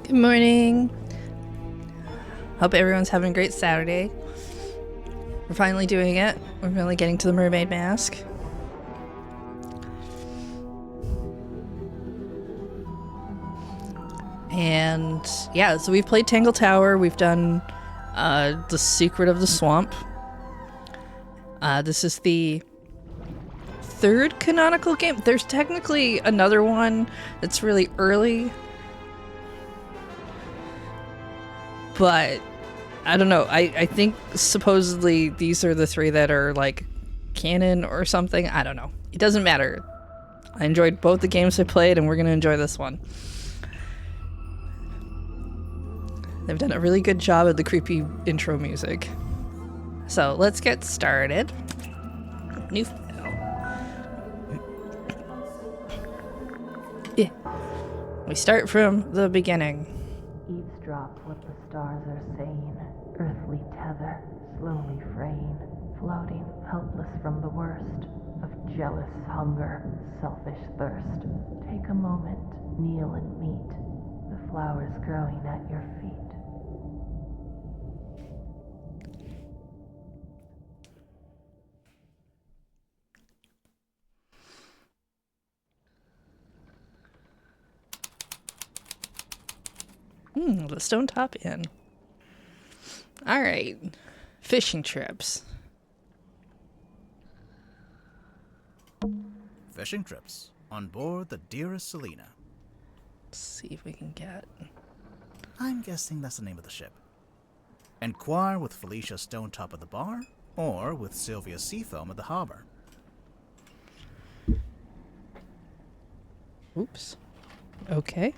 Good morning. Hope everyone's having a great Saturday. We're finally doing it. We're finally getting to the mermaid mask. And yeah, so we've played Tangle Tower. We've done The Secret of the Swamp. This is the third canonical game. There's technically another one that's really early. But I don't know. I think supposedly these are the three that are like canon or something. I don't know. It doesn't matter. I enjoyed both the games I played, and we're going to enjoy this one. They've done a really good job of the creepy intro music. So let's get started. New file. Yeah. We start from the beginning. Eavesdrop what the stars are saying, earthly tether, slowly fraying, floating helpless from the worst of jealous hunger, selfish thirst. Take a moment, kneel and meet the flowers growing at your feet. The Stone Top Inn. Alright. Fishing trips. Fishing trips on board the dearest Selena. Let's see if we can get... I'm guessing that's the name of the ship. Enquire with Felicia Stonetop at the bar, or with Sylvia Seafoam at the harbor. Oops. Okay.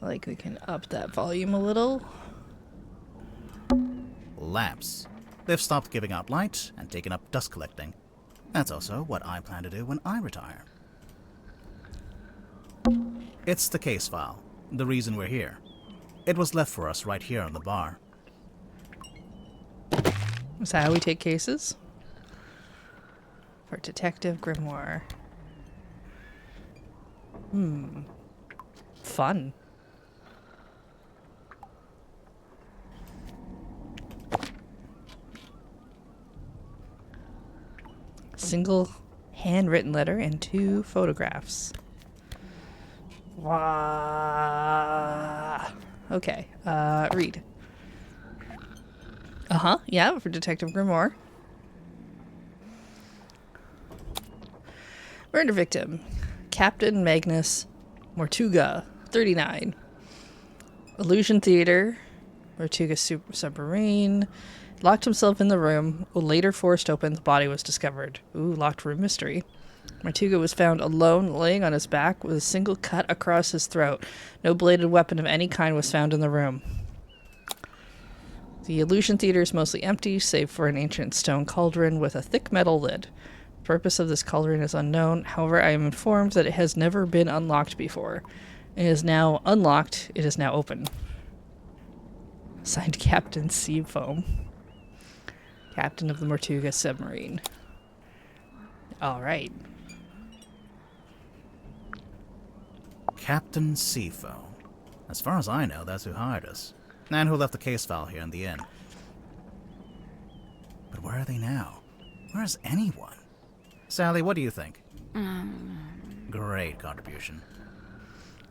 Like we can up that volume a little. Lamps. They've stopped giving out light and taken up dust collecting. That's also what I plan to do when I retire. It's the case file, the reason we're here. It was left for us right here on the bar. Is that how we take cases? For Detective Grimoire. Fun. Single handwritten letter and 2 photographs. Wow. Okay, read. Yeah, for Detective Grimoire. Murder victim, Captain Magnus Mortuga, 39. Illusion Theater, Mortuga submarine. Locked himself in the room. Later forced open, the body was discovered. Ooh, locked room mystery. Mortuga was found alone, laying on his back with a single cut across his throat. No bladed weapon of any kind was found in the room. The Illusion Theater is mostly empty, save for an ancient stone cauldron with a thick metal lid. The purpose of this cauldron is unknown. However, I am informed that it has never been unlocked before. It is now unlocked. It is now open. Signed Captain Seafoam. Captain of the Mortuga submarine. Alright. Captain Seafoam. As far as I know, that's who hired us. And who left the case file here in the inn. But where are they now? Where's anyone? Sally, what do you think? Great contribution.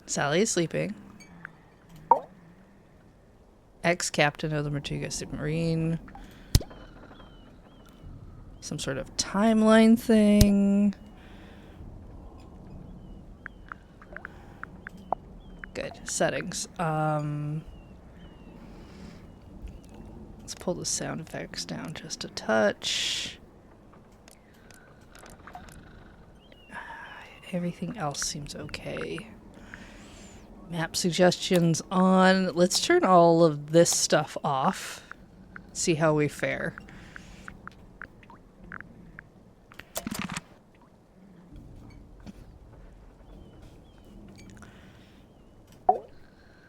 Sally is sleeping. Ex-captain of the Mortuga submarine. Some sort of timeline thing. Good. Settings. Let's pull the sound effects down just a touch. Everything else seems okay. Map suggestions on. Let's turn all of this stuff off. See how we fare.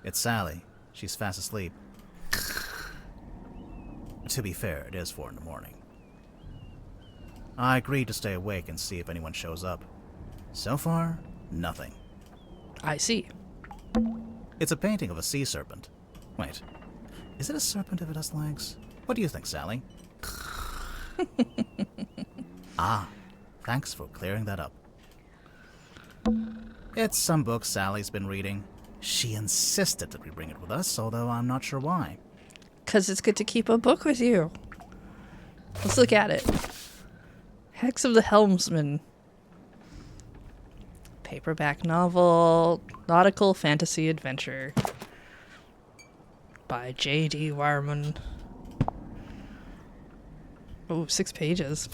It's Sally. She's fast asleep. To be fair, it is 4 in the morning. I agreed to stay awake and see if anyone shows up. So far, nothing. I see. It's a painting of a sea serpent. Wait, is it a serpent if it has legs? What do you think, Sally? Ah, thanks for clearing that up. It's some book Sally's been reading. She insisted that we bring it with us, although I'm not sure why. 'Cause it's good to keep a book with you. Let's look at it. Hex of the Helmsman. Paperback novel, nautical fantasy adventure. By J.D. Warman. Oh, 6 pages.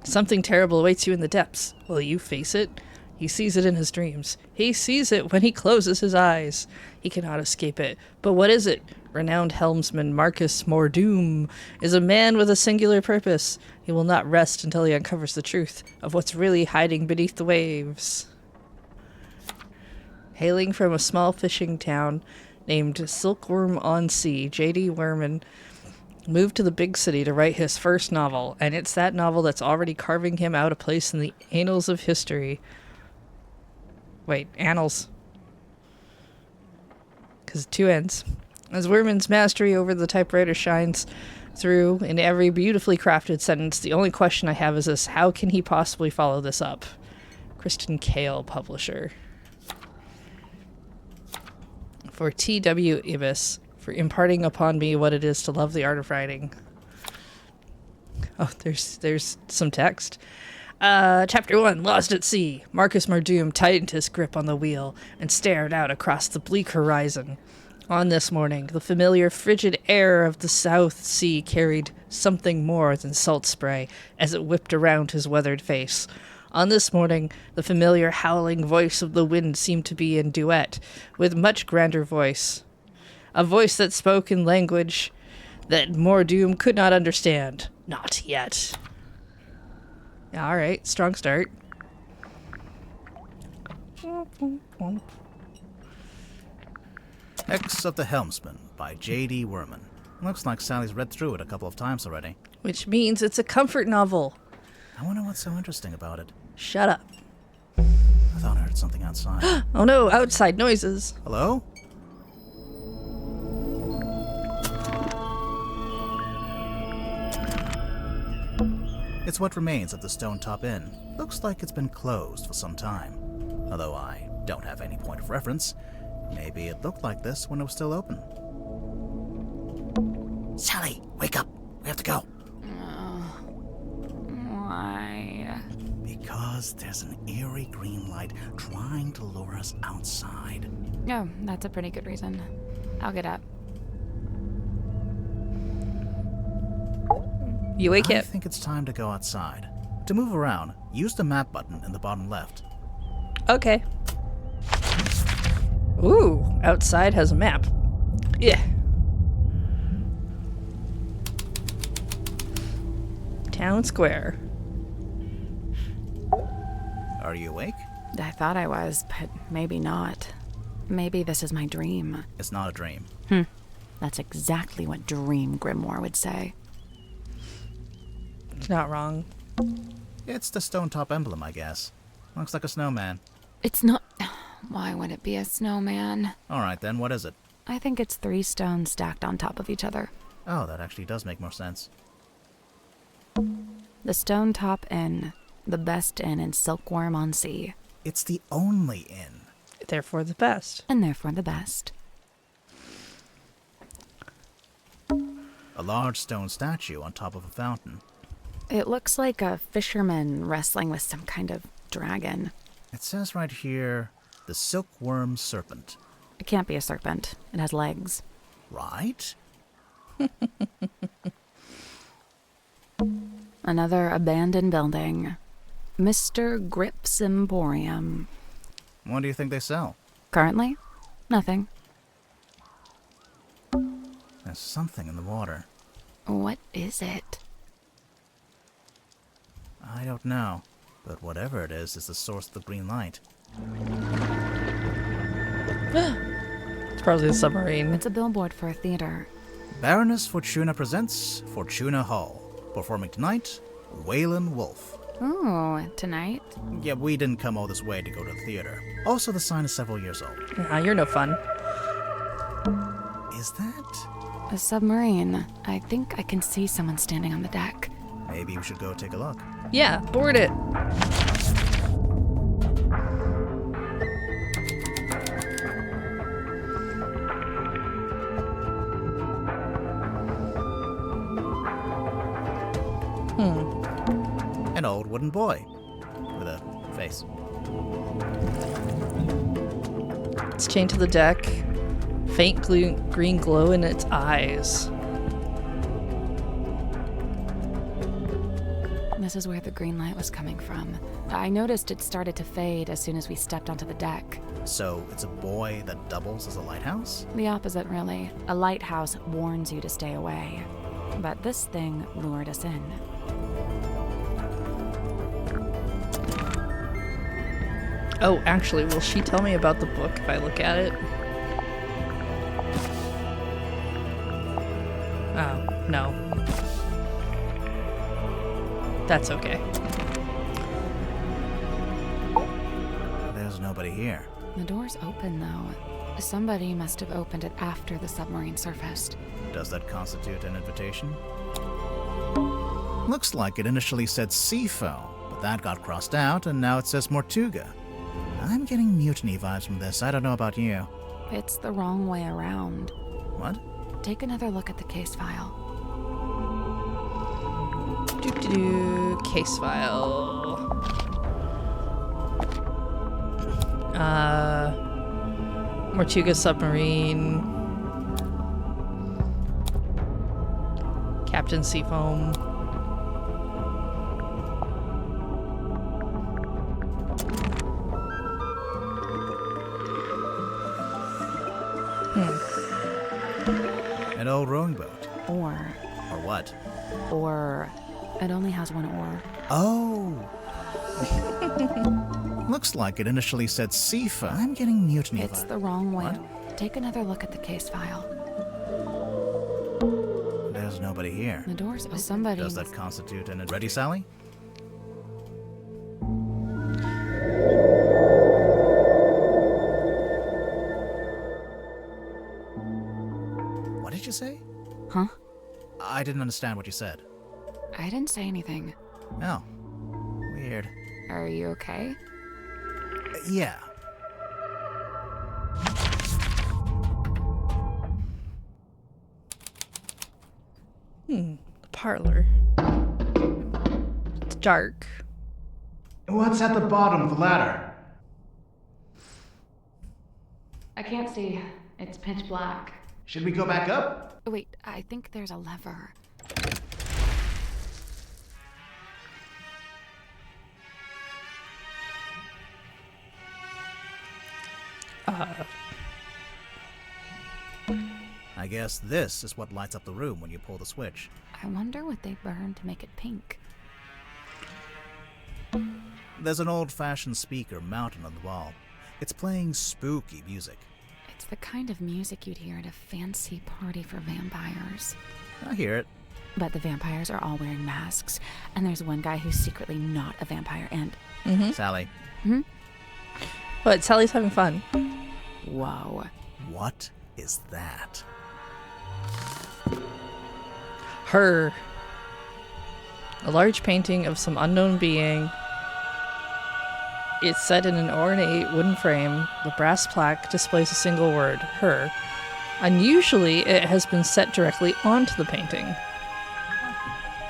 Something terrible awaits you in the depths. Will you face it? He sees it in his dreams. He sees it when he closes his eyes. He cannot escape it. But what is it? Renowned helmsman Marcus Mordoom is a man with a singular purpose. He will not rest until he uncovers the truth of what's really hiding beneath the waves. Hailing from a small fishing town named Silkworm-on-Sea, J.D. Werman moved to the big city to write his first novel, and it's that novel that's already carving him out a place in the annals of history. Wait, annals. Because 2 ends. As Werman's mastery over the typewriter shines through in every beautifully crafted sentence, the only question I have is this: how can he possibly follow this up? Kristen Kale, publisher. For T.W. Ibis, for imparting upon me what it is to love the art of writing. Oh, there's some text. Chapter 1, Lost at Sea. Marcus Mordoom tightened his grip on the wheel and stared out across the bleak horizon. On this morning, the familiar frigid air of the South Sea carried something more than salt spray as it whipped around his weathered face. On this morning, the familiar howling voice of the wind seemed to be in duet with much grander voice. A voice that spoke in language that Mordoom could not understand. Not yet. Alright, strong start. Hex of the Helmsman by J.D. Werman. Looks like Sally's read through it a couple of times already. Which means it's a comfort novel. I wonder what's so interesting about it. Shut up. I thought I heard something outside. Oh no, outside noises. Hello? It's what remains of the Stone Top Inn. Looks like it's been closed for some time. Although I don't have any point of reference. Maybe it looked like this when it was still open. Sally, wake up. We have to go. Why? Because there's an eerie green light trying to lure us outside. Oh, that's a pretty good reason. I'll get up. You wake I up. think it's time to go outside. To move around, use the map button in the bottom left. Okay. Ooh, outside has a map. Yeah. Town square. Are you awake? I thought I was, but maybe not. Maybe this is my dream. It's not a dream. That's exactly what Dream Grimoire would say. It's not wrong. It's the Stone Top emblem, I guess. Looks like a snowman. It's not... Why would it be a snowman? Alright then, what is it? I think it's 3 stones stacked on top of each other. Oh, that actually does make more sense. The Stone Top Inn. The best inn in Silkworm-on-Sea. It's the only inn. Therefore the best. And therefore the best. A large stone statue on top of a fountain. It looks like a fisherman wrestling with some kind of dragon. It says right here, the silkworm serpent. It can't be a serpent. It has legs. Right? Another abandoned building. Mr. Grip's Emporium. What do you think they sell? Currently, nothing. There's something in the water. What is it? I don't know, but whatever it is the source of the green light. It's probably a submarine. It's a billboard for a theater. Baroness Fortuna presents Fortuna Hall. Performing tonight, Waylon Wolf. Ooh, tonight? Yeah, we didn't come all this way to go to the theater. Also, the sign is several years old. You're no fun. Is that? A submarine. I think I can see someone standing on the deck. Maybe we should go take a look. Yeah, board it. An old wooden boy with a face. It's chained to the deck. Faint green glow in its eyes. This is where the green light was coming from. I noticed it started to fade as soon as we stepped onto the deck. So it's a boy that doubles as a lighthouse? The opposite, really. A lighthouse warns you to stay away. But this thing lured us in. Oh, actually, will she tell me about the book if I look at it? Oh, no. That's okay. There's nobody here. The door's open, though. Somebody must have opened it after the submarine surfaced. Does that constitute an invitation? Looks like it initially said Seafoam, but that got crossed out and now it says Mortuga. I'm getting mutiny vibes from this. I don't know about you. It's the wrong way around. What? Take another look at the case file. Case file. Mortuga submarine. Captain Seafoam. An old rowing boat. Or what? it only has one oar. Oh! Looks like it initially said Seafoam. I'm getting mutiny It's vibes. the wrong way. What? Take another look at the case file. There's nobody here. The door's open. Somebody Does that must- constitute an... Ready, Sally? What did you say? Huh? I didn't understand what you said. I didn't say anything. Oh. Weird. Are you okay? Yeah. The parlor. It's dark. What's at the bottom of the ladder? I can't see. It's pitch black. Should we go back up? Wait, I think there's a lever. I guess this is what lights up the room when you pull the switch. I wonder what they burned to make it pink. There's an old-fashioned speaker mounted on the wall. It's playing spooky music. It's the kind of music you'd hear at a fancy party for vampires. I hear it. But the vampires are all wearing masks, and there's one guy who's secretly not a vampire, and... Sally. But Sally's having fun. Whoa. What is that? Her. A large painting of some unknown being. It's set in an ornate wooden frame. The brass plaque displays a single word, her. Unusually, it has been set directly onto the painting.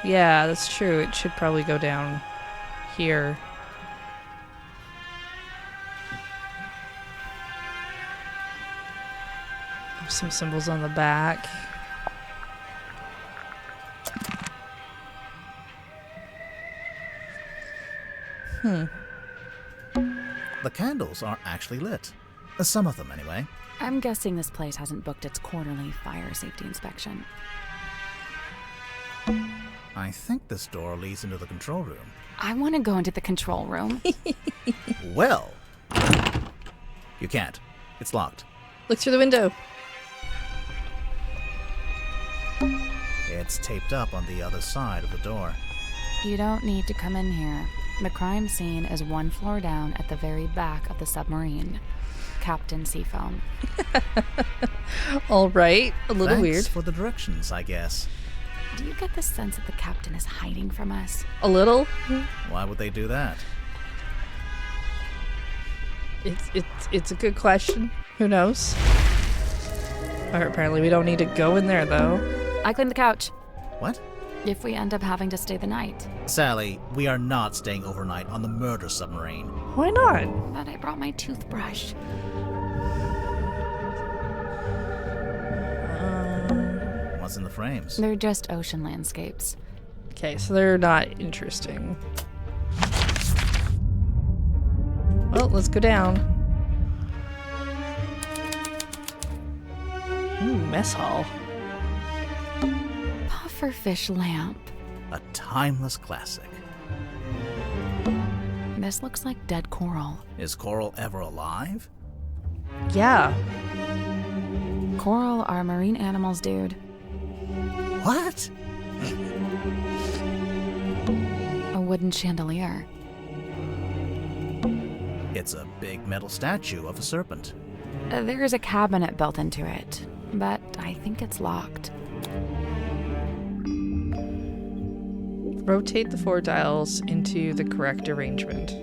Yeah, that's true. It should probably go down here. Some symbols on the back. The candles are actually lit. Some of them, anyway. I'm guessing this place hasn't booked its quarterly fire safety inspection. I think this door leads into the control room. I want to go into the control room. Well, you can't. It's locked. Look through the window. It's taped up on the other side of the door. You don't need to come in here. The crime scene is 1 floor down at the very back of the submarine. Captain Seafoam. All right, a little Thanks weird. for the directions, I guess. Do you get the sense that the captain is hiding from us? A little. Why would they do that? It's a good question. Who knows? Or apparently we don't need to go in there though. I cleaned the couch. What? If we end up having to stay the night. Sally, we are not staying overnight on the murder submarine. Why not? But I brought my toothbrush. What's in the frames? They're just ocean landscapes. Okay, so they're not interesting. Well, let's go down. Ooh, mess hall. Pufferfish lamp. A timeless classic. This looks like dead coral. Is Coral ever alive? Yeah. Coral are marine animals, dude. What? A wooden chandelier. It's a big metal statue of a serpent. There's a cabinet built into it, but I think it's locked. Rotate the 4 dials into the correct arrangement.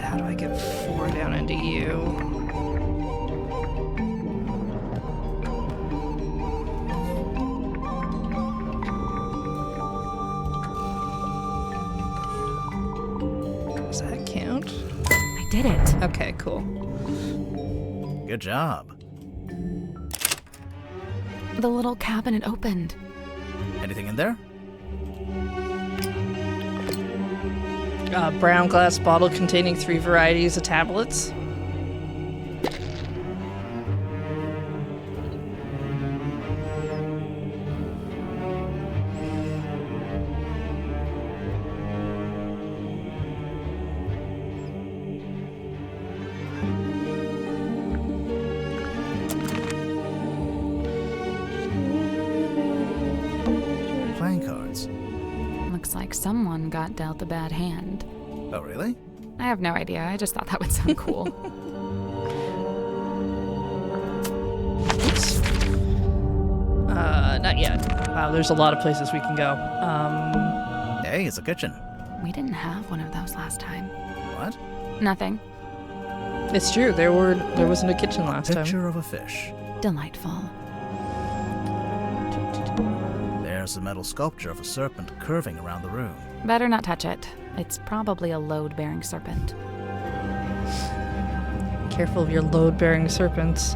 How do I get 4 down into you? Does that count? I did it. Okay, cool. Good job. The little cabinet opened. Anything in there? A brown glass bottle containing 3 varieties of tablets. Playing cards. Looks like someone got dealt a bad hand. Oh, really? I have no idea. I just thought that would sound cool. Oops. Not yet. Wow, there's a lot of places we can go. Hey, it's a kitchen. We didn't have one of those last time. What? Nothing. It's true. There wasn't a kitchen last time. Picture of a fish. Delightful. There's a metal sculpture of a serpent curving around the room. Better not touch it. It's probably a load-bearing serpent. Careful of your load-bearing serpents.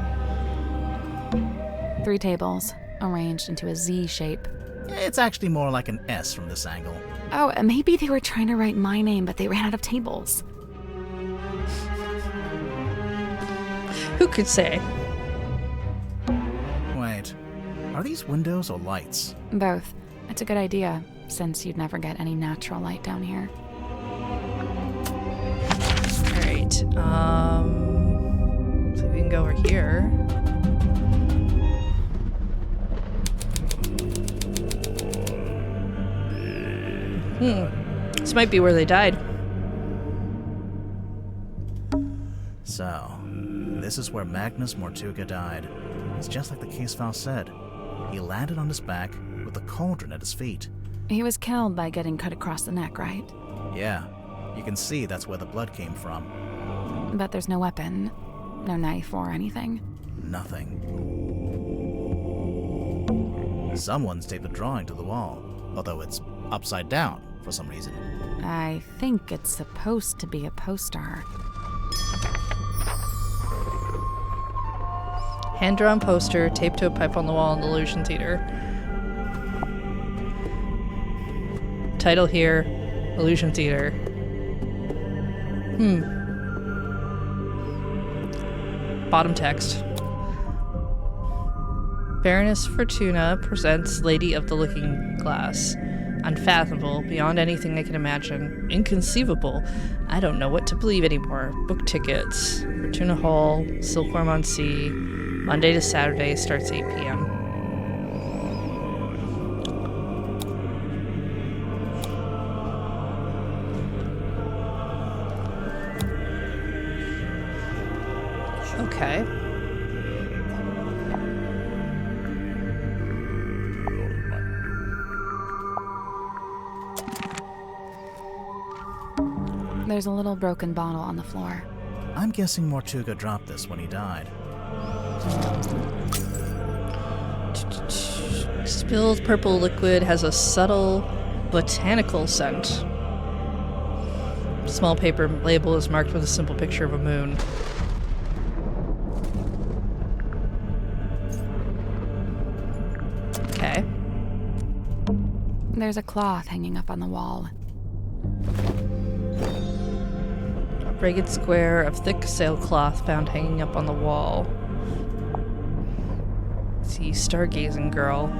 3 tables, arranged into a Z shape. It's actually more like an S from this angle. Oh, maybe they were trying to write my name, but they ran out of tables. Who could say? Wait, are these windows or lights? Both. It's a good idea, since you'd never get any natural light down here. Alright, so we can go over here. This might be where they died. So, this is where Magnus Mortuga died. It's just like the case file said. He landed on his back with a cauldron at his feet. He was killed by getting cut across the neck, right? Yeah, you can see that's where the blood came from. But there's no weapon, no knife or anything. Nothing. Someone's taped a drawing to the wall, although it's upside down for some reason. I think it's supposed to be a poster. Hand-drawn poster taped to a pipe on the wall in the Illusion Theater. Title here, Illusion Theater. Bottom text. Baroness Fortuna presents Lady of the Looking Glass. Unfathomable, beyond anything I can imagine. Inconceivable. I don't know what to believe anymore. Book tickets. Fortuna Hall, Silkworm on Sea. Monday to Saturday, starts 8 p.m. Okay. There's a little broken bottle on the floor. I'm guessing Mortuga dropped this when he died. Spilled purple liquid has a subtle botanical scent. Small paper label is marked with a simple picture of a moon. Okay. There's a cloth hanging up on the wall. A ragged square of thick sailcloth found hanging up on the wall. See, stargazing girl.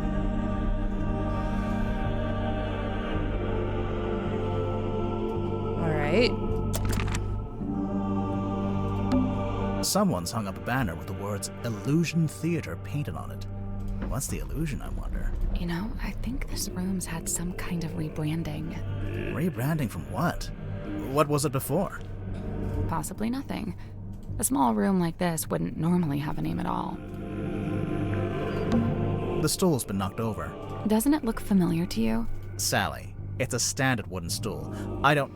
Alright. Someone's hung up a banner with the words Illusion Theater painted on it. What's the illusion, I wonder? You know, I think this room's had some kind of rebranding. Rebranding from what? What was it before? Possibly nothing. A small room like this wouldn't normally have a name at all. The stool's been knocked over. Doesn't it look familiar to you? Sally, it's a standard wooden stool. I don't...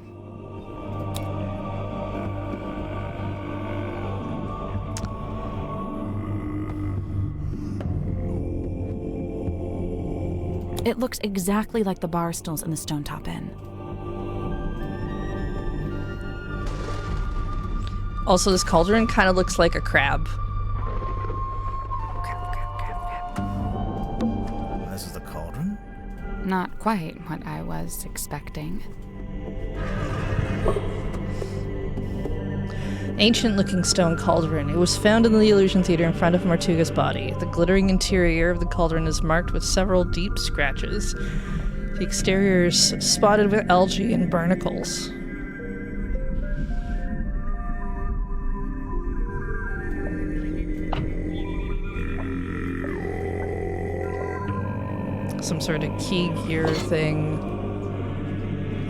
It looks exactly like the bar stools in the Stone Top Inn. Also, this cauldron kind of looks like a crab. This is the cauldron? Not quite what I was expecting. Ancient-looking stone cauldron. It was found in the Illusion Theater in front of Mortuga's body. The glittering interior of the cauldron is marked with several deep scratches. The exterior is spotted with algae and barnacles. Some sort of key gear thing.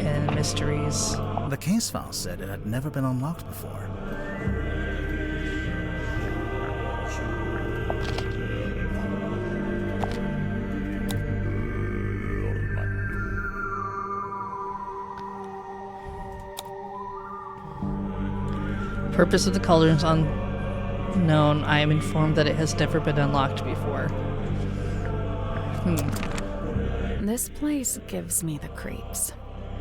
And mysteries. The case file said it had never been unlocked before. Purpose of the cauldron is unknown. I am informed that it has never been unlocked before. This place gives me the creeps.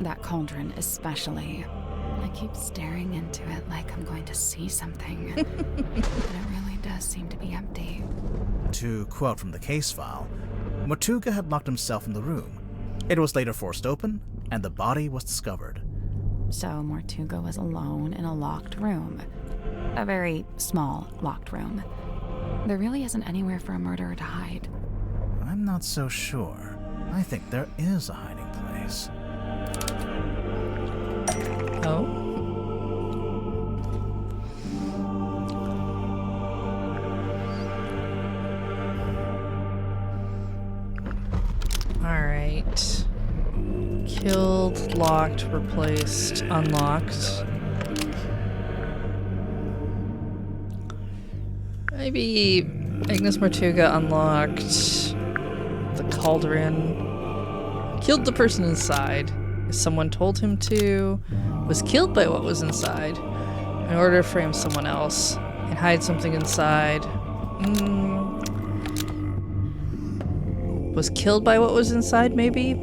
That cauldron especially. I keep staring into it like I'm going to see something. But it really does seem to be empty. To quote from the case file, Mortuga had locked himself in the room. It was later forced open, and the body was discovered. So Mortuga was alone in a locked room. A very small locked room. There really isn't anywhere for a murderer to hide. I'm not so sure. I think there is a hiding place. Oh. Alright. Killed locked, replaced, unlocked. Maybe Agnes Mortuga unlocked the cauldron, killed the person inside, if someone told him to, was killed by what was inside in order to frame someone else and hide something inside. Was killed by what was inside, maybe?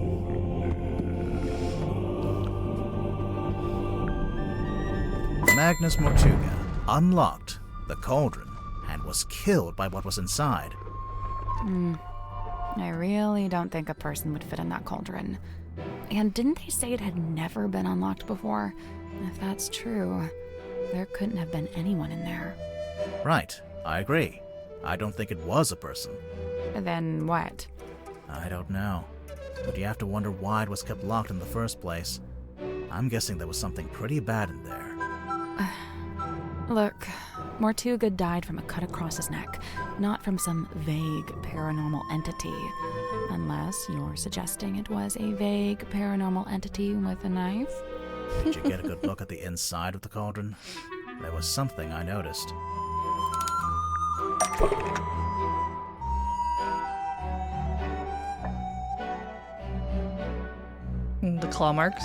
Agnes Mortuga unlocked the cauldron and was killed by what was inside. I really don't think a person would fit in that cauldron. And didn't they say it had never been unlocked before? If that's true, there couldn't have been anyone in there. Right, I agree. I don't think it was a person. Then what? I don't know. But you have to wonder why it was kept locked in the first place. I'm guessing there was something pretty bad in there. Look, Mortuga died from a cut across his neck, not from some vague paranormal entity. Unless you're suggesting it was a vague paranormal entity with a knife? Did you get a good look at the inside of the cauldron? There was something I noticed. The claw marks.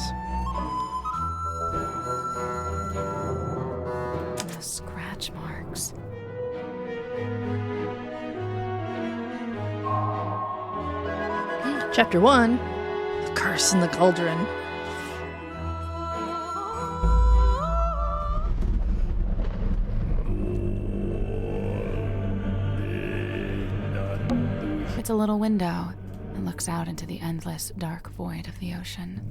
The scratch marks. Chapter 1, The Curse in the Cauldron. It's a little window. It looks out into the endless, dark void of the ocean.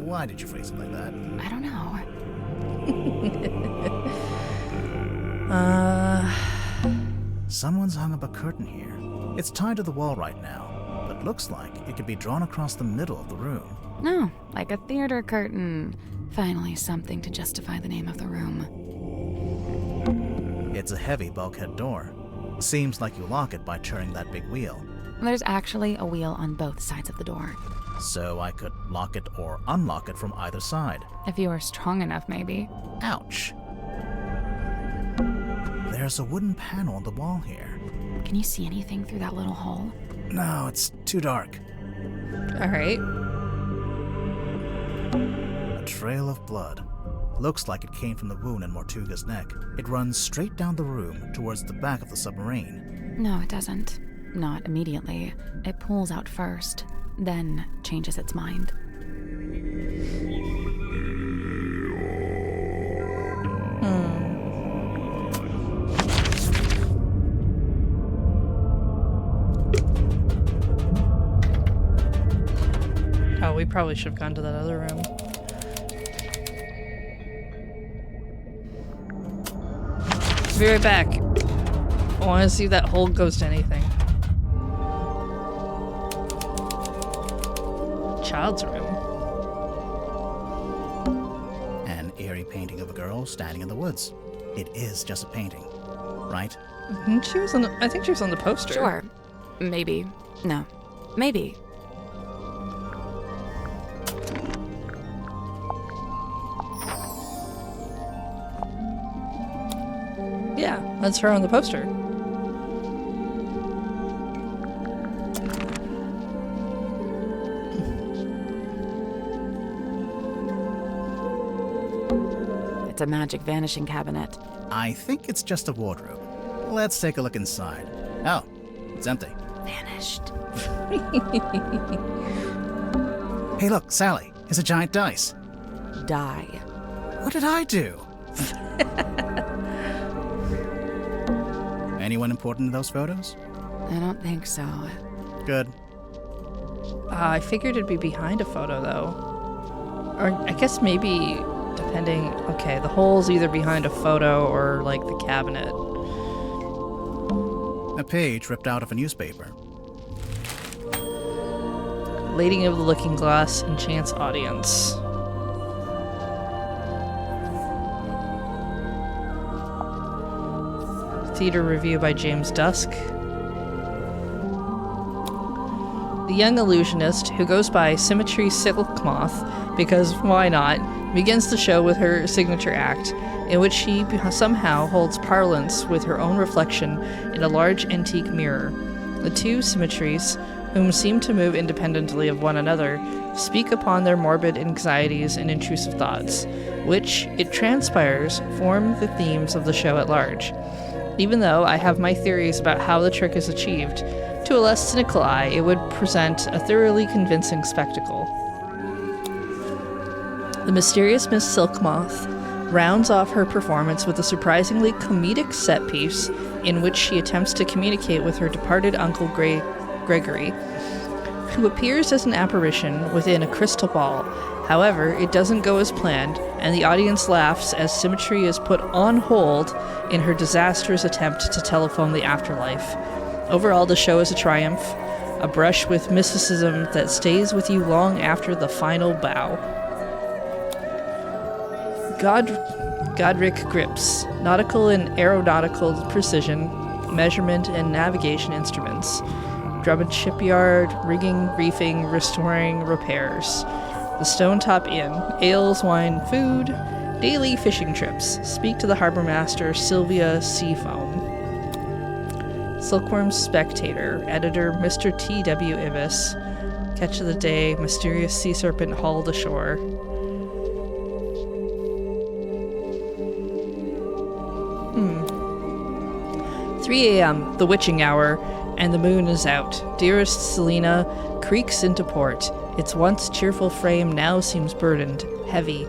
Why did you phrase it like that? I don't know. Someone's hung up a curtain here. It's tied to the wall right now, but looks like it could be drawn across the middle of the room. No, like a theater curtain. Finally, something to justify the name of the room. It's a heavy bulkhead door. Seems like you lock it by turning that big wheel. There's actually a wheel on both sides of the door. So I could lock it or unlock it from either side. If you were strong enough, maybe. Ouch. There's a wooden panel on the wall here. Can you see anything through that little hole? No, it's too dark. Alright. A trail of blood. Looks like it came from the wound in Mortuga's neck. It runs straight down the room towards the back of the submarine. No, it doesn't. Not immediately. It pulls out first, then changes its mind. Oh, we probably should have gone to that other room. Be right back. I want to see if that hole goes to anything. Child's room. An eerie painting of a girl standing in the woods. It is just a painting, right? She was on. I think she was on the poster. Sure. Maybe. No. Maybe. Yeah, that's her on the poster. It's a magic vanishing cabinet. I think it's just a wardrobe. Let's take a look inside. Oh, it's empty. Vanished. Hey look, Sally, it's a giant dice. Die. What did I do? Anyone important in those photos? I don't think so. Good. I figured it'd be behind a photo, though. Or I guess maybe, depending... Okay, the hole's either behind a photo or, like, the cabinet. A page ripped out of a newspaper. Lady of the Looking Glass enchants audience. Theater review by James Dusk. The young illusionist, who goes by Symmetry Silkmoth, because why not, begins the show with her signature act, in which she somehow holds parlance with her own reflection in a large antique mirror. The two symmetries, whom seem to move independently of one another, speak upon their morbid anxieties and intrusive thoughts, which, it transpires, form the themes of the show at large. Even though I have my theories about how the trick is achieved, to a less cynical eye it would present a thoroughly convincing spectacle. The mysterious Miss Silkmoth rounds off her performance with a surprisingly comedic set piece in which she attempts to communicate with her departed Uncle Gregory, who appears as an apparition within a crystal ball. However, it doesn't go as planned, and the audience laughs as Symmetry is put on hold in her disastrous attempt to telephone the afterlife. Overall, the show is a triumph, a brush with mysticism that stays with you long after the final bow. Godric grips, nautical and aeronautical precision, measurement and navigation instruments, Drummond shipyard, rigging, reefing, restoring, repairs. The Stone Top Inn, ales, wine, food, daily fishing trips. Speak to the harbor master, Sylvia Seafoam. Silkworm Spectator, editor Mr. T.W. Ibis. Catch of the day, mysterious sea serpent hauled ashore. 3 a.m., the witching hour, and the moon is out. Dearest Selina creaks into port. Its once cheerful frame now seems burdened, heavy.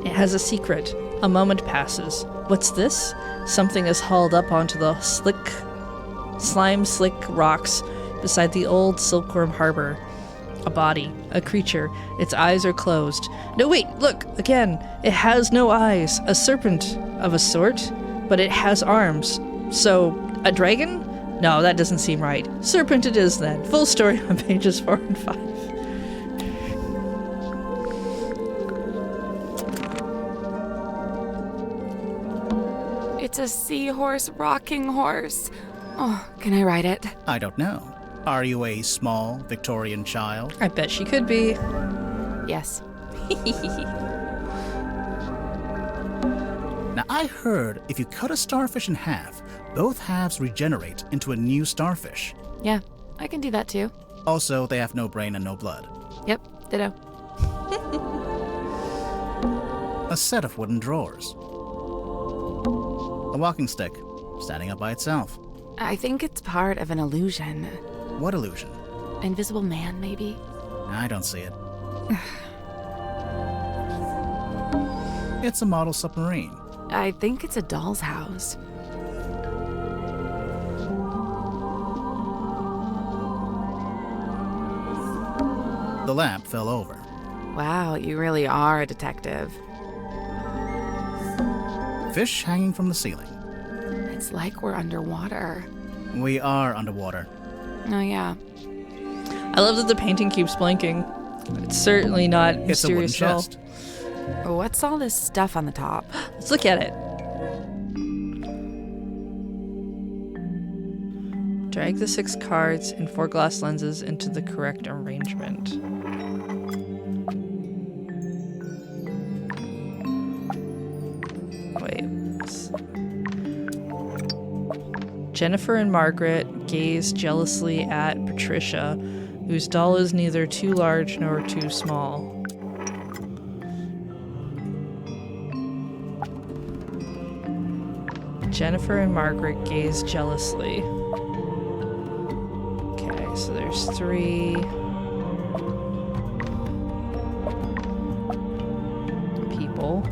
It has a secret. A moment passes. What's this? Something is hauled up onto the slime-slick rocks beside the old Silkworm Harbor. A body, a creature. Its eyes are closed. No, wait, look, again. It has no eyes. A serpent of a sort, but it has arms. So, a dragon? No, that doesn't seem right. Serpent it is then. Full story on pages 4 and 5. It's a seahorse rocking horse. Oh, can I ride it? I don't know. Are you a small Victorian child? I bet she could be. Yes. Now, I heard if you cut a starfish in half, both halves regenerate into a new starfish. Yeah, I can do that too. Also, they have no brain and no blood. Yep, ditto. A set of wooden drawers. A walking stick, standing up by itself. I think it's part of an illusion. What illusion? Invisible man, maybe? I don't see it. It's a model submarine. I think it's a doll's house. The lamp fell over. Wow, you really are a detective. Fish hanging from the ceiling. It's like we're underwater. We are underwater. Oh, yeah. I love that the painting keeps blinking. It's certainly not It's a wooden mysterious at all. chest. What's all this stuff on the top? Let's look at it. Drag the 6 cards and 4 glass lenses into the correct arrangement. Wait. Jennifer and Margaret gaze jealously at Patricia, whose doll is neither too large nor too small. Jennifer and Margaret gaze jealously. Okay, so there's 3 people.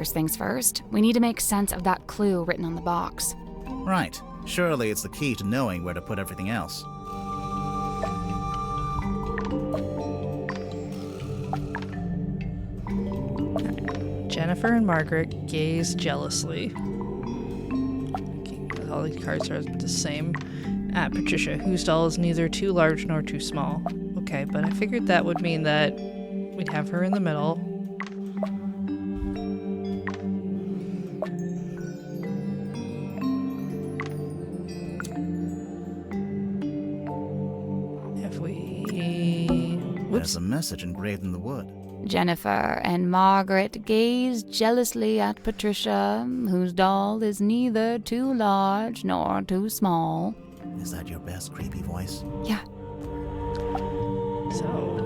First things first, we need to make sense of that clue written on the box. Right. Surely it's the key to knowing where to put everything else. Jennifer and Margaret gaze jealously. All the cards are the same. At Patricia, whose doll is neither too large nor too small. Okay, but I figured that would mean that we'd have her in the middle. There's a message engraved in the wood. Jennifer and Margaret gaze jealously at Patricia, whose doll is neither too large nor too small. Is that your best creepy voice? Yeah. So...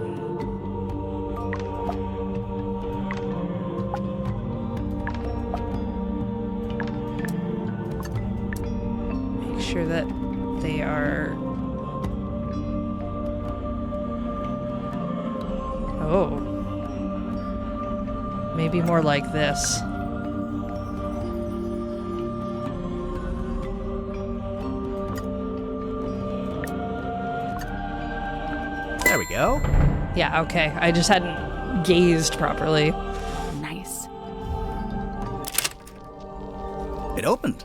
make sure that they are... Oh. Maybe more like this. There we go. Yeah, okay. I just hadn't gazed properly. Nice. It opened.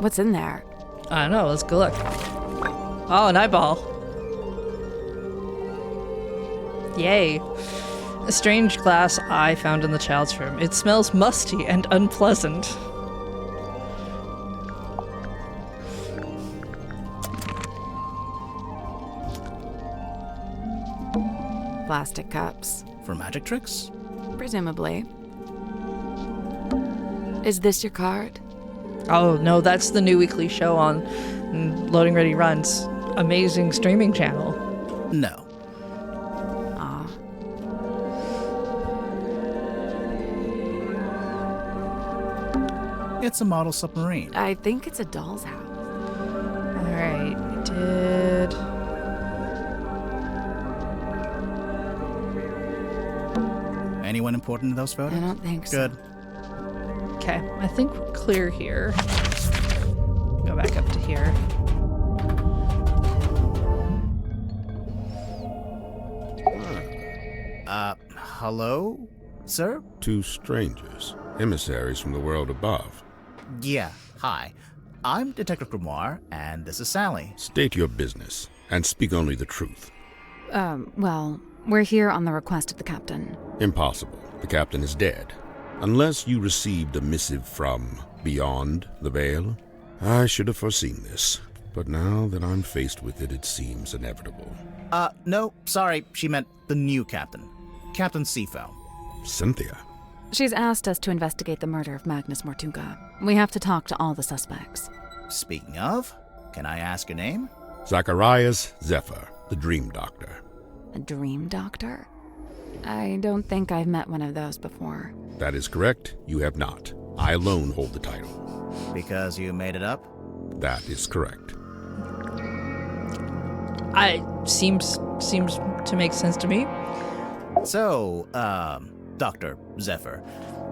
What's in there? I don't know. Let's go look. Oh, an eyeball. Yay. A strange glass eye found in the child's room. It smells musty and unpleasant. Plastic cups. For magic tricks? Presumably. Is this your card? Oh, no, that's the new weekly show on Loading Ready Runs. Amazing streaming channel. No. Aw. It's a model submarine. I think it's a doll's house. Alright, we did... Anyone important in those photos? I don't think so. Good. Okay, I think we're clear here. Go back up to here. Hello, sir? Two strangers, emissaries from the world above. Yeah, hi. I'm Detective Grimoire, and this is Sally. State your business, and speak only the truth. Well, we're here on the request of the captain. Impossible. The captain is dead. Unless you received a missive from beyond the veil. I should have foreseen this, but now that I'm faced with it, it seems inevitable. No, sorry, she meant the new captain. Captain Sifo. Cynthia. She's asked us to investigate the murder of Magnus Mortuga. We have to talk to all the suspects. Speaking of, can I ask your name? Zacharias Zephyr, the Dream Doctor. A dream doctor? I don't think I've met one of those before. That is correct. You have not. I alone hold the title. Because you made it up? That is correct. Seems to make sense to me. So, Dr. Zephyr,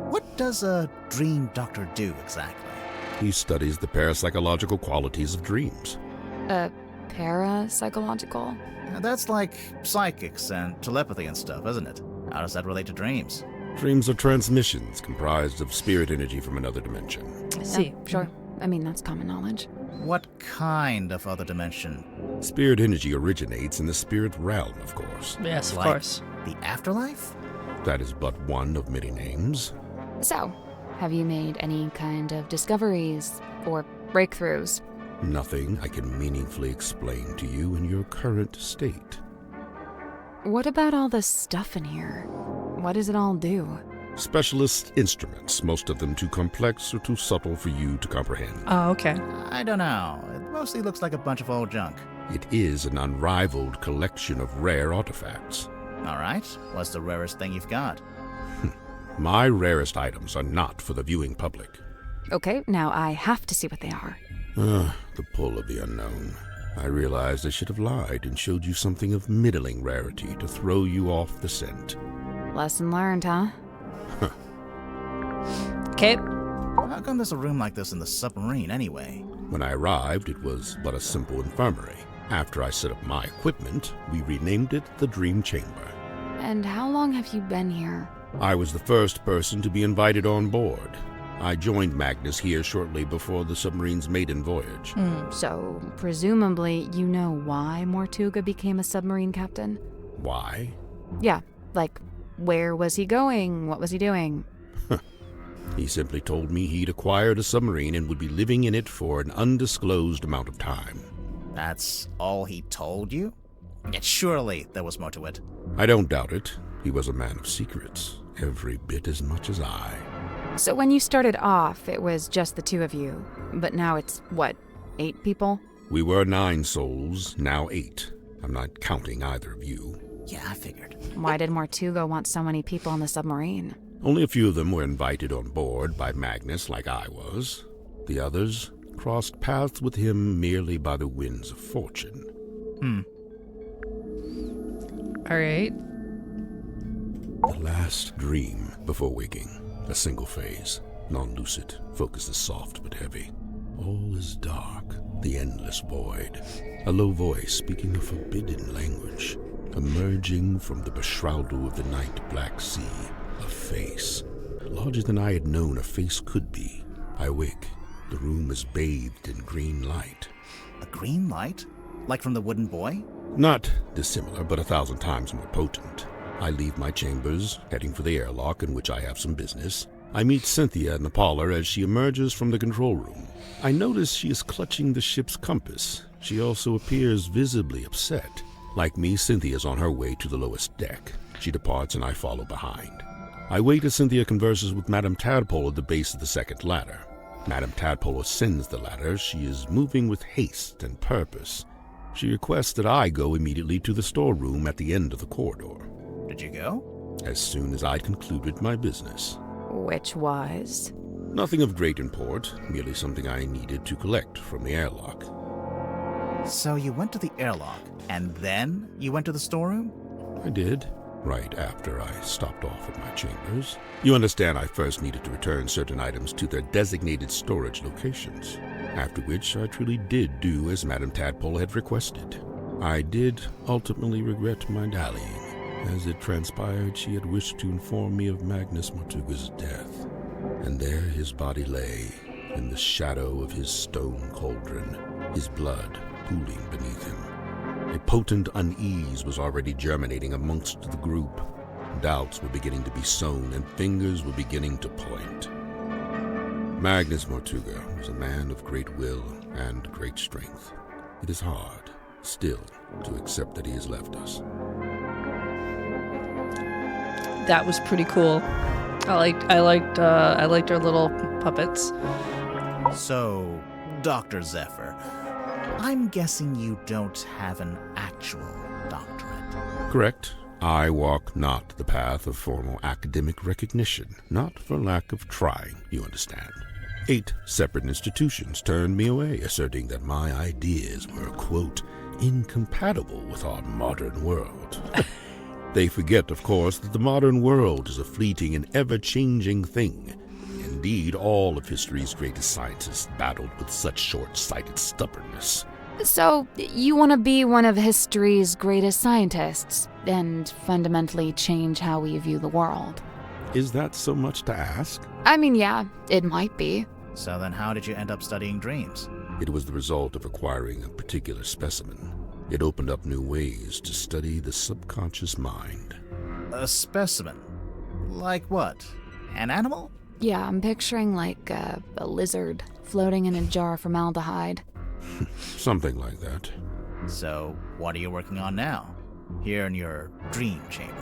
what does a dream doctor do exactly? He studies the parapsychological qualities of dreams. Parapsychological? That's like psychics and telepathy and stuff, isn't it? How does that relate to dreams? Dreams are transmissions comprised of spirit energy from another dimension. I see. Sure. I mean, that's common knowledge. What kind of other dimension? Spirit energy originates in the spirit realm, of course. Yes, of Like course. the afterlife? That is but one of many names. So, have you made any kind of discoveries or breakthroughs? Nothing I can meaningfully explain to you in your current state. What about all this stuff in here? What does it all do? Specialist instruments, most of them too complex or too subtle for you to comprehend. Oh, okay. I don't know. It mostly looks like a bunch of old junk. It is an unrivaled collection of rare artifacts. All right. What's the rarest thing you've got? My rarest items are not for the viewing public. Okay, now I have to see what they are. The pull of the unknown. I realized I should have lied and showed you something of middling rarity to throw you off the scent. Lesson learned, huh? Okay. How come there's a room like this in the submarine anyway? When I arrived, it was but a simple infirmary. After I set up my equipment, we renamed it the Dream Chamber. And how long have you been here? I was the first person to be invited on board. I joined Magnus here shortly before the submarine's maiden voyage. So, presumably, you know why Mortuga became a submarine captain? Why? Yeah, like, where was he going? What was he doing? He simply told me he'd acquired a submarine and would be living in it for an undisclosed amount of time. That's all he told you? Yet surely there was more to it. I don't doubt it. He was a man of secrets, every bit as much as I. So when you started off, it was just the two of you. But now it's, what, 8 people? We were 9 souls, now 8. I'm not counting either of you. Yeah, I figured. Why did Mortuga want so many people on the submarine? Only a few of them were invited on board by Magnus like I was. The others crossed paths with him merely by the winds of fortune. All right. The last dream before waking. A single phase. Non-lucid. Focus is soft but heavy. All is dark. The endless void. A low voice speaking a forbidden language. Emerging from the beshroudal of the night black sea. A face. Larger than I had known a face could be. I wake. The room is bathed in green light. A green light? Like from the wooden boy? Not dissimilar, but 1,000 times more potent. I leave my chambers, heading for the airlock in which I have some business. I meet Cynthia in the parlor as she emerges from the control room. I notice she is clutching the ship's compass. She also appears visibly upset. Like me, Cynthia is on her way to the lowest deck. She departs and I follow behind. I wait as Cynthia converses with Madame Tadpole at the base of the second ladder. Madame Tadpole ascends the ladder. She is moving with haste and purpose. She requests that I go immediately to the storeroom at the end of the corridor. Did you go? As soon as I'd concluded my business. Which was? Nothing of great import, merely something I needed to collect from the airlock. So you went to the airlock, and then you went to the storeroom? I did, right after I stopped off at my chambers. You understand I first needed to return certain items to their designated storage locations, after which I truly did do as Madame Tadpole had requested. I did ultimately regret my dallying. As it transpired, she had wished to inform me of Magnus Mortuga's death, and there his body lay, in the shadow of his stone cauldron, his blood pooling beneath him. A potent unease was already germinating amongst the group. Doubts were beginning to be sown, and fingers were beginning to point. Magnus Mortuga was a man of great will and great strength. It is hard, still, to accept that he has left us. That was pretty cool. I liked our little puppets. So, Dr. Zephyr, I'm guessing you don't have an actual doctorate. Correct. I walk not the path of formal academic recognition, not for lack of trying, you understand. 8 separate institutions turned me away, asserting that my ideas were, quote, incompatible with our modern world. They forget, of course, that the modern world is a fleeting and ever-changing thing. Indeed, all of history's greatest scientists battled with such short-sighted stubbornness. So, you want to be one of history's greatest scientists, and fundamentally change how we view the world? Is that so much to ask? I mean, yeah, it might be. So then how did you end up studying dreams? It was the result of acquiring a particular specimen. It opened up new ways to study the subconscious mind. A specimen? Like what? An animal? Yeah, I'm picturing like a lizard floating in a jar of formaldehyde. Something like that. So, what are you working on now? Here in your dream chamber?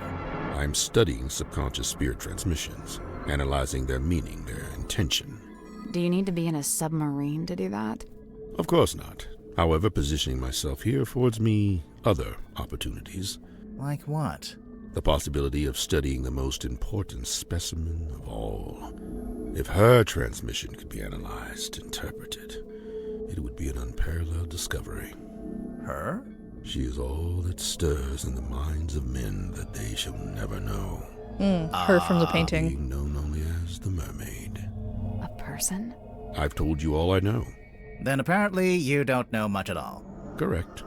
I'm studying subconscious spirit transmissions, analyzing their meaning, their intention. Do you need to be in a submarine to do that? Of course not. However, positioning myself here affords me other opportunities. Like what? The possibility of studying the most important specimen of all. If her transmission could be analyzed, interpreted, it would be an unparalleled discovery. Her? She is all that stirs in the minds of men that they shall never know. Her from the painting. Being known only as the Mermaid. person? I've told you all I know. Then apparently you don't know much at all. Correct.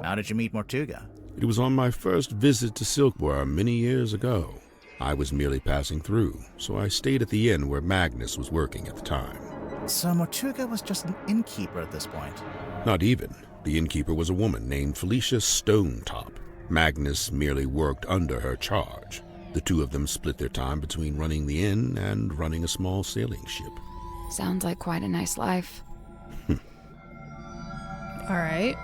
How did you meet Mortuga? It was on my first visit to Silkworm many years ago. I was merely passing through, so I stayed at the inn where Magnus was working at the time. So Mortuga was just an innkeeper at this point. Not even. The innkeeper was a woman named Felicia Stonetop. Magnus merely worked under her charge. The two of them split their time between running the inn and running a small sailing ship. Sounds like quite a nice life. All right.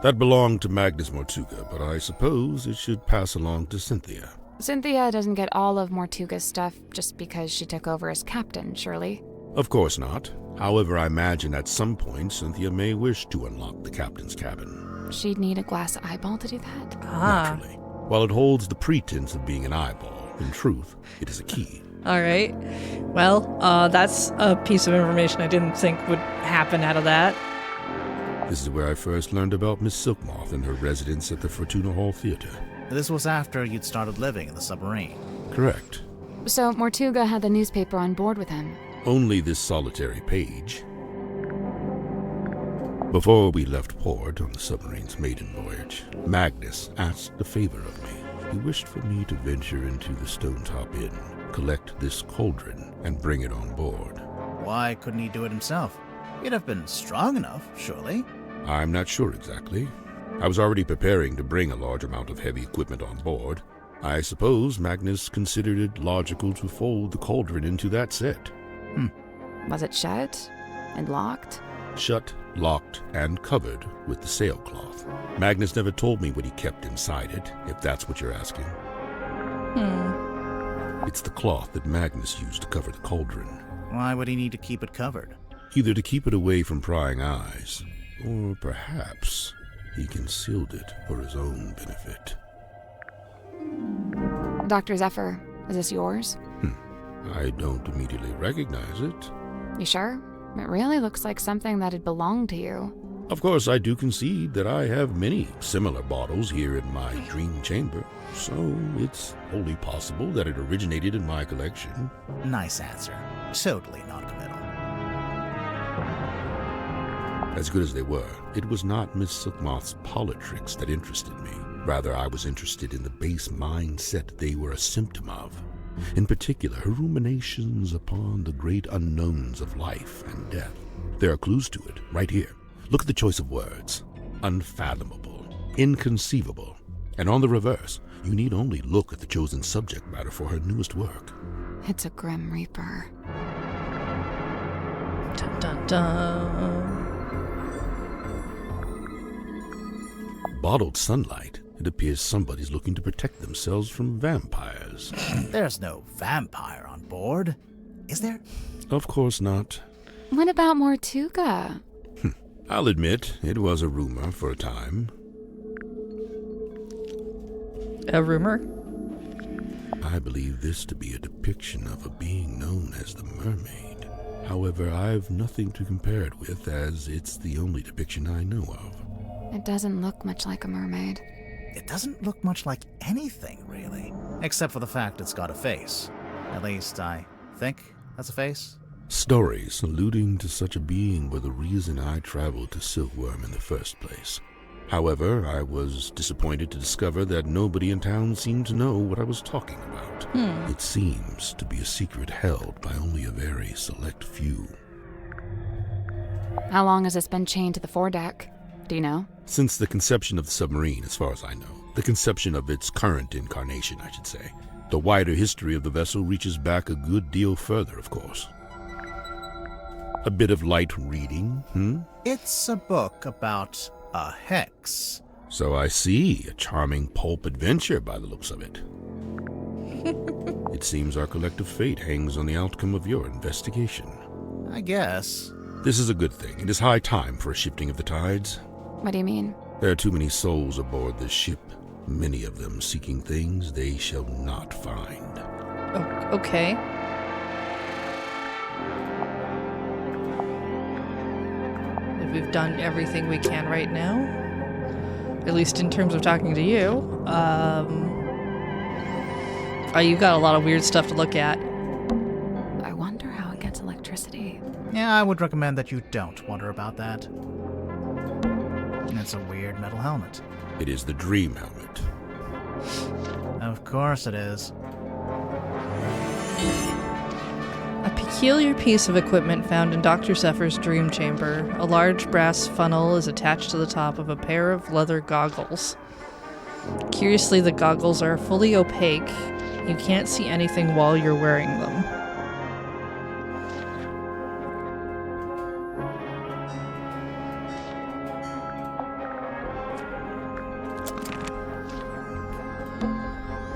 That belonged to Magnus Mortuga, but I suppose it should pass along to Cynthia. Cynthia doesn't get all of Mortuga's stuff just because she took over as captain, surely? Of course not. However, I imagine at some point Cynthia may wish to unlock the captain's cabin. She'd need a glass eyeball to do that? Naturally. While it holds the pretense of being an eyeball, in truth, it is a key. All right. Well, that's a piece of information I didn't think would happen out of that. This is where I first learned about Miss Silkmoth and her residence at the Fortuna Hall Theater. This was after you'd started living in the submarine. Correct. So Mortuga had the newspaper on board with him? Only this solitary page. Before we left port on the submarine's maiden voyage, Magnus asked a favor of me. He wished for me to venture into the Stonetop Inn, collect this cauldron, and bring it on board. Why couldn't he do it himself? He'd have been strong enough, surely. I'm not sure exactly. I was already preparing to bring a large amount of heavy equipment on board. I suppose Magnus considered it logical to fold the cauldron into that set. Was it shut and locked? Shut, locked, and covered with the sailcloth. Magnus never told me what he kept inside it, if that's what you're asking. It's the cloth that Magnus used to cover the cauldron. Why would he need to keep it covered? Either to keep it away from prying eyes, or perhaps he concealed it for his own benefit. Dr. Zephyr, is this yours? I don't immediately recognize it. You sure? It really looks like something that'd belong to you. Of course, I do concede that I have many similar bottles here in my dream chamber, so it's wholly possible that it originated in my collection. Nice answer. Totally non-committal. As good as they were, it was not Miss Silkmoth's politricks that interested me. Rather, I was interested in the base mindset they were a symptom of. In particular, her ruminations upon the great unknowns of life and death. There are clues to it, right here. Look at the choice of words. Unfathomable, inconceivable. And on the reverse, you need only look at the chosen subject matter for her newest work. It's a Grim Reaper. Dun dun dun. Bottled sunlight. It appears somebody's looking to protect themselves from vampires. There's no vampire on board, is there? Of course not. What about Mortuga? I'll admit, it was a rumor for a time. A rumor? I believe this to be a depiction of a being known as the Mermaid. However, I've nothing to compare it with, as it's the only depiction I know of. It doesn't look much like a mermaid. It doesn't look much like anything, really. Except for the fact it's got a face. At least, I think that's a face. Stories alluding to such a being were the reason I traveled to Silkworm in the first place. However, I was disappointed to discover that nobody in town seemed to know what I was talking about. It seems to be a secret held by only a very select few. How long has this been chained to the foredeck? Do you know? Since the conception of the submarine, as far as I know. The conception of its current incarnation, I should say. The wider history of the vessel reaches back a good deal further, of course. A bit of light reading, It's a book about a hex. So I see, a charming pulp adventure by the looks of it. It seems our collective fate hangs on the outcome of your investigation. I guess. This is a good thing. It is high time for a shifting of the tides. What do you mean? There are too many souls aboard this ship, many of them seeking things they shall not find. Oh, okay. We've done everything we can right now. At least in terms of talking to you. Oh, you've got a lot of weird stuff to look at. I wonder how it gets electricity. Yeah, I would recommend that you don't wonder about that. It's a weird metal helmet. It is the dream helmet. Of course it is. A peculiar piece of equipment found in Dr. Zephyr's dream chamber. A large brass funnel is attached to the top of a pair of leather goggles. Curiously, the goggles are fully opaque. You can't see anything while you're wearing them.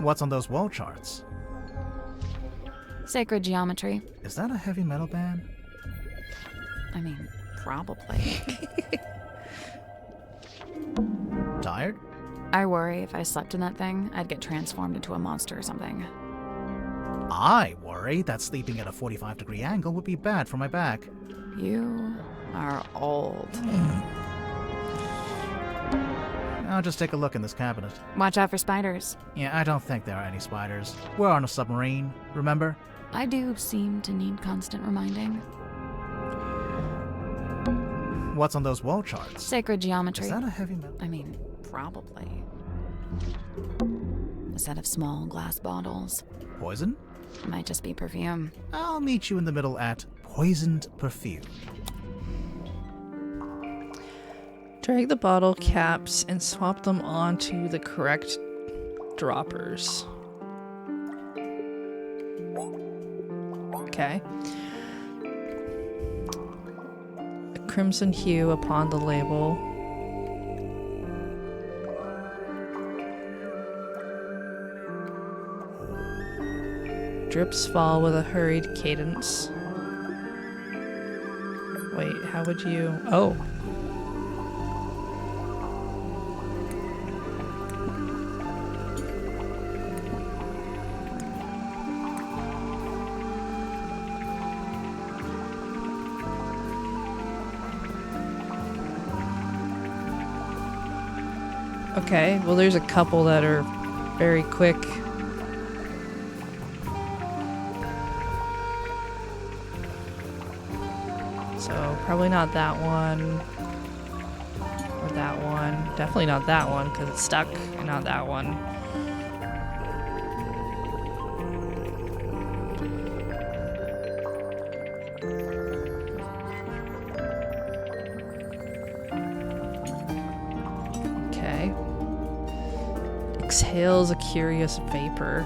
What's on those wall charts? Sacred geometry. Is that a heavy metal band? I mean, probably. Tired? I worry if I slept in that thing, I'd get transformed into a monster or something. I worry that sleeping at a 45-degree angle would be bad for my back. You are old. I'll just take a look in this cabinet. Watch out for spiders. Yeah, I don't think there are any spiders. We're on a submarine, remember? I do seem to need constant reminding. What's on those wall charts? Sacred geometry. Is that a heavy metal? I mean, probably. A set of small glass bottles. Poison? Might just be perfume. I'll meet you in the middle at poisoned perfume. Drag the bottle caps and swap them onto the correct droppers. Okay. A crimson hue upon the label. Drips fall with a hurried cadence. Wait, how would you... Oh. Okay, well there's a couple that are very quick. So probably not that one. Or that one. Definitely not that one because it's stuck, and not that one. Okay. Exhales a curious vapor.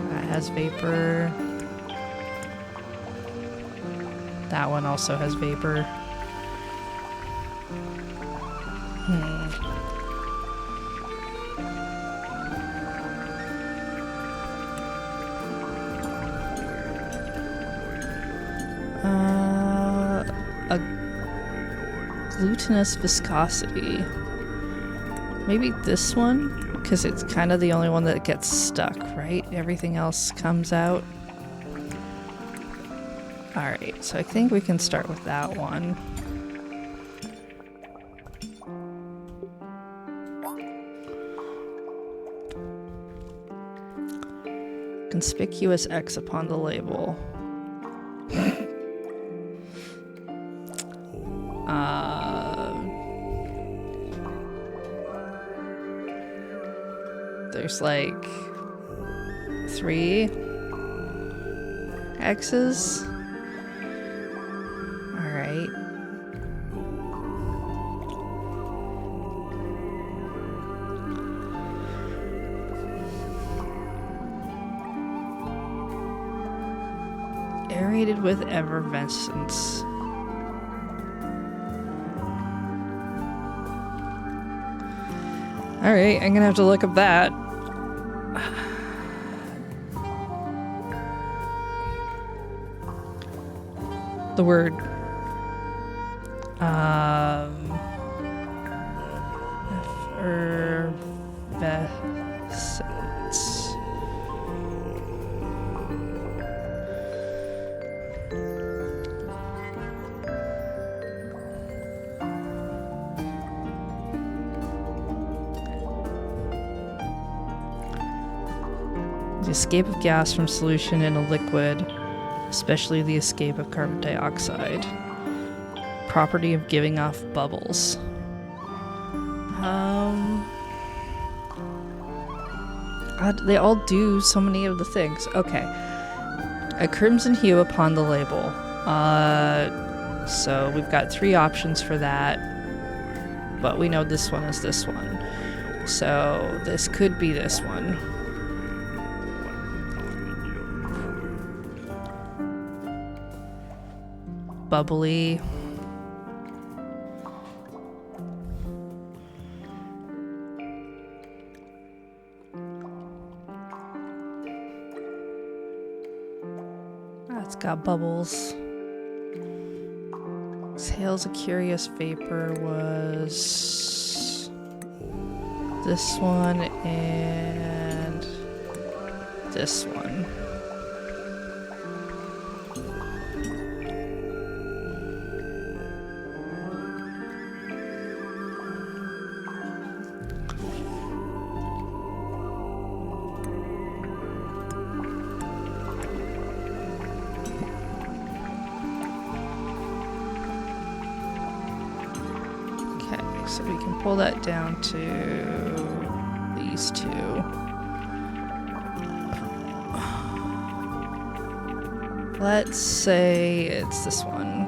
That has vapor. That one also has vapor. A glutinous viscosity. Maybe this one? Because it's kind of the only one that gets stuck, right? Everything else comes out. Alright, so I think we can start with that one. Conspicuous X upon the label. There's like 3 X's. Alright. Aerated with effervescence. Alright, I'm gonna have to look up that. The word effervescence. The escape of gas from solution in a liquid, especially the escape of carbon dioxide. Property of giving off bubbles. God, they all do so many of the things. Okay. A crimson hue upon the label. So we've got 3 options for that. But we know this one is this one. So this could be this one. Bubbly. It's got bubbles. Exhales a curious vapor was this one and this one. So we can pull that down to these 2. Let's say it's this one.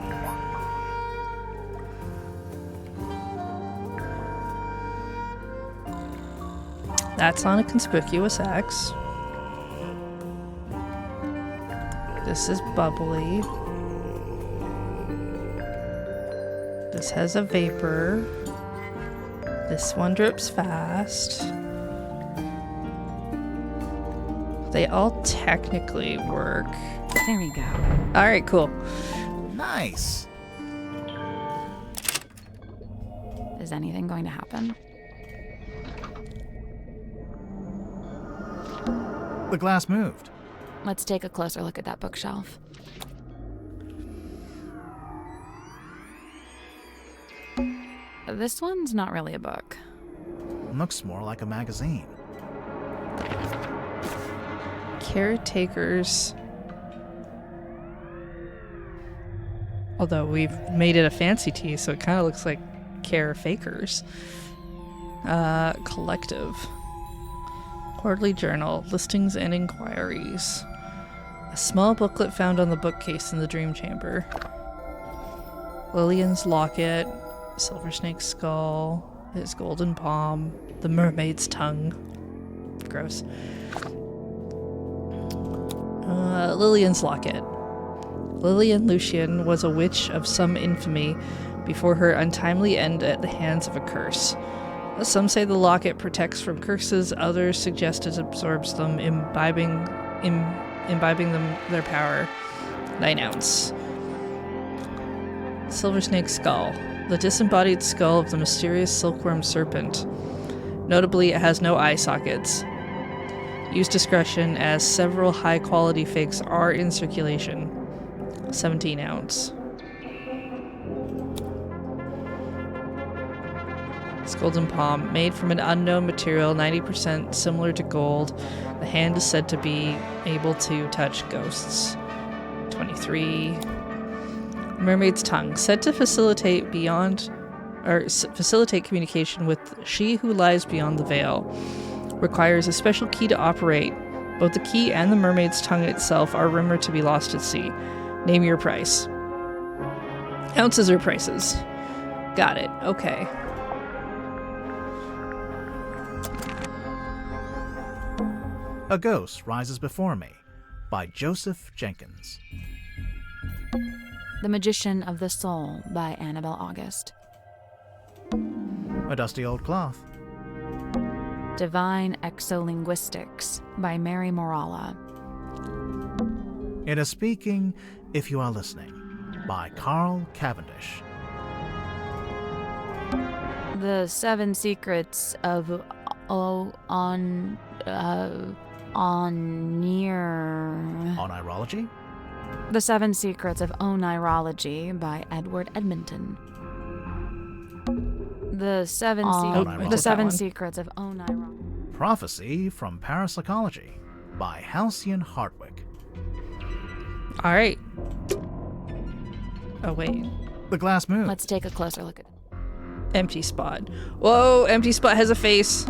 That's on a conspicuous X. This is bubbly. This has a vapor. This one drips fast. They all technically work. There we go. Alright, cool. Nice. Is anything going to happen? The glass moved. Let's take a closer look at that bookshelf. This one's not really a book. Looks more like a magazine. Caretakers. Although we've made it a fancy T, so it kind of looks like Carefakers. Collective. Quarterly journal. Listings and inquiries. A small booklet found on the bookcase in the dream chamber. Lillian's locket. Silver snake's skull, his golden palm, the mermaid's tongue. Gross. Lillian's locket. Lillian Lucian was a witch of some infamy before her untimely end at the hands of a curse. Some say the locket protects from curses, others suggest it absorbs them, imbibing them their power. 9 ounce. Silver snake's skull. The disembodied skull of the mysterious silkworm serpent. Notably, it has no eye sockets. Use discretion, as several high-quality fakes are in circulation. 17 ounce. This golden palm, made from an unknown material 90% similar to gold. The hand is said to be able to touch ghosts. 23. Mermaid's tongue, said to facilitate communication with she who lies beyond the veil. Requires a special key to operate. Both the key and the mermaid's tongue itself are rumored to be lost at sea. Name your price. Ounces or prices? Got it. Okay. A Ghost Rises Before Me by Joseph Jenkins. The Magician of the Soul by Annabelle August. A Dusty Old Cloth. Divine Exolinguistics by Mary Morala. It is Speaking If You Are Listening by Carl Cavendish. The 7 Secrets of Onirology? The 7 Secrets of Onirology by Edward Edmonton. The 7 Secrets of Onirology. Prophecy from Parapsychology by Halcyon Hardwick. All right. Oh, wait. The Glass Moon. Let's take a closer look at it. Empty spot. Whoa, empty spot has a face.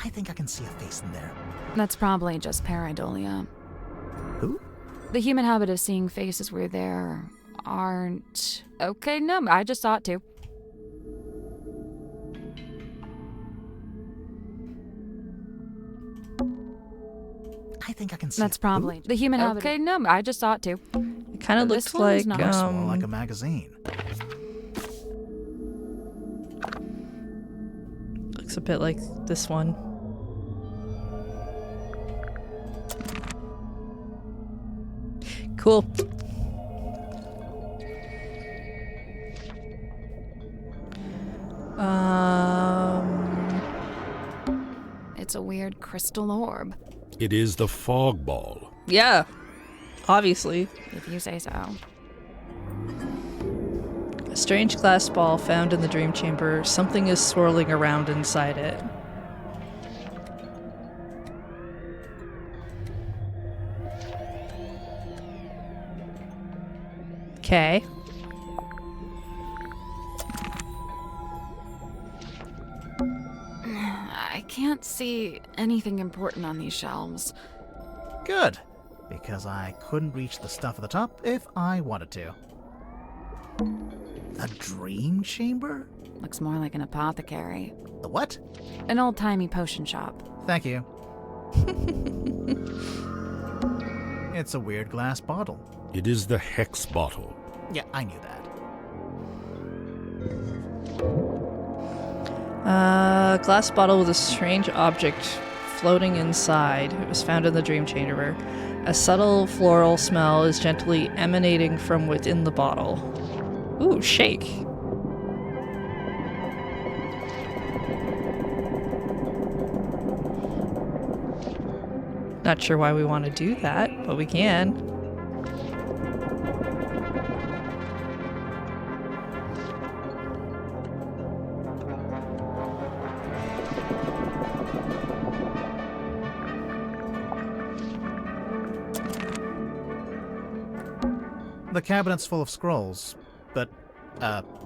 I think I can see a face in there. That's probably just pareidolia. Who? The human habit of seeing faces where there aren't... Okay, no, I just saw it too. I think I can see That's a probably... boot. The human habit... Okay, no, I just saw it too. It kind of This looks one's like, not- Looks more like a magazine. looks a bit like this one. Cool. It's a weird crystal orb, It is the fog ball. Yeah, obviously. if you say so. A strange glass ball found in the dream chamber. Something is swirling around inside it. Okay. I can't see anything important on these shelves. Good, because I couldn't reach the stuff at the top if I wanted to. A dream chamber? Looks more like an apothecary. The what? An old-timey potion shop. Thank you. It's a weird glass bottle. It is the hex bottle. Yeah, I knew that. Glass bottle with a strange object floating inside. It was found in the dream chamber. A subtle floral smell is gently emanating from within the bottle. Ooh, shake. Not sure why we want to do that, but we can. The cabinet's full of scrolls, but,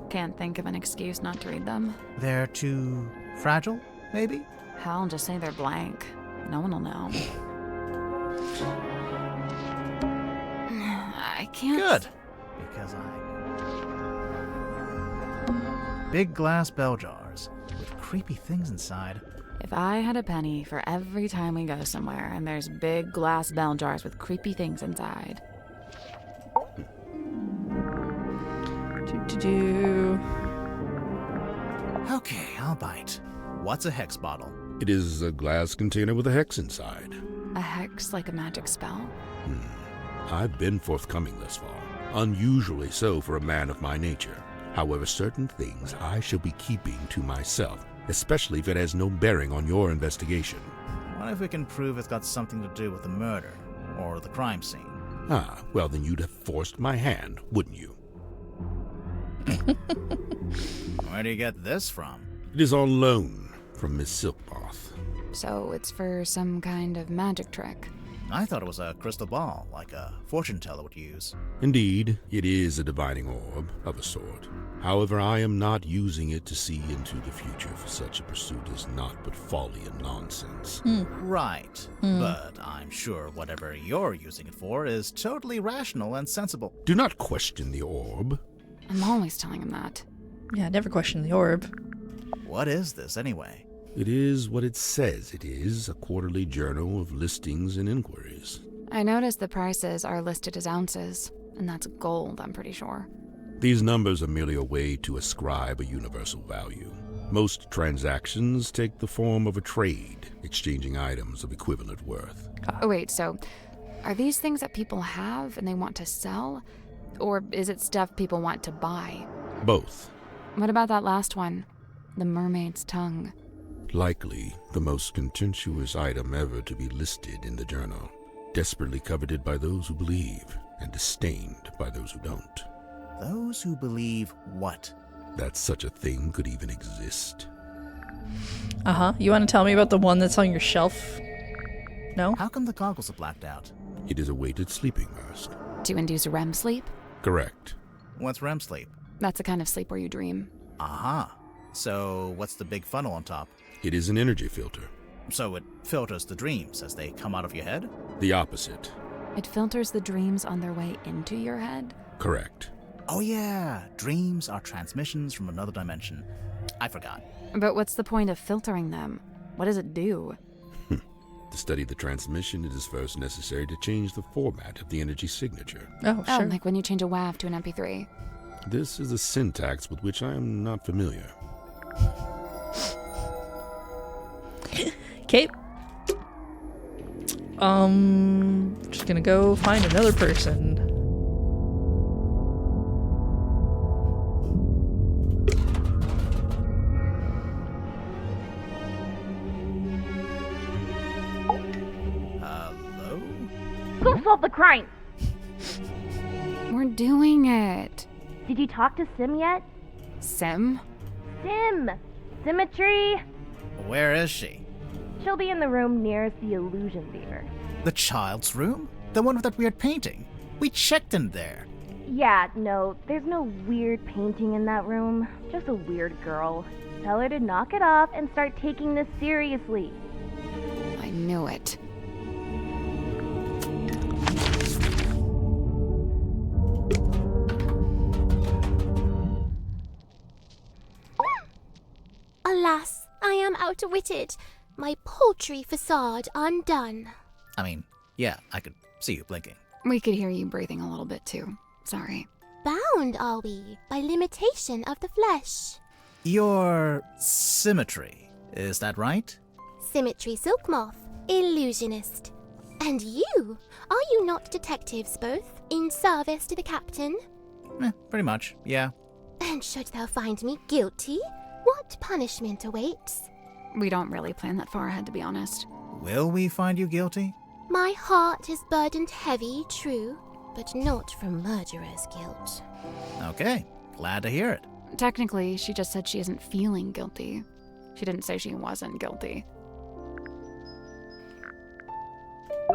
Can't think of an excuse not to read them. they're too fragile, maybe? Hell, just say they're blank. No one will know. I can't... Good, because Big glass bell jars with creepy things inside. If I had a penny for every time we go somewhere and there's big glass bell jars with creepy things inside. Do. Okay, I'll bite. What's a hex bottle? It is a glass container with a hex inside. A hex like a magic spell? I've been forthcoming thus far, unusually so for a man of my nature. However, certain things I shall be keeping to myself, especially if it has no bearing on your investigation. What if we can prove it's got something to do with the murder or the crime scene? Ah, well then you'd have forced my hand, wouldn't you? Where do you get this from? It is on loan from Miss Silkmoth. So it's for some kind of magic trick. I thought it was a crystal ball, like a fortune teller would use. Indeed, it is a divining orb of a sort. However, I am not using it to see into the future, for such a pursuit is naught but folly and nonsense. Right, but I'm sure whatever you're using it for is totally rational and sensible. Do not question the orb. I'm always telling him that. Yeah, never question the orb. What is this, anyway? It is what it says it is, a quarterly journal of listings and inquiries. I noticed the prices are listed as ounces, and that's gold, I'm pretty sure. These numbers are merely a way to ascribe a universal value. Most transactions take the form of a trade, exchanging items of equivalent worth. Oh, wait, so are these things that people have and they want to sell? Or is it stuff people want to buy? Both. What about that last one? The mermaid's tongue. Likely the most contentious item ever to be listed in the journal. Desperately coveted by those who believe, and disdained by those who don't. Those who believe what? That such a thing could even exist. You want to tell me about the one that's on your shelf? No? How come the goggles are blacked out? It is a weighted sleeping mask. To induce REM sleep? Correct. What's REM sleep? That's a kind of sleep where you dream. Aha. So what's the big funnel on top? It is an energy filter. So it filters the dreams as they come out of your head? The opposite. It filters the dreams on their way into your head? Correct. Oh yeah, dreams are transmissions from another dimension. I forgot. But what's the point of filtering them? What does it do? To study the transmission, it is first necessary to change the format of the energy signature. Oh, Oh, sure. like when you change a WAV to an MP3. This is a syntax with which I am not familiar. Okay. Just gonna go find another person. Hello? Go solve the crime! We're doing it. Did you talk to Sim yet? Sim? Sim! Symmetry! Where is she? She'll be in the room nearest the illusion theater. The child's room? The one with that weird painting? We checked in there. Yeah, no, there's no weird painting in that room. Just a weird girl. Tell her to knock it off and start taking this seriously. I knew it. Alas, I am outwitted. My paltry facade undone. I mean, yeah, I could see you blinking. We could hear you breathing a little bit too. Sorry. Bound are we by limitation of the flesh. Your symmetry, is that right? Symmetry silk moth, illusionist. And you? Are you not detectives both, in service to the captain? Pretty much, yeah. And should thou find me guilty, what punishment awaits? We don't really plan that far ahead, to be honest. Will we find you guilty? My heart is burdened heavy, true, but not from murderer's guilt. Okay, glad to hear it. Technically, she just said she isn't feeling guilty. She didn't say she wasn't guilty.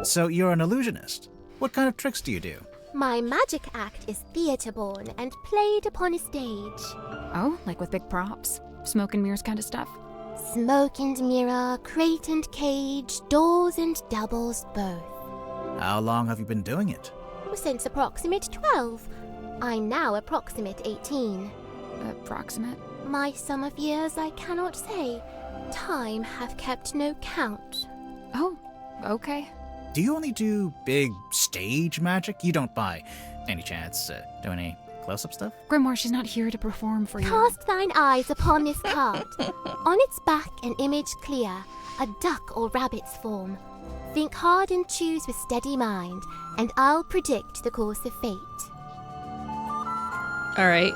So you're an illusionist. What kind of tricks do you do? My magic act is theatre-born and played upon a stage. Oh, like with big props? Smoke and mirrors kind of stuff? Smoke and mirror, crate and cage, doors and doubles both. How long have you been doing it? Since approximate 12. I'm now approximate 18. Approximate? My sum of years I cannot say. Time hath kept no count. Oh, okay. Do you only do big stage magic? You don't by any chance do any close-up stuff? Grimoire, she's not here to perform for you. Cast thine eyes upon this card. On its back an image clear, a duck or rabbit's form. Think hard and choose with steady mind, and I'll predict the course of fate. Alright.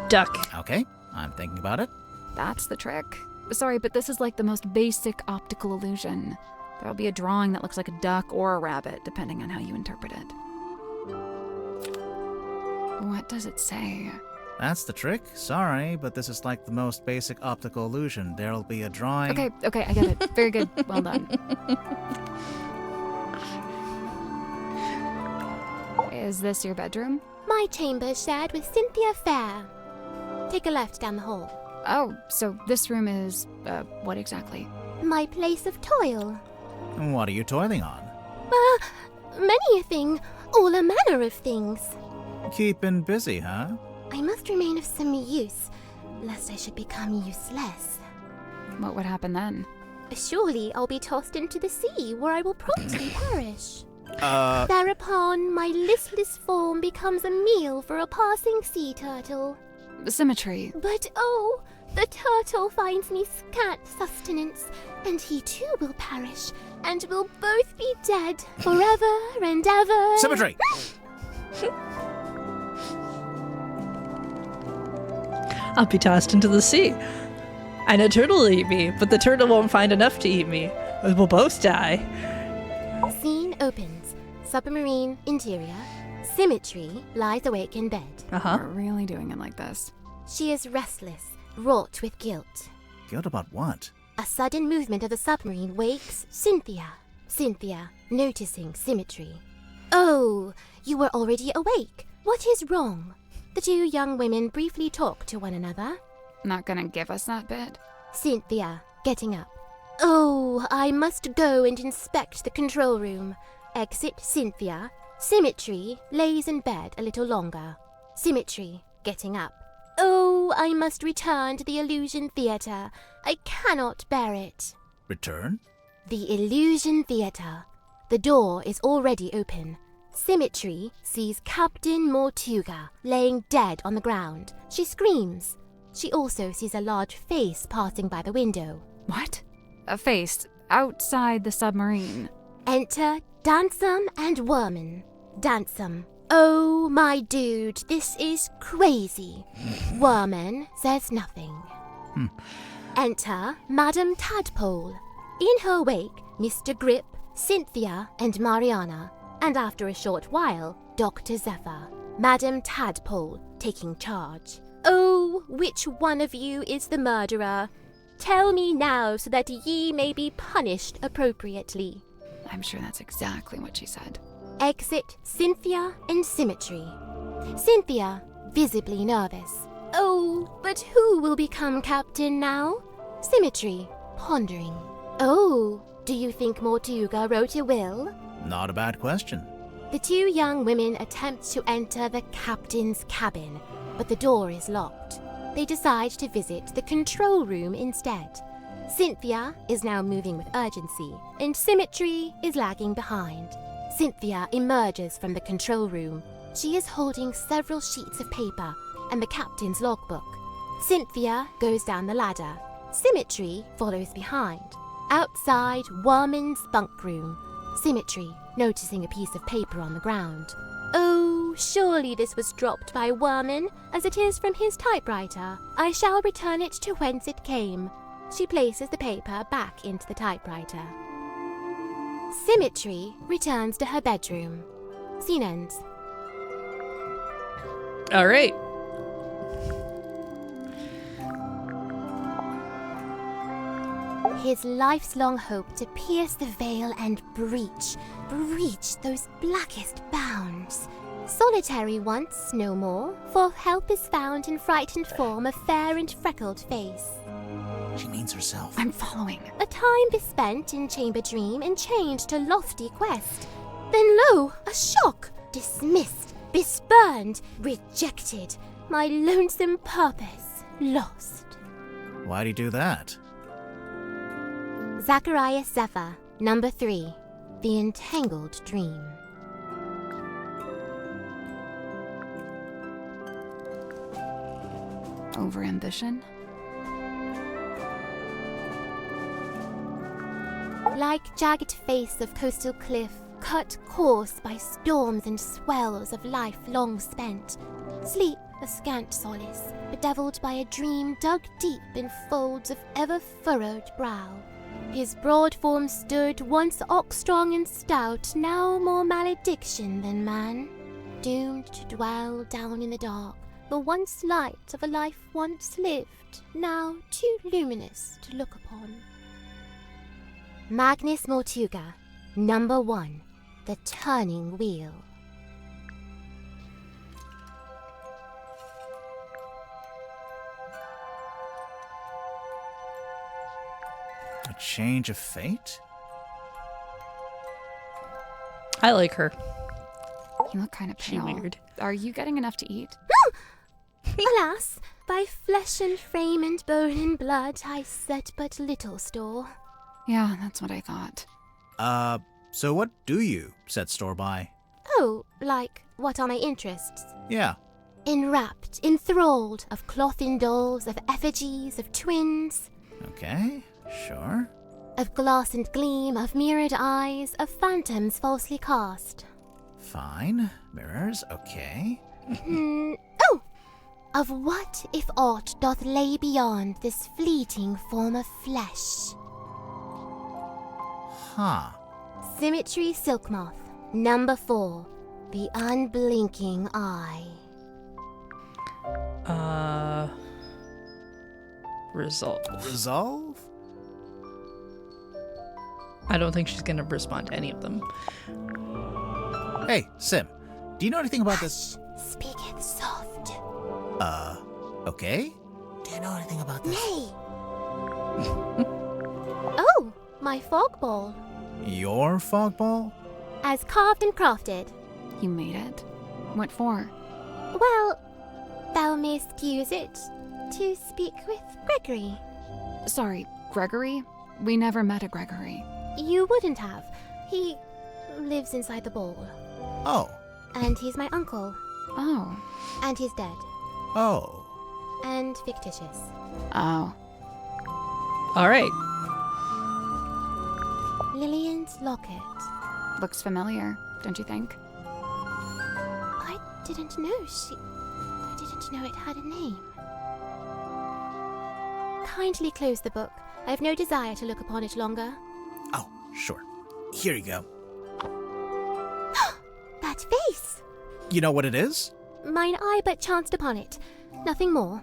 Duck. Okay, I'm thinking about it. That's the trick. Sorry, but this is like the most basic optical illusion. There'll be a drawing that looks like a duck or a rabbit, depending on how you interpret it. What does it say? That's the trick. Sorry, but this is like the most basic optical illusion. There'll be a drawing. Okay, I get it. Very good. Well done. Is this your bedroom? My chamber shared with Cynthia Fair. Take a left down the hall. Oh, so this room is, what exactly? My place of toil. What are you toiling on? Many a thing, all a manner of things. Keeping busy, huh? I must remain of some use, lest I should become useless. What would happen then? Surely I'll be tossed into the sea, where I will promptly perish. Uh, Thereupon, my listless form becomes a meal for a passing sea turtle. Symmetry. But oh, the turtle finds me scant sustenance, and he too will perish, and we'll both be dead forever and ever. Symmetry! I'll be tossed into the sea. And a turtle will eat me, but the turtle won't find enough to eat me. We'll both die. Scene opens. Submarine interior. Symmetry lies awake in bed. Uh-huh. We're really doing it like this. She is restless, wrought with guilt. Guilt about what? A sudden movement of the submarine wakes Cynthia. Cynthia, noticing symmetry. Oh, you were already awake. What is wrong? The two young women briefly talk to one another. Not gonna give us that bit? Cynthia, getting up. Oh, I must go and inspect the control room. Exit Cynthia. Symmetry lays in bed a little longer. Symmetry, getting up. Oh, I must return to the Illusion Theatre. I cannot bear it. Return? The Illusion Theatre. The door is already open. Symmetry sees Captain Mortuga laying dead on the ground. She screams. She also sees a large face passing by the window. What? A face outside the submarine. Enter Dansum and Worman. Dansum. Oh, my dude, this is crazy. Worman says nothing. Enter Madame Tadpole. In her wake, Mr. Grip, Cynthia, and Mariana. And after a short while, Dr. Zephyr. Madame Tadpole taking charge. Oh, which one of you is the murderer? Tell me now so that ye may be punished appropriately. I'm sure that's exactly what she said. Exit Cynthia and Symmetry. Cynthia, visibly nervous. Oh, but who will become captain now? Symmetry, pondering. Oh, do you think Mortuga wrote a will? Not a bad question. The two young women attempt to enter the captain's cabin, but the door is locked. They decide to visit the control room instead. Cynthia is now moving with urgency, and Symmetry is lagging behind. Cynthia emerges from the control room. She is holding several sheets of paper and the captain's logbook. Cynthia goes down the ladder. Symmetry follows behind. Outside Worman's bunk room, Symmetry noticing a piece of paper on the ground. Oh, surely this was dropped by Worman, as it is from his typewriter. I shall return it to whence it came. She places the paper back into the typewriter. Symmetry returns to her bedroom. Scene ends. All right. His life's long hope to pierce the veil and breach those blackest bounds. Solitary once, no more, for help is found in frightened form of fair and freckled face. She means herself. I'm following. A time bespent in chamber dream and changed to lofty quest. Then lo, a shock! Dismissed, bespurned, rejected. My lonesome purpose lost. Why'd he do that? Zacharias Zephyr, number 3. The Entangled Dream. Overambition? Like jagged face of coastal cliff, cut coarse by storms and swells of life long spent. Sleep a scant solace, bedeviled by a dream dug deep in folds of ever-furrowed brow. His broad form stood, once ox-strong and stout, now more malediction than man. Doomed to dwell down in the dark, the once light of a life once lived, now too luminous to look upon. Magnus Mortuga, number 1, The Turning Wheel. A change of fate? I like her. You look kind of She pale. weird. Are you getting enough to eat? Alas, by flesh and frame and bone and blood I set but little store. Yeah, that's what I thought. So what do you set store by? Oh, like, what are my interests? Yeah. Enwrapped, enthralled, of cloth-in dolls, of effigies, of twins, Okay, sure. of glass and gleam, of mirrored eyes, of phantoms falsely cast. Fine. Mirrors, okay. Oh! Of what if aught doth lay beyond this fleeting form of flesh? Huh. Symmetry Silk Moth, number 4, The Unblinking Eye. Resolve. Resolve? I don't think she's going to respond to any of them. Hey, Sim, do you know anything about this? Speaketh soft. Okay? Do you know anything about this? Nay. Oh, my fog ball. Your fog ball? As carved and crafted. You made it? What for? Well, thou mayst use it to speak with Gregory. Sorry, Gregory? We never met a Gregory. You wouldn't have. He lives inside the ball. Oh. And he's my uncle. Oh. And he's dead. Oh. And fictitious. Oh. All right. Lillian's locket. Looks familiar, don't you think? I didn't know I didn't know it had a name. Kindly close the book. I have no desire to look upon it longer. Oh, sure. Here you go. That face! You know what it is? Mine eye but chanced upon it. Nothing more.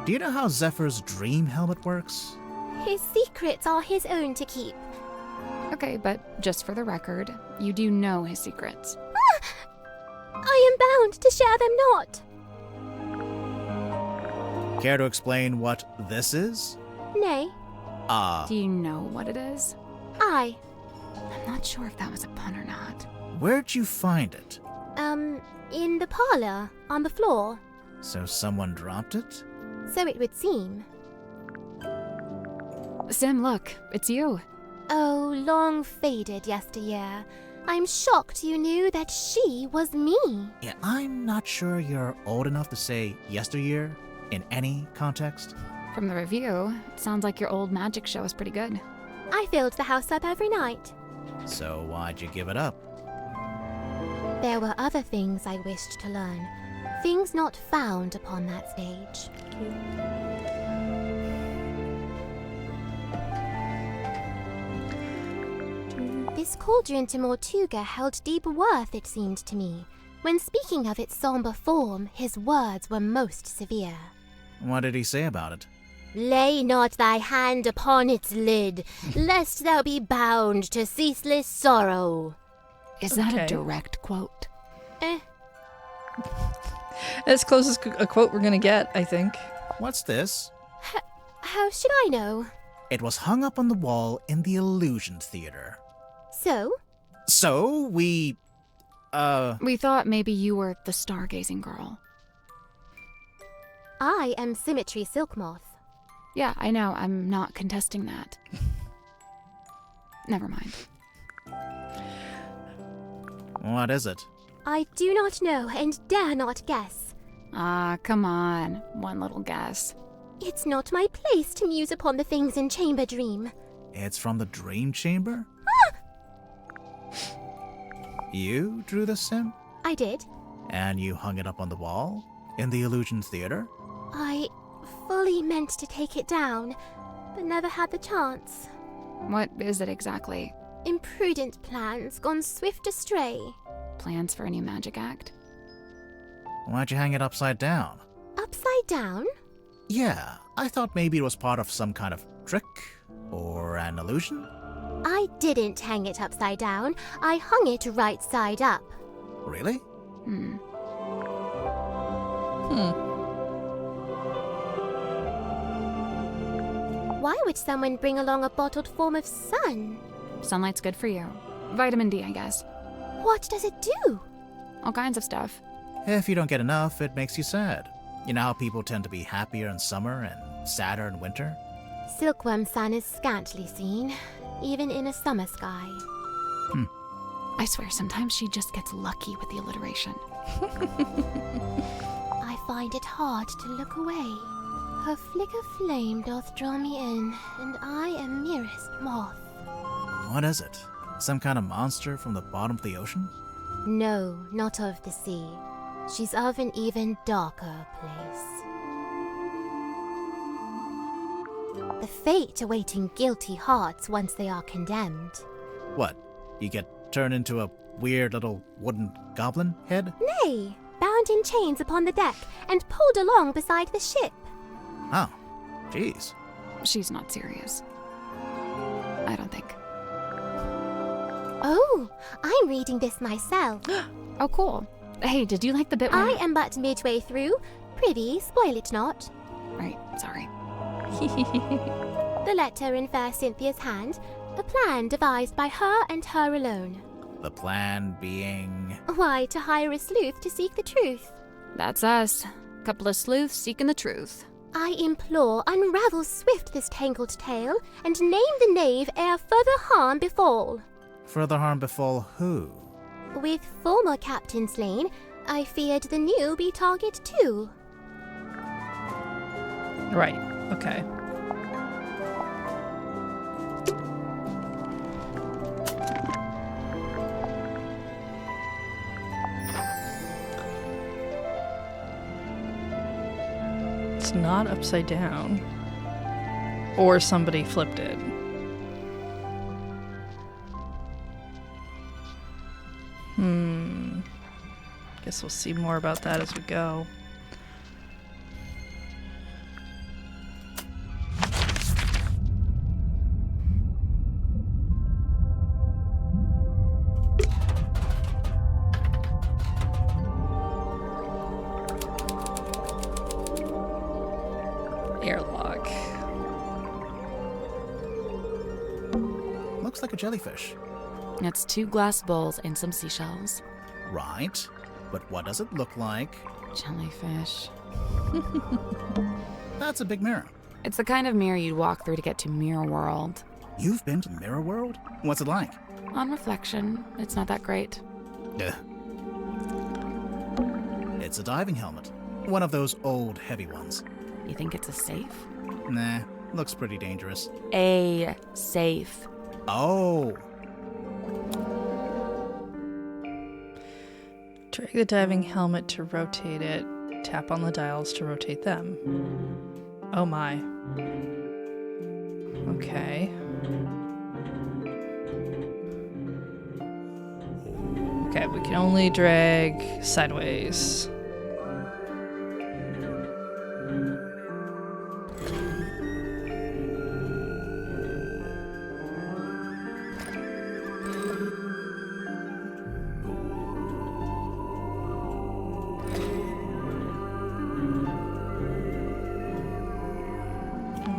Do you know how Zephyr's dream helmet works? His secrets are his own to keep. Okay, but just for the record, you do know his secrets. I am bound to share them not. Care to explain what this is? Nay, Do you know what it is? I. I'm not sure if that was a pun or not. Where'd you find it? In the parlor, on the floor. So someone dropped it? So it would seem. Sim, look, it's you. Oh, long faded yesteryear. I'm shocked you knew that she was me. Yeah, I'm not sure you're old enough to say yesteryear in any context. From the review, it sounds like your old magic show is pretty good. I filled the house up every night. So why'd you give it up? There were other things I wished to learn. Things not found upon that stage. This cauldron to Mortuga held deep worth, it seemed to me. When speaking of its somber form, his words were most severe. What did he say about it? Lay not thy hand upon its lid, lest thou be bound to ceaseless sorrow. Is that Okay. a direct quote? As close as a quote we're going to get, I think. What's this? How should I know? It was hung up on the wall in the Illusion Theater. So? So, we We thought maybe you were the stargazing girl. I am Symmetry Silkmoth. Yeah, I know, I'm not contesting that. Never mind. What is it? I do not know and dare not guess. Ah, come on. One little guess. It's not my place to muse upon the things in Chamber Dream. It's from the Dream Chamber? You drew this, Sim? I did. And you hung it up on the wall? In the Illusion Theater? I fully meant to take it down, but never had the chance. What is it exactly? Imprudent plans gone swift astray. Plans for a new magic act? Why'd you hang it upside down? Upside down? Yeah, I thought maybe it was part of some kind of trick or an illusion. I didn't hang it upside down. I hung it right side up. Really? Why would someone bring along a bottled form of sun? Sunlight's good for you. Vitamin D, I guess. What does it do? All kinds of stuff. If you don't get enough, it makes you sad. You know how people tend to be happier in summer and sadder in winter? Silkworm sun is scantly seen, even in a summer sky. I swear, sometimes she just gets lucky with the alliteration. I find it hard to look away. Her flicker flame doth draw me in, and I am merest moth. What is it? Some kind of monster from the bottom of the ocean? No, not of the sea. She's of an even darker place. The fate awaiting guilty hearts once they are condemned. What? You get turned into a weird little wooden goblin head? Nay, bound in chains upon the deck and pulled along beside the ship. Oh, jeez. She's not serious. I don't think. Oh, I'm reading this myself. Oh, cool. Hey, did you like the bit where... I am but midway through. Prithee, spoil it not. Right, sorry. The letter in fair Cynthia's hand, a plan devised by her and her alone. The plan being... Why, to hire a sleuth to seek the truth. That's us. Couple of sleuths seeking the truth. I implore, unravel swift this tangled tale, and name the knave ere further harm befall. Further harm befall who? With former captain slain, I feared the new be target too. Right. Okay. It's not upside down. Or somebody flipped it. Guess we'll see more about that as we go. Airlock. Looks like a jellyfish. It's 2 glass bowls and some seashells. Right. But what does it look like? Jellyfish. That's a big mirror. It's the kind of mirror you'd walk through to get to Mirror World. You've been to Mirror World? What's it like? On reflection, it's not that great. Ugh. It's a diving helmet. One of those old, heavy ones. You think it's a safe? Nah, looks pretty dangerous. A safe. Oh! Drag the diving helmet to rotate it. Tap on the dials to rotate them. Oh my. Okay. Okay, we can only drag sideways.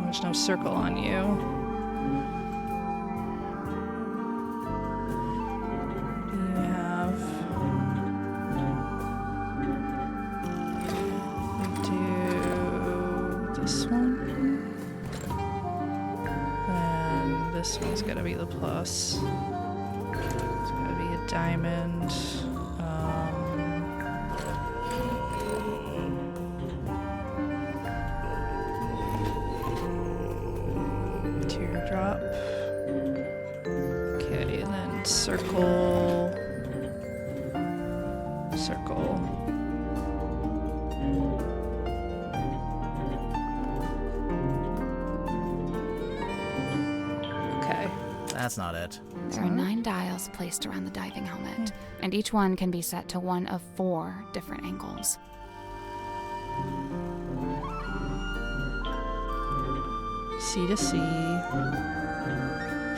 There's no circle on you. You have... We do this one. And this one's gotta be the plus. It's gotta be a diamond. Teardrop. Okay, and then circle. Circle. Okay. That's not it. There are 9 dials placed around the diving helmet, and each one can be set to one of 4 different angles. C to C,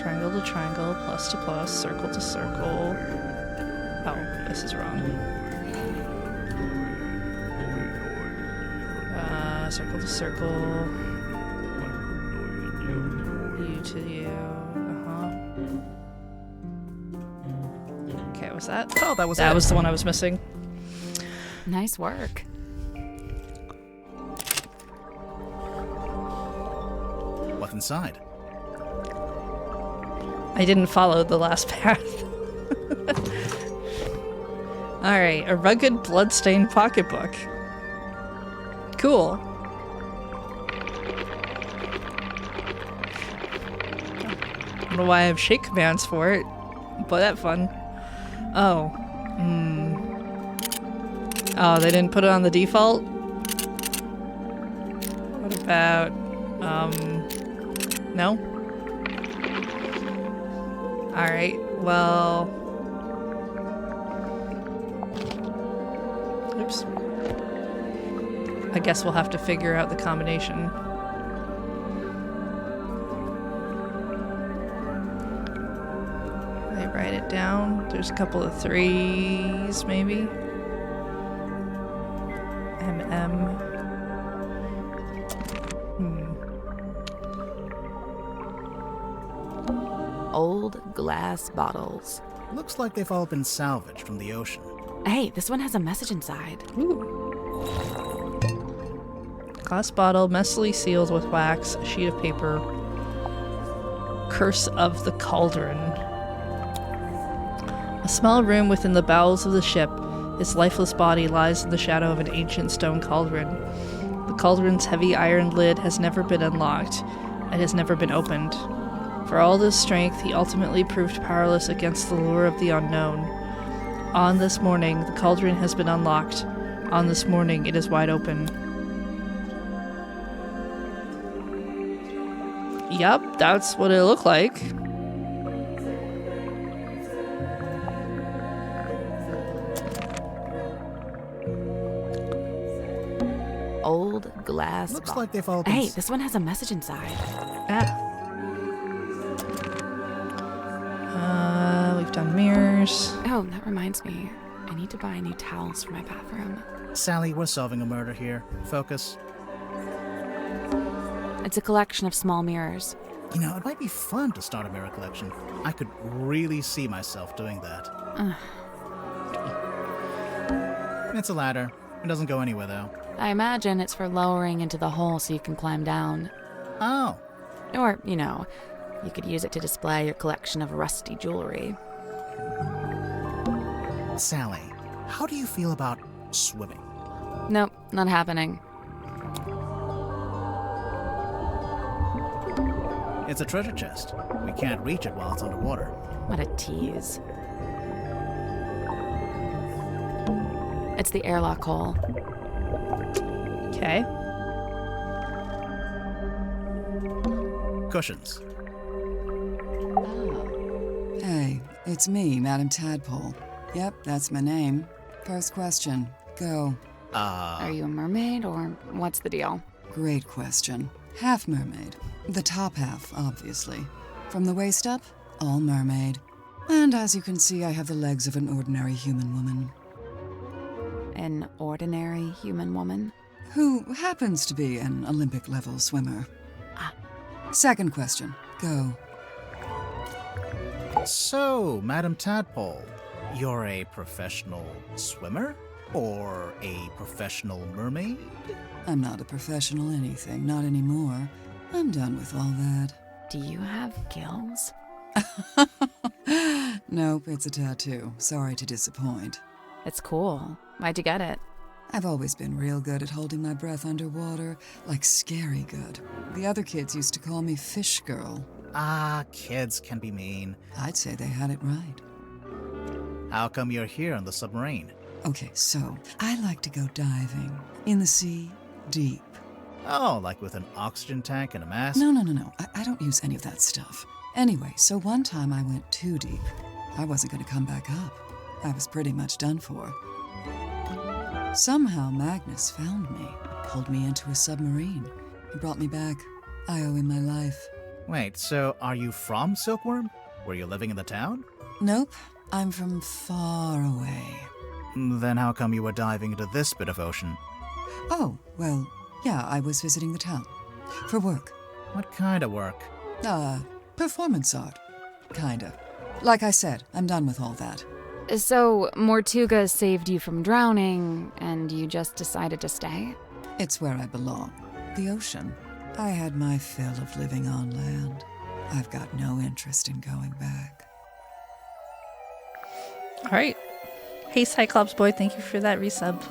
triangle to triangle, plus to plus, circle to circle. Oh, this is wrong. Circle to circle. U to U. Okay, was that? Oh, that was That it. was the one I was missing. Nice work. What's inside? I didn't follow the last path. Alright, a rugged, bloodstained pocketbook. Cool. I don't know why I have shake commands for it, but that's fun. Oh. Oh, they didn't put it on the default? What about, no? Alright, well... Oops. I guess we'll have to figure out the combination. write it down. There's a couple of 3s, maybe. MM. Old glass bottles. Looks like they've all been salvaged from the ocean. Hey, this one has a message inside. Ooh. Glass bottle, messily sealed with wax, a sheet of paper. Curse of the Cauldron. A small room within the bowels of the ship. Its lifeless body lies in the shadow of an ancient stone cauldron. The cauldron's heavy iron lid has never been unlocked. It has never been opened. For all his strength, he ultimately proved powerless against the lure of the unknown. On this morning, the cauldron has been unlocked. On this morning, it is wide open. Yup, that's what it looked like. Old glass Looks bottle. like they've all been... Hey, this one has a message inside. We've done mirrors. Oh, that reminds me. I need to buy new towels for my bathroom. Sally, we're solving a murder here. Focus. It's a collection of small mirrors. You know, it might be fun to start a mirror collection. I could really see myself doing that. It's a ladder. It doesn't go anywhere, though. I imagine it's for lowering into the hole so you can climb down. Oh. Or, you know, you could use it to display your collection of rusty jewelry. Sally, how do you feel about swimming? Nope, not happening. It's a treasure chest. We can't reach it while it's underwater. What a tease. It's the airlock hole. Okay. Cushions. Hey, it's me, Madam Tadpole. Yep, that's my name. First question. Go. Are you a mermaid, or what's the deal? Great question. Half mermaid. The top half, obviously. From the waist up, all mermaid. And as you can see, I have the legs of an ordinary human woman. An ordinary human woman? Who happens to be an Olympic-level swimmer. Second question. Go. So, Madam Tadpole, you're a professional swimmer? Or a professional mermaid? I'm not a professional anything, not anymore. I'm done with all that. Do you have gills? Nope, it's a tattoo. Sorry to disappoint. It's cool. Why'd you get it? I've always been real good at holding my breath underwater, like scary good. The other kids used to call me Fish Girl. Kids can be mean. I'd say they had it right. How come you're here on the submarine? Okay, so I like to go diving. In the sea, deep. Oh, like with an oxygen tank and a mask? No. I don't use any of that stuff. Anyway, so one time I went too deep. I wasn't going to come back up. I was pretty much done for. Somehow Magnus found me, pulled me into a submarine. He brought me back. I owe him my life. Wait, so are you from Silkworm? Were you living in the town? Nope, I'm from far away. Then how come you were diving into this bit of ocean? Oh, well, yeah, I was visiting the town. For work. What kind of work? Performance art. Kinda. Like I said, I'm done with all that. So, Mortuga saved you from drowning, and you just decided to stay? It's where I belong. The ocean. I had my fill of living on land. I've got no interest in going back. All right. Hey, Cyclops boy, thank you for that resub.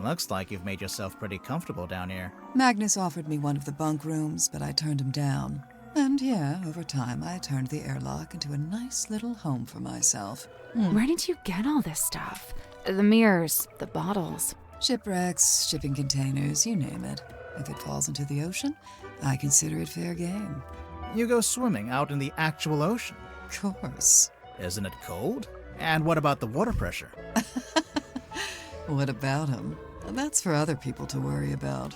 Looks like you've made yourself pretty comfortable down here. Magnus offered me one of the bunk rooms, but I turned him down. And yeah, over time, I turned the airlock into a nice little home for myself. Where did you get all this stuff? The mirrors, the bottles. Shipwrecks, shipping containers, you name it. If it falls into the ocean, I consider it fair game. You go swimming out in the actual ocean. Of course. Isn't it cold? And what about the water pressure? What about him? That's for other people to worry about.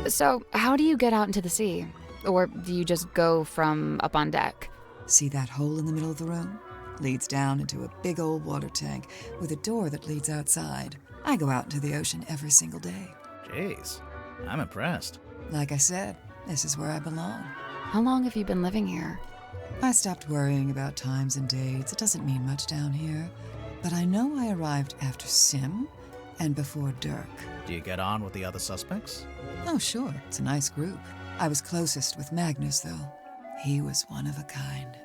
So, how do you get out into the sea? Or do you just go from up on deck? See that hole in the middle of the room? Leads down into a big old water tank with a door that leads outside. I go out into the ocean every single day. Jeez, I'm impressed. Like I said, this is where I belong. How long have you been living here? I stopped worrying about times and dates. It doesn't mean much down here. But I know I arrived after Sim and before Dirk. Do you get on with the other suspects? Oh, sure. It's a nice group. I was closest with Magnus, though. He was one of a kind.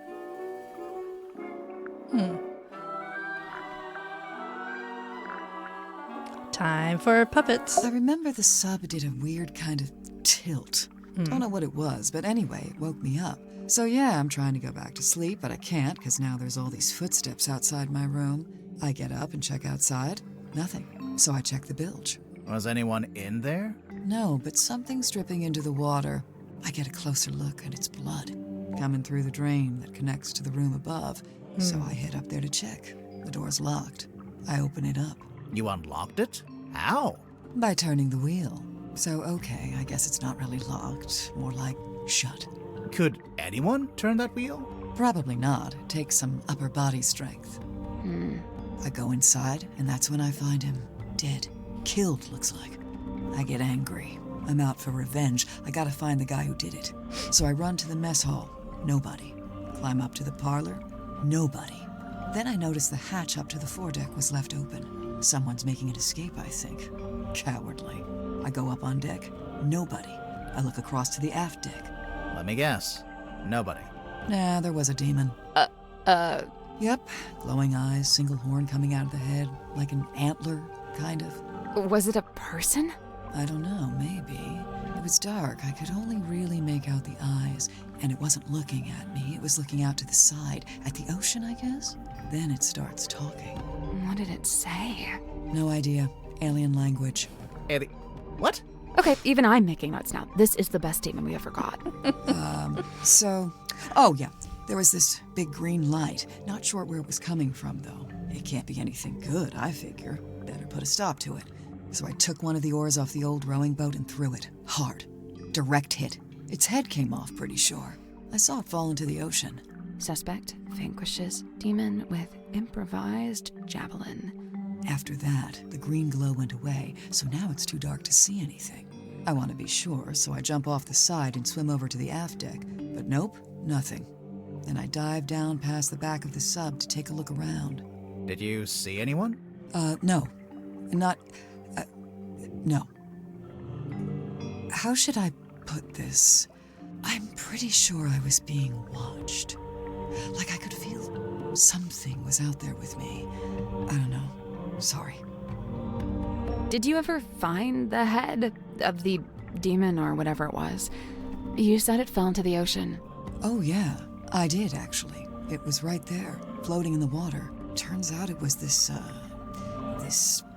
Time for puppets. I remember the sub did a weird kind of tilt. Don't know what it was, but anyway, it woke me up. So yeah, I'm trying to go back to sleep, but I can't because now there's all these footsteps outside my room. I get up and check outside. Nothing. So I check the bilge. Was anyone in there? No, but something's dripping into the water. I get a closer look and it's blood coming through the drain that connects to the room above. So I head up there to check. The door's locked. I open it up. You unlocked it? How? By turning the wheel. So, okay, I guess it's not really locked. More like shut. Could anyone turn that wheel? Probably not. It takes some upper body strength. I go inside, and that's when I find him. Dead. Killed, looks like. I get angry. I'm out for revenge. I gotta find the guy who did it. So I run to the mess hall. Nobody. Climb up to the parlor. Nobody. Then I notice the hatch up to the foredeck was left open. Someone's making an escape, I think. Cowardly. I go up on deck. Nobody. I look across to the aft deck. Let me guess. Nobody. Nah, there was a demon. Yep. Glowing eyes, single horn coming out of the head, like an antler, kind of. Was it a person? I don't know, maybe. It was dark. I could only really make out the eyes, and it wasn't looking at me. It was looking out to the side, at the ocean, I guess. Then it starts talking. What did it say? No idea. Alien language. What? Okay, even I'm making notes now. This is the best statement we ever got. Oh yeah, there was this big green light. Not sure where it was coming from, though. It can't be anything good, I figure. Better put a stop to it. So I took one of the oars off the old rowing boat and threw it. Hard. Direct hit. Its head came off, pretty sure. I saw it fall into the ocean. Suspect vanquishes demon with improvised javelin. After that, the green glow went away, so now it's too dark to see anything. I want to be sure, so I jump off the side and swim over to the aft deck. But nope, nothing. Then I dive down past the back of the sub to take a look around. Did you see anyone? No. No. How should I put this? I'm pretty sure I was being watched. Like I could feel something was out there with me. I don't know. Sorry. Did you ever find the head of the demon or whatever it was? You said it fell into the ocean. Oh, yeah. I did, actually. It was right there, floating in the water. Turns out it was this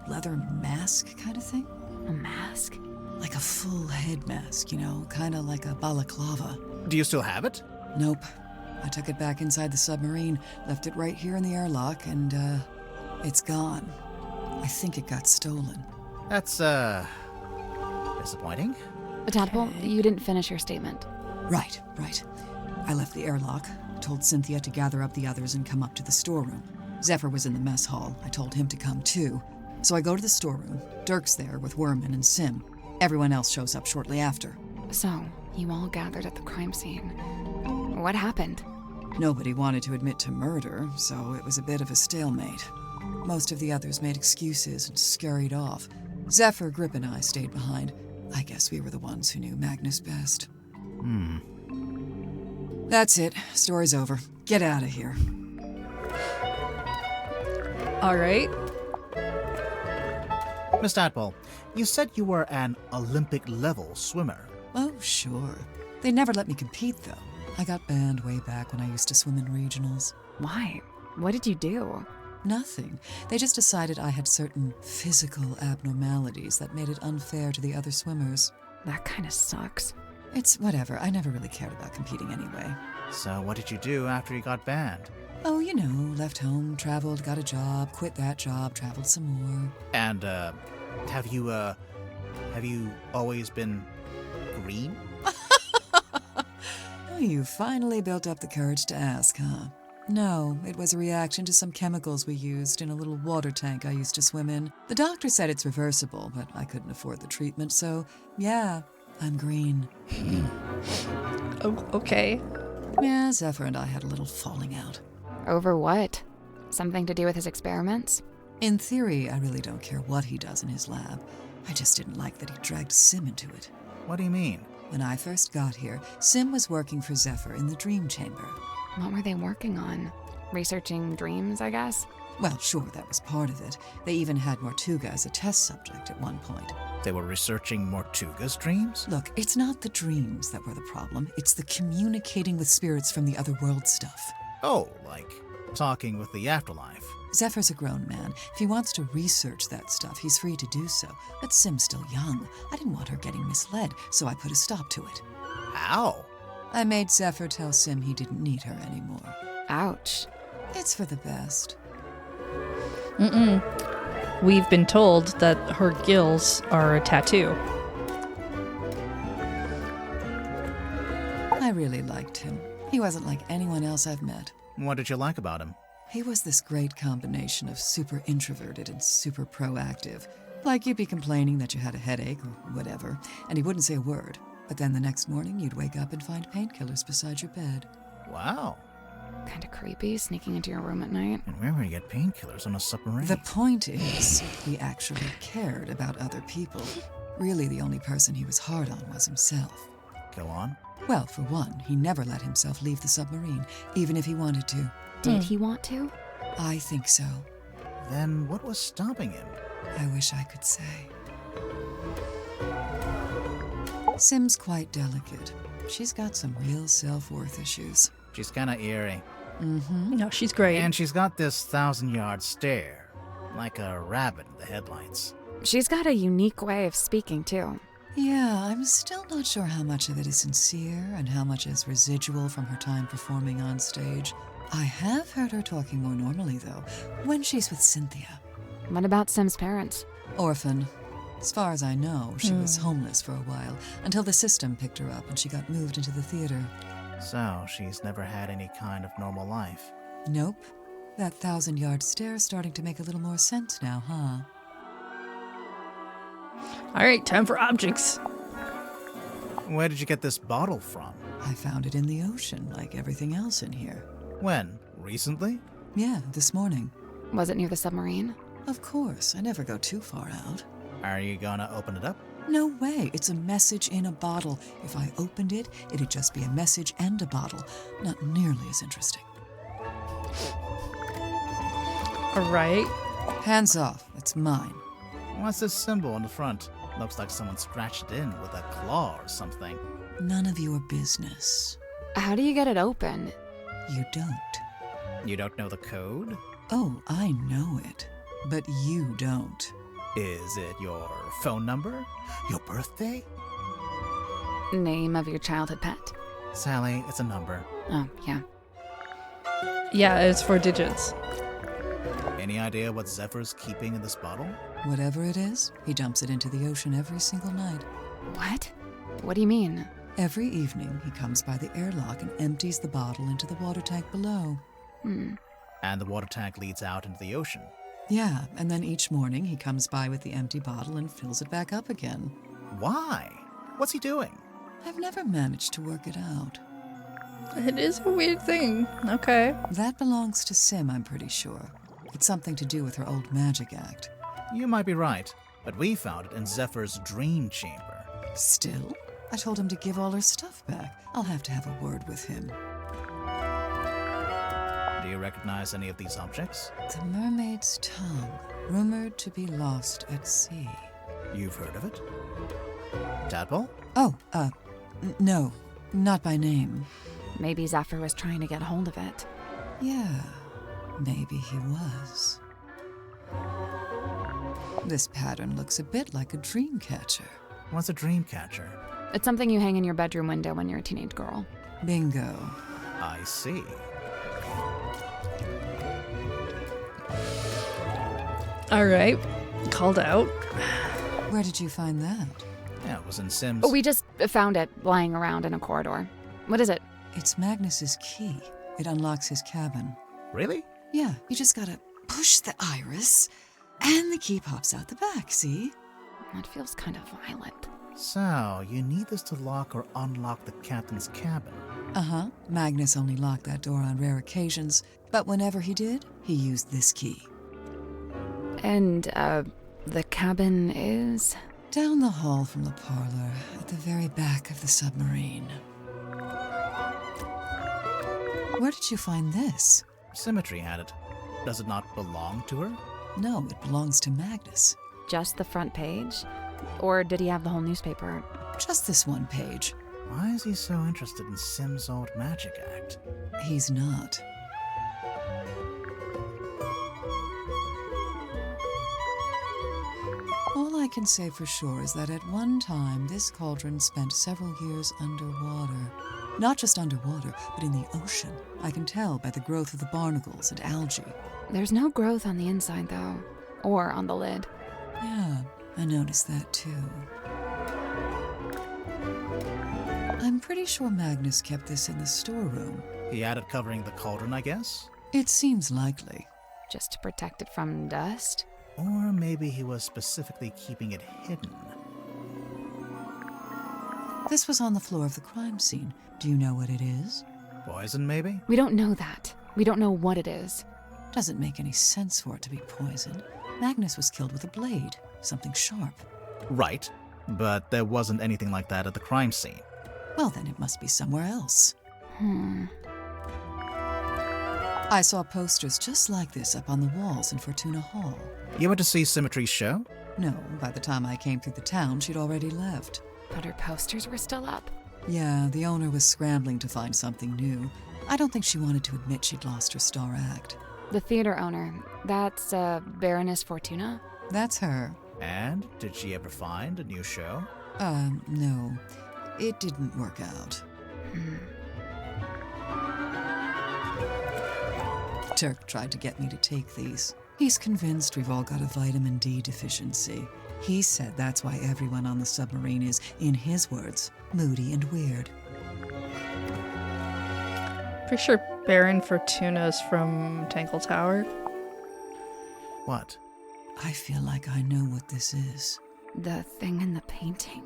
leather mask kind of thing. A mask? Like a full head mask, you know, kind of like a balaclava. Do you still have it? Nope. I took it back inside the submarine, left it right here in the airlock, and, it's gone. I think it got stolen. That's, disappointing. Tadpole, you didn't finish your statement. Right. I left the airlock, told Cynthia to gather up the others and come up to the storeroom. Zephyr was in the mess hall. I told him to come too. So I go to the storeroom. Dirk's there with Werman and Sim. Everyone else shows up shortly after. So, you all gathered at the crime scene. What happened? Nobody wanted to admit to murder, so it was a bit of a stalemate. Most of the others made excuses and scurried off. Zephyr, Grip, and I stayed behind. I guess we were the ones who knew Magnus best. That's it. Story's over. Get out of here. All right. Miss Tadpole, you said you were an Olympic-level swimmer. Oh, sure. They never let me compete, though. I got banned way back when I used to swim in regionals. Why? What did you do? Nothing. They just decided I had certain physical abnormalities that made it unfair to the other swimmers. That kind of sucks. It's whatever. I never really cared about competing anyway. So what did you do after you got banned? Oh, you know, left home, traveled, got a job, quit that job, traveled some more. And, have you always been green? Oh, you finally built up the courage to ask, huh? No, it was a reaction to some chemicals we used in a little water tank I used to swim in. The doctor said it's reversible, but I couldn't afford the treatment, so yeah, I'm green. Oh, okay. Yeah, Zephyr and I had a little falling out. Over what? Something to do with his experiments? In theory, I really don't care what he does in his lab. I just didn't like that he dragged Sim into it. What do you mean? When I first got here, Sim was working for Zephyr in the dream chamber. What were they working on? Researching dreams, I guess? Well, sure, that was part of it. They even had Mortuga as a test subject at one point. They were researching Mortuga's dreams? Look, it's not the dreams that were the problem. It's the communicating with spirits from the other world stuff. Oh, like talking with the afterlife. Zephyr's a grown man. If he wants to research that stuff, he's free to do so. But Sim's still young. I didn't want her getting misled, so I put a stop to it. How? I made Zephyr tell Sim he didn't need her anymore. Ouch. It's for the best. We've been told that her gills are a tattoo. I really liked him. He wasn't like anyone else I've met. What did you like about him? He was this great combination of super introverted and super proactive. Like you'd be complaining that you had a headache or whatever, and he wouldn't say a word. But then the next morning, you'd wake up and find painkillers beside your bed. Wow. Kinda creepy, sneaking into your room at night. And where would you get painkillers on a submarine? The point is, he actually cared about other people. Really, the only person he was hard on was himself. Go on. Well, for one, he never let himself leave the submarine, even if he wanted to. Did he want to? I think so. Then what was stopping him? I wish I could say. Sim's quite delicate. She's got some real self-worth issues. She's kinda eerie. No, she's great. And she's got this 1,000-yard stare. Like a rabbit in the headlights. She's got a unique way of speaking, too. Yeah, I'm still not sure how much of it is sincere and how much is residual from her time performing on stage. I have heard her talking more normally, though, when she's with Cynthia. What about Sim's parents? Orphan. As far as I know, she was homeless for a while, until the system picked her up and she got moved into the theater. So, she's never had any kind of normal life. Nope. That 1,000-yard stare's starting to make a little more sense now, huh? All right, time for objects. Where did you get this bottle from? I found it in the ocean, like everything else in here. When? Recently? Yeah, this morning. Was it near the submarine? Of course, I never go too far out. Are you gonna open it up? No way, it's a message in a bottle. If I opened it, it'd just be a message and a bottle. Not nearly as interesting. All right. Hands off, it's mine. What's this symbol on the front? Looks like someone scratched it in with a claw or something. None of your business. How do you get it open? You don't. You don't know the code? Oh, I know it. But you don't. Is it your phone number? Your birthday? Name of your childhood pet? Sally, it's a number. Oh, yeah. Yeah, it's 4 digits. Any idea what Zephyr's keeping in this bottle? Whatever it is, he dumps it into the ocean every single night. What? What do you mean? Every evening, he comes by the airlock and empties the bottle into the water tank below. And the water tank leads out into the ocean. Yeah, and then each morning he comes by with the empty bottle and fills it back up again. Why? What's he doing? I've never managed to work it out. It is a weird thing. Okay. That belongs to Sim, I'm pretty sure. It's something to do with her old magic act. You might be right, but we found it in Zephyr's dream chamber. Still, I told him to give all her stuff back. I'll have to have a word with him. Do you recognize any of these objects? The mermaid's tongue, rumored to be lost at sea. You've heard of it? Tadpole? Oh, no, not by name. Maybe Zephyr was trying to get hold of it. Yeah, maybe he was. This pattern looks a bit like a dream catcher. What's a dream catcher? It's something you hang in your bedroom window when you're a teenage girl. Bingo. I see. All right. Called out. Where did you find that? Yeah, it was in Sim's. Oh, we just found it lying around in a corridor. What is it? It's Magnus's key. It unlocks his cabin. Really? Yeah, you just gotta push the iris, and the key pops out the back, see? That feels kind of violent. So, you need this to lock or unlock the captain's cabin. Uh-huh. Magnus only locked that door on rare occasions, but whenever he did, he used this key. And, the cabin is? Down the hall from the parlor, at the very back of the submarine. Where did you find this? Symmetry had it. Does it not belong to her? No, it belongs to Magnus. Just the front page? Or did he have the whole newspaper? Just this one page. Why is he so interested in Sim's old magic act? He's not. All I can say for sure is that at one time, this cauldron spent several years underwater. Not just underwater, but in the ocean. I can tell by the growth of the barnacles and algae. There's no growth on the inside, though. Or on the lid. Yeah, I noticed that too. I'm pretty sure Magnus kept this in the storeroom. He had it covering the cauldron, I guess? It seems likely. Just to protect it from dust? Or maybe he was specifically keeping it hidden. This was on the floor of the crime scene. Do you know what it is? Poison, maybe? We don't know that. We don't know what it is. Doesn't make any sense for it to be poison. Magnus was killed with a blade, something sharp. Right, but there wasn't anything like that at the crime scene. Well, then it must be somewhere else. I saw posters just like this up on the walls in Fortuna Hall. You went to see Symmetry's show? No, by the time I came through the town, she'd already left. But her posters were still up. Yeah, the owner was scrambling to find something new. I don't think she wanted to admit she'd lost her star act. The theater owner, that's Baroness Fortuna? That's her. And did she ever find a new show? No. It didn't work out. Turk tried to get me to take these. He's convinced we've all got a vitamin D deficiency. He said that's why everyone on the submarine is, in his words, moody and weird. Pretty sure Baron Fortuna's from Tangle Tower. What? I feel like I know what this is. The thing in the painting.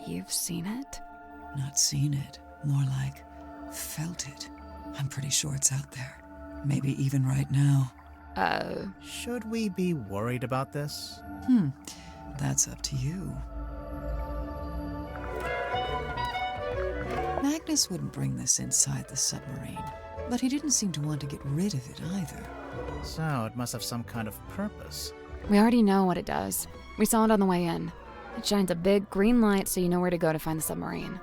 You've seen it? Not seen it. More like felt it. I'm pretty sure it's out there. Maybe even right now. Should we be worried about this? That's up to you. Magnus wouldn't bring this inside the submarine, but he didn't seem to want to get rid of it either. So it must have some kind of purpose. We already know what it does. We saw it on the way in. It shines a big green light so you know where to go to find the submarine.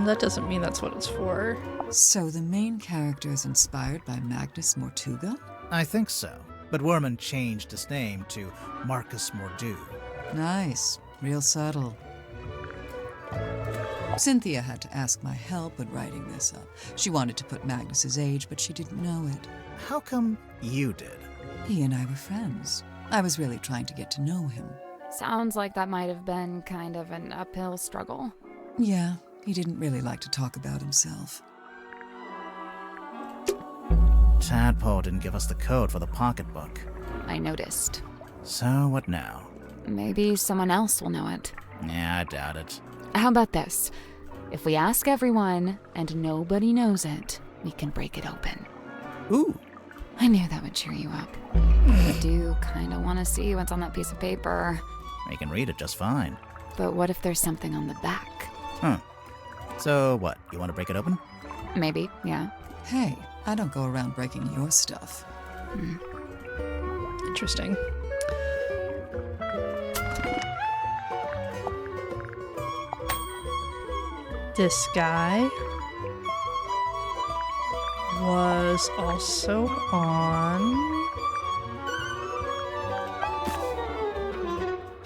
That doesn't mean that's what it's for. So the main character is inspired by Magnus Mortuga? I think so. But Werman changed his name to Marcus Mordu. Nice. Real subtle. Cynthia had to ask my help with writing this up. She wanted to put Magnus's age, but she didn't know it. How come you did? He and I were friends. I was really trying to get to know him. Sounds like that might have been kind of an uphill struggle. Yeah, he didn't really like to talk about himself. Tadpole didn't give us the code for the pocketbook. I noticed. So what now? Maybe someone else will know it. Yeah, I doubt it. How about this? If we ask everyone and nobody knows it, we can break it open. Ooh. I knew that would cheer you up. I do kind of want to see what's on that piece of paper. You can read it just fine. But what if there's something on the back? So what, you want to break it open? Maybe, yeah. Hey, I don't go around breaking your stuff. Interesting. This guy was also on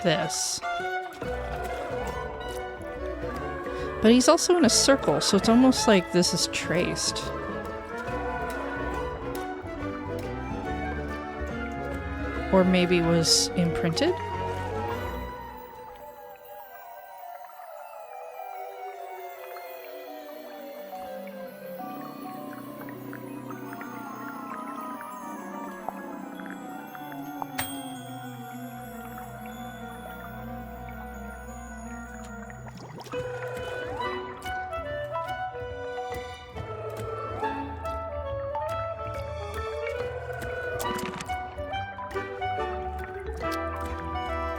this. But he's also in a circle, so it's almost like this is traced. Or maybe was imprinted?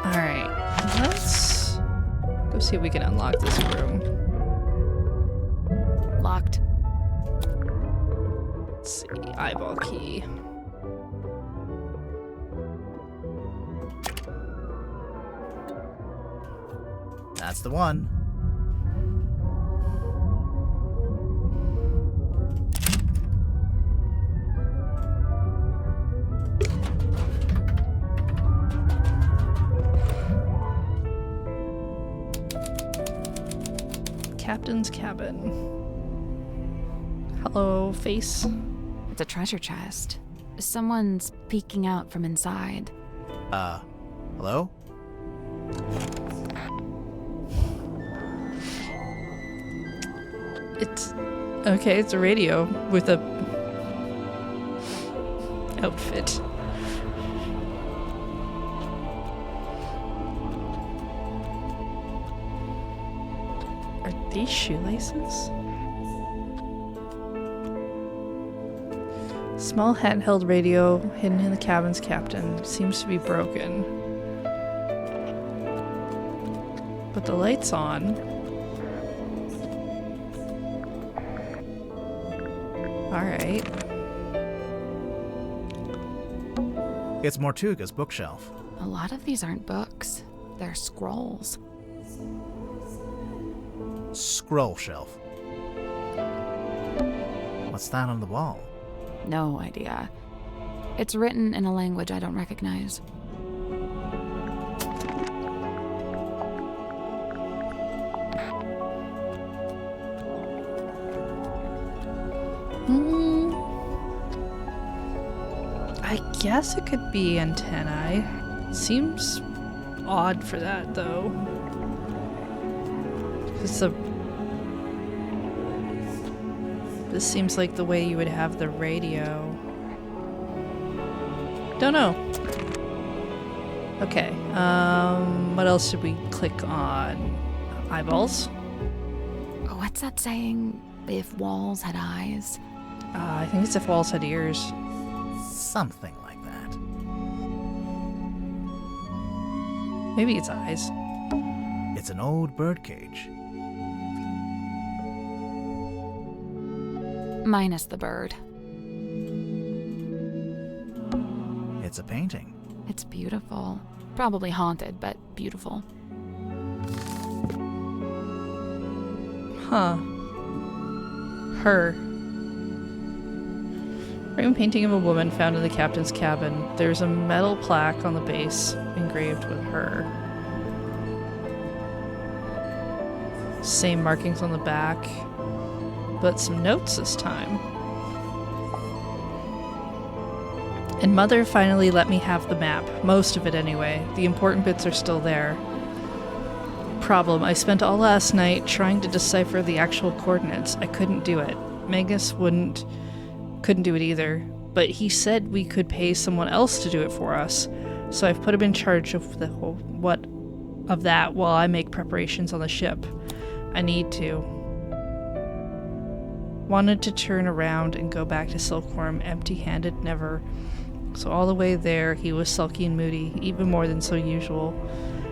Alright, let's go see if we can unlock this room. Locked. Let's see, eyeball key. That's the one. Captain's cabin. Hello, face. It's a treasure chest. Someone's peeking out from inside. Hello? It's okay, it's a radio with a outfit. Are these shoelaces? Small handheld radio hidden in the cabin's captain seems to be broken. But the light's on. Alright. It's Mortuga's bookshelf. A lot of these aren't books. They're scrolls. Scroll shelf. What's that on the wall? No idea. It's written in a language I don't recognize. I guess it could be antennae. Seems odd for that, though. This seems like the way you would have the radio. Don't know. Okay, what else should we click on? Eyeballs? What's that saying? If walls had eyes? I think it's if walls had ears. Something like that. Maybe it's eyes. It's an old birdcage. Minus the bird. It's a painting. It's beautiful. Probably haunted, but beautiful. Huh. Her. Frame painting of a woman found in the captain's cabin. There's a metal plaque on the base engraved with her. Same markings on the back, but some notes this time. And Mother finally let me have the map. Most of it anyway. The important bits are still there. Problem, I spent all last night trying to decipher the actual coordinates. I couldn't do it. Magnus couldn't do it either, but he said we could pay someone else to do it for us. So I've put him in charge of that while I make preparations on the ship. I need to. Wanted to turn around and go back to Silkworm empty-handed, never. So all the way there, he was sulky and moody, even more than so usual.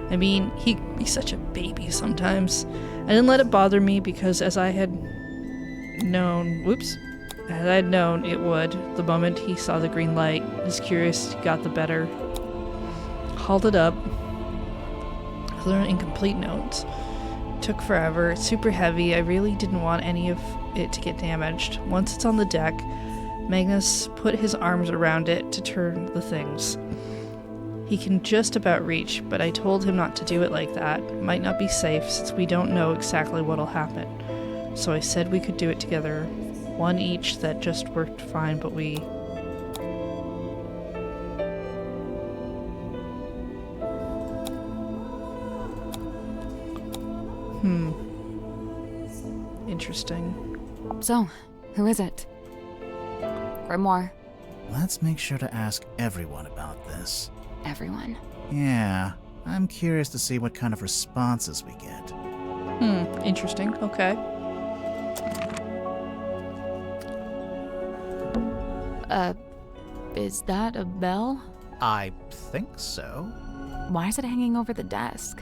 I mean, he's such a baby sometimes. I didn't let it bother me because as I had known it would, the moment he saw the green light, his curiosity got the better. Hauled it up. I learned incomplete notes. Took forever. It's super heavy. I really didn't want any of it to get damaged. Once it's on the deck, Magnus put his arms around it to turn the things. He can just about reach, but I told him not to do it like that. Might not be safe since we don't know exactly what'll happen. So I said we could do it together. One each that just worked fine, but we... Interesting. So, who is it? Grimoire. Let's make sure to ask everyone about this. Everyone. Yeah, I'm curious to see what kind of responses we get. Interesting. Okay. Is that a bell? I think so. Why is it hanging over the desk?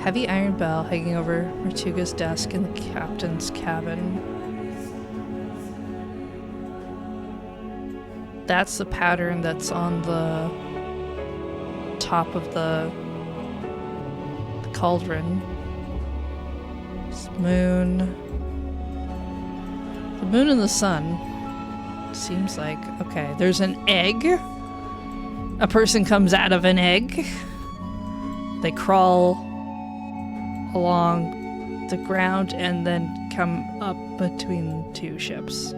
Heavy iron bell hanging over Martuga's desk in the captain's cabin. That's the pattern that's on the top of the cauldron. This moon. The moon and the sun. Seems like, okay, there's an egg. A person comes out of an egg. They crawl along the ground and then come up between two ships.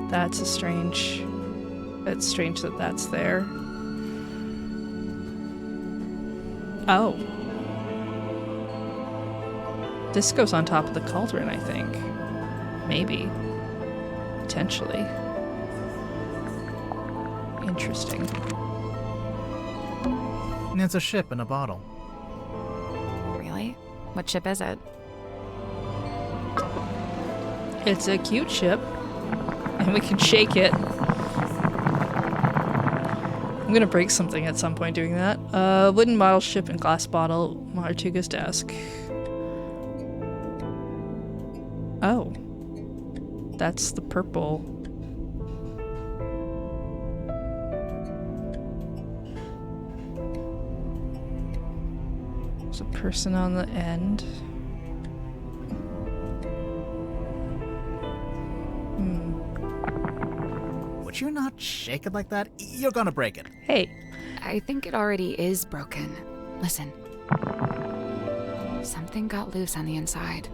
That's strange. It's strange that that's there. Oh. This goes on top of the cauldron, I think. Maybe. Potentially. Interesting. It's a ship in a bottle. Really? What ship is it? It's a cute ship. And we can shake it. I'm gonna break something at some point doing that. Wooden model ship and glass bottle. Martuga's desk. Oh. That's the purple. There's a person on the end. Would you not shake it like that? You're gonna break it. Hey. I think it already is broken. Listen. Something got loose on the inside.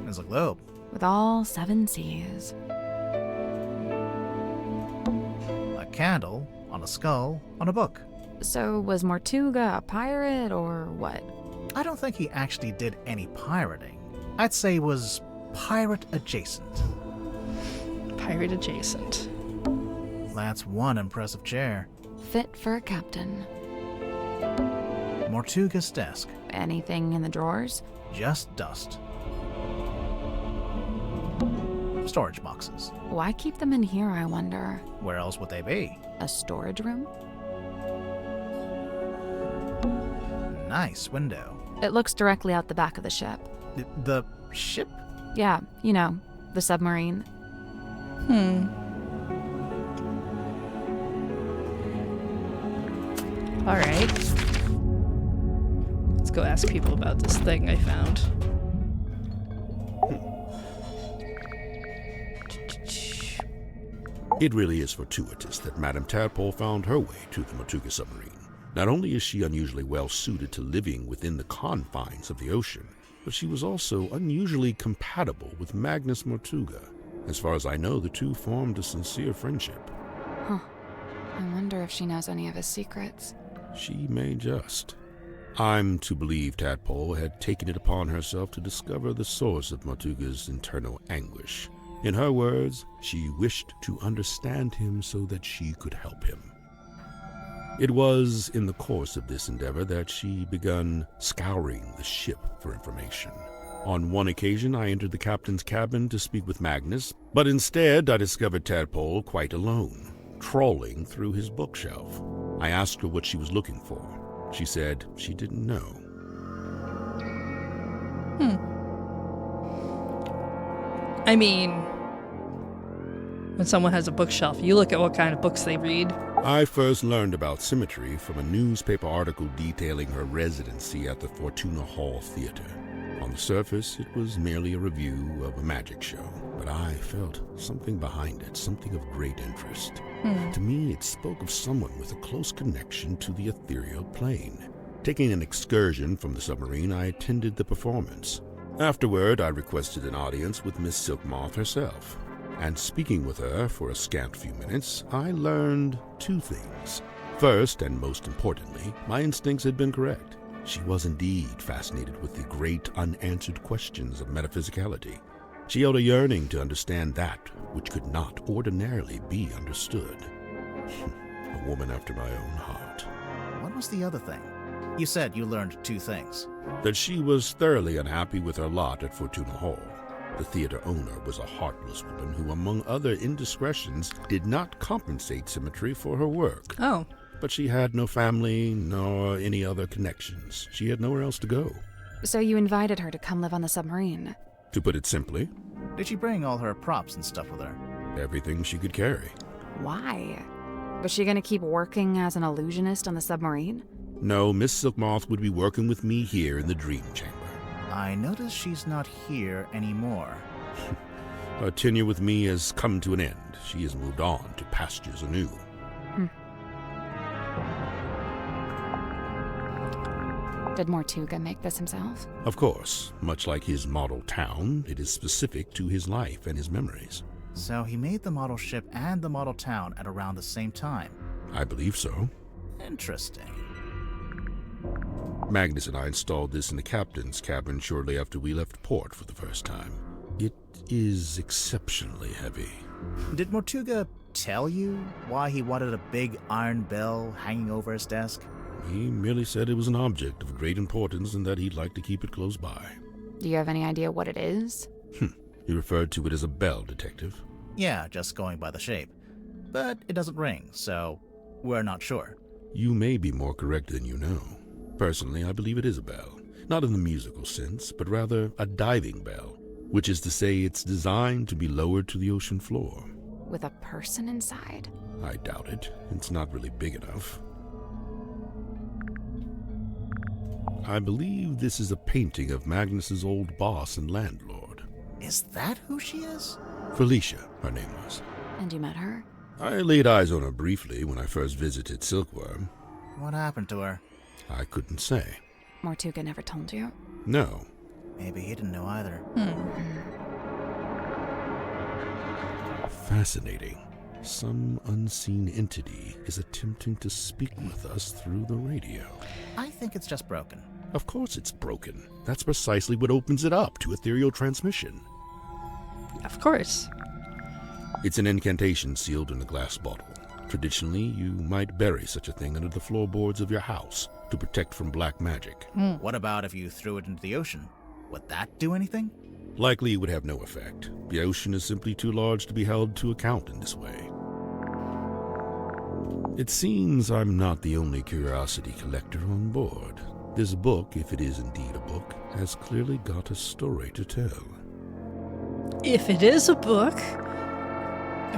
There's a globe. With all 7 seas. A candle, on a skull, on a book. So was Mortuga a pirate or what? I don't think he actually did any pirating. I'd say he was pirate adjacent. Pirate adjacent. That's one impressive chair. Fit for a captain. Mortuga's desk. Anything in the drawers? Just dust. Storage boxes. Why keep them in here, I wonder? Where else would they be? A storage room? Nice window. It looks directly out the back of the ship. The ship? Yeah, you know, the submarine. Alright. Let's go ask people about this thing I found. It really is fortuitous that Madame Tadpole found her way to the Mortuga submarine. Not only is she unusually well suited to living within the confines of the ocean, but she was also unusually compatible with Magnus Mortuga. As far as I know, the two formed a sincere friendship. Huh. I wonder if she knows any of his secrets. She may just. I'm to believe Tadpole had taken it upon herself to discover the source of Mortuga's internal anguish. In her words, she wished to understand him so that she could help him. It was in the course of this endeavor that she began scouring the ship for information. On one occasion, I entered the captain's cabin to speak with Magnus, but instead I discovered Tadpole quite alone, trawling through his bookshelf. I asked her what she was looking for. She said she didn't know. I mean, when someone has a bookshelf, you look at what kind of books they read. I first learned about Symmetry from a newspaper article detailing her residency at the Fortuna Hall Theater. On the surface, it was merely a review of a magic show, but I felt something behind it, something of great interest. To me, it spoke of someone with a close connection to the ethereal plane. Taking an excursion from the submarine, I attended the performance. Afterward, I requested an audience with Miss Silkmoth herself, and speaking with her for a scant few minutes, I learned 2 things. First, and most importantly, my instincts had been correct. She was indeed fascinated with the great unanswered questions of metaphysicality. She held a yearning to understand that which could not ordinarily be understood. A woman after my own heart. What was the other thing? You said you learned 2 things. That she was thoroughly unhappy with her lot at Fortuna Hall. The theater owner was a heartless woman who, among other indiscretions, did not compensate Symmetry for her work. Oh. But she had no family, nor any other connections. She had nowhere else to go. So you invited her to come live on the submarine? To put it simply, Did she bring all her props and stuff with her? everything she could carry. Why? Was she gonna keep working as an illusionist on the submarine? No, Miss Silkmoth would be working with me here in the Dream Chamber. I notice she's not here anymore. Her tenure with me has come to an end. She has moved on to pastures anew. Did Mortuga make this himself? Of course, much like his model town, it is specific to his life and his memories. So he made the model ship and the model town at around the same time. I believe so. Interesting. Magnus and I installed this in the captain's cabin shortly after we left port for the first time. It is exceptionally heavy. Did Mortuga tell you why he wanted a big iron bell hanging over his desk? He merely said it was an object of great importance and that he'd like to keep it close by. Do you have any idea what it is? He referred to it as a bell, Detective. Yeah, just going by the shape. But it doesn't ring, so we're not sure. You may be more correct than you know. Personally, I believe it is a bell. Not in the musical sense, but rather a diving bell, which is to say it's designed to be lowered to the ocean floor. With a person inside? I doubt it. It's not really big enough. I believe this is a painting of Magnus's old boss and landlord. Is that who she is? Felicia, her name was. And you met her? I laid eyes on her briefly when I first visited Silkworm. What happened to her? I couldn't say. Mortuga never told you? No. Maybe he didn't know either. Fascinating. Some unseen entity is attempting to speak with us through the radio. I think it's just broken. Of course it's broken. That's precisely what opens it up to ethereal transmission. Of course. It's an incantation sealed in a glass bottle. Traditionally, you might bury such a thing under the floorboards of your house to protect from black magic. What about if you threw it into the ocean? Would that do anything? Likely it would have no effect. The ocean is simply too large to be held to account in this way. It seems I'm not the only curiosity collector on board. This book, if it is indeed a book, has clearly got a story to tell. If it is a book.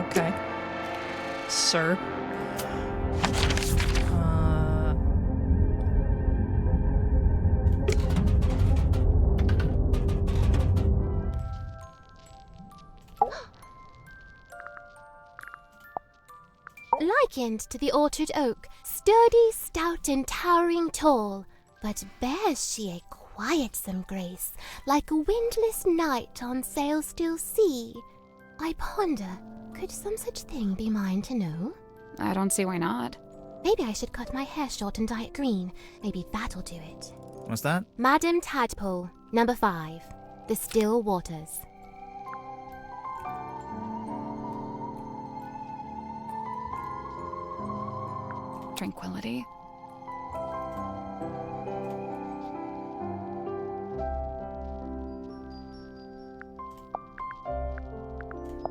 Okay. Sir. Likened to the orchard oak, sturdy, stout, and towering tall, but bears she a quietsome grace, like a windless night on sail-still sea. I ponder, could some such thing be mine to know? I don't see why not. Maybe I should cut my hair short and dye it green. Maybe that'll do it. What's that? Madam Tadpole, number 5, The Still Waters. Tranquility.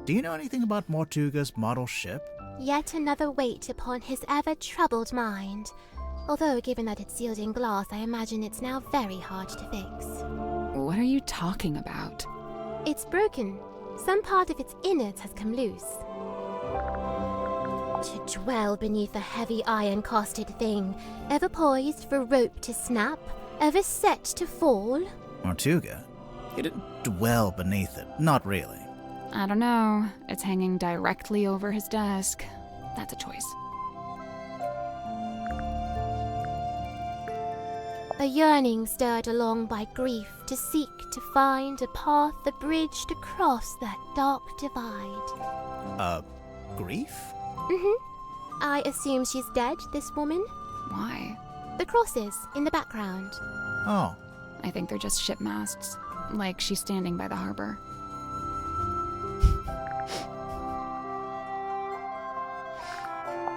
Do you know anything about Mortuga's model ship? Yet another weight upon his ever-troubled mind. Although, given that it's sealed in glass, I imagine it's now very hard to fix. What are you talking about? It's broken. Some part of its innards has come loose. To dwell beneath a heavy iron-casted thing, ever poised for rope to snap, ever set to fall. Mortuga? He didn't dwell beneath it. Not really. I don't know. It's hanging directly over his desk. That's a choice. A yearning stirred along by grief to seek to find a path, a bridge to cross that dark divide. Grief? I assume she's dead, this woman? Why? The crosses in the background. Oh, I think they're just ship masts. Like she's standing by the harbor.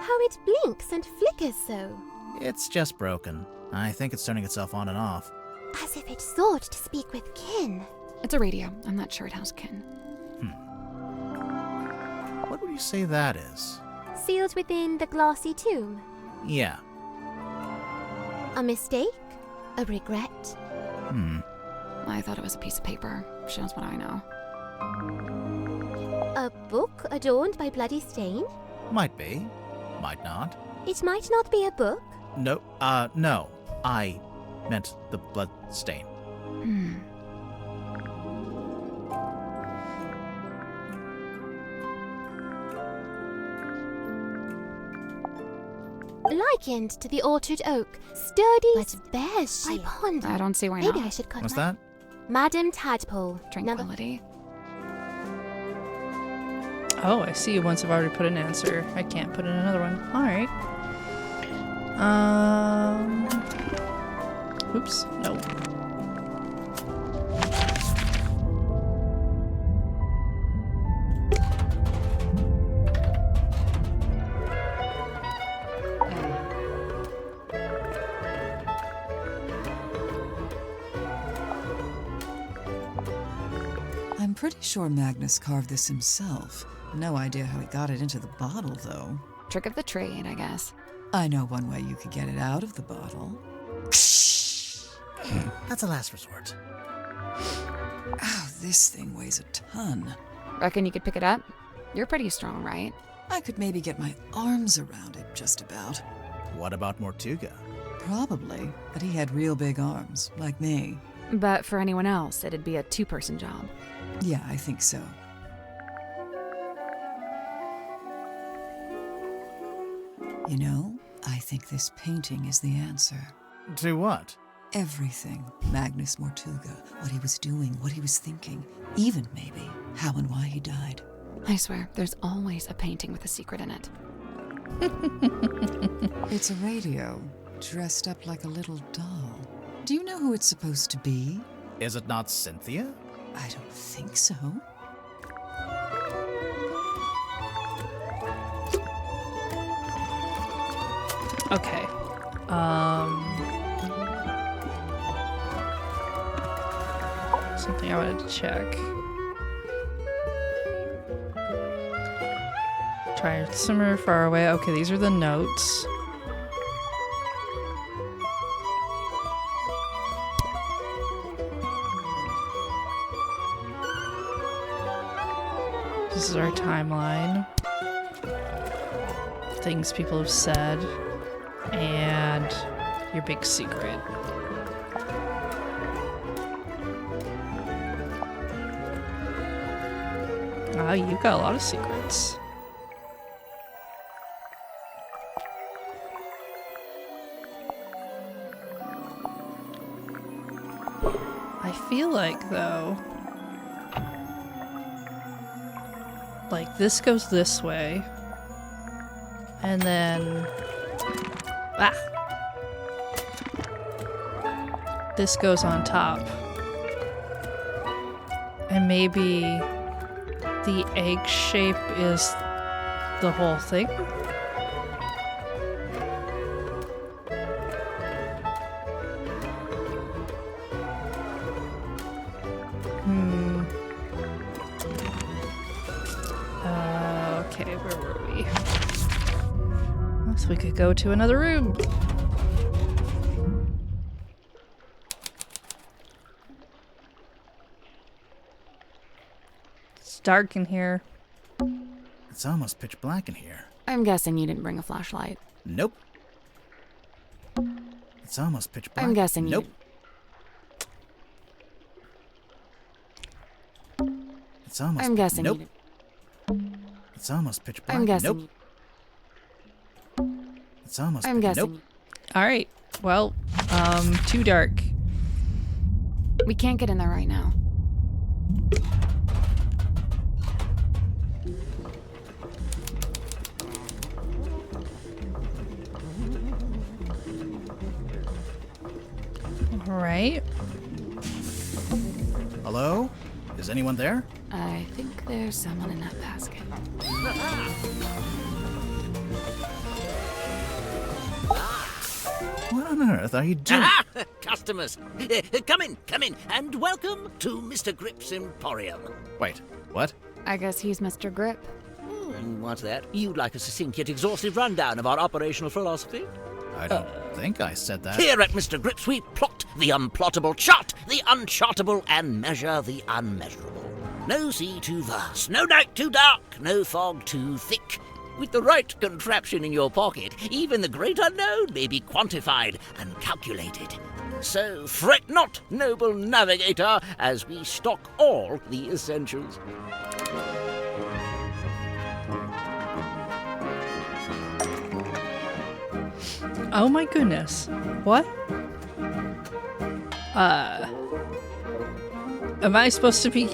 How it blinks and flickers so, it's just broken. I think it's turning itself on and off. as if it sought to speak with kin. It's a radio. I'm not sure it has kin. What would you say that is? Sealed within the glassy tomb. Yeah. A mistake? A regret? I thought it was a piece of paper. She knows what I know. A book adorned by bloody stain? Might be. Might not. It might not be a book. No, no. I meant the blood stain. Likened to the orchard oak, sturdy but bears she. I ponder. I don't see why Maybe not. I should cut What's my... that? Madam Tadpole. Number... Tranquility. Oh, I see. Once I've already put an answer, I can't put in another one. All right. Oops. No. I'm pretty sure Magnus carved this himself. No idea how he got it into the bottle, though. Trick of the trade, I guess. I know one way you could get it out of the bottle. That's a last resort. Ow, this thing weighs a ton. Reckon you could pick it up? You're pretty strong, right? I could maybe get my arms around it, just about. What about Mortuga? Probably, but he had real big arms, like me. But for anyone else, it'd be a two-person job. Yeah, I think so. You know, I think this painting is the answer. To what? Everything. Magnus Mortuga, what he was doing, what he was thinking, even maybe how and why he died. I swear, there's always a painting with a secret in it. It's a radio, dressed up like a little doll. Do you know who it's supposed to be? Is it not Cynthia? I don't think so. Okay. Something I wanted to check. Try somewhere far away. Okay, these are the notes. This is our timeline. Things people have said. And your big secret. Wow, you've got a lot of secrets. I feel like, though, like this goes this way, and then this goes on top, and maybe the egg shape is the whole thing. Okay, where were we? So we could go to another room. It's dark in here. It's almost pitch black in here. I'm guessing you didn't bring a flashlight. Nope. It's almost pitch black. I'm guessing you Nope. It's almost. I'm guessing Nope. you It's almost pitch black. I'm guessing Nope. It's almost. I'm guessing Nope. All right, Well, too dark. We can't get in there right now. All right. Hello? Is anyone there? I think there's someone in that basket. What on earth are you doing? Ah, customers! Come in, and welcome to Mr. Grip's Emporium. Wait, what? I guess he's Mr. Grip. What's that? You'd like a succinct yet exhaustive rundown of our operational philosophy? I don't think I said that. Here at Mr. Grip's, we plot the unplottable, chart the unchartable, and measure the unmeasurable. No sea too vast, no night too dark, no fog too thick. With the right contraption in your pocket, even the great unknown may be quantified and calculated. So fret not, noble navigator, as we stock all the essentials. Oh my goodness. What? Am I supposed to be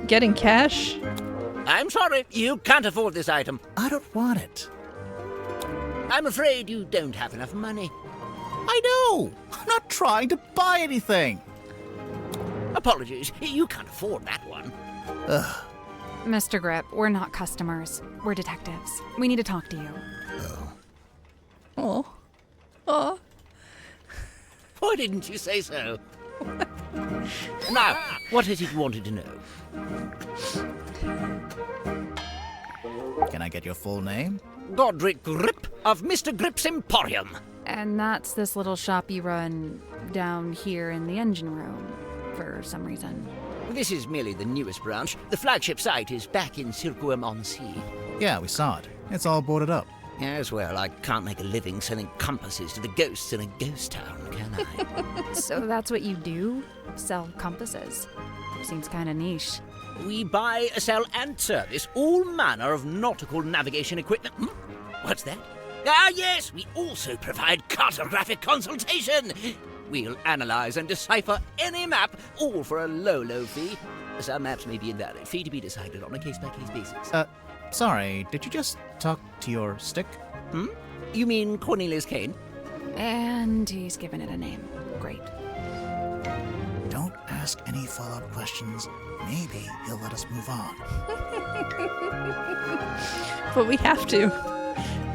getting cash? I'm sorry, you can't afford this item. I don't want it. I'm afraid you don't have enough money. I know! I'm not trying to buy anything! Apologies, you can't afford that one. Ugh. Mr. Grip, we're not customers. We're detectives. We need to talk to you. Oh. Oh. Why didn't you say so? Now, what is it you wanted to know? Can I get your full name? Godric Grip of Mr. Grip's Emporium. And that's this little shop you run down here in the engine room, for some reason. This is merely the newest branch. The flagship site is back in Circuum-on-Sea. Yeah, we saw it. It's all boarded up. As well, I can't make a living selling compasses to the ghosts in a ghost town, can I? So that's what you do? Sell compasses? Seems kind of niche. We buy, sell, and service all manner of nautical navigation equipment. What's that? Ah, yes, we also provide cartographic consultation. We'll analyze and decipher any map, all for a low, low fee. Some maps may be invalid, fee to be decided on a case-by-case basis. Sorry, did you just talk to your stick? You mean Cornelius Kane? And he's given it a name. Great. Don't ask any follow-up questions. Maybe he'll let us move on. But we have to.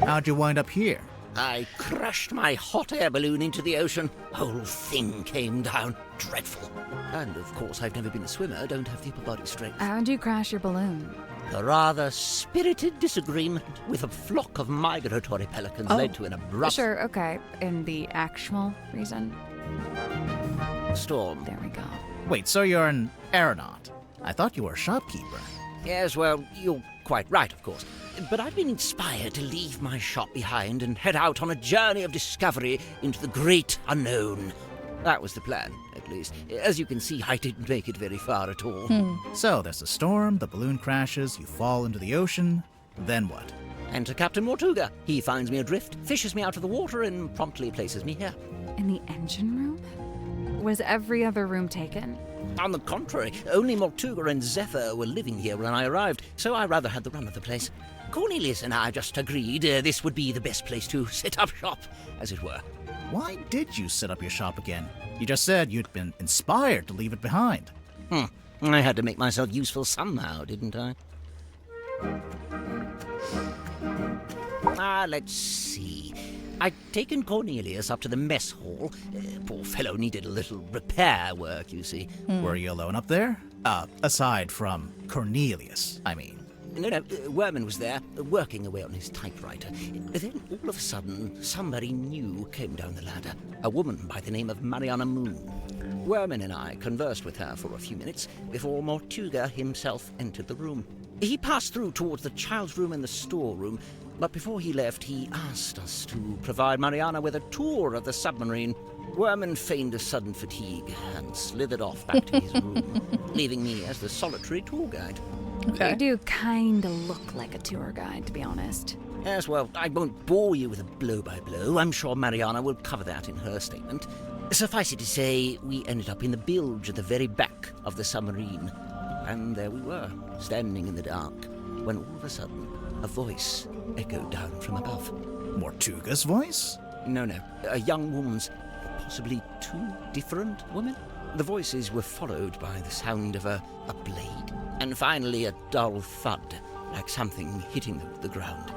How'd you wind up here? I crashed my hot air balloon into the ocean. Whole thing came down. Dreadful. And of course, I've never been a swimmer, don't have the upper body strength. How'd you crash your balloon? A rather spirited disagreement with a flock of migratory pelicans led to an abrupt Sure, okay. And the actual reason? storm. There we go. Wait, so you're an aeronaut? I thought you were a shopkeeper. Yes, well, you're quite right, of course. But I've been inspired to leave my shop behind and head out on a journey of discovery into the great unknown. That was the plan, at least. As you can see, I didn't make it very far at all. So there's a storm, the balloon crashes, you fall into the ocean. Then what? Enter Captain Mortuga. He finds me adrift, fishes me out of the water, and promptly places me here. In the engine room? Was every other room taken? On the contrary, only Mortuga and Zephyr were living here when I arrived, so I rather had the run of the place. Cornelius and I just agreed this would be the best place to set up shop, as it were. Why did you set up your shop again? You just said you'd been inspired to leave it behind. I had to make myself useful somehow, didn't I? Let's see. I'd taken Cornelius up to the mess hall. Poor fellow needed a little repair work, you see. Were you alone up there? Aside from Cornelius, I mean. No, Worman was there, working away on his typewriter. Then, all of a sudden, somebody new came down the ladder. A woman by the name of Mariana Moon. Worman and I conversed with her for a few minutes before Mortuga himself entered the room. He passed through towards the child's room and the storeroom, but before he left, he asked us to provide Mariana with a tour of the submarine. Worman feigned a sudden fatigue and slithered off back to his room, leaving me as the solitary tour guide. Okay. You do kind of look like a tour guide, to be honest. Yes, well, I won't bore you with a blow-by-blow. I'm sure Mariana will cover that in her statement. Suffice it to say, we ended up in the bilge at the very back of the submarine. And there we were, standing in the dark, when all of a sudden, a voice echoed down from above. Mortuga's voice? No, a young woman's, possibly two different women. The voices were followed by the sound of a blade, and finally a dull thud, like something hitting the ground.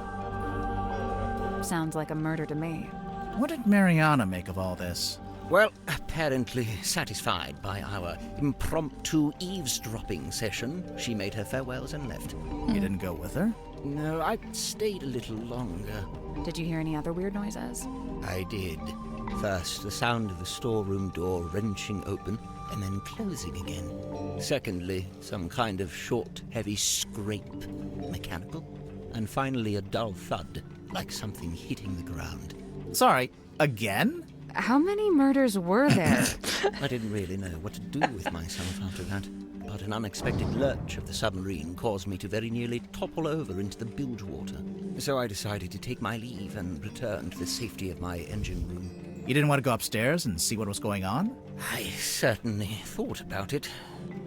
Sounds like a murder to me. What did Mariana make of all this? Well, apparently satisfied by our impromptu eavesdropping session, she made her farewells and left. You didn't go with her? No, I stayed a little longer. Did you hear any other weird noises? I did. First, the sound of the storeroom door wrenching open and then closing again. Secondly, some kind of short, heavy scrape, mechanical. And finally, a dull thud, like something hitting the ground. Sorry, again? How many murders were there? I didn't really know what to do with myself after that. But an unexpected lurch of the submarine caused me to very nearly topple over into the bilge water. So I decided to take my leave and return to the safety of my engine room. You didn't want to go upstairs and see what was going on? I certainly thought about it.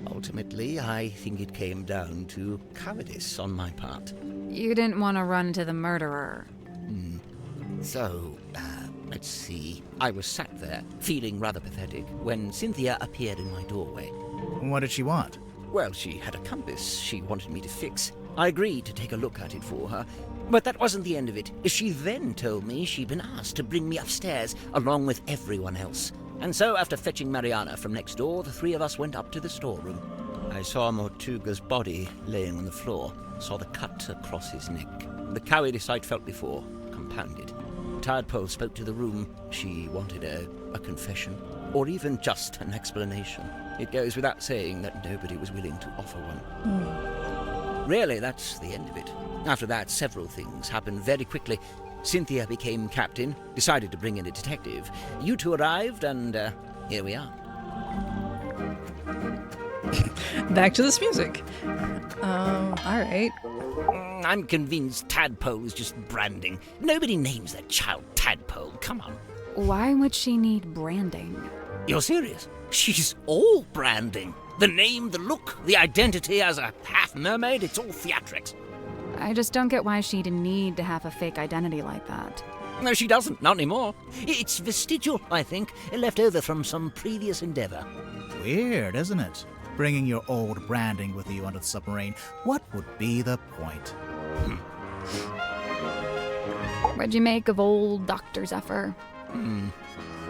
Ultimately, I think it came down to cowardice on my part. You didn't want to run into the murderer. So, let's see. I was sat there, feeling rather pathetic, when Cynthia appeared in my doorway. What did she want? Well, she had a compass she wanted me to fix. I agreed to take a look at it for her. But that wasn't the end of it. She then told me she'd been asked to bring me upstairs, along with everyone else. And so, after fetching Mariana from next door, the three of us went up to the storeroom. I saw Mortuga's body laying on the floor, saw the cut across his neck. The cowardice I'd felt before, compounded. Tadpole spoke to the room. She wanted a confession, or even just an explanation. It goes without saying that nobody was willing to offer one. Really, that's the end of it. After that, several things happened very quickly. Cynthia became captain, decided to bring in a detective. You two arrived, and here we are. Back to this music. All right. I'm convinced Tadpole is just branding. Nobody names their child Tadpole. Come on. Why would she need branding? You're serious? She's all branding. The name, the look, the identity as a half mermaid, it's all theatrics. I just don't get why she'd need to have a fake identity like that. No, she doesn't. Not anymore. It's vestigial, I think, left over from some previous endeavor. Weird, isn't it? Bringing your old branding with you onto the submarine. What would be the point? What'd you make of old Dr. Zephyr?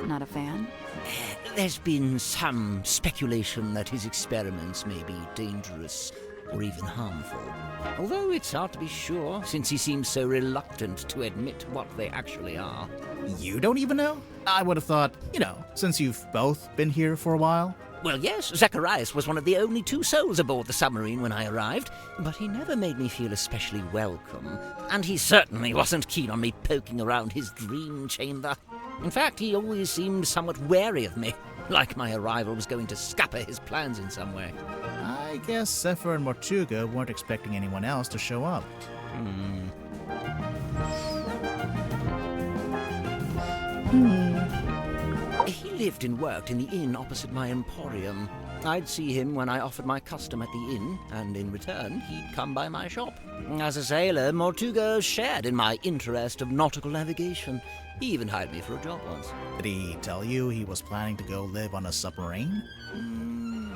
Not a fan? There's been some speculation that his experiments may be dangerous or even harmful. Although it's hard to be sure, since he seems so reluctant to admit what they actually are. You don't even know? I would have thought, since you've both been here for a while. Well, yes, Zacharias was one of the only two souls aboard the submarine when I arrived, but he never made me feel especially welcome, and he certainly wasn't keen on me poking around his dream chamber. In fact, he always seemed somewhat wary of me, like my arrival was going to scupper his plans in some way. I guess Zephyr and Mortuga weren't expecting anyone else to show up. He lived and worked in the inn opposite my emporium. I'd see him when I offered my custom at the inn, and in return, he'd come by my shop. As a sailor, Mortuga shared in my interest of nautical navigation. He even hired me for a job once. Did he tell you he was planning to go live on a submarine?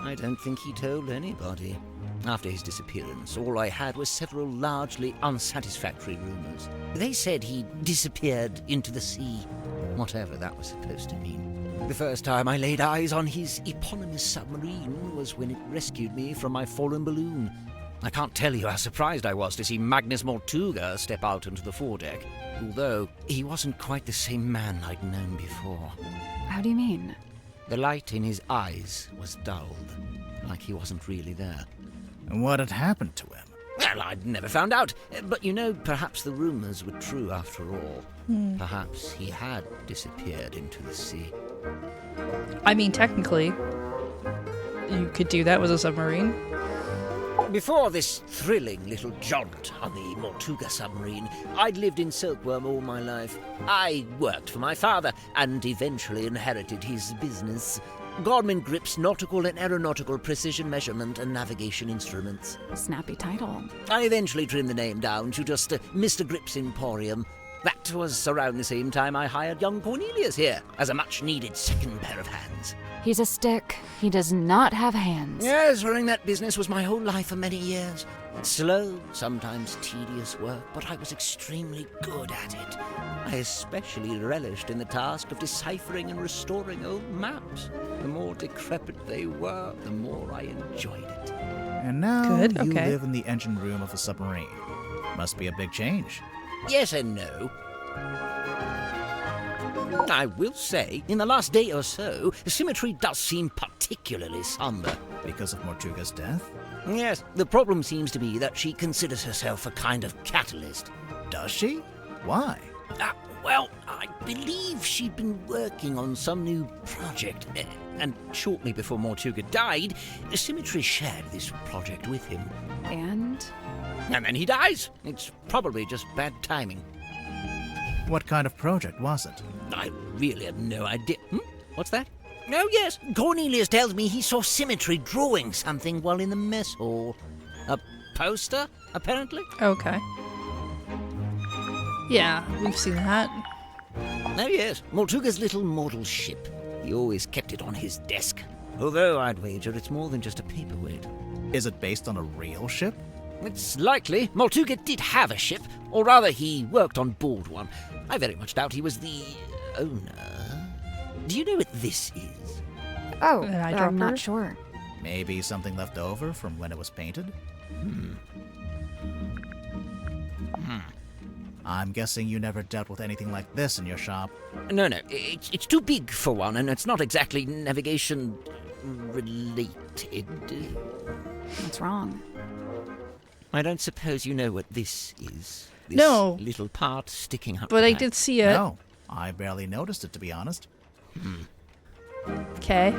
I don't think he told anybody. After his disappearance, all I had was several largely unsatisfactory rumors. They said he disappeared into the sea, whatever that was supposed to mean. The first time I laid eyes on his eponymous submarine was when it rescued me from my fallen balloon. I can't tell you how surprised I was to see Magnus Mortuga step out onto the foredeck, although he wasn't quite the same man I'd known before. How do you mean? The light in his eyes was dulled, like he wasn't really there. And what had happened to him? Well, I'd never found out, but perhaps the rumors were true after all. Perhaps he had disappeared into the sea. I mean, technically, you could do that with a submarine. Before this thrilling little jaunt on the Mortuga submarine, I'd lived in Silkworm all my life. I worked for my father and eventually inherited his business. Godman Grip's nautical and aeronautical precision measurement and navigation instruments. Snappy title. I eventually trimmed the name down to just Mr. Grip's Emporium. That was around the same time I hired young Cornelius here as a much-needed second pair of hands. He's a stick. He does not have hands. Yes, running that business was my whole life for many years. Slow, sometimes tedious work, but I was extremely good at it. I especially relished in the task of deciphering and restoring old maps. The more decrepit they were, the more I enjoyed it. And now Good, you okay. live in the engine room of a submarine. Must be a big change. Yes and no. I will say, in the last day or so, Symmetry does seem particularly somber. Because of Mortuga's death? Yes, the problem seems to be that she considers herself a kind of catalyst. Does she? Why? Well, I believe she'd been working on some new project, and shortly before Mortuga died, Symmetry shared this project with him. And? And then he dies. It's probably just bad timing. What kind of project was it? I really have no idea. What's that? Oh, yes. Cornelius tells me he saw Symmetry drawing something while in the mess hall. A poster, apparently? Okay. Yeah, we've seen that. Oh, yes. Mortuga's little model ship. He always kept it on his desk. Although I'd wager it's more than just a paperweight. Is it based on a real ship? It's likely. Mortuga did have a ship, or rather he worked on board one. I very much doubt he was the owner. Do you know what this is? Oh, An eyedropper? I'm not sure. Maybe something left over from when it was painted? I'm guessing you never dealt with anything like this in your shop. No, it's too big for one, and it's not exactly navigation related. What's wrong? I don't suppose you know what this is. This No. little part sticking up. But I back. did see it. No, I barely noticed it, to be honest. Okay.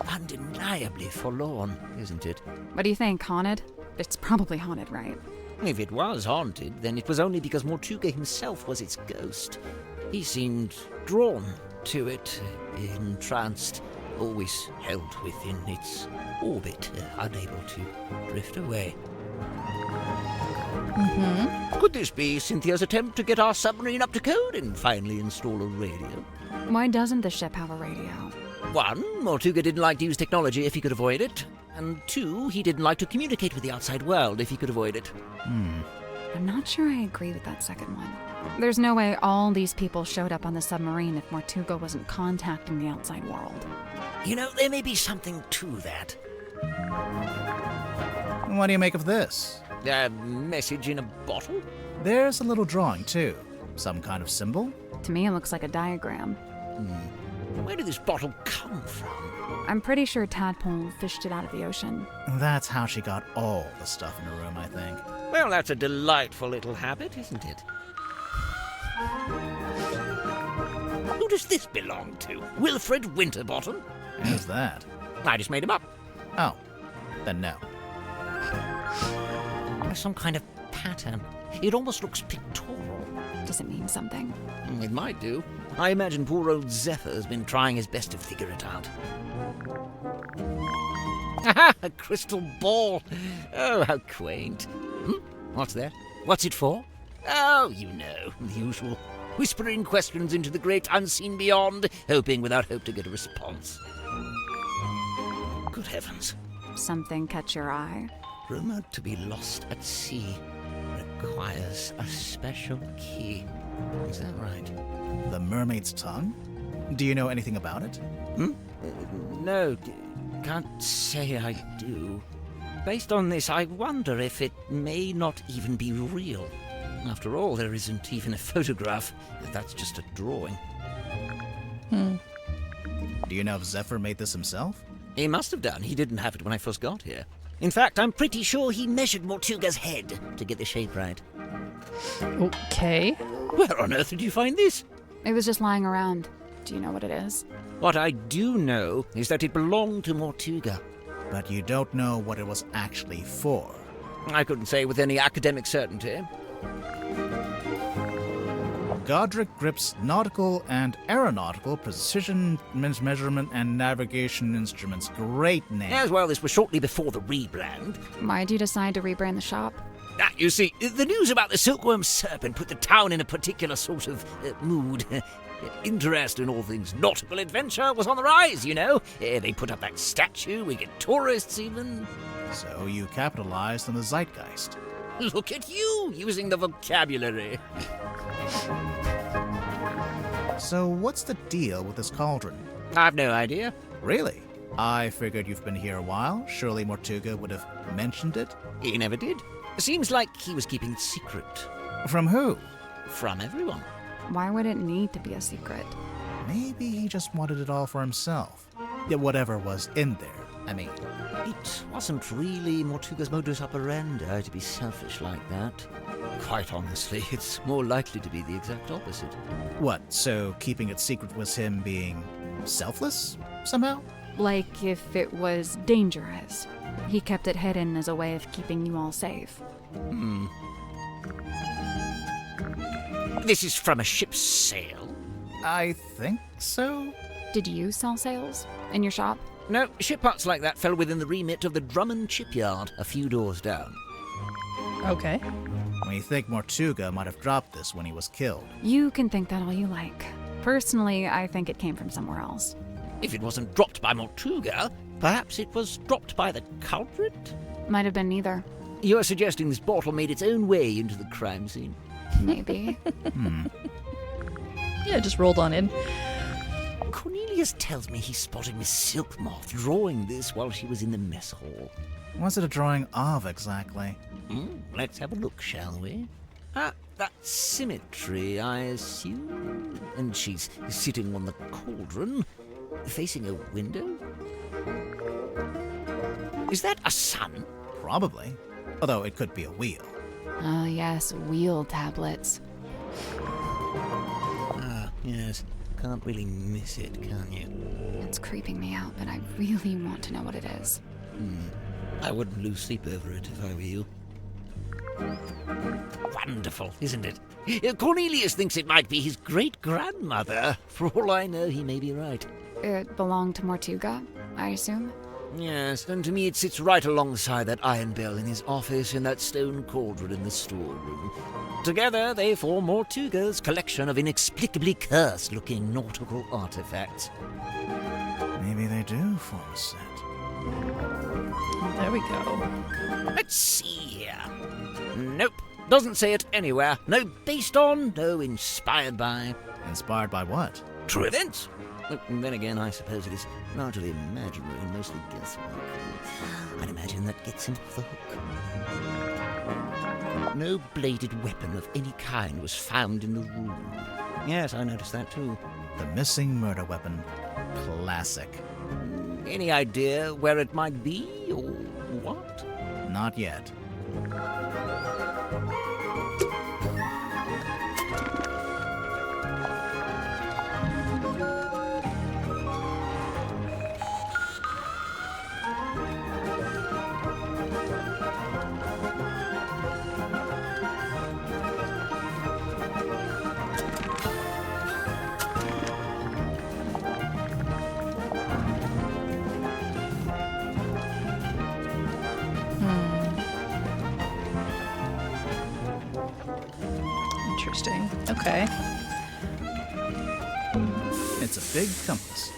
Undeniably forlorn, isn't it? What do you think, haunted? It's probably haunted, right? If it was haunted, then it was only because Mortuga himself was its ghost. He seemed drawn to it, entranced, always held within its orbit, unable to drift away. Could this be Cynthia's attempt to get our submarine up to code and finally install a radio? Why doesn't the ship have a radio? 1, Mortuga didn't like to use technology if he could avoid it. And 2, he didn't like to communicate with the outside world if he could avoid it. I'm not sure I agree with that second one. There's no way all these people showed up on the submarine if Mortuga wasn't contacting the outside world. You know, there may be something to that. What do you make of this? A message in a bottle? There's a little drawing, too. Some kind of symbol? To me, it looks like a diagram. Where did this bottle come from? I'm pretty sure Tadpole fished it out of the ocean. That's how she got all the stuff in her room, I think. Well, that's a delightful little habit, isn't it? Who does this belong to? Wilfred Winterbottom? Who's that? I just made him up. Oh, then no. There's some kind of pattern. It almost looks pictorial. Does it mean something? It might do. I imagine poor old Zephyr has been trying his best to figure it out. Aha! A crystal ball! Oh, how quaint. What's that? What's it for? Oh, you know, the usual. Whispering questions into the great unseen beyond, hoping without hope to get a response. Good heavens. Something catch your eye? Rumored to be lost at sea. Requires a special key. Is that right? The mermaid's tongue? Do you know anything about it? No, can't say I do. Based on this, I wonder if it may not even be real. After all, there isn't even a photograph. That's just a drawing. Do you know if Zephyr made this himself? He must have done. He didn't have it when I first got here. In fact, I'm pretty sure he measured Mortuga's head to get the shape right. Okay. Where on earth did you find this? It was just lying around. Do you know what it is? What I do know is that it belonged to Mortuga. but you don't know what it was actually for. I couldn't say with any academic certainty. Godric Grip's nautical and aeronautical precision measurement and navigation instruments. Great name. As well, this was shortly before the rebrand. Why'd you decide to rebrand the shop? Ah, you see, the news about the silkworm serpent put the town in a particular sort of mood. Interest in all things nautical adventure was on the rise, you know. They put up that statue, we get tourists even. So you capitalized on the zeitgeist. Look at you, using the vocabulary. So what's the deal with this cauldron? I've no idea. Really? I figured you've been here a while. Surely Mortuga would have mentioned it. He never did. Seems like he was keeping it secret. From who? From everyone. Why would it need to be a secret? Maybe he just wanted it all for himself. Yeah, whatever was in there, I mean. It wasn't really Mortuga's modus operandi to be selfish like that. Quite honestly, it's more likely to be the exact opposite. What, so keeping it secret was him being selfless, somehow? Like if it was dangerous. He kept it hidden as a way of keeping you all safe. This is from a ship's sail? I think so. Did you sell sails in your shop? No, ship parts like that fell within the remit of the Drummond shipyard, a few doors down. Okay. We think Mortuga might have dropped this when he was killed. You can think that all you like. Personally, I think it came from somewhere else. If it wasn't dropped by Mortuga, perhaps it was dropped by the culprit? Might have been neither. You're suggesting this bottle made its own way into the crime scene? Maybe. Yeah, just rolled on in. Cornelius tells me he spotted Miss Silkmoth drawing this while she was in the mess hall. What's it a drawing of, exactly? Let's have a look, shall we? Ah, that symmetry, I assume. And she's sitting on the cauldron, facing a window. Is that a sun? Probably. Although it could be a wheel. Oh, yes, wheel tablets. Ah, yes. Can't really miss it, can you? It's creeping me out, but I really want to know what it is. I wouldn't lose sleep over it if I were you. Wonderful, isn't it? Cornelius thinks it might be his great-grandmother. For all I know, he may be right. It belonged to Mortuga, I assume? Yes, and to me it sits right alongside that iron bell in his office and that stone cauldron in the storeroom. Together, they form Mortuga's collection of inexplicably cursed-looking nautical artifacts. Maybe they do form a set. There we go. Let's see here. Nope, doesn't say it anywhere. No based on, no inspired by. Inspired by what? True events. And then again, I suppose it is largely imaginary and mostly guesswork. I'd imagine that gets him off the hook. No bladed weapon of any kind was found in the room. Yes, I noticed that too. The missing murder weapon. Classic. Any idea where it might be, or what? Not yet. Interesting. Okay. It's a big compass.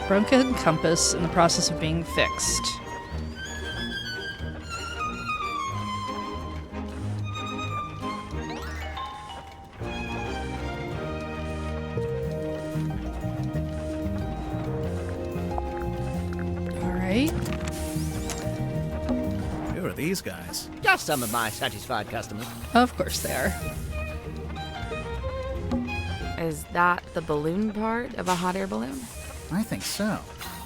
Broken compass in the process of being fixed. Alright. Who are these guys? Just some of my satisfied customers. Of course they are. Is that the balloon part of a hot air balloon? I think so.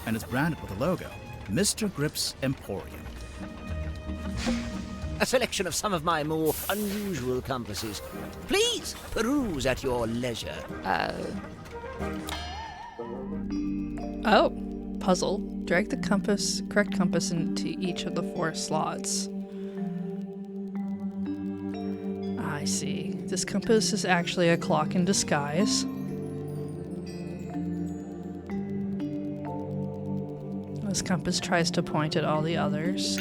And it's branded with a logo. Mr. Grip's Emporium. A selection of some of my more unusual compasses. Please peruse at your leisure. Oh. puzzle. Drag the correct compass into each of the 4 slots. I see. This compass is actually a clock in disguise. This compass tries to point at all the others.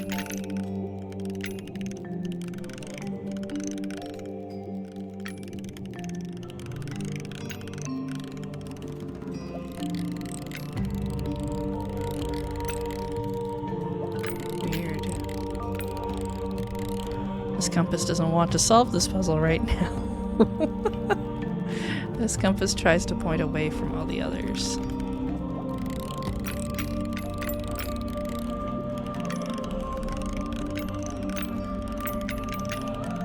Weird. This compass doesn't want to solve this puzzle right now. This compass tries to point away from all the others.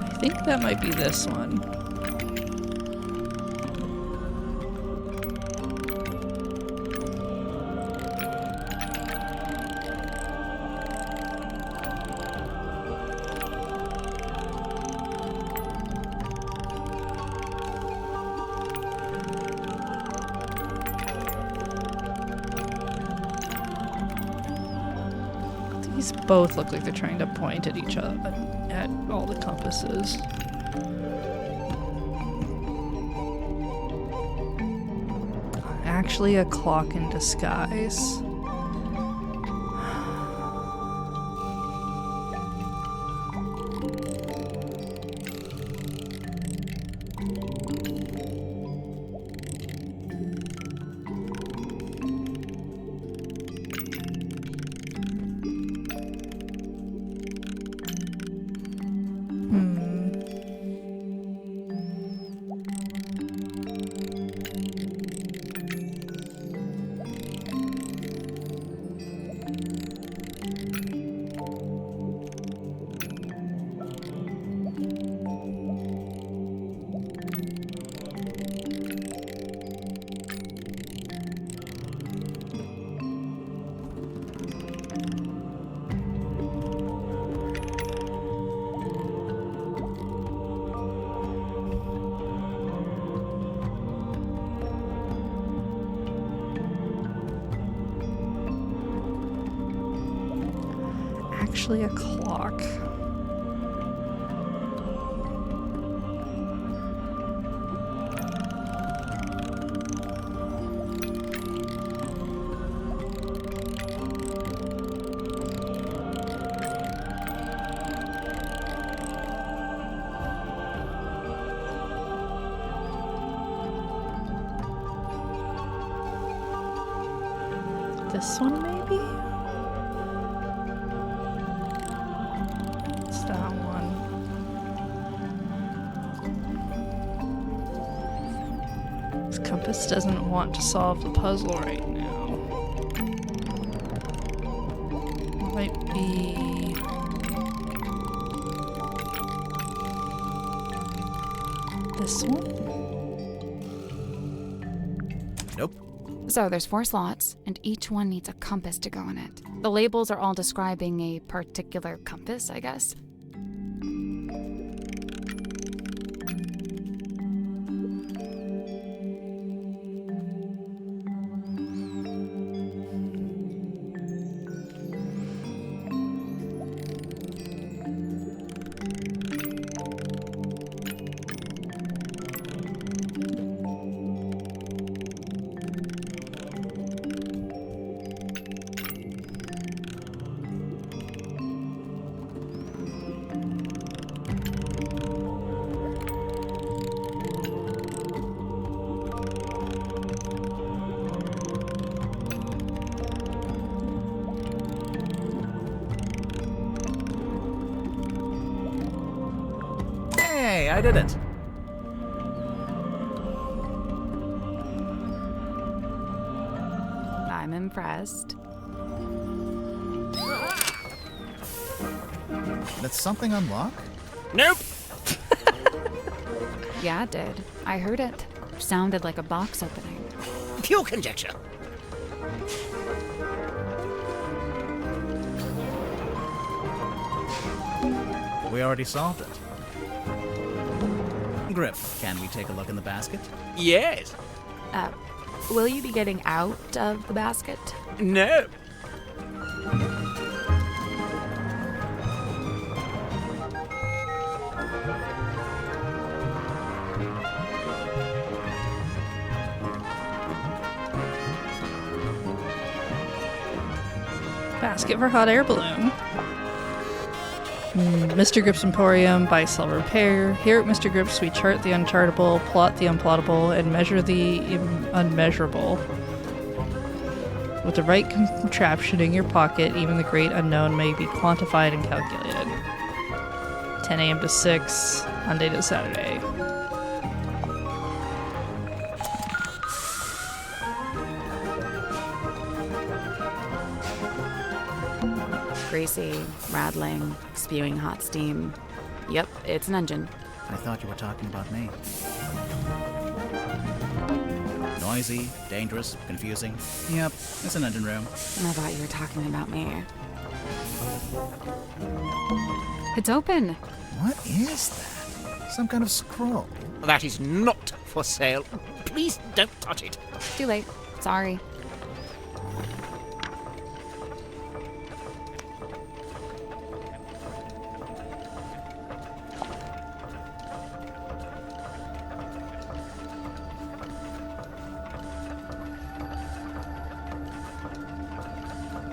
I think that might be this one. These both look like they're trying to point at each other, at all the compasses. Actually a clock in disguise. Actually a clock. This one maybe? It's that one. This compass doesn't want to solve the puzzle right now. Might be... this one? Nope. So there's 4 slots, and each one needs a compass to go in it. The labels are all describing a particular compass, I guess. Hey, I did it. I'm impressed. Did something unlock? Nope. Yeah, it did. I heard it. Sounded like a box opening. Pure conjecture. We already solved it. Grip, can we take a look in the basket? Yes. Will you be getting out of the basket? No. Basket for hot air balloon. Mr. Grip's Emporium, buy, sell, repair. Here at Mr. Grip's, we chart the unchartable, plot the unplottable, and measure the unmeasurable. With the right contraption in your pocket, even the great unknown may be quantified and calculated. 10 a.m. to 6, Monday to Saturday. Greasy, rattling, spewing hot steam. Yep, it's an engine. I thought you were talking about me. Noisy, dangerous, confusing. Yep, it's an engine room. I thought you were talking about me. It's open. What is that? Some kind of scroll. That is not for sale. Please don't touch it. Too late. Sorry.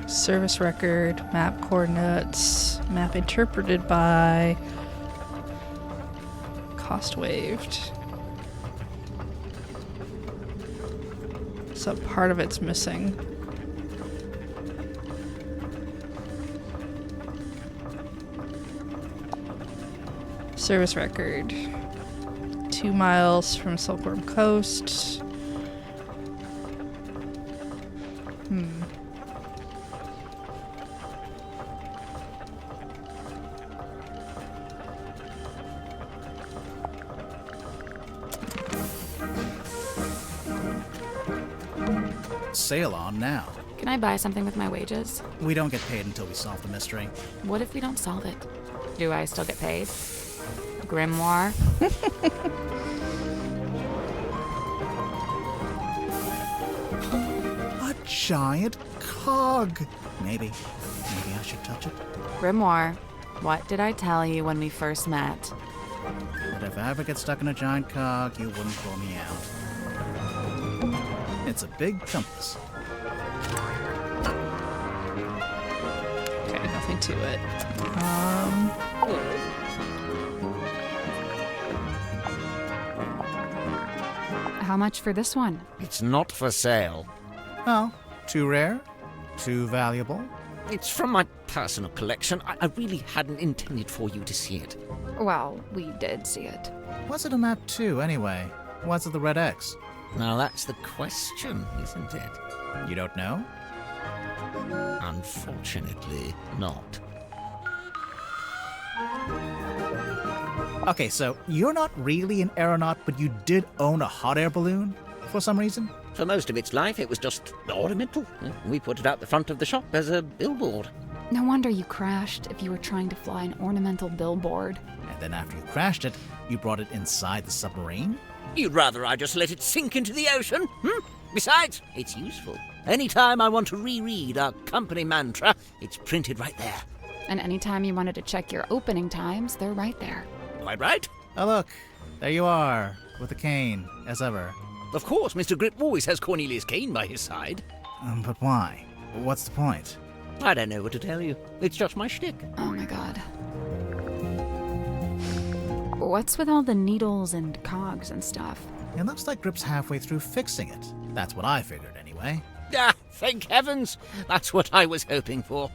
Service record, map coordinates, map interpreted by, cost waived. So part of it's missing. Service record. 2 miles from Silkworm Coast. Sail on now. Can I buy something with my wages? We don't get paid until we solve the mystery. What if we don't solve it? Do I still get paid? Grimoire? A giant cog. Maybe I should touch it. Grimoire, what did I tell you when we first met? But if I ever get stuck in a giant cog, you wouldn't pull me out. It's a big compass. Okay, nothing to it. How much for this one? It's not for sale. Oh, too rare? Too valuable? It's from my personal collection. I really hadn't intended for you to see it. Well, we did see it. What's it a map to, anyway? What's it the red X? Now that's the question, isn't it? You don't know? Unfortunately, not. Okay, so you're not really an aeronaut, but you did own a hot air balloon? For some reason? For most of its life, it was just ornamental. We put it out the front of the shop as a billboard. No wonder you crashed if you were trying to fly an ornamental billboard. And then after you crashed it, you brought it inside the submarine? You'd rather I just let it sink into the ocean? Besides, it's useful. Anytime I want to reread our company mantra, it's printed right there. And anytime you wanted to check your opening times, they're right there. Quite right? Oh look, there you are, with a cane, as ever. Of course, Mr. Grip always has Cornelius Kane by his side. But why? What's the point? I don't know what to tell you. It's just my shtick. Oh my god. What's with all the needles and cogs and stuff? It looks like Grip's halfway through fixing it. That's what I figured, anyway. Ah, thank heavens! That's what I was hoping for.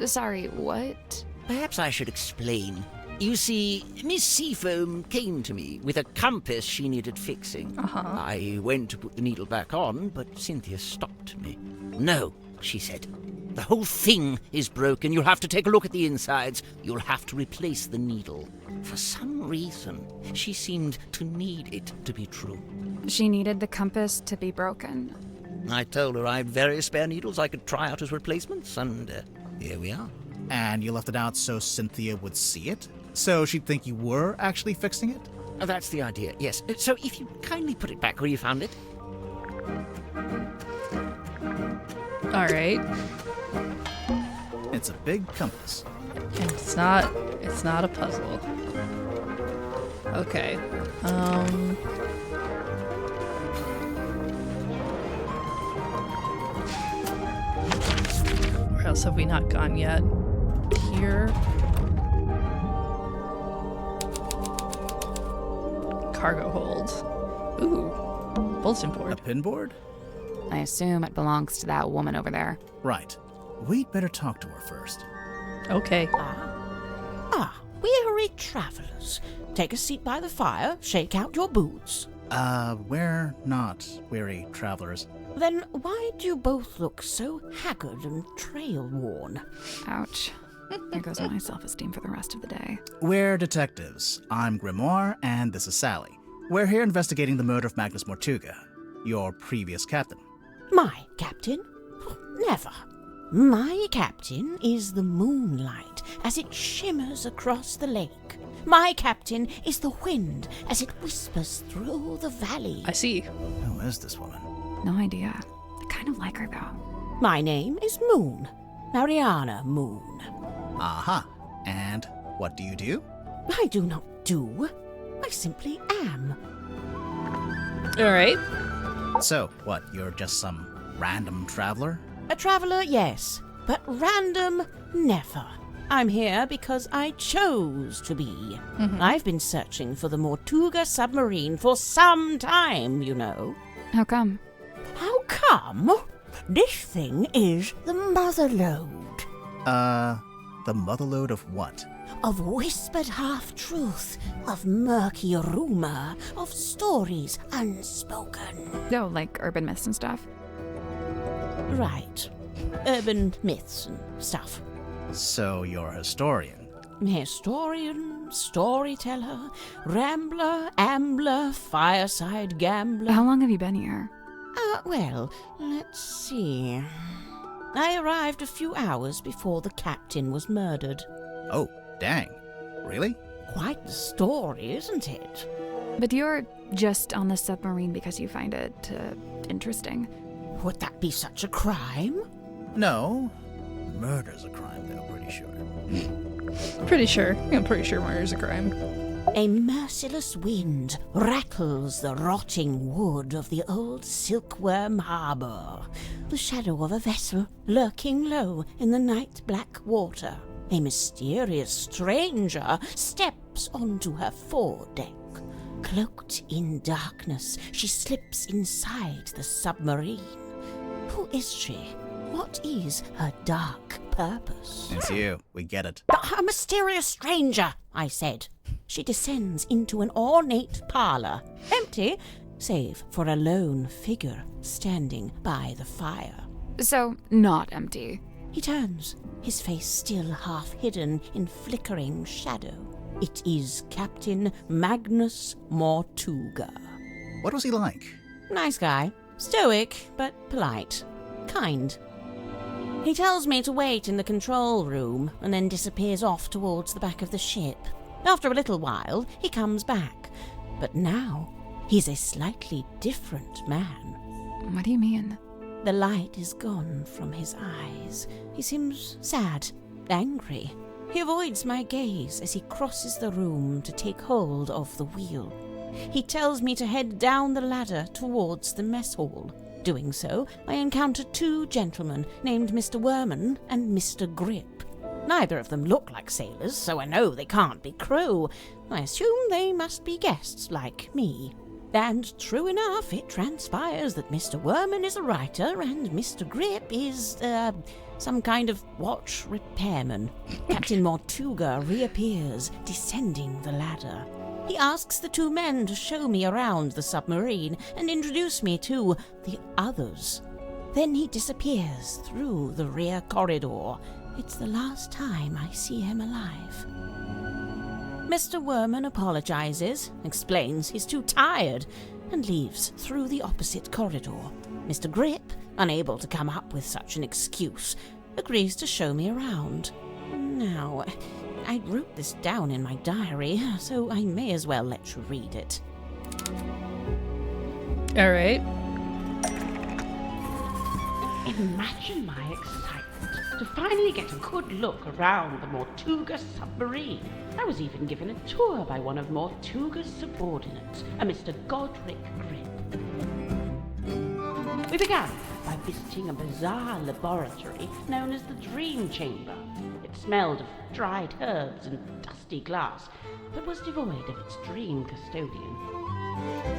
Sorry, what? Perhaps I should explain. You see, Miss Seafoam came to me with a compass she needed fixing. I went to put the needle back on, but Cynthia stopped me. No, she said. The whole thing is broken. You'll have to take a look at the insides. You'll have to replace the needle. For some reason, she seemed to need it to be true. She needed the compass to be broken. I told her I had various spare needles I could try out as replacements, and here we are. And you left it out so Cynthia would see it? So she'd think you were actually fixing it? That's the idea, yes. So if you kindly put it back where you found it. All right. It's a big compass. And it's not a puzzle. Okay. Where else have we not gone yet? Here. Cargo hold. Ooh. Bulletin A board. pinboard? I assume it belongs to that woman over there. Right. We'd better talk to her first. Okay. Weary travelers. Take a seat by the fire, shake out your boots. We're not weary travelers. Then why do you both look so haggard and trail-worn? Ouch. There goes my self-esteem for the rest of the day. We're detectives. I'm Grimoire, and this is Sally. We're here investigating the murder of Magnus Mortuga, your previous captain. My captain? Never. My captain is the moonlight as it shimmers across the lake. My captain is the wind as it whispers through the valley. I see. Who is this woman? No idea. I kind of like her, though. My name is Moon. Mariana Moon. Aha. And what do you do? I do not do. I simply am. All right. So, what, you're just some random traveler? A traveler, yes, but random, never. I'm here because I chose to be. I've been searching for the Mortuga submarine for some time, you know. How come? How come? This thing is the motherlode The motherlode of what? of whispered half-truth, of murky rumor, of stories unspoken. Oh, like urban myths and stuff? Right. Urban myths and stuff. So you're a historian. Historian, storyteller, rambler, ambler, fireside gambler. How long have you been here? Well, let's see. I arrived a few hours before the captain was murdered. Oh, dang. Really? Quite the story, isn't it? But you're just on the submarine because you find it interesting. Would that be such a crime? No. Murder's a crime, though, pretty sure. I'm pretty sure murder's a crime. A merciless wind rattles the rotting wood of the old silkworm harbour. The shadow of a vessel lurking low in the night-black water. A mysterious stranger steps onto her foredeck. Cloaked in darkness, she slips inside the submarine. Who is she? What is her dark purpose? It's you. We get it. A mysterious stranger, I said. She descends into an ornate parlour, empty, save for a lone figure standing by the fire. So, not empty. He turns, his face still half hidden in flickering shadow. It is Captain Magnus Mortuga. What was he like? Nice guy. Stoic, but polite. Kind. He tells me to wait in the control room and then disappears off towards the back of the ship. After a little while, he comes back. But now, he's a slightly different man. What do you mean? The light is gone from his eyes. He seems sad, angry. He avoids my gaze as he crosses the room to take hold of the wheel. He tells me to head down the ladder towards the mess hall. Doing so, I encounter two gentlemen named Mr. Werman and Mr. Grip. Neither of them look like sailors, so I know they can't be crew. I assume they must be guests like me. And true enough, it transpires that Mr. Werman is a writer and Mr. Grip is, some kind of watch repairman. Captain Mortuga reappears, descending the ladder. He asks the two men to show me around the submarine and introduce me to the others. Then he disappears through the rear corridor. It's the last time I see him alive. Mr. Werman apologizes, explains he's too tired, and leaves through the opposite corridor. Mr. Grip, unable to come up with such an excuse, agrees to show me around. Now, I wrote this down in my diary, so I may as well let you read it. All right. Imagine my excitement to finally get a good look around the Mortuga submarine. I was even given a tour by one of Mortuga's subordinates, a Mr. Godric Grip. We began by visiting a bizarre laboratory known as the Dream Chamber. It smelled of dried herbs and dusty glass, but was devoid of its dream custodian.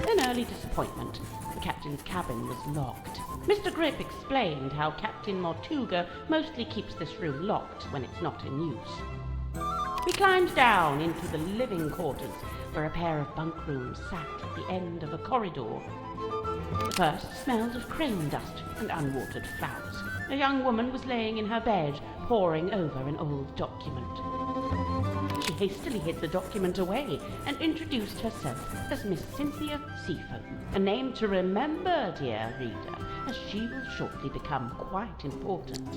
An early disappointment. The captain's cabin was locked. Mr. Grip explained how Captain Mortuga mostly keeps this room locked when it's not in use. We climbed down into the living quarters, where a pair of bunk rooms sat at the end of a corridor. The first smelled of crane dust and unwatered flowers. A young woman was laying in her bed, poring over an old document. She hastily hid the document away and introduced herself as Miss Cynthia Seafoam, a name to remember, dear reader, as she will shortly become quite important.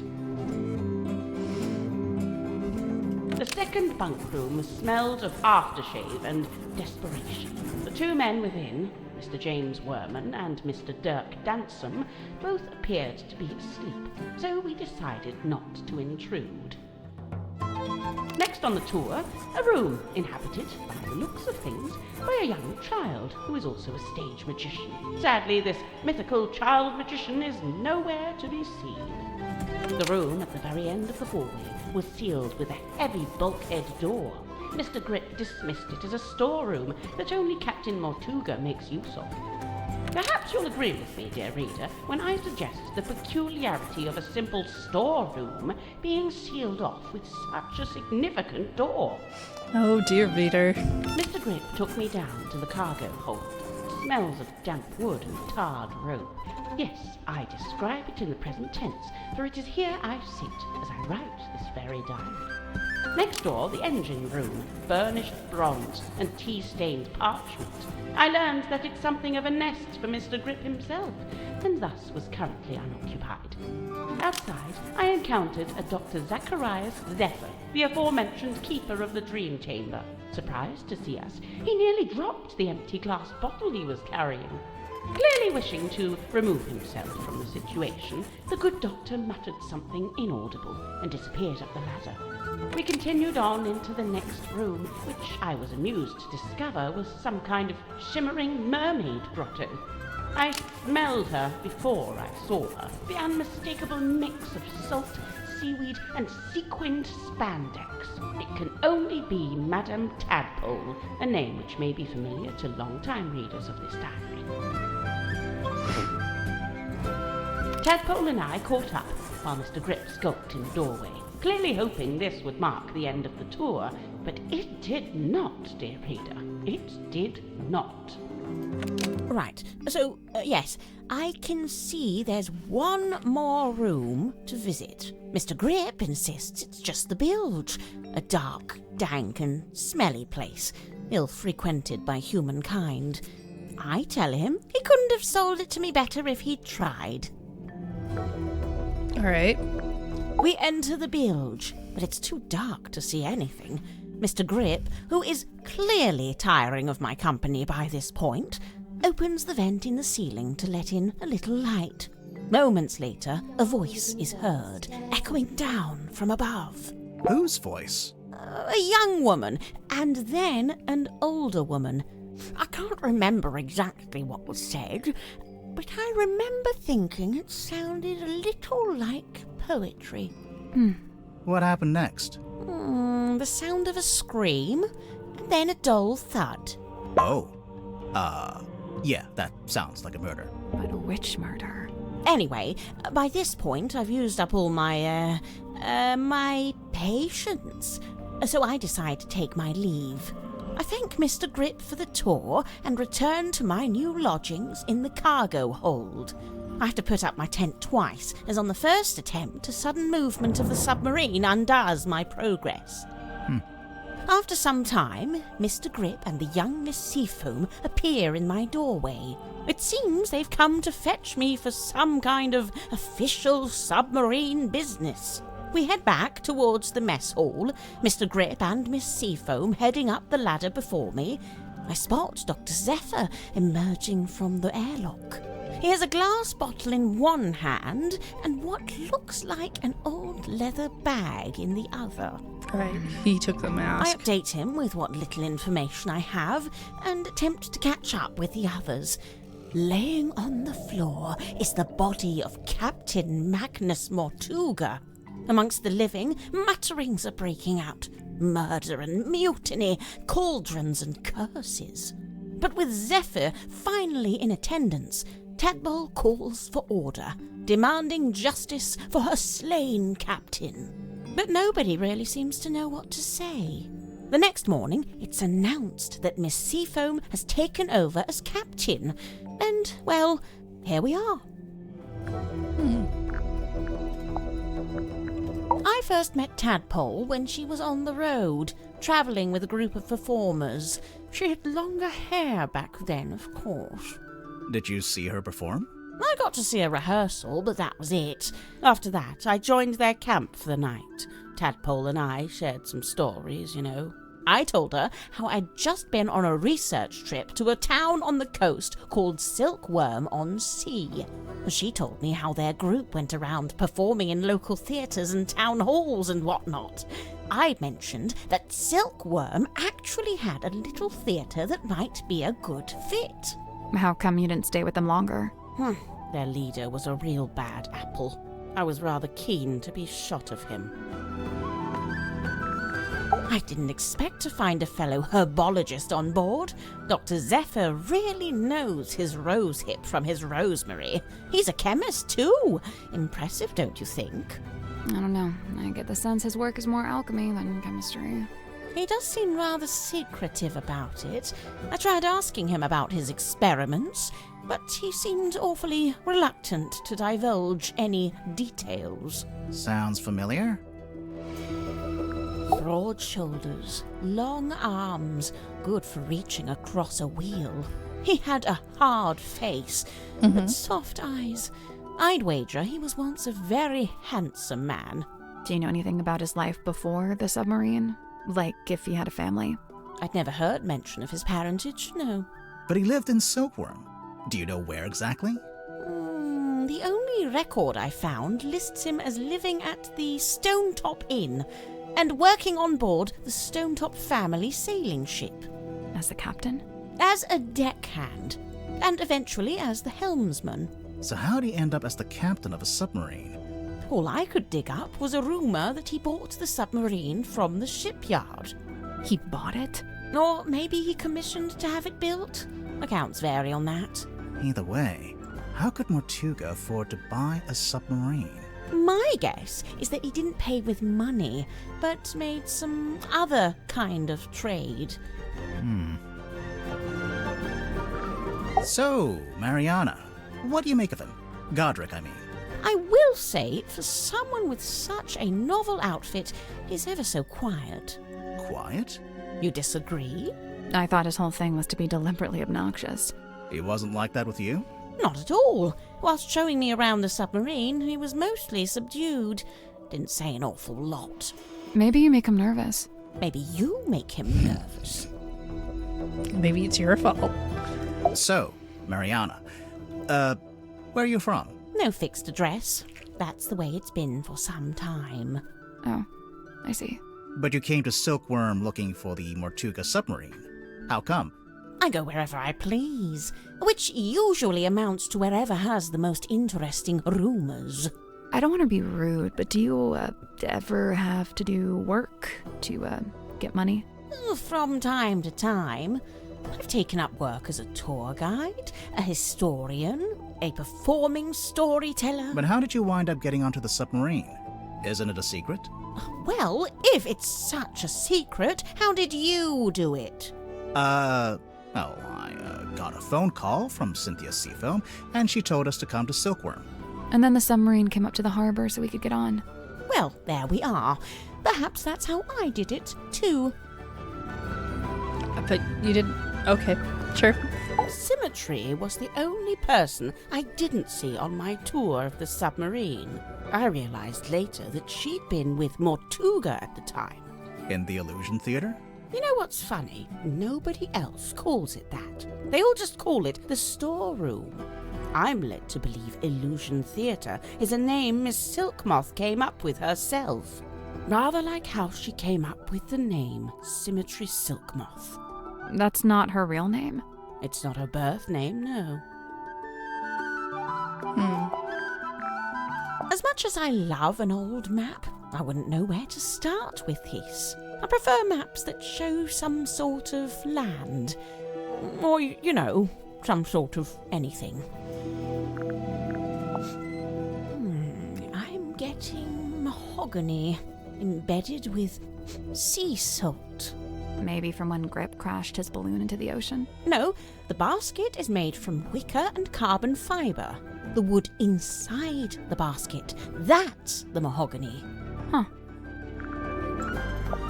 The second bunk room smelled of aftershave and desperation. The two men within, Mr. James Werman and Mr. Dirk Dansom, both appeared to be asleep, so we decided not to intrude. Next on the tour, a room inhabited, by the looks of things, by a young child who is also a stage magician. Sadly, this mythical child magician is nowhere to be seen. The room at the very end of the hallway was sealed with a heavy bulkhead door. Mr. Grip dismissed it as a storeroom that only Captain Mortuga makes use of. Perhaps you'll agree with me, dear reader, when I suggest the peculiarity of a simple storeroom being sealed off with such a significant door. Oh, dear reader. Mr. Grip took me down to the cargo hold. It smells of damp wood and tarred rope. Yes, I describe it in the present tense, for it is here I sit as I write this very diary. Next door, the engine room, burnished bronze and tea-stained parchment. I learned that it's something of a nest for Mr. Grip himself, and thus was currently unoccupied. Outside, I encountered a Dr. Zacharias Zephyr, the aforementioned keeper of the Dream Chamber. Surprised to see us, he nearly dropped the empty glass bottle he was carrying. Clearly wishing to remove himself from the situation, the good doctor muttered something inaudible and disappeared up the ladder. We continued on into the next room, which I was amused to discover was some kind of shimmering mermaid grotto. I smelled her before I saw her, the unmistakable mix of salt, seaweed, and sequined spandex. It can only be Madame Tadpole, a name which may be familiar to long-time readers of this diary. Tadpole and I caught up while Mr. Grip skulked in the doorway, clearly hoping this would mark the end of the tour, but it did not, dear reader. It did not. Right, so, yes, I can see there's one more room to visit. Mr. Grip insists it's just the bilge, a dark, dank and smelly place, ill-frequented by humankind. I tell him he couldn't have sold it to me better if he'd tried. All right. We enter the bilge, but it's too dark to see anything. Mr. Grip, who is clearly tiring of my company by this point, opens the vent in the ceiling to let in a little light. Moments later, a voice is heard, echoing down from above. Whose voice? A young woman, and then an older woman. I can't remember exactly what was said, but I remember thinking it sounded a little like poetry. What happened next? The sound of a scream, and then a dull thud. Oh. Yeah, that sounds like a murder. But which murder? Anyway, by this point I've used up all my patience, so I decide to take my leave. I thank Mr. Grip for the tour and return to my new lodgings in the cargo hold. I have to put up my tent twice, as on the first attempt a sudden movement of the submarine undoes my progress. After some time, Mr. Grip and the young Miss Seafoam appear in my doorway. It seems they've come to fetch me for some kind of official submarine business. We head back towards the mess hall, Mr. Grip and Miss Seafoam heading up the ladder before me. I spot Dr. Zephyr emerging from the airlock. He has a glass bottle in one hand and what looks like an old leather bag in the other. Right, he took the I mask. update him with what little information I have and attempt to catch up with the others. Laying on the floor is the body of Captain Magnus Mortuga. Amongst the living, mutterings are breaking out. Murder and mutiny, cauldrons and curses. But with Zephyr finally in attendance, Tadpole calls for order, demanding justice for her slain captain. But nobody really seems to know what to say. The next morning, it's announced that Miss Seafoam has taken over as captain. And, well, here we are. I first met Tadpole when she was on the road, travelling with a group of performers. She had longer hair back then, of course. Did you see her perform? I got to see a rehearsal, but that was it. After that, I joined their camp for the night. Tadpole and I shared some stories, you know. I told her how I'd just been on a research trip to a town on the coast called Silkworm-on-Sea. She told me how their group went around performing in local theatres and town halls and whatnot. I mentioned that Silkworm actually had a little theatre that might be a good fit. How come you didn't stay with them longer? Their leader was a real bad apple. I was rather keen to be shot of him. I didn't expect to find a fellow herbologist on board. Dr. Zephyr really knows his rosehip from his rosemary. He's a chemist, too. Impressive, don't you think? I don't know. I get the sense his work is more alchemy than chemistry. He does seem rather secretive about it. I tried asking him about his experiments, but he seemed awfully reluctant to divulge any details. Sounds familiar? Broad shoulders, long arms, good for reaching across a wheel. He had a hard face, but soft eyes. I'd wager he was once a very handsome man. Do you know anything about his life before the submarine? Like if he had a family? I'd never heard mention of his parentage, no. But he lived in Silkworm. Do you know where exactly? The only record I found lists him as living at the Stonetop Inn and working on board the Stonetop family sailing ship. As the captain? As a deckhand, and eventually as the helmsman. So how'd he end up as the captain of a submarine? All I could dig up was a rumour that he bought the submarine from the shipyard. He bought it? Or maybe he commissioned to have it built. Accounts vary on that. Either way, how could Mortuga afford to buy a submarine? My guess is that he didn't pay with money, but made some other kind of trade. So, Mariana, what do you make of him? Godric, I mean. I will say, for someone with such a novel outfit, he's ever so quiet. Quiet? You disagree? I thought his whole thing was to be deliberately obnoxious. He wasn't like that with you? Not at all. Whilst showing me around the submarine, he was mostly subdued. Didn't say an awful lot. Maybe you make him nervous. Maybe you make him nervous. Maybe it's your fault. So, Mariana, where are you from? No fixed address. That's the way it's been for some time. Oh, I see. But you came to Silkworm looking for the Mortuga submarine. How come? I go wherever I please, which usually amounts to wherever has the most interesting rumours. I don't want to be rude, but do you ever have to do work to get money? From time to time. I've taken up work as a tour guide, a historian, a performing storyteller. But how did you wind up getting onto the submarine? Isn't it a secret? Well, if it's such a secret, how did you do it? I got a phone call from Cynthia Seafoam, and she told us to come to Silkworm. And then the submarine came up to the harbor so we could get on. Well, there we are. Perhaps that's how I did it, too. But you didn't... Okay, sure. Symmetry was the only person I didn't see on my tour of the submarine. I realized later that she'd been with Mortuga at the time. In the Illusion Theater? You know what's funny? Nobody else calls it that. They all just call it the storeroom. I'm led to believe Illusion Theatre is a name Miss Silkmoth came up with herself. Rather like how she came up with the name Symmetry Silkmoth. That's not her real name? It's not her birth name, no. As much as I love an old map, I wouldn't know where to start with this. I prefer maps that show some sort of land. Or, you know, some sort of anything. I'm getting mahogany embedded with sea salt. Maybe from when Grip crashed his balloon into the ocean? No, the basket is made from wicker and carbon fibre. The wood inside the basket, that's the mahogany. Huh.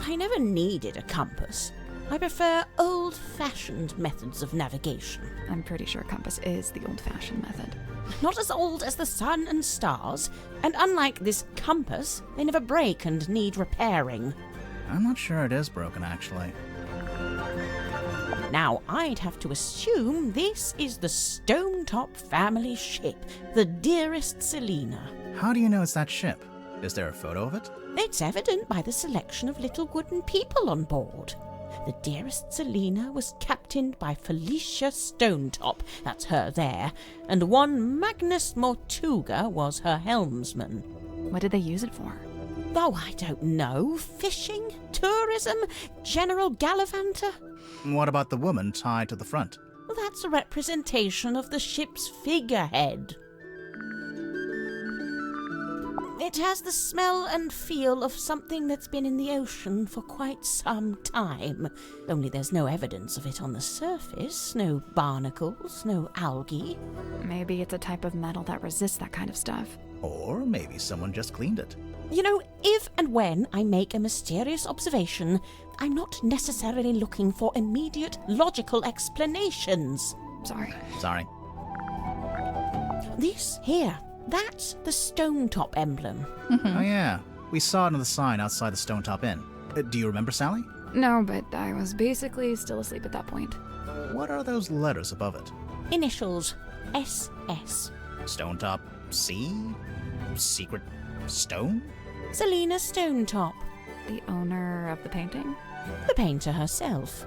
I never needed a compass. I prefer old-fashioned methods of navigation. I'm pretty sure compass is the old-fashioned method. Not as old as the sun and stars, and unlike this compass, they never break and need repairing. I'm not sure it is broken, actually. Now, I'd have to assume this is the Stonetop family ship, the Dearest Selina. How do you know it's that ship? Is there a photo of it? It's evident by the selection of little wooden people on board. The Dearest Selina was captained by Felicia Stonetop, that's her there, and one Magnus Mortuga was her helmsman. What did they use it for? Oh, I don't know. Fishing? Tourism? General gallivanter? What about the woman tied to the front? That's a representation of the ship's figurehead. It has the smell and feel of something that's been in the ocean for quite some time. Only there's no evidence of it on the surface. No barnacles, no algae. Maybe it's a type of metal that resists that kind of stuff. Or maybe someone just cleaned it. You know, if and when I make a mysterious observation, I'm not necessarily looking for immediate logical explanations. Sorry. Sorry. This here, that's the Stonetop emblem. Oh yeah, we saw it on the sign outside the Stonetop Inn. Do you remember, Sally? No, but I was basically still asleep at that point. What are those letters above it? Initials, SS. Stonetop C? Secret stone? Selina Stonetop. The owner of the painting? The painter herself.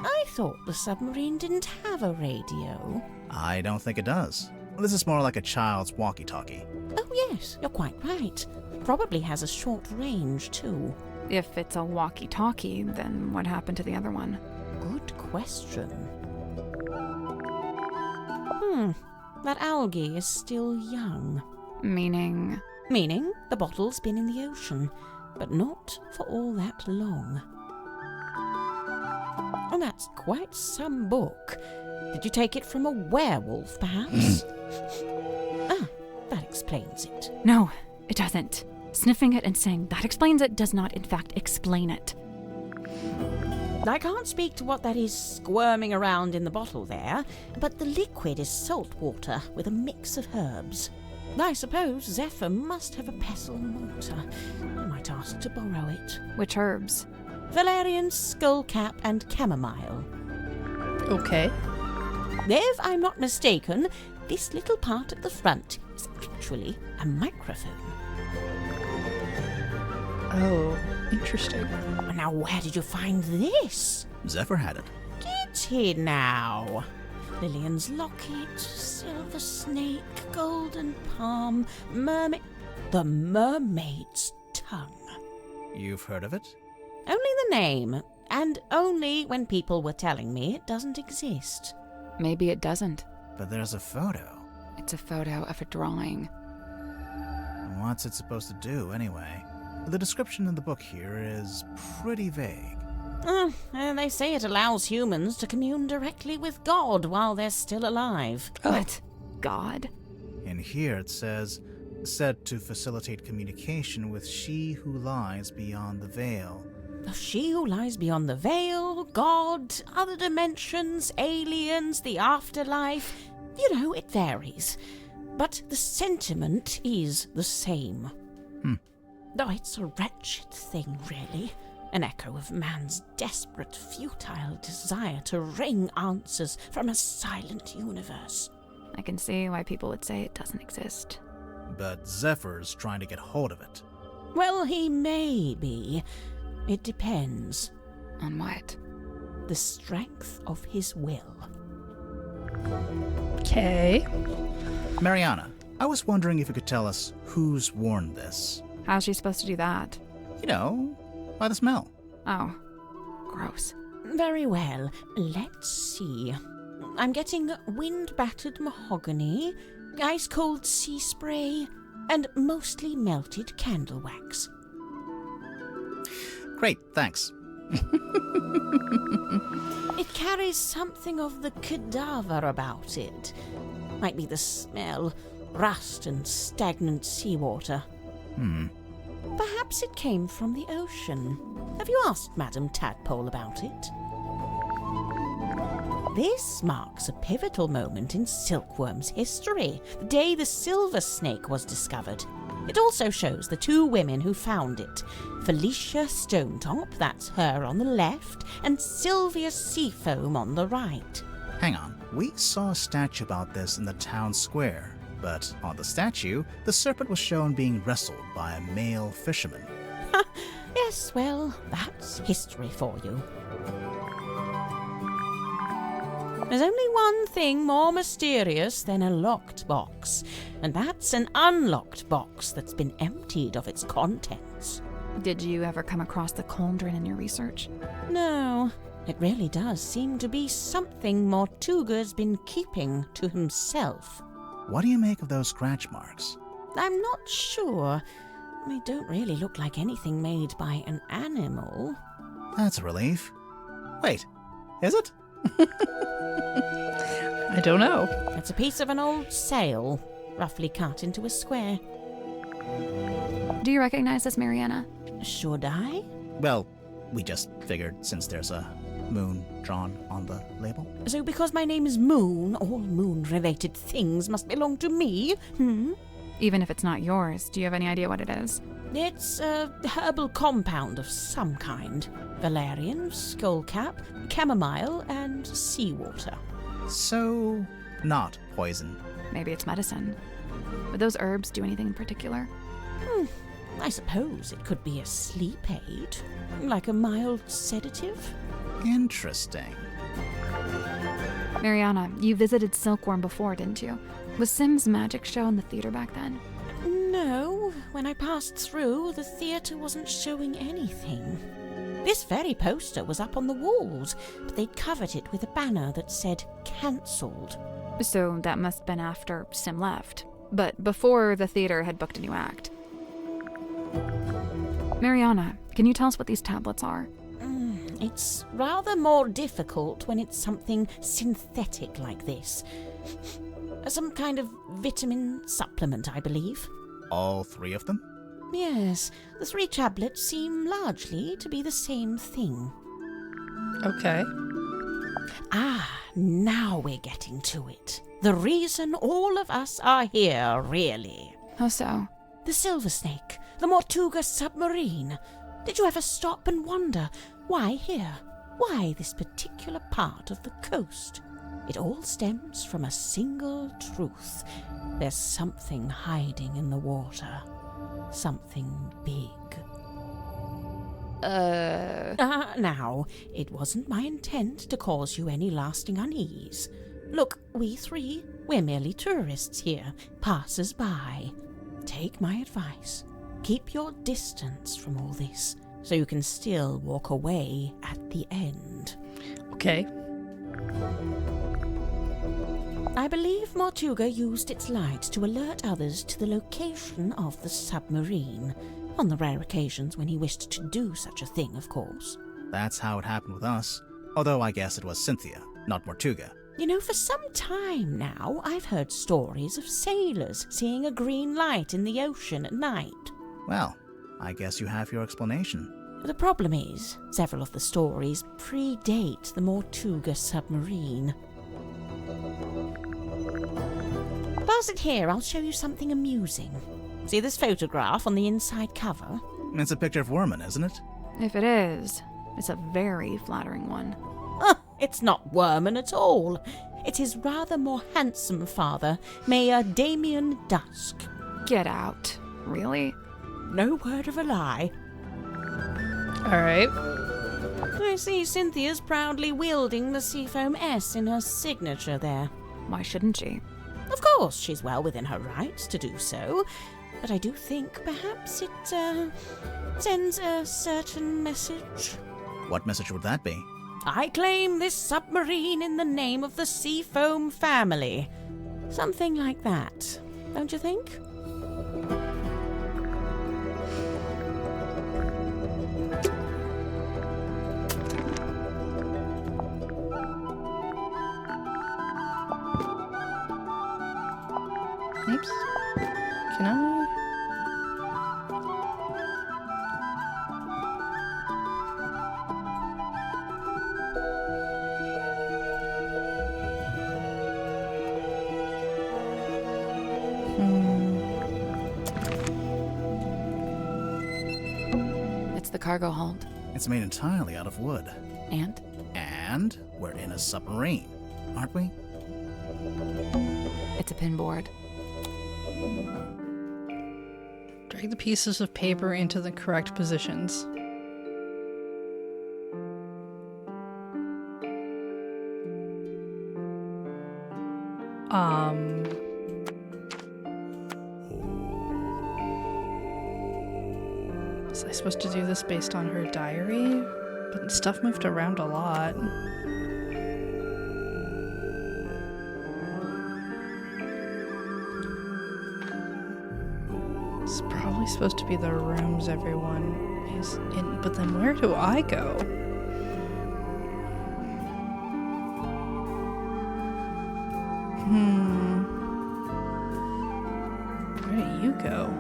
I thought the submarine didn't have a radio. I don't think it does. This is more like a child's walkie-talkie. Oh yes, you're quite right. Probably has a short range too. If it's a walkie-talkie, then what happened to the other one? Good question. That algae is still young. Meaning? Meaning the bottle's been in the ocean, but not for all that long. And that's quite some book. Did you take it from a werewolf, perhaps? That explains it. No, it doesn't. Sniffing it and saying that explains it does not, in fact, explain it. I can't speak to what that is squirming around in the bottle there, but the liquid is salt water with a mix of herbs. I suppose Zephyr must have a pestle mortar. I might ask to borrow it. Which herbs? Valerian, skullcap, and chamomile. Okay. If I'm not mistaken, this little part at the front is actually a microphone. Oh, interesting. Now, where did you find this? Zephyr had it. Get here now. Lillian's locket, silver snake, golden palm, mermaid... The mermaid's tongue. You've heard of it? Only the name, and only when people were telling me it doesn't exist. Maybe it doesn't. But there's a photo. It's a photo of a drawing. What's it supposed to do, anyway? The description in the book here is pretty vague. And they say it allows humans to commune directly with God while they're still alive. What? God? In here it says, said to facilitate communication with she who lies beyond the veil. She who lies beyond the veil, God, other dimensions, aliens, the afterlife. You know, it varies. But the sentiment is the same. Oh, it's a wretched thing, really. An echo of man's desperate, futile desire to wring answers from a silent universe. I can see why people would say it doesn't exist. But Zephyr's trying to get hold of it. Well, he may be. It depends. On what? The strength of his will. Okay. Mariana, I was wondering if you could tell us who's worn this. How's she supposed to do that? You know, by the smell. Oh, gross. Very well. Let's see. I'm getting wind-battered mahogany, ice-cold sea spray, and mostly melted candle wax. Great, thanks. It carries something of the cadaver about it. Might be the smell, rust and stagnant seawater. Perhaps it came from the ocean. Have you asked Madame Tadpole about it? This marks a pivotal moment in silkworm's history, the day the silver snake was discovered. It also shows the two women who found it, Felicia Stonetop, that's her on the left, and Sylvia Seafoam on the right. Hang on, we saw a statue about this in the town square, but on the statue, the serpent was shown being wrestled by a male fisherman. Yes, well, that's history for you. There's only one thing more mysterious than a locked box, and that's an unlocked box that's been emptied of its contents. Did you ever come across the cauldron in your research? No, it really does seem to be something Mortuga's been keeping to himself. What do you make of those scratch marks? I'm not sure. They don't really look like anything made by an animal. That's a relief. Wait, is it? I don't know. It's a piece of an old sail, roughly cut into a square. Do you recognize this, Mariana? Should I? Well, we just figured since there's a moon drawn on the label. So because my name is Moon, all moon-related things must belong to me? Even if it's not yours, do you have any idea what it is? It's a herbal compound of some kind. Valerian, skullcap, chamomile, and seawater. So, not poison. Maybe it's medicine. Would those herbs do anything in particular? I suppose it could be a sleep aid, like a mild sedative. Interesting. Mariana, you visited Silkworm before, didn't you? Was Sim's magic show in the theater back then? No, when I passed through, the theatre wasn't showing anything. This very poster was up on the walls, but they'd covered it with a banner that said cancelled. So that must have been after Sim left, but before the theater had booked a new act. Mariana, can you tell us what these tablets are? It's rather more difficult when it's something synthetic like this. Some kind of vitamin supplement, I believe. All three of them? Yes, the 3 tablets seem largely to be the same thing. Okay. Now we're getting to it. The reason all of us are here, really. How so? The Silver Snake, the Mortuga submarine. Did you ever stop and wonder, why here? Why this particular part of the coast? It all stems from a single truth. There's something hiding in the water. Something big. Now, it wasn't my intent to cause you any lasting unease. Look, we 3, we're merely tourists here, passers-by. Take my advice. Keep your distance from all this, so you can still walk away at the end. Okay. I believe Mortuga used its light to alert others to the location of the submarine, on the rare occasions when he wished to do such a thing, of course. That's how it happened with us. Although I guess it was Cynthia, not Mortuga. You know, for some time now, I've heard stories of sailors seeing a green light in the ocean at night. Well, I guess you have your explanation. The problem is, several of the stories predate the Mortuga submarine. Pass it here, I'll show you something amusing. See this photograph on the inside cover? It's a picture of Worman, isn't it? If it is, it's a very flattering one. It's not Werman at all. It is rather more handsome father, Mayor Damien Dusk. Get out. Really? No word of a lie. Alright. I see Cynthia's proudly wielding the Seafoam S in her signature there. Why shouldn't she? Of course, she's well within her rights to do so, but I do think perhaps it sends a certain message. What message would that be? I claim this submarine in the name of the Seafoam family. Something like that, don't you think? Oops. Can I? It's the cargo hold. It's made entirely out of wood. And? And we're in a submarine, aren't we? It's a pinboard. Drag the pieces of paper into the correct positions. Was I supposed to do this based on her diary? But stuff moved around a lot. It's probably supposed to be the rooms everyone is in, but then where do I go? Where do you go?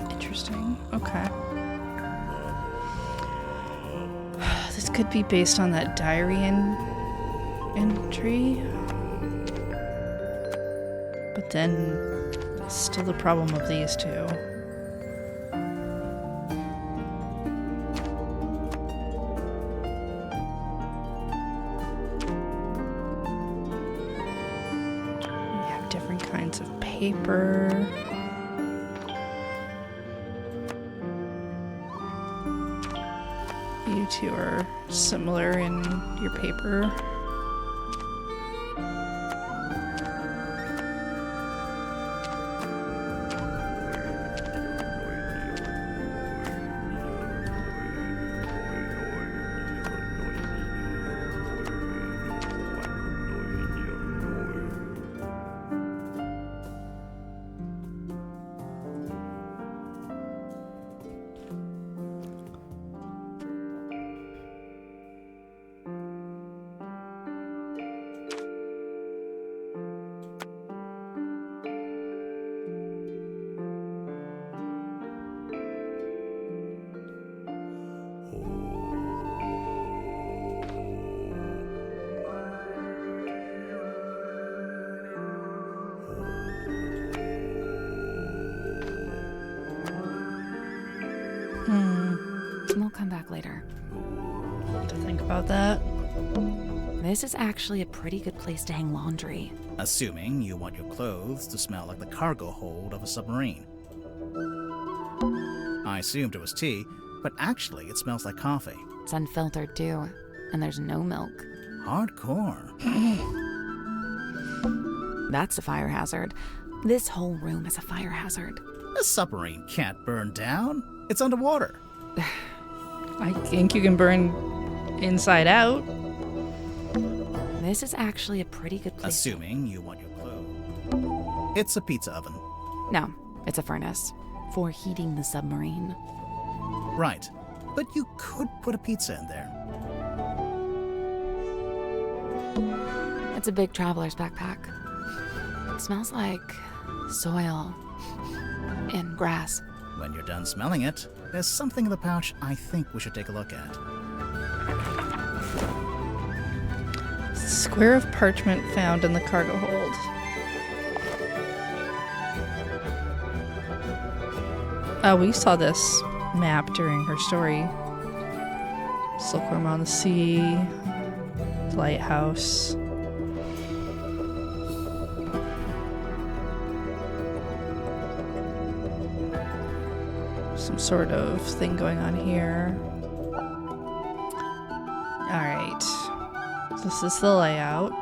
Interesting. Okay. This could be based on that diary entry. But then, still the problem of these two. We have different kinds of paper. You two are similar in your paper. We'll come back later. To think about that. This is actually a pretty good place to hang laundry. Assuming you want your clothes to smell like the cargo hold of a submarine. I assumed it was tea, but actually it smells like coffee. It's unfiltered too, and there's no milk. Hardcore. That's a fire hazard. This whole room is a fire hazard. A submarine can't burn down. It's underwater. I think you can burn inside out. This is actually a pretty good place. Assuming you want your clothes. It's a pizza oven. No, it's a furnace for heating the submarine. Right. But you could put a pizza in there. It's a big traveler's backpack. It smells like soil and grass. When you're done smelling it, there's something in the pouch I think we should take a look at. Square of parchment found in the cargo hold. We saw this map during her story. Silkworm on the sea, the lighthouse. Some sort of thing going on here. Alright. This is the layout.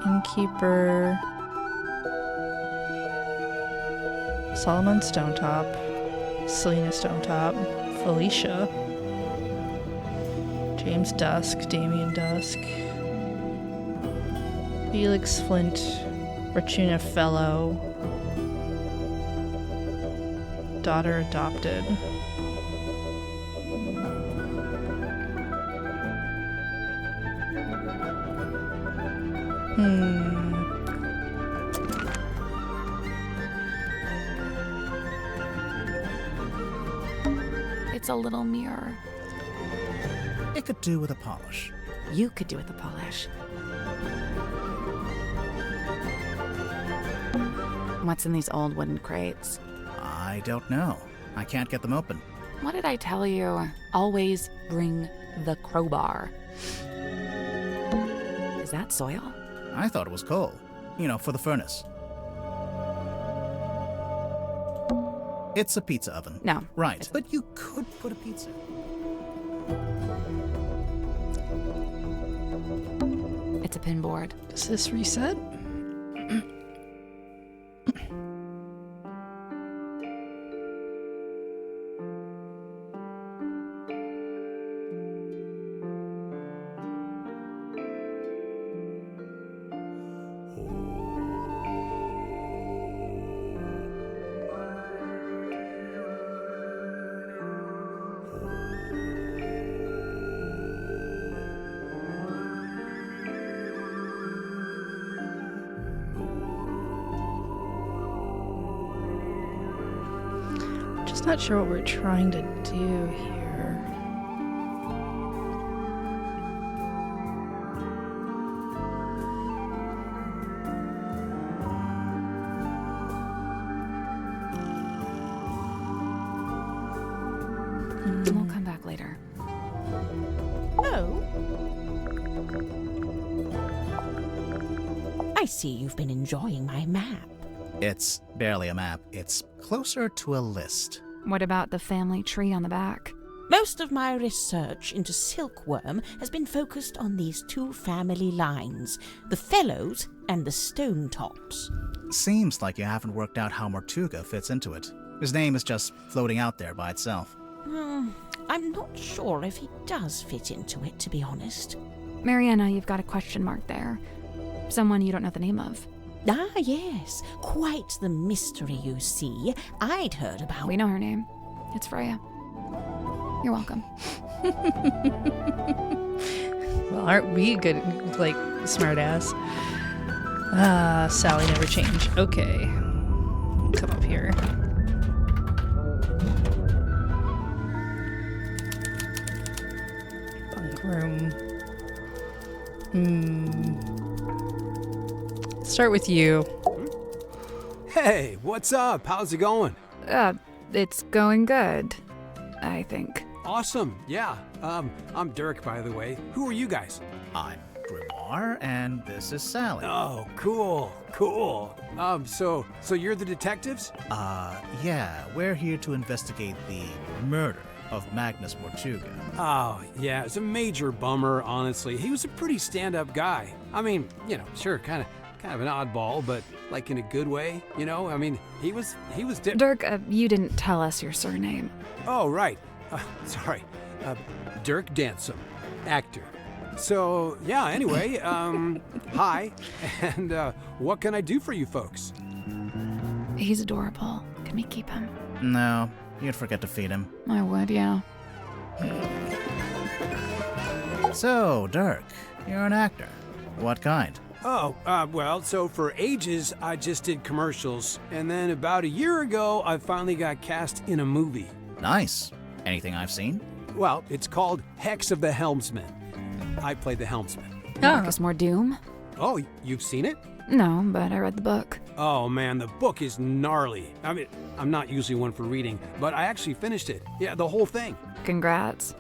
Innkeeper. Solomon Stonetop. Selena Stonetop. Felicia. James Dusk. Damien Dusk. Felix Flint. Rachuna Fellow. Daughter adopted. It's a little mirror. It could do with a polish. You could do with the polish. What's in these old wooden crates? I don't know. I can't get them open. What did I tell you? Always bring the crowbar. Is that soil? I thought it was coal. You know, for the furnace. It's a pizza oven. No. Right, but you could put a pizza. It's a pinboard. Does this reset? Just not sure what we're trying to do here. We'll come back later. Oh? I see you've been enjoying my map. It's barely a map. It's closer to a list. What about the family tree on the back? Most of my research into silkworm has been focused on these two family lines, the Fellows and the Stonetops. Seems like you haven't worked out how Mortuga fits into it. His name is just floating out there by itself. I'm not sure if he does fit into it, to be honest. Mariana, you've got a question mark there. Someone you don't know the name of. Ah, yes. Quite the mystery, you see. I'd heard about... We know her name. It's Freya. You're welcome. Well, aren't we good, like, smart ass? Sally never change. Okay. Come up here. Bunk room. Start with you. Hey, what's up? How's it going? It's going good, I think. Awesome, yeah. I'm Dirk, by the way. Who are you guys? I'm Grimoire, and this is Sally. Oh, cool. So you're the detectives? Yeah, we're here to investigate the murder of Magnus Mortuga. Oh, yeah, it's a major bummer, honestly. He was a pretty stand-up guy. I mean, you know, sure, kind of an oddball, but like in a good way, you know? I mean, he was Dirk, you didn't tell us your surname. Oh, right. Sorry. Dirk Dansom, actor. So, yeah, anyway, hi, and what can I do for you folks? He's adorable. Can we keep him? No, you'd forget to feed him. I would, yeah. So, Dirk, you're an actor. What kind? Oh, well, so for ages, I just did commercials, and then about a year ago, I finally got cast in a movie. Nice. Anything I've seen? Well, it's called Hex of the Helmsman. I played the helmsman. Marcus More Doom? Oh, you've seen it? No, but I read the book. Oh man, the book is gnarly. I mean, I'm not usually one for reading, but I actually finished it. Yeah, the whole thing. Congrats.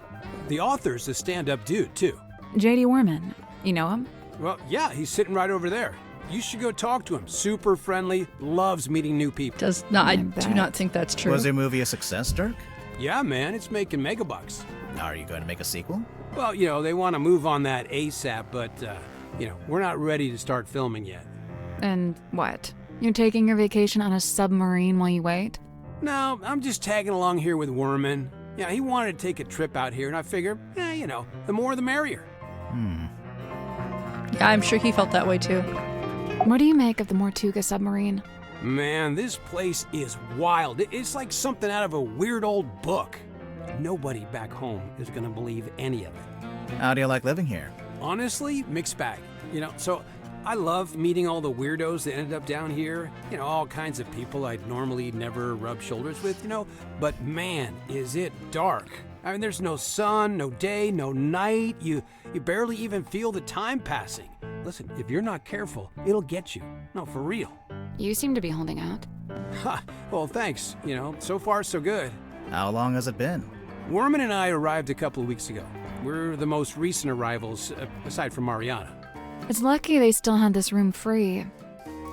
The author's a stand-up dude, too. J.D. Worman. You know him? Well, yeah, he's sitting right over there. You should go talk to him. Super friendly, loves meeting new people. I do not think that's true. Was your movie a success, Dirk? Yeah, man, it's making megabucks. Are you going to make a sequel? Well, they want to move on that ASAP, but, we're not ready to start filming yet. And what? You're taking your vacation on a submarine while you wait? No, I'm just tagging along here with Worman. Yeah, he wanted to take a trip out here, and I figure, the more the merrier. Yeah, I'm sure he felt that way too. What do you make of the Mortuga submarine? Man, this place is wild. It's like something out of a weird old book. Nobody back home is going to believe any of it. How do you like living here? Honestly, mixed bag. So I love meeting all the weirdos that ended up down here. All kinds of people I'd normally never rub shoulders with, But man, is it dark. I mean, there's no sun, no day, no night. You barely even feel the time passing. Listen, if you're not careful, it'll get you. No, for real. You seem to be holding out. Ha, well, thanks. So far so good. How long has it been? Worman and I arrived a couple of weeks ago. We're the most recent arrivals, aside from Mariana. It's lucky they still had this room free.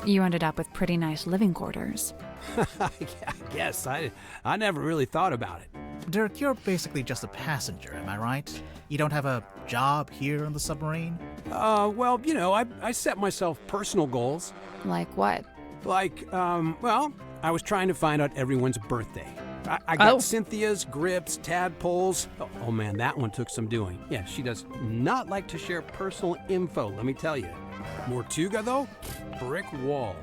You ended up with pretty nice living quarters. I guess. I never really thought about it. Dirk, you're basically just a passenger, am I right? You don't have a job here on the submarine? Well, I set myself personal goals. Like what? I was trying to find out everyone's birthday. I got Cynthia's, Grip's, Tadpole's. Oh man, that one took some doing. Yeah, she does not like to share personal info, let me tell you. Mortuga, though, brick wall.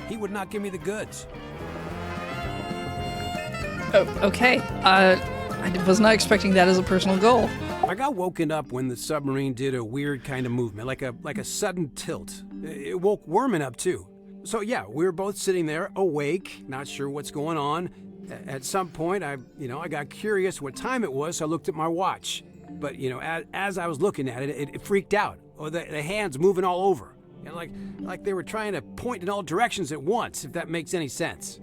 He would not give me the goods. Oh, okay. I was not expecting that as a personal goal. I got woken up when the submarine did a weird kind of movement, like a sudden tilt. It woke Worman up too. So yeah, we were both sitting there, awake, not sure what's going on. At some point, I got curious what time it was, so I looked at my watch. But as I was looking at it, it freaked out. Or the hands moving all over, and like they were trying to point in all directions at once, if that makes any sense.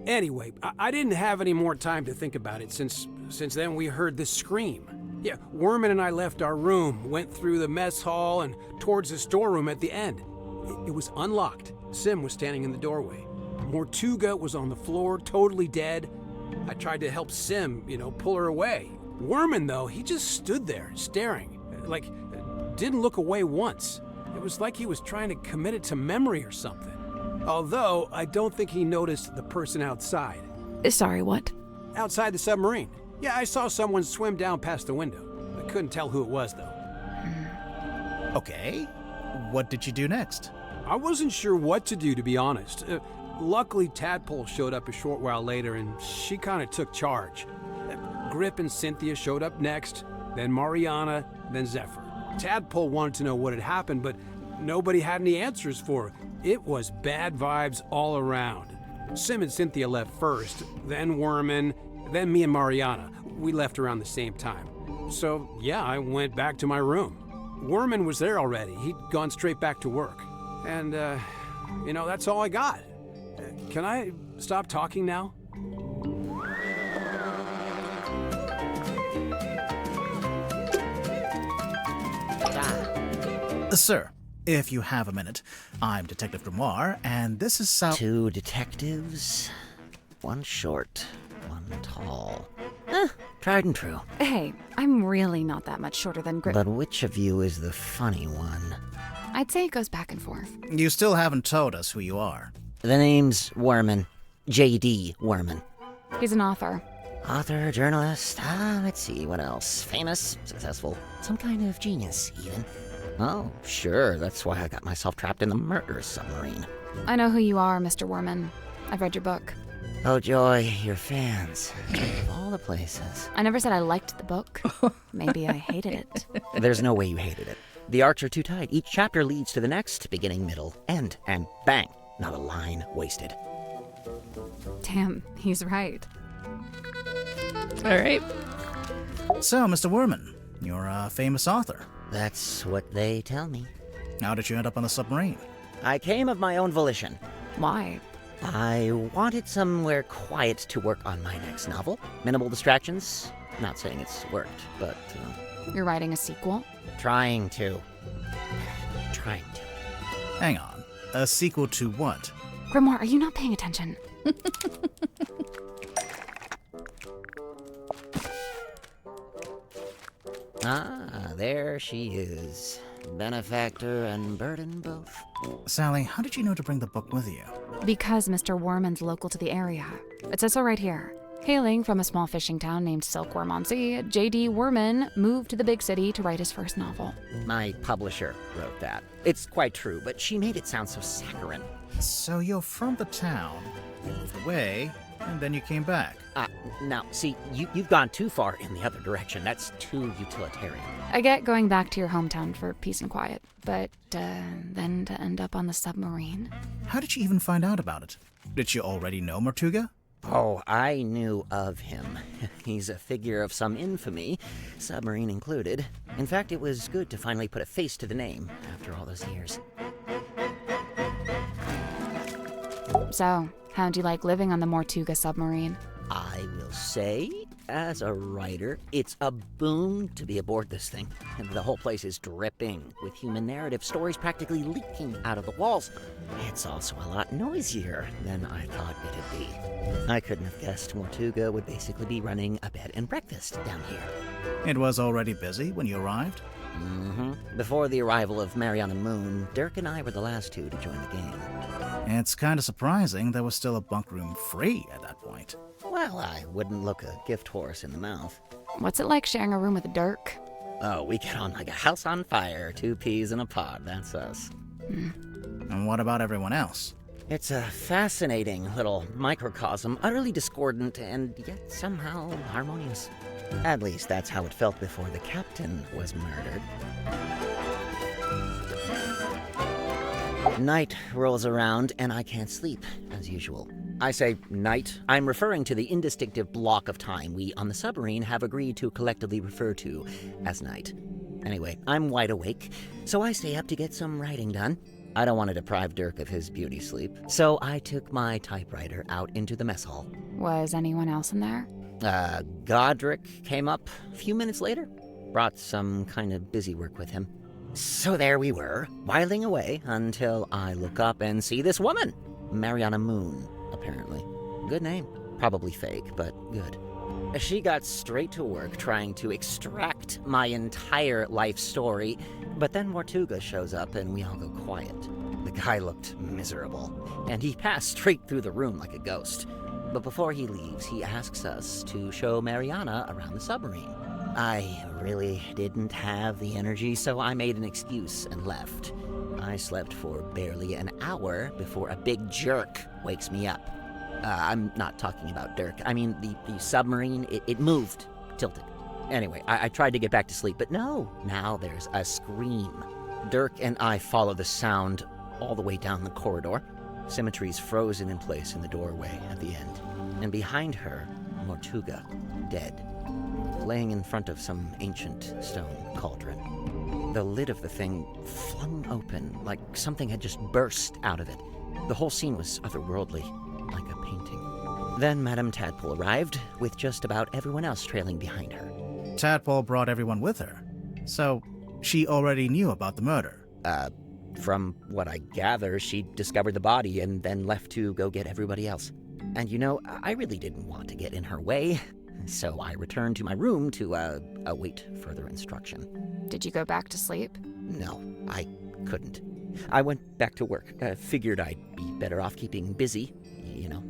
Anyway, I didn't have any more time to think about it since then we heard this scream. Yeah, Worman and I left our room, went through the mess hall and towards the storeroom at the end. It was unlocked. Sim was standing in the doorway. Mortuga was on the floor, totally dead. I tried to help Sim, pull her away. Worman, though, he just stood there, staring, didn't look away once. It was like he was trying to commit it to memory or something. Although, I don't think he noticed the person outside. Sorry, what? Outside the submarine. Yeah, I saw someone swim down past the window. I couldn't tell who it was, though. Okay. What did you do next? I wasn't sure what to do, to be honest. Luckily, Tadpole showed up a short while later, and she kind of took charge. Grip and Cynthia showed up next, then Mariana, then Zephyr. Tadpole wanted to know what had happened, but nobody had any answers for her. It was bad vibes all around. Sim and Cynthia left first, then Worman, then me and Mariana. We left around the same time. So, yeah, I went back to my room. Worman was there already. He'd gone straight back to work. And, that's all I got. Can I stop talking now? Sir, if you have a minute, I'm Detective Grimoire, and this is Sal— Two detectives, one short, one tall. Tried and true. Hey, I'm really not that much shorter than Grip. But which of you is the funny one? I'd say it goes back and forth. You still haven't told us who you are. The name's Worman. J.D. Worman. He's an author. Author, journalist, let's see, what else? Famous, successful, some kind of genius, even. Oh, sure, that's why I got myself trapped in the murder submarine. I know who you are, Mr. Worman. I've read your book. Oh, joy, your fans. Of all the places. I never said I liked the book. Maybe I hated it. There's no way you hated it. The arcs are too tight. Each chapter leads to the next, beginning, middle, end, and bang, not a line wasted. Damn, he's right. All right. So, Mr. Werman, you're a famous author. That's what they tell me. How did you end up on the submarine? I came of my own volition. Why? I wanted somewhere quiet to work on my next novel. Minimal distractions. Not saying it's worked, but You're writing a sequel? trying to. Trying to. Hang on. A sequel to what? Grimoire, are you not paying attention? Ah, there she is. Benefactor and burden both. Sally, how did you know to bring the book with you? Because Mr. Warman's local to the area. It says so right here. Hailing from a small fishing town named Silkworm on Sea, J.D. Warman moved to the big city to write his first novel. My publisher wrote that. It's quite true, but she made it sound so saccharine. So you're from the town, you moved away, and then you came back. Now, see, you've gone too far in the other direction. That's too utilitarian. I get going back to your hometown for peace and quiet, but then to end up on the submarine? How did you even find out about it? Did you already know Mortuga? Oh, I knew of him. He's a figure of some infamy, submarine included. In fact, it was good to finally put a face to the name after all those years. So, how'd you like living on the Mortuga submarine? I will say, as a writer, it's a boon to be aboard this thing. And the whole place is dripping with human narrative stories practically leaking out of the walls. It's also a lot noisier than I thought it'd be. I couldn't have guessed Mortuga would basically be running a bed and breakfast down here. It was already busy when you arrived? Mm-hmm. Before the arrival of Mariana Moon, Dirk and I were the last two to join the game. It's kind of surprising there was still a bunk room free at that point. Well, I wouldn't look a gift horse in the mouth. What's it like sharing a room with Dirk? Oh, we get on like a house on fire, 2 peas in a pod, that's us. And what about everyone else? It's a fascinating little microcosm, utterly discordant and yet somehow harmonious. At least that's how it felt before the captain was murdered. Night rolls around and I can't sleep, as usual. I say night. I'm referring to the indistinctive block of time we on the submarine have agreed to collectively refer to as night. Anyway, I'm wide awake, so I stay up to get some writing done. I don't want to deprive Dirk of his beauty sleep, so I took my typewriter out into the mess hall. Was anyone else in there? Godric came up a few minutes later. Brought some kind of busy work with him. So there we were, whiling away until I look up and see this woman. Mariana Moon, apparently. Good name. Probably fake, but good. She got straight to work trying to extract my entire life story, but then Mortuga shows up and we all go quiet. The guy looked miserable, and he passed straight through the room like a ghost. But before he leaves, he asks us to show Mariana around the submarine. I really didn't have the energy, so I made an excuse and left. I slept for barely an hour before a big jerk wakes me up. I'm not talking about Dirk. I mean, the submarine, it moved, tilted. Anyway, I tried to get back to sleep, but no. Now there's a scream. Dirk and I follow the sound all the way down the corridor. Symmetry's frozen in place in the doorway at the end. And behind her, Mortuga, dead, laying in front of some ancient stone cauldron. The lid of the thing flung open, like something had just burst out of it. The whole scene was otherworldly, like a painting. Then Madame Tadpole arrived, with just about everyone else trailing behind her. Tadpole brought everyone with her. So, she already knew about the murder. From what I gather, she discovered the body and then left to go get everybody else. And you know, I really didn't want to get in her way, so I returned to my room to await further instruction. Did you go back to sleep? No, I couldn't. I went back to work. Figured I'd be better off keeping busy, you know.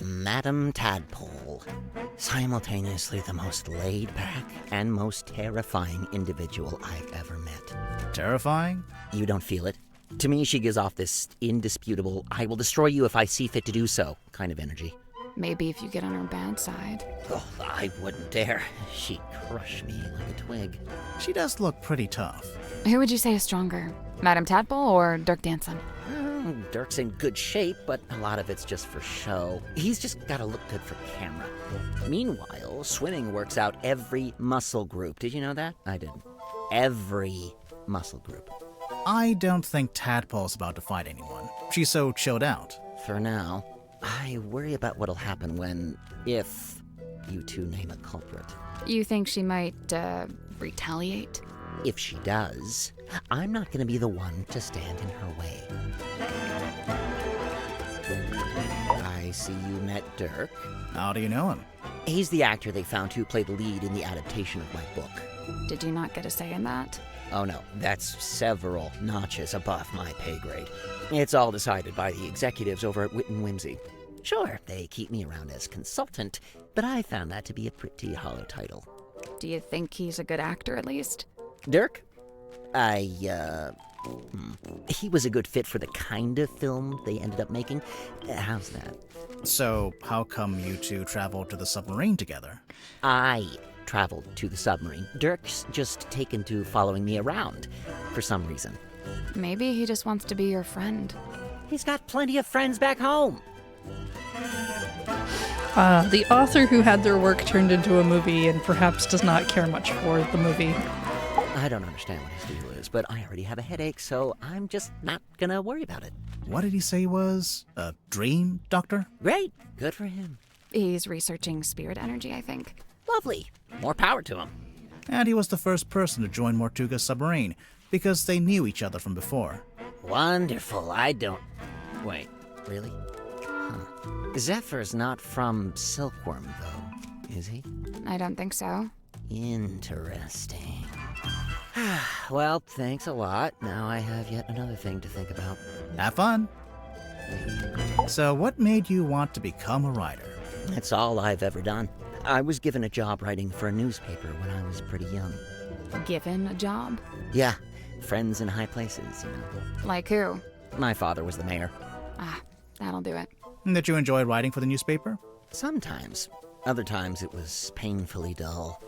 Madame Tadpole, simultaneously the most laid-back and most terrifying individual I've ever met. Terrifying? You don't feel it? To me, she gives off this indisputable, I will destroy you if I see fit to do so kind of energy. Maybe if you get on her bad side. Oh, I wouldn't dare. She'd crush me like a twig. She does look pretty tough. Who would you say is stronger, Madame Tadpole or Dirk Danson? Dirk's in good shape, but a lot of it's just for show. He's just gotta look good for camera. Meanwhile, swimming works out every muscle group. Did you know that? I didn't. Every muscle group. I don't think Tadpole's about to fight anyone. She's so chilled out. For now. I worry about what'll happen if you two name a culprit. You think she might, retaliate? If she does, I'm not gonna be the one to stand in her way. I see you met Dirk. How do you know him? He's the actor they found to play the lead in the adaptation of my book. Did you not get a say in that? Oh no, that's several notches above my pay grade. It's all decided by the executives over at Wit and Whimsy. Sure, they keep me around as consultant, but I found that to be a pretty hollow title. Do you think he's a good actor, at least? Dirk? He was a good fit for the kind of film they ended up making. How's that? So, how come you two traveled to the submarine together? I traveled to the submarine. Dirk's just taken to following me around, for some reason. Maybe he just wants to be your friend. He's got plenty of friends back home. The author who had their work turned into a movie and perhaps does not care much for the movie. I don't understand what his deal is, but I already have a headache, so I'm just not gonna worry about it. What did he say he was? A dream doctor? Great. Good for him. He's researching spirit energy, I think. Lovely. More power to him. And he was the first person to join Mortuga's submarine, because they knew each other from before. Wonderful. Wait, really? Huh. Zephyr's not from Silkworm, though, is he? I don't think so. Interesting. Well, thanks a lot. Now I have yet another thing to think about. Have fun. So what made you want to become a writer? That's all I've ever done. I was given a job writing for a newspaper when I was pretty young. Given a job? Yeah, friends in high places, you know. Like who? My father was the mayor. Ah, that'll do it. Did you enjoy writing for the newspaper? Sometimes. Other times it was painfully dull.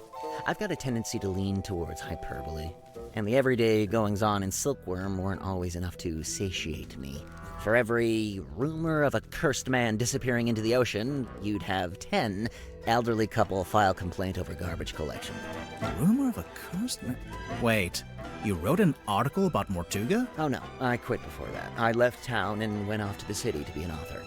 I've got a tendency to lean towards hyperbole, and the everyday goings-on in Silkworm weren't always enough to satiate me. For every rumor of a cursed man disappearing into the ocean, you'd have 10 elderly couple file complaint over garbage collection. Rumor of a cursed man? Wait, you wrote an article about Mortuga? Oh no, I quit before that. I left town and went off to the city to be an author.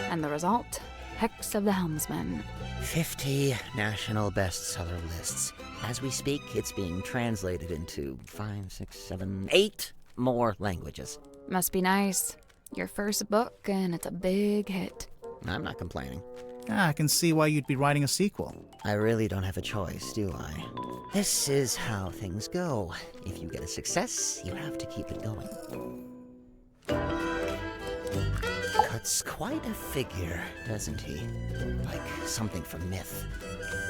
And the result? Hex of the Helmsman. 50 national bestseller lists. As we speak, it's being translated into 5, 6, 7, 8 more languages. Must be nice. Your first book, and it's a big hit. I'm not complaining. I can see why you'd be writing a sequel. I really don't have a choice, do I? This is how things go. If you get a success, you have to keep it going. Cuts quite a figure, doesn't he? Like something from myth.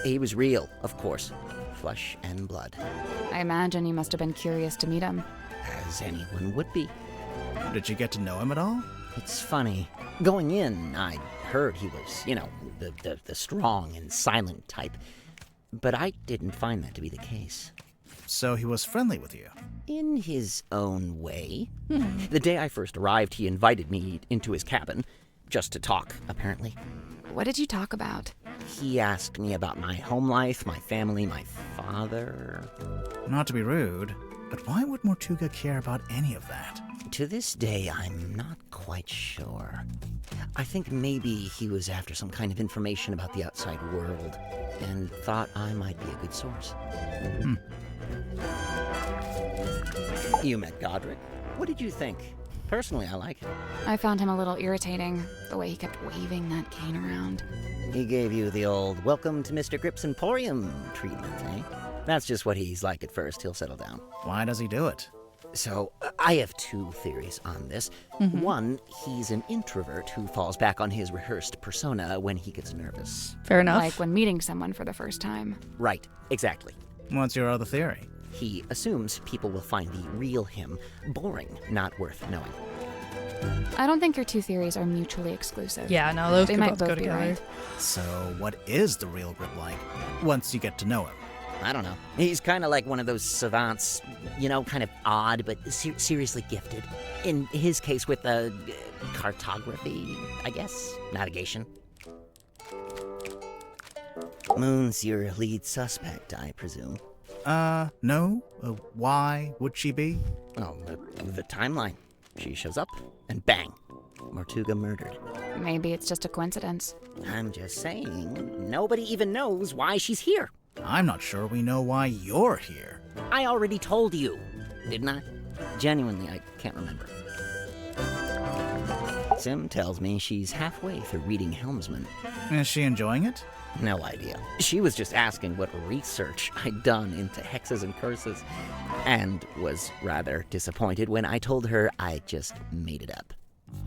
He was real, of course. Flesh and blood. I imagine you must have been curious to meet him. As anyone would be. Did you get to know him at all? It's funny. Going in, I'd heard he was, the strong and silent type. But I didn't find that to be the case. So he was friendly with you? In his own way. The day I first arrived, he invited me into his cabin, just to talk, apparently. What did you talk about? He asked me about my home life, my family, my father. Not to be rude, but why would Mortuga care about any of that? To this day, I'm not quite sure. I think maybe he was after some kind of information about the outside world, and thought I might be a good source. You met Godric. What did you think? Personally, I like him. I found him a little irritating, the way he kept waving that cane around. He gave you the old welcome to Mr. Grip's Emporium treatment, eh? That's just what he's like at first. He'll settle down. Why does he do it? So, I have two theories on this. One, he's an introvert who falls back on his rehearsed persona when he gets nervous. Fair enough. Like when meeting someone for the first time. Right, exactly. What's your other theory? He assumes people will find the real him boring, not worth knowing. I don't think your two theories are mutually exclusive. Yeah, no, those They could might both both go be together. right. So what is the real Grip like, once you get to know him? I don't know. He's kind of like one of those savants, you know, kind of odd, but seriously gifted. In his case with cartography, I guess? Navigation. Moon's your lead suspect, I presume. No. Why would she be? Oh, the timeline. She shows up, and bang, Mortuga murdered. Maybe it's just a coincidence. I'm just saying, nobody even knows why she's here. I'm not sure we know why you're here. I already told you, didn't I? Genuinely, I can't remember. Sim tells me she's halfway through reading Helmsman. Is she enjoying it? No idea. She was just asking what research I'd done into hexes and curses, and was rather disappointed when I told her I just made it up.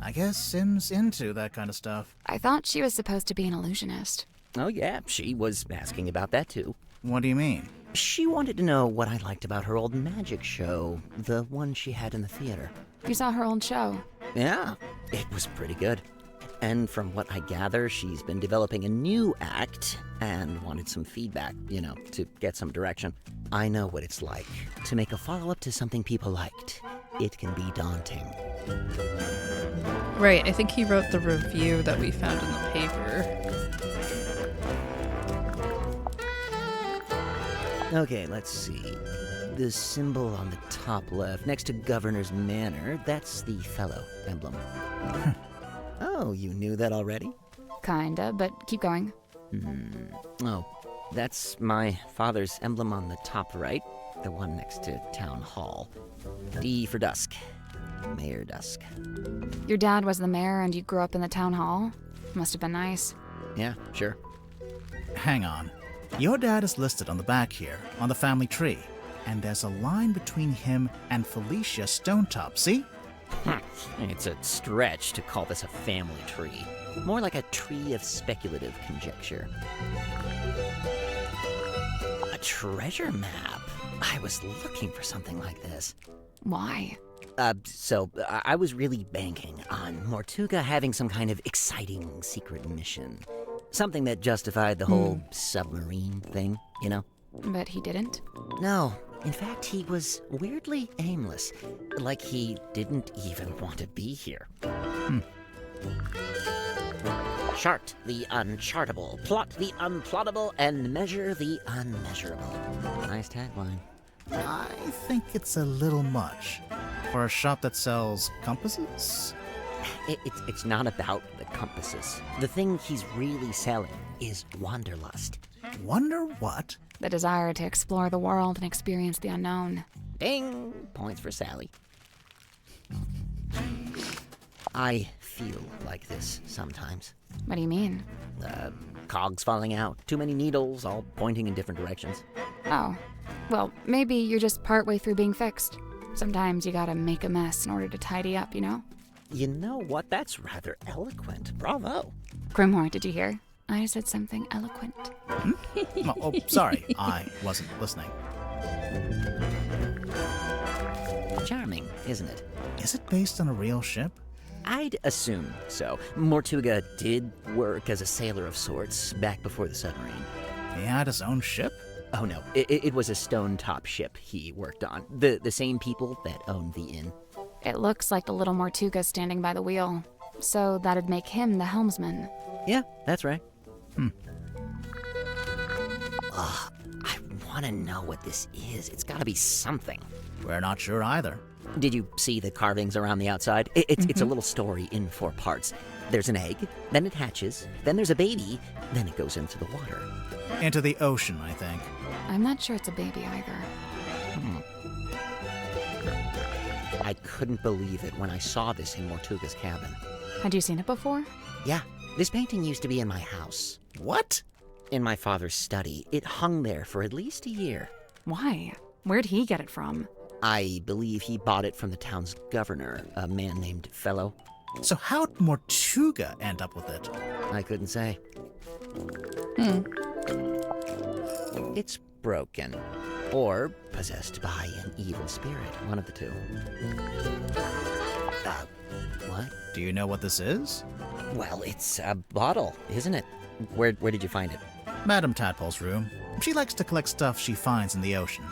I guess Sim's into that kind of stuff. I thought she was supposed to be an illusionist. Oh yeah, she was asking about that too. What do you mean? She wanted to know what I liked about her old magic show, the one she had in the theater. You saw her old show? Yeah, it was pretty good. And from what I gather, she's been developing a new act and wanted some feedback, you know, to get some direction. I know what it's like to make a follow-up to something people liked. It can be daunting. Right, I think he wrote the review that we found in the paper. Okay, let's see. The symbol on the top left, next to Governor's Manor, that's the fellow emblem. Oh, you knew that already? Kinda, but keep going. Oh, that's my father's emblem on the top right, the one next to Town Hall. D for Dusk. Mayor Dusk. Your dad was the mayor and you grew up in the town hall? Must have been nice. Yeah, sure. Hang on. Your dad is listed on the back here, on the family tree. And there's a line between him and Felicia Stonetop, see? It's a stretch to call this a family tree. More like a tree of speculative conjecture. A treasure map? I was looking for something like this. Why? So I was really banking on Mortuga having some kind of exciting secret mission. Something that justified the whole submarine thing, you know? But he didn't? No. In fact, he was weirdly aimless. Like he didn't even want to be here. Chart the unchartable, plot the unplottable, and measure the unmeasurable. Nice tagline. I think it's a little much. For a shop that sells compasses? It's not about the compasses. The thing he's really selling is wanderlust. Wonder what? The desire to explore the world and experience the unknown. Ding! Points for Sally. I feel like this sometimes. What do you mean? Cogs falling out, too many needles, all pointing in different directions. Oh. Well, maybe you're just partway through being fixed. Sometimes you gotta make a mess in order to tidy up, you know? You know what? That's rather eloquent. Bravo. Grimhor, did you hear? I said something eloquent. Oh, sorry. I wasn't listening. Charming, isn't it? Is it based on a real ship? I'd assume so. Mortuga did work as a sailor of sorts back before the submarine. He had his own ship? Oh no, it was a stone-top ship he worked on. The same people that owned the inn. It looks like the little Mortuga standing by the wheel. So that'd make him the helmsman. Yeah, that's right. Ugh, I want to know what this is. It's got to be something. We're not sure either. Did you see the carvings around the outside? It's a little story in 4 parts. There's an egg, then it hatches, then there's a baby, then it goes into the water. Into the ocean, I think. I'm not sure it's a baby either. I couldn't believe it when I saw this in Mortuga's cabin. Had you seen it before? Yeah, this painting used to be in my house. What? In my father's study. It hung there for at least a year. Why? Where'd he get it from? I believe he bought it from the town's governor, a man named Fellow. So how'd Mortuga end up with it? I couldn't say. It's broken. Or possessed by an evil spirit, one of the two. What? Do you know what this is? Well, it's a bottle, isn't it? Where did you find it? Madame Tadpole's room. She likes to collect stuff she finds in the ocean.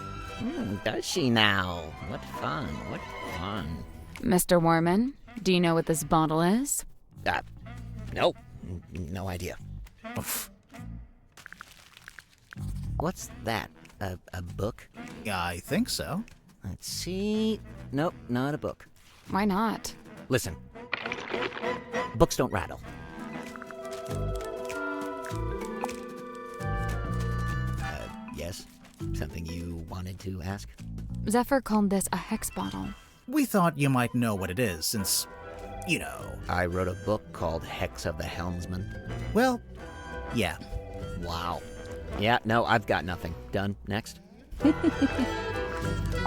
Does she now? What fun, what fun. Mr. Warman, do you know what this bottle is? Nope. No idea. Oof. What's that? A book? I think so. Let's see. Nope, not a book. Why not? Listen. Books don't rattle. Yes? Something you wanted to ask? Zephyr called this a hex bottle. We thought you might know what it is, since, you know. I wrote a book called Hex of the Helmsman. Well, yeah. Wow. Yeah, no, I've got nothing. Done. Next.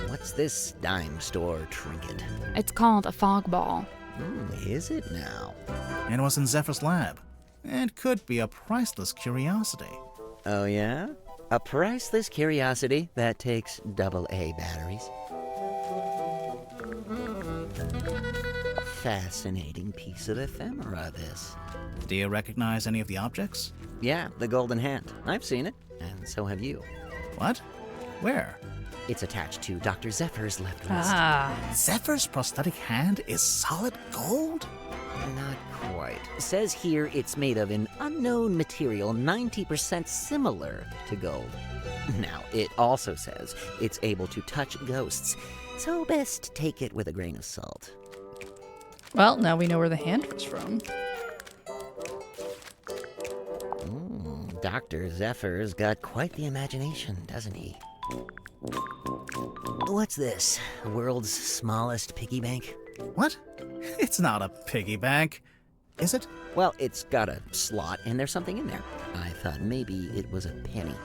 What's this dime store trinket? It's called a fog ball. Is it now? It was in Zephyr's lab. It could be a priceless curiosity. Oh, yeah? A priceless curiosity that takes AA batteries. Fascinating piece of ephemera, this. Do you recognize any of the objects? Yeah, the golden hand. I've seen it, and so have you. What? Where? It's attached to Dr. Zephyr's left wrist. Zephyr's prosthetic hand is solid gold? Not quite. Says here it's made of an unknown material 90% similar to gold. Now, it also says it's able to touch ghosts, so best take it with a grain of salt. Well, now we know where the hand was from. Dr. Zephyr's got quite the imagination, doesn't he? What's this? World's smallest piggy bank? What? It's not a piggy bank, is it? Well, it's got a slot, and there's something in there. I thought maybe it was a penny.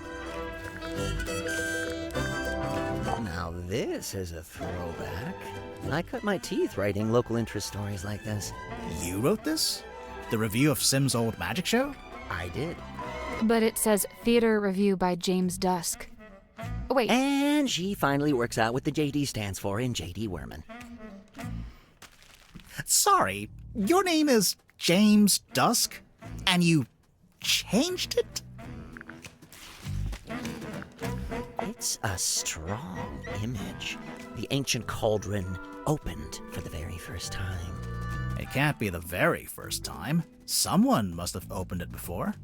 Now this is a throwback. I cut my teeth writing local interest stories like this. You wrote this? The review of Sim's old magic show? I did. But it says theater review by James Dusk. Oh, wait. And she finally works out what the JD stands for in JD Werman. Sorry, your name is James Dusk, and you changed it? It's a strong image. The ancient cauldron opened for the very first time. It can't be the very first time. Someone must have opened it before.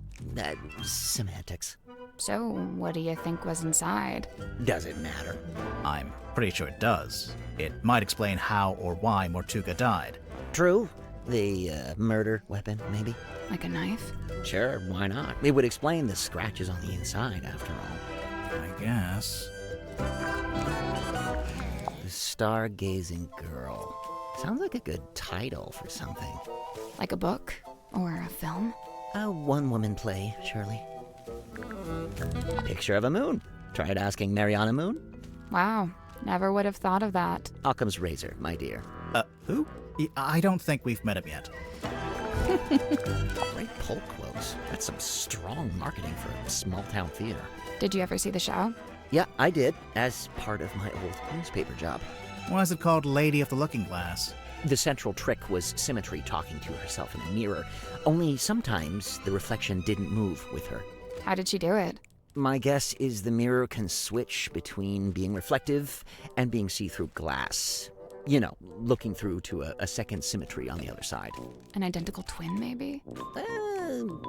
Semantics. So, what do you think was inside? Does it matter? I'm pretty sure it does. It might explain how or why Mortuga died. True. The murder weapon, maybe? Like a knife? Sure, why not? It would explain the scratches on the inside, after all. I guess. The Stargazing Girl. Sounds like a good title for something. Like a book? Or a film? A one-woman play, surely. Picture of a moon. Tried asking Mariana Moon? Wow, never would have thought of that. Occam's razor, my dear. Who? I don't think we've met him yet. Great pull quotes. That's some strong marketing for a small-town theater. Did you ever see the show? Yeah, I did, as part of my old newspaper job. Why is it called Lady of the Looking Glass? The central trick was Symmetry talking to herself in a mirror, only sometimes the reflection didn't move with her. How did she do it? My guess is the mirror can switch between being reflective and being see-through glass. You know, looking through to a second Symmetry on the other side. An identical twin, maybe?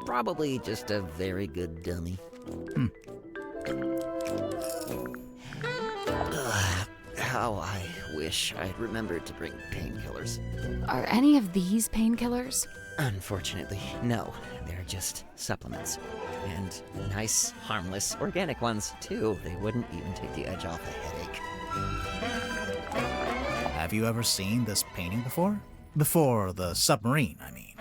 Probably just a very good dummy. How I wish I'd remembered to bring painkillers. Are any of these painkillers? Unfortunately, no. They're just supplements. And nice, harmless, organic ones, too. They wouldn't even take the edge off a headache. Have you ever seen this painting before? Before the submarine, I mean.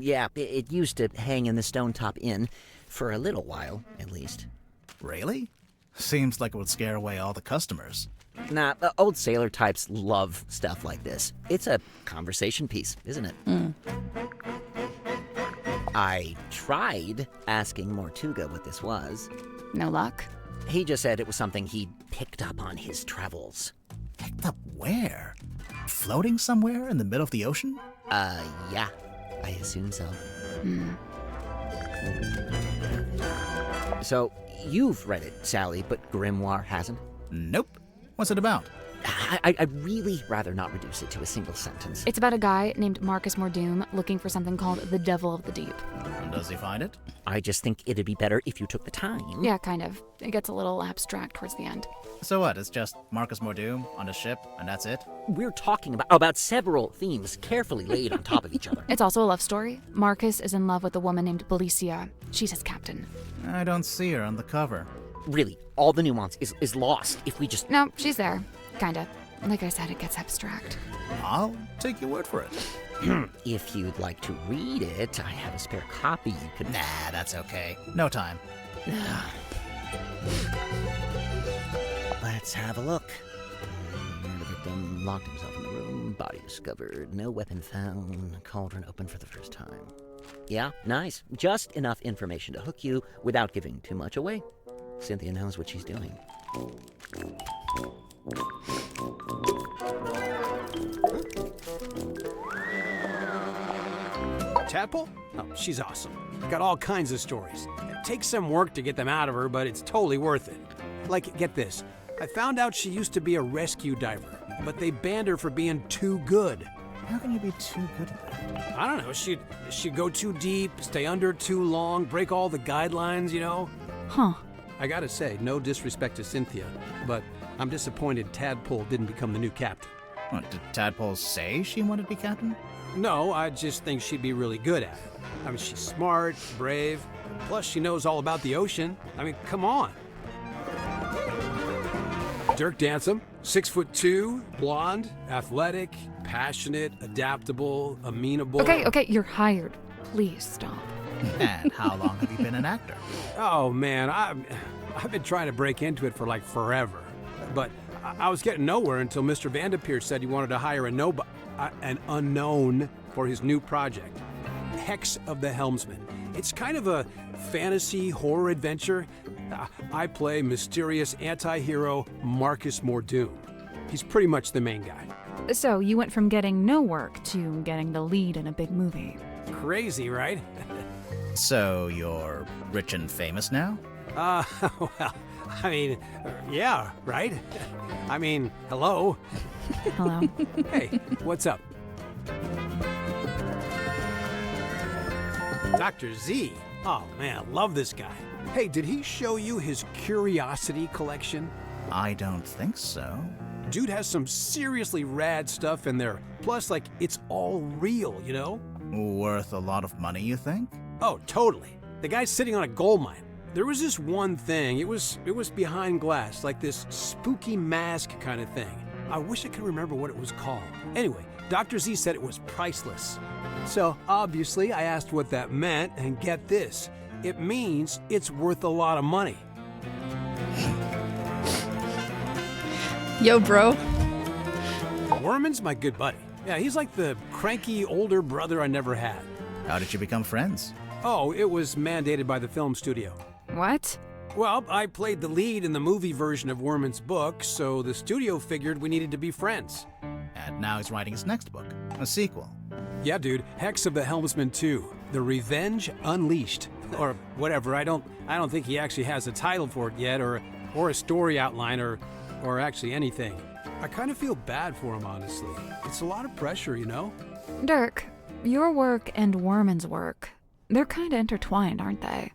Yeah, it used to hang in the Stone Top Inn. For a little while, at least. Really? Seems like it would scare away all the customers. Nah, old sailor types love stuff like this. It's a conversation piece, isn't it? I tried asking Mortuga what this was. No luck? He just said it was something he'd picked up on his travels. Picked up where? Floating somewhere in the middle of the ocean? Yeah. I assume so. So, you've read it, Sally, but Grimoire hasn't? Nope. What's it about? I'd really rather not reduce it to a single sentence. It's about a guy named Marcus Mordoom looking for something called the Devil of the Deep. And does he find it? I just think it'd be better if you took the time. Yeah, kind of. It gets a little abstract towards the end. So what? It's just Marcus Mordoom on a ship, and that's it? We're talking about several themes carefully laid on top of each other. It's also a love story. Marcus is in love with a woman named Belicia. She's his captain. I don't see her on the cover. Really, all the nuance is lost if we just... No, she's there. Kinda. Like I said, it gets abstract. I'll take your word for it. If you'd like to read it, I have a spare copy you could... Nah, that's okay. No time. Let's have a look. The victim locked himself in the room, body discovered, no weapon found, cauldron open for the first time. Yeah, nice. Just enough information to hook you without giving too much away. Cynthia knows what she's doing. Tadpole? Oh, she's awesome. Got all kinds of stories. It takes some work to get them out of her, but it's totally worth it. Like, get this. I found out she used to be a rescue diver, but they banned her for being too good. How can you be too good at that? I don't know. She'd go too deep, stay under too long, break all the guidelines, you know? Huh. I gotta say, no disrespect to Cynthia, but I'm disappointed Tadpole didn't become the new captain. What, did Tadpole say she wanted to be captain? No, I just think she'd be really good at it. I mean, she's smart, brave, plus she knows all about the ocean. I mean, come on. Dirk Dansom, 6'2", blonde, athletic, passionate, adaptable, amenable. Okay, you're hired. Please stop. And how long have you been an actor? Oh man, I've been trying to break into it for like forever, but I was getting nowhere until Mr. Vanderpeer said he wanted to hire an unknown for his new project, Hex of the Helmsman. It's kind of a fantasy horror adventure. I play mysterious anti-hero Marcus Mordoom. He's pretty much the main guy. So you went from getting no work to getting the lead in a big movie. Crazy, right? So you're rich and famous now? Well, I mean, yeah, right? I mean, hello. Hello. Hey, what's up? Dr. Z. Oh, man, love this guy. Hey, did he show you his curiosity collection? I don't think so. Dude has some seriously rad stuff in there. Plus, like, it's all real, you know? Worth a lot of money, you think? Oh, totally. The guy's sitting on a gold mine. There was this one thing. It was behind glass, like this spooky mask kind of thing. I wish I could remember what it was called. Anyway, Dr. Z said it was priceless. So, obviously, I asked what that meant, and get this. It means it's worth a lot of money. Yo, bro. Worman's my good buddy. Yeah, he's like the cranky older brother I never had. How did you become friends? Oh, it was mandated by the film studio. What? Well, I played the lead in the movie version of Worman's book, so the studio figured we needed to be friends. And now he's writing his next book, a sequel. Yeah, dude, Hex of the Helmsman 2, The Revenge Unleashed. Or whatever, I don't think he actually has a title for it yet, or a story outline, or actually anything. I kind of feel bad for him, honestly. It's a lot of pressure, you know? Dirk, your work and Worman's work, they're kind of intertwined, aren't they?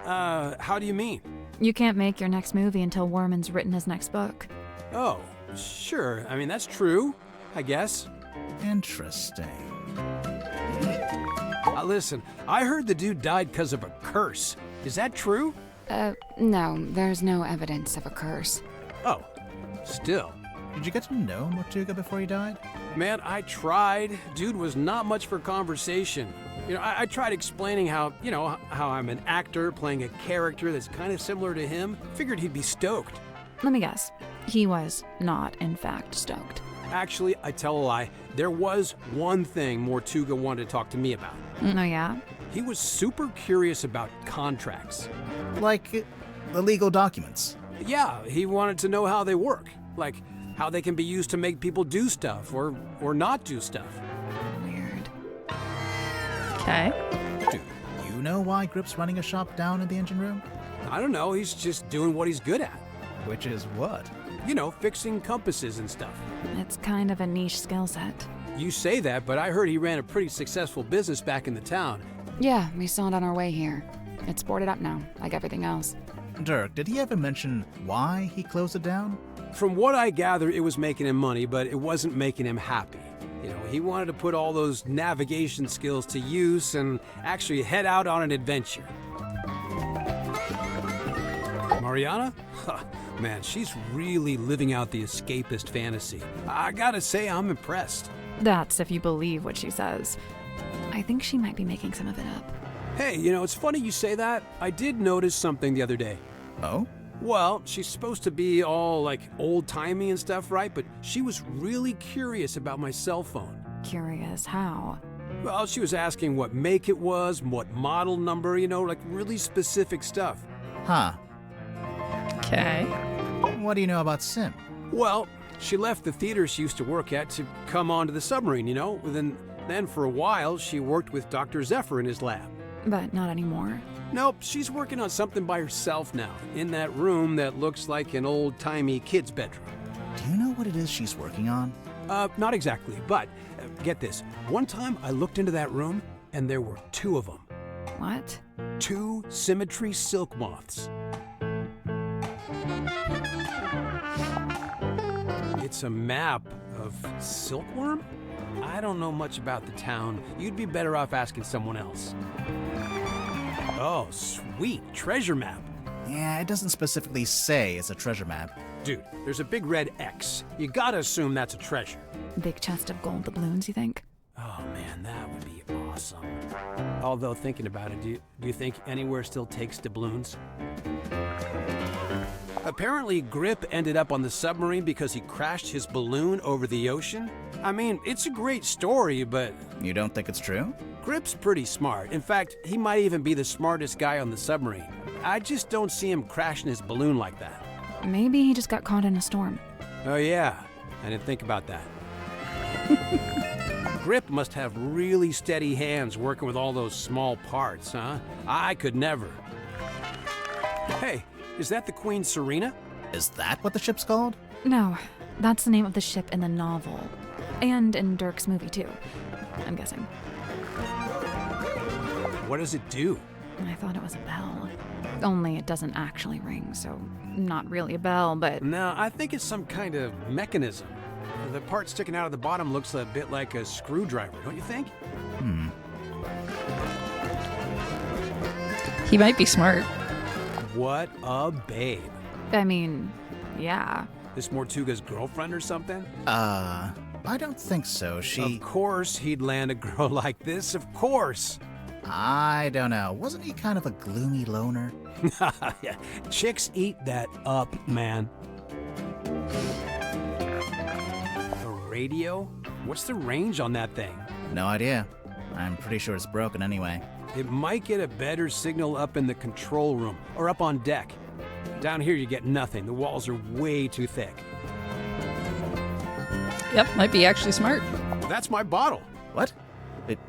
How do you mean? You can't make your next movie until Worman's written his next book. Oh, sure. I mean, that's true, I guess. Interesting. Listen, I heard the dude died because of a curse. Is that true? No, there's no evidence of a curse. Oh, still. Did you get to know Mortuga before he died? Man, I tried. Dude was not much for conversation. You know, I tried explaining how I'm an actor playing a character that's kind of similar to him. Figured he'd be stoked. Let me guess. He was not, in fact, stoked. Actually, I tell a lie. There was one thing Mortuga wanted to talk to me about. Oh, yeah? He was super curious about contracts. Like the legal documents? Yeah, he wanted to know how they work. Like, how they can be used to make people do stuff or not do stuff. Weird. Okay. Do you know why Grip's running a shop down in the engine room? I don't know, he's just doing what he's good at. Which is what? You know, fixing compasses and stuff. It's kind of a niche skill set. You say that, but I heard he ran a pretty successful business back in the town. Yeah, we saw it on our way here. It's boarded up now, like everything else. Dirk, did he ever mention why he closed it down? From what I gather, it was making him money, but it wasn't making him happy. You know, he wanted to put all those navigation skills to use and actually head out on an adventure. Mariana? Huh, man, she's really living out the escapist fantasy. I gotta say, I'm impressed. That's if you believe what she says. I think she might be making some of it up. Hey, you know, it's funny you say that. I did notice something the other day. Oh? Well, she's supposed to be all, like, old-timey and stuff, right? But she was really curious about my cell phone. Curious how? Well, she was asking what make it was, what model number, you know, like really specific stuff. Huh. Okay. What do you know about Sim? Well, she left the theater she used to work at to come onto the submarine, you know? Then for a while, she worked with Dr. Zephyr in his lab. But not anymore. Nope, she's working on something by herself now, in that room that looks like an old-timey kid's bedroom. Do you know what it is she's working on? Not exactly, but get this. One time I looked into that room, and there were 2 of them. What? 2 symmetry silk moths. It's a map of silkworm? I don't know much about the town. You'd be better off asking someone else. Oh, sweet. Treasure map. Yeah, it doesn't specifically say it's a treasure map. Dude, there's a big red X. You gotta assume that's a treasure. Big chest of gold doubloons, you think? Oh man, that would be awesome. Although thinking about it, do you think anywhere still takes doubloons? Apparently, Grip ended up on the submarine because he crashed his balloon over the ocean. I mean, it's a great story, but... You don't think it's true? Grip's pretty smart. In fact, he might even be the smartest guy on the submarine. I just don't see him crashing his balloon like that. Maybe he just got caught in a storm. Oh yeah, I didn't think about that. Grip must have really steady hands working with all those small parts, huh? I could never. Hey, is that the Queen Serena? Is that what the ship's called? No, that's the name of the ship in the novel. And in Dirk's movie, too. I'm guessing. What does it do? I thought it was a bell. Only it doesn't actually ring, so not really a bell, but... No, I think it's some kind of mechanism. The part sticking out of the bottom looks a bit like a screwdriver, don't you think? He might be smart. What a babe. I mean, yeah. This Mortuga's girlfriend or something? I don't think so. Of course he'd land a girl like this, of course. I don't know. Wasn't he kind of a gloomy loner? Yeah. Chicks eat that up, man. A radio? What's the range on that thing? No idea. I'm pretty sure it's broken anyway. It might get a better signal up in the control room or up on deck. Down here you get nothing. The walls are way too thick. Yep, might be actually smart. That's my bottle. What?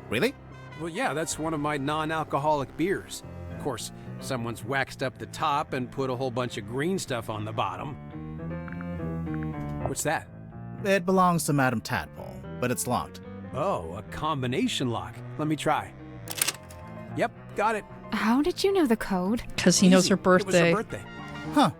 Really? Well, yeah, that's one of my non-alcoholic beers. Of course, someone's waxed up the top and put a whole bunch of green stuff on the bottom. What's that? It belongs to Madame Tadpole, but it's locked. Oh, a combination lock. Let me try. Yep, got it. How did you know the code? Because he knows her birthday. It was her birthday. Huh.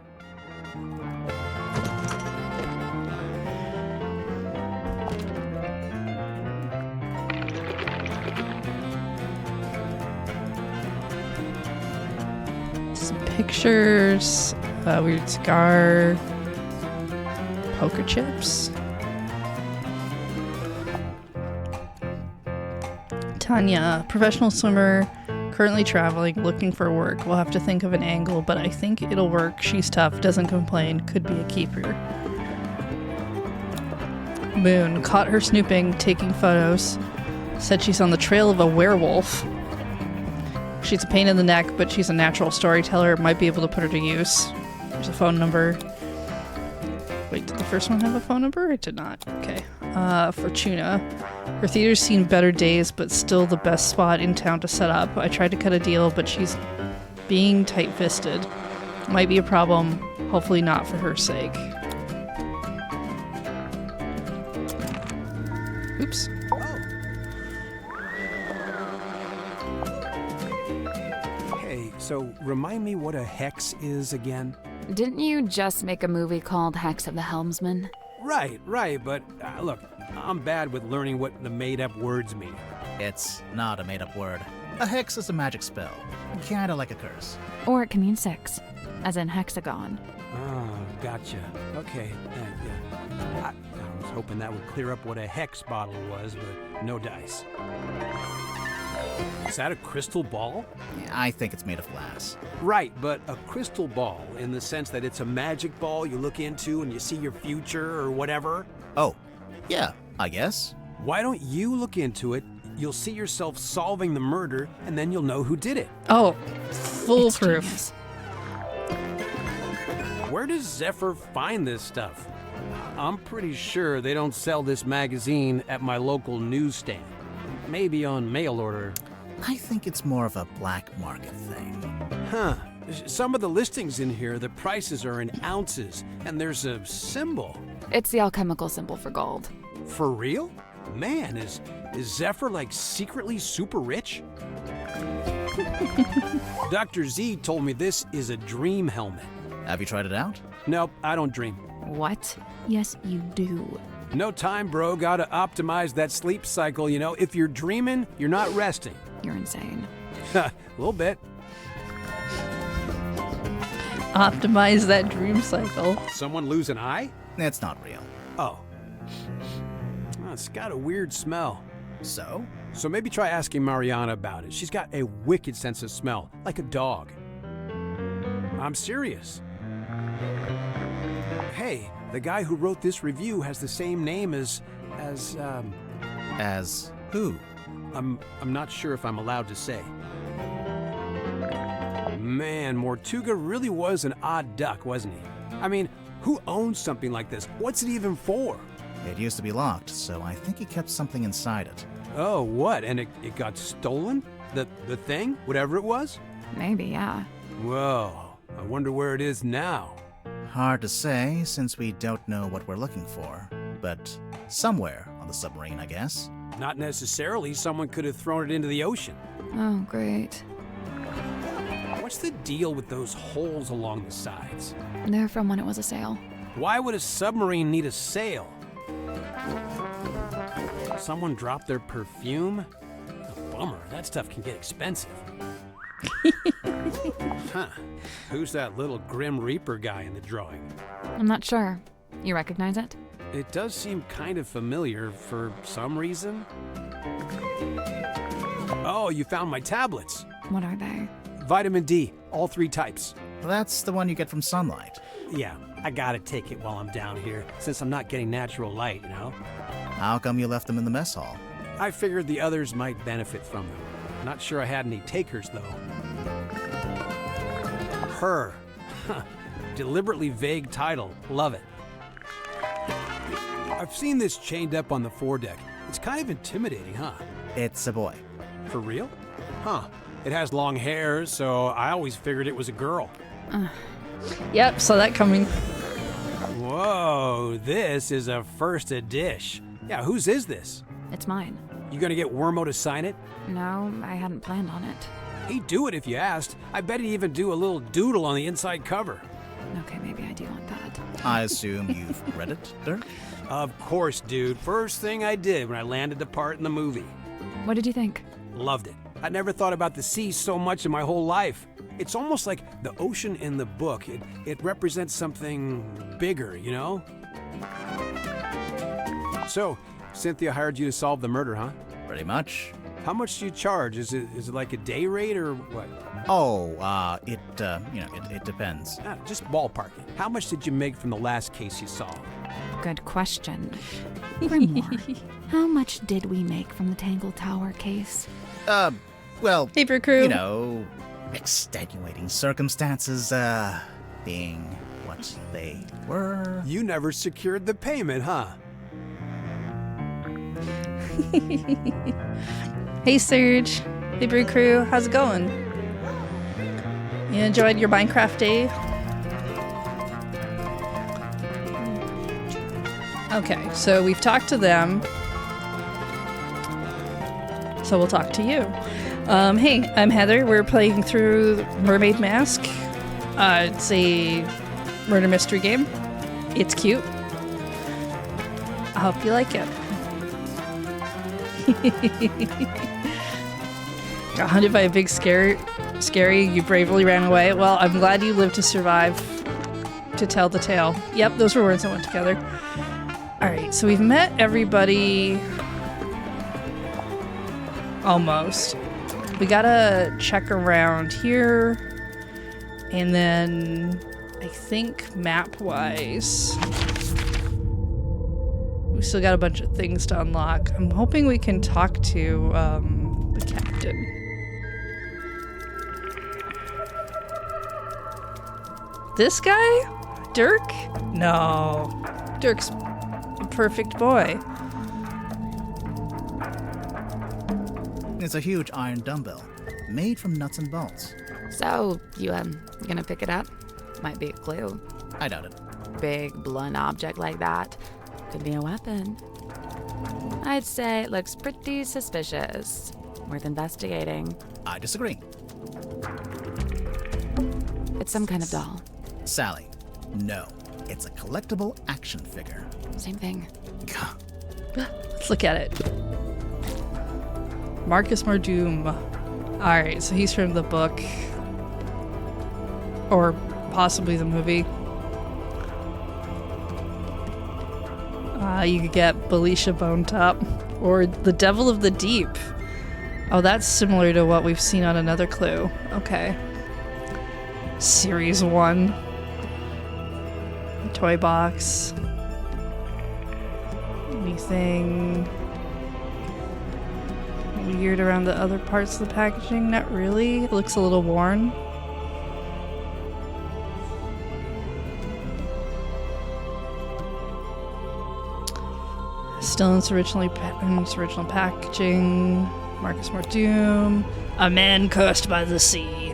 Some pictures, a weird cigar, poker chips. Tanya, professional swimmer, currently traveling, looking for work. We'll have to think of an angle, but I think it'll work. She's tough, doesn't complain, could be a keeper. Moon, caught her snooping, taking photos. Said she's on the trail of a werewolf. She's a pain in the neck, but she's a natural storyteller. Might be able to put her to use. There's a phone number. Wait, did the first one have a phone number? It did not. Okay. Fortuna. Her theater's seen better days, but still the best spot in town to set up. I tried to cut a deal, but she's being tight-fisted. Might be a problem. Hopefully not for her sake. Oops. Hey, so remind me what a hex is again? Didn't you just make a movie called Hex of the Helmsman? Right, but look, I'm bad with learning what the made-up words mean. It's not a made-up word. A hex is a magic spell, kinda like a curse. Or it can mean 6, as in hexagon. Oh, gotcha. Okay, yeah. I was hoping that would clear up what a hex bottle was, but no dice. Is that a crystal ball? I think it's made of glass. Right, but a crystal ball in the sense that it's a magic ball you look into and you see your future or whatever? Oh, yeah, I guess. Why don't you look into it? You'll see yourself solving the murder, and then you'll know who did it. Oh, foolproof. Where does Zephyr find this stuff? I'm pretty sure they don't sell this magazine at my local newsstand. Maybe on mail order. I think it's more of a black market thing. Huh. Some of the listings in here, the prices are in ounces, and there's a symbol. It's the alchemical symbol for gold. For real? Man, is Zephyr like secretly super rich? Dr. Z told me this is a dream helmet. Have you tried it out? Nope, I don't dream. What? Yes, you do. No time, bro. Gotta optimize that sleep cycle, you know? If you're dreaming, you're not resting. You're insane. A little bit. Optimize that dream cycle. Someone lose an eye? It's not real. Oh. It's got a weird smell. So? So maybe try asking Mariana about it. She's got a wicked sense of smell, like a dog. I'm serious. Hey, the guy who wrote this review has the same name as who? I'm not sure if I'm allowed to say. Man, Mortuga really was an odd duck, wasn't he? I mean, who owns something like this? What's it even for? It used to be locked, so I think he kept something inside it. Oh, what? And it got stolen? The thing? Whatever it was? Maybe, yeah. Whoa, I wonder where it is now. Hard to say, since we don't know what we're looking for. But somewhere on the submarine, I guess. Not necessarily. Someone could have thrown it into the ocean. Oh, great. What's the deal with those holes along the sides? They're from when it was a sail. Why would a submarine need a sail? Someone dropped their perfume? A bummer. That stuff can get expensive. Huh. Who's that little Grim Reaper guy in the drawing? I'm not sure. You recognize it? It does seem kind of familiar for some reason. Oh, you found my tablets. What are they? Vitamin D, all 3 types. That's the one you get from sunlight. Yeah, I gotta take it while I'm down here, since I'm not getting natural light, you know? How come you left them in the mess hall? I figured the others might benefit from them. Not sure I had any takers, though. Her. Deliberately vague title. Love it. I've seen this chained up on the foredeck. It's kind of intimidating, huh? It's a boy. For real? Huh. It has long hair, so I always figured it was a girl. Yep, saw that coming. Whoa, this is a first edition. Yeah, whose is this? It's mine. You gonna get Wormo to sign it? No, I hadn't planned on it. He'd do it if you asked. I bet he'd even do a little doodle on the inside cover. Okay, maybe I do want that. I assume you've read it, Dirk? Of course, dude. First thing I did when I landed the part in the movie. What did you think? Loved it. I never thought about the sea so much in my whole life. It's almost like the ocean in the book. It represents something bigger, you know? So, Cynthia hired you to solve the murder, huh? Pretty much. How much do you charge? Is it like a day rate or what? Oh, it depends. Just ballparking. How much did you make from the last case you solved? Good question. Grimoire, how much did we make from the Tangle Tower case? Well, Paper crew. You know, extenuating circumstances, being what they were. You never secured the payment, huh? Hey Serge, Paper crew, how's it going? You enjoyed your Minecraft day? Okay, so we've talked to them. So we'll talk to you. Hey, I'm Heather. We're playing through Mermaid Mask. It's a murder mystery game. It's cute. I hope you like it. Got hunted by a big scary, you bravely ran away. Well, I'm glad you lived to survive to tell the tale. Yep, those were words that went together. Alright, so we've met everybody. Almost. We gotta check around here. And then I think map-wise, we still got a bunch of things to unlock. I'm hoping we can talk to the captain. This guy? Dirk? No. Dirk's a perfect boy. It's a huge iron dumbbell, made from nuts and bolts. So, you gonna pick it up? Might be a clue. I doubt it. Big, blunt object like that. Could be a weapon. I'd say it looks pretty suspicious. Worth investigating. I disagree. It's some kind of doll. Sally, no. It's a collectible action figure. Same thing. Let's look at it. Marcus Mordoom. Alright, so he's from the book. Or possibly the movie. You could get Belisha Bonetop. Or the Devil of the Deep. Oh, that's similar to what we've seen on another clue. Okay. Series 1. Toy box. Anything weird around the other parts of the packaging? Not really. It looks a little worn. Still in its original packaging. Marcus Mordoom. A man cursed by the sea.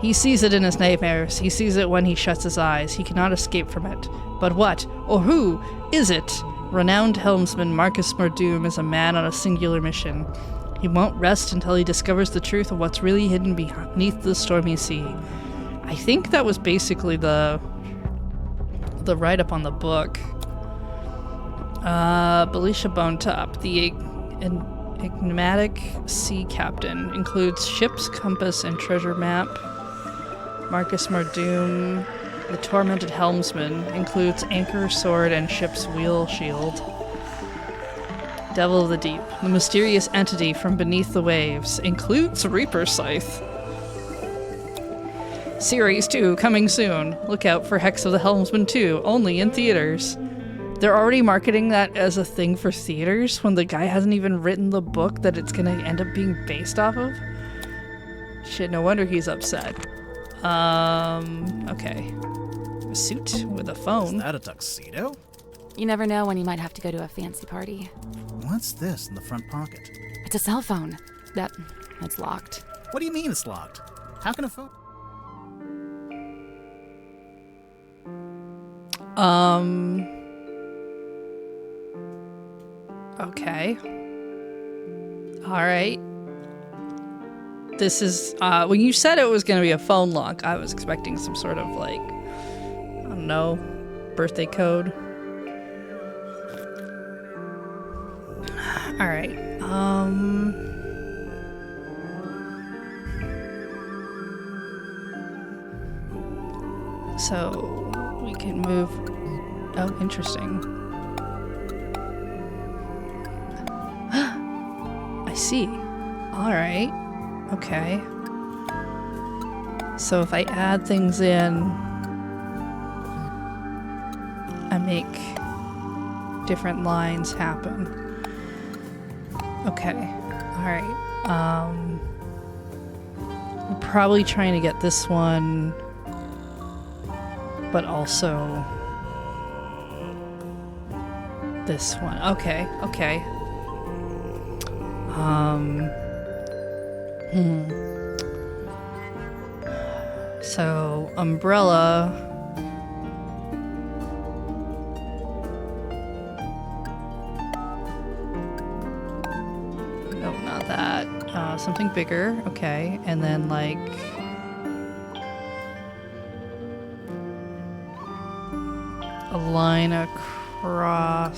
He sees it in his nightmares. He sees it when he shuts his eyes. He cannot escape from it. But what, or who, is it? Renowned helmsman Marcus Mordoom is a man on a singular mission. He won't rest until he discovers the truth of what's really hidden beneath the stormy sea. I think that was basically the write-up on the book. Belisha Bonetop, the enigmatic sea captain, includes ship's compass and treasure map. Marcus Mordoom, the tormented helmsman, includes anchor, sword, and ship's wheel shield. Devil of the Deep, the mysterious entity from beneath the waves, includes Reaper Scythe. Series 2, coming soon. Look out for Hex of the Helmsman 2, only in theaters. They're already marketing that as a thing for theaters when the guy hasn't even written the book that it's gonna end up being based off of? Shit, no wonder he's upset. Okay. A suit with a phone. Is that a tuxedo? You never know when you might have to go to a fancy party. What's this in the front pocket? It's a cell phone. That's locked. What do you mean it's locked? How can a phone... Okay. Alright. This is, when you said it was going to be a phone lock, I was expecting some sort of, like, I don't know, birthday code. Alright, so we can move, oh, interesting. I see. Alright. Okay. So if I add things in, I make different lines happen. Okay. Alright. I'm probably trying to get this one, but also this one. Okay. Okay. So, umbrella. that. Something bigger. Okay. And then, like... a line across...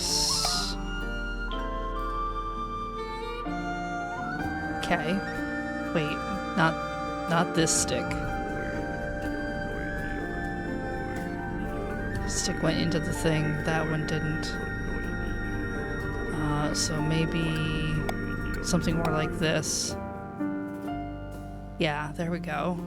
Okay. Wait. Not this stick. Stick went into the thing. That one didn't. So maybe something more like this. Yeah, there we go.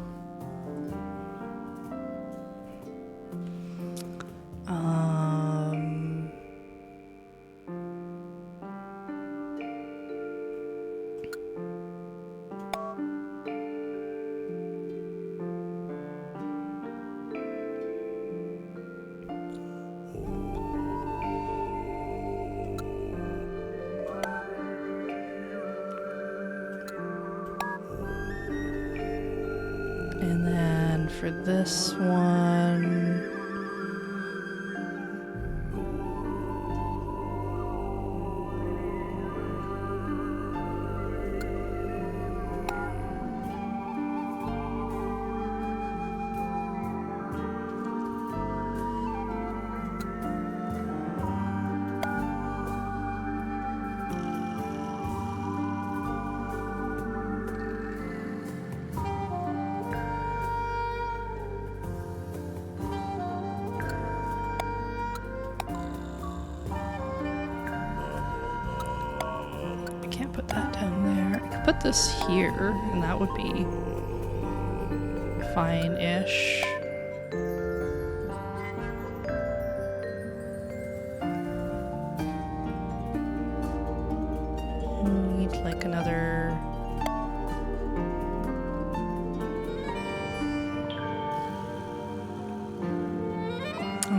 And then for this one... put that down there. I could put this here, and that would be fine-ish. Need like another...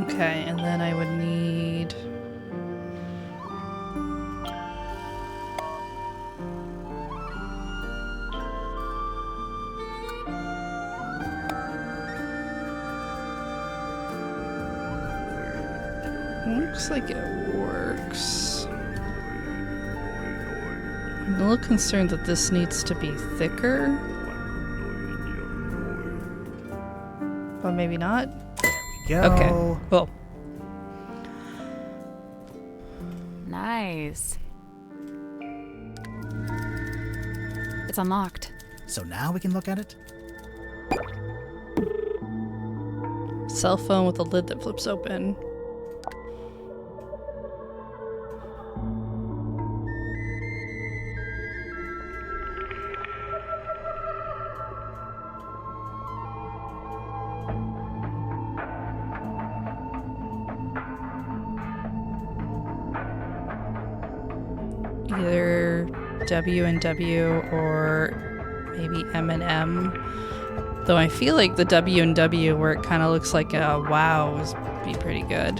Okay, and then I would need... Looks like it works. I'm a little concerned that this needs to be thicker. But maybe not. Go. Okay, cool. Nice. It's unlocked. So now we can look at it? Cell phone with a lid that flips open. Either W and W or maybe M and M. Though I feel like the W and W where it kind of looks like a wow would be pretty good.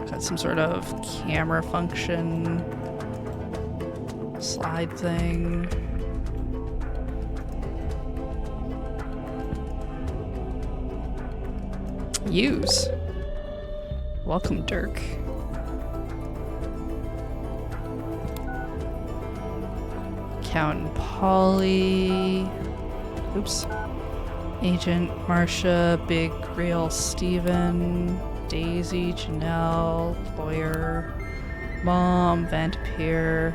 Got some sort of camera function slide thing. Use. Welcome, Dirk. Count and Polly. Oops. Agent Marcia, Big Real Steven, Daisy, Janelle, Lawyer, Mom, Vanderpeer.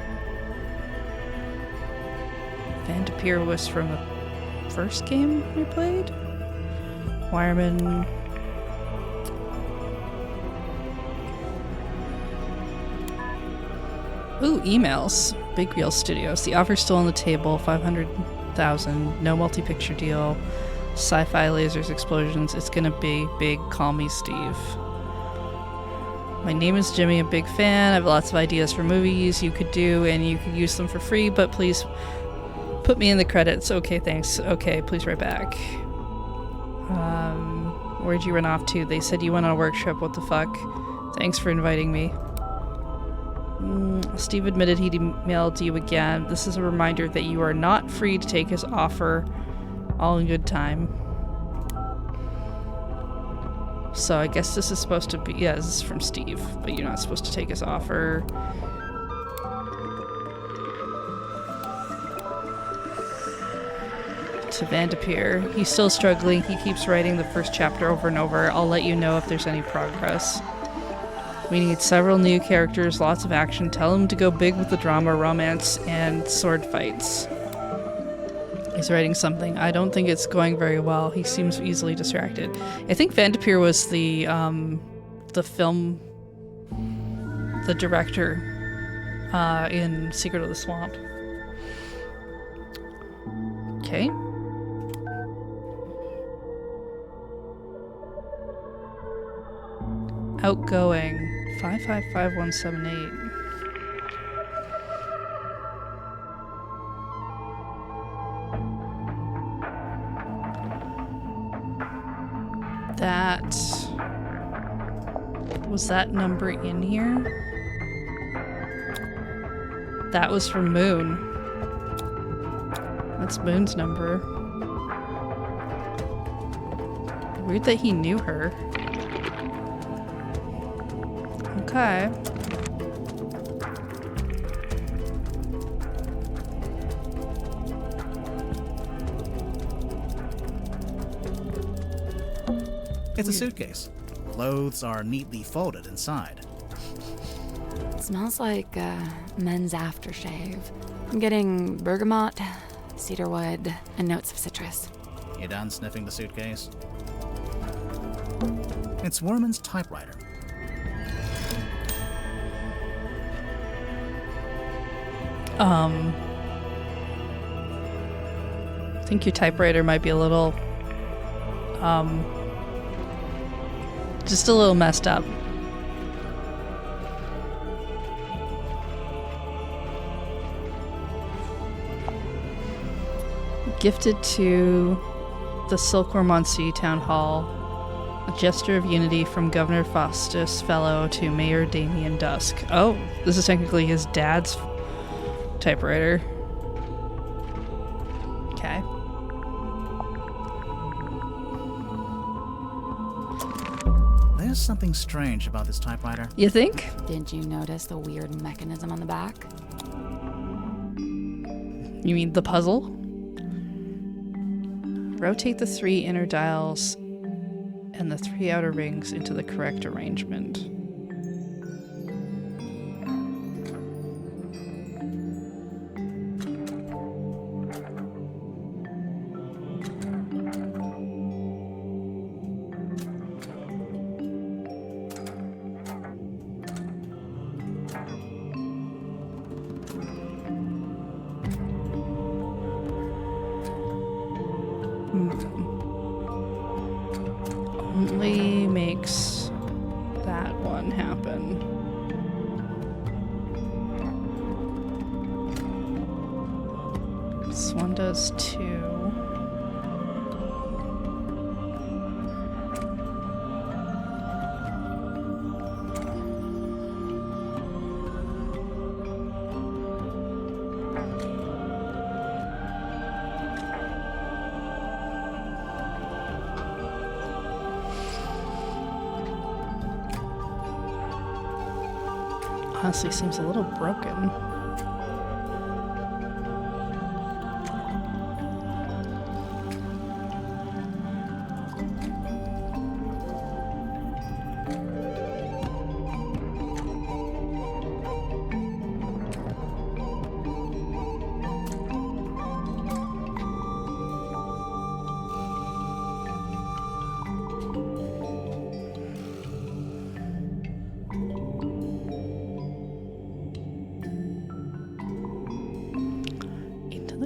Vanderpeer was from the first game we played? Wireman. Ooh, emails. Big Real Studios. The offer's still on the table. 500,000. No multi-picture deal. Sci-fi lasers, explosions. It's gonna be big. Call me Steve. My name is Jimmy. I'm a big fan. I have lots of ideas for movies you could do, and you could use them for free, but please put me in the credits. Okay, thanks. Okay, please write back. Where'd you run off to? They said you went on a work trip. What the fuck? Thanks for inviting me. Steve admitted he'd emailed you again. This is a reminder that you are not free to take his offer. All in good time. So I guess this is supposed to be... Yeah, this is from Steve. But you're not supposed to take his offer. to Vanderpeer. He's still struggling. He keeps writing the first chapter over and over. I'll let you know if there's any progress. We need several new characters, lots of action. Tell him to go big with the drama, romance, and sword fights. He's writing something. I don't think it's going very well. He seems easily distracted. I think Vanderpeer was the director in Secret of the Swamp. Okay. Outgoing 555178. That was that number in here? That was from Moon. That's Moon's number. Weird that he knew her. Okay. It's a suitcase. Clothes are neatly folded inside. It smells like men's aftershave. I'm getting bergamot, cedarwood, and notes of citrus. You done sniffing the suitcase? It's Worman's typewriter. I think your typewriter might be a little, just a little messed up. Gifted to the Silkworm on Sea Town Hall, a gesture of unity from Governor Faustus Fellow to Mayor Damien Dusk. Oh, this is technically his dad's typewriter. Okay. There's something strange about this typewriter. You think? Did you notice the weird mechanism on the back? You mean the puzzle? Rotate the 3 inner dials and the 3 outer rings into the correct arrangement. Only makes that one happen. This one does 2. Honestly, seems a little broken.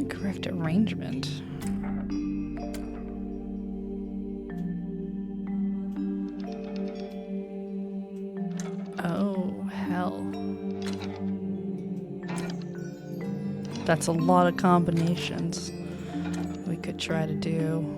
Correct arrangement. Oh, hell. That's a lot of combinations we could try to do.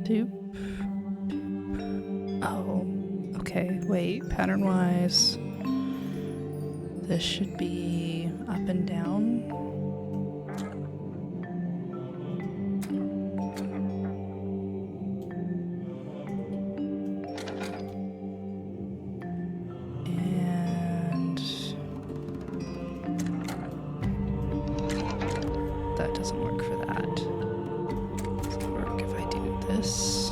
Doop. Oh, okay, wait, pattern-wise, this should be up and down. And that doesn't work for that. Does it work if I do this?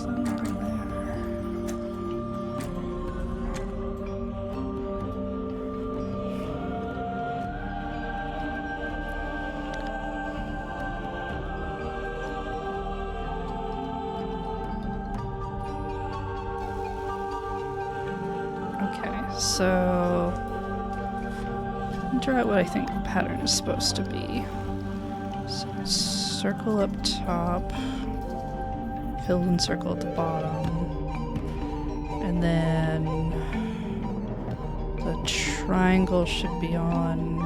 Somewhere there. Okay, so let me draw out what I think the pattern is supposed to be. So circle up top, filled in circle at the bottom, and then the triangle should be on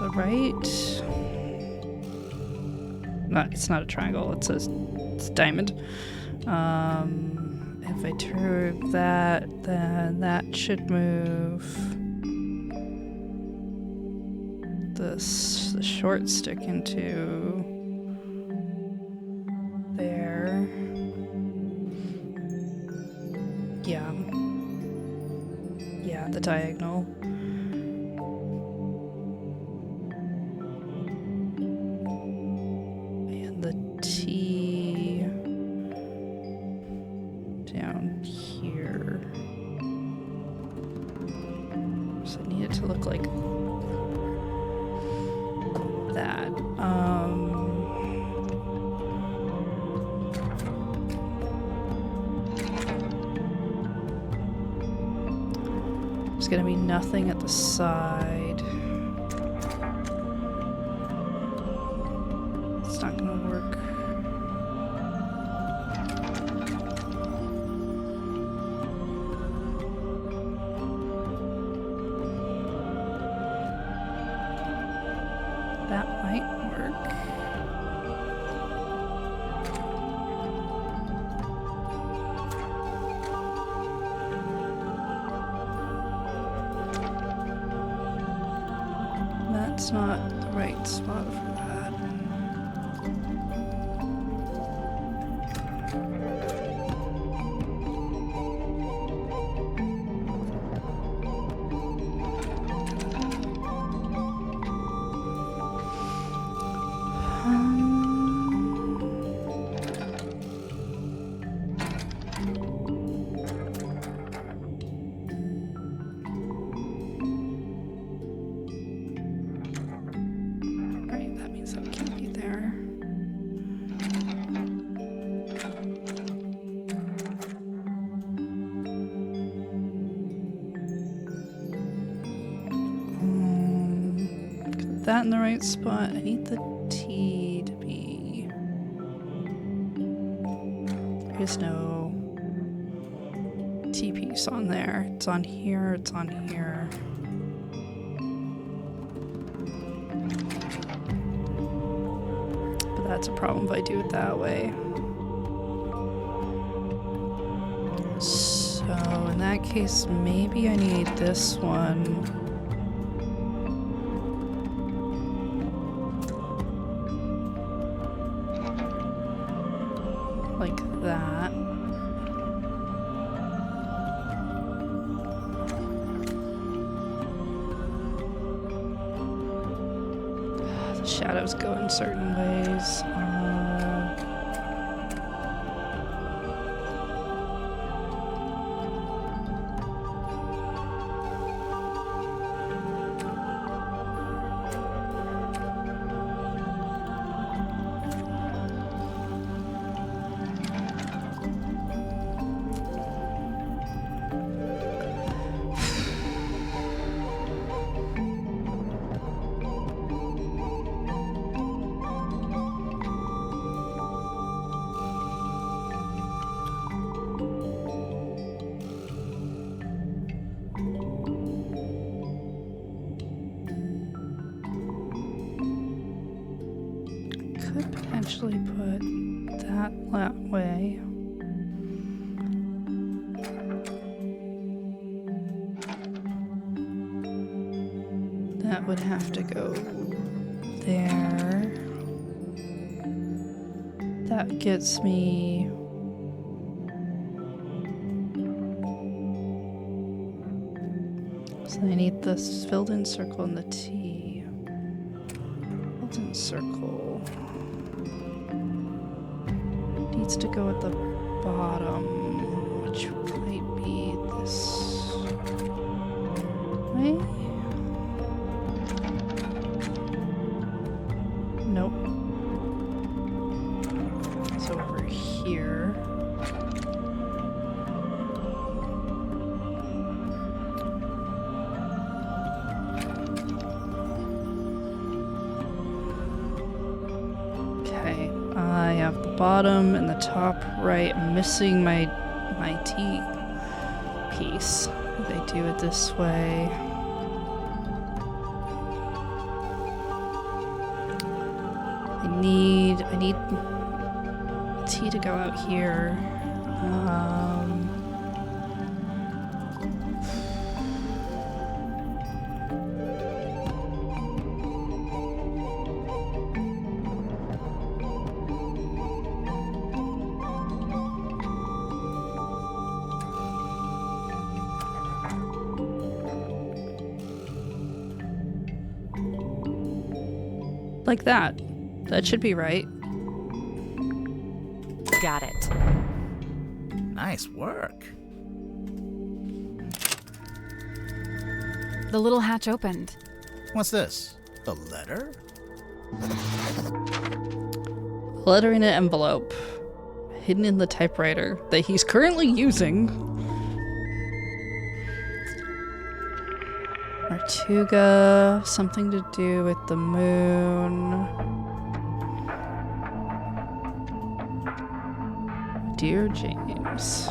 the right. It's not a triangle, it's a diamond. If I turn that, then that should move the short stick into there. Yeah, the diagonal. And the T down here. So I need it to look like that. There's gonna be nothing at the side. It's not gonna work. That might work. That's not the right spot for that. Right, that means that can't be there. Get that in the right spot. I need the T to be. There's no T piece on there. It's on here, it's on here. But that's a problem if I do it that way. So in that case, maybe I need this one. Like that. The shadows go in certain ways. could potentially put that way. That would have to go there. That gets me... So I need this filled in circle and the T. Filled in circle. Needs to go at the bottom, which might be this way. Nope. It's over here. Okay, I have the bottom and the top right. I'm missing my T piece. They do it this way. I need T to go out here. Like that. That should be right. Got it. Nice work. The little hatch opened. What's this? A letter? A letter in an envelope. Hidden in the typewriter that he's currently using. Martuga, something to do with the moon. Dear James.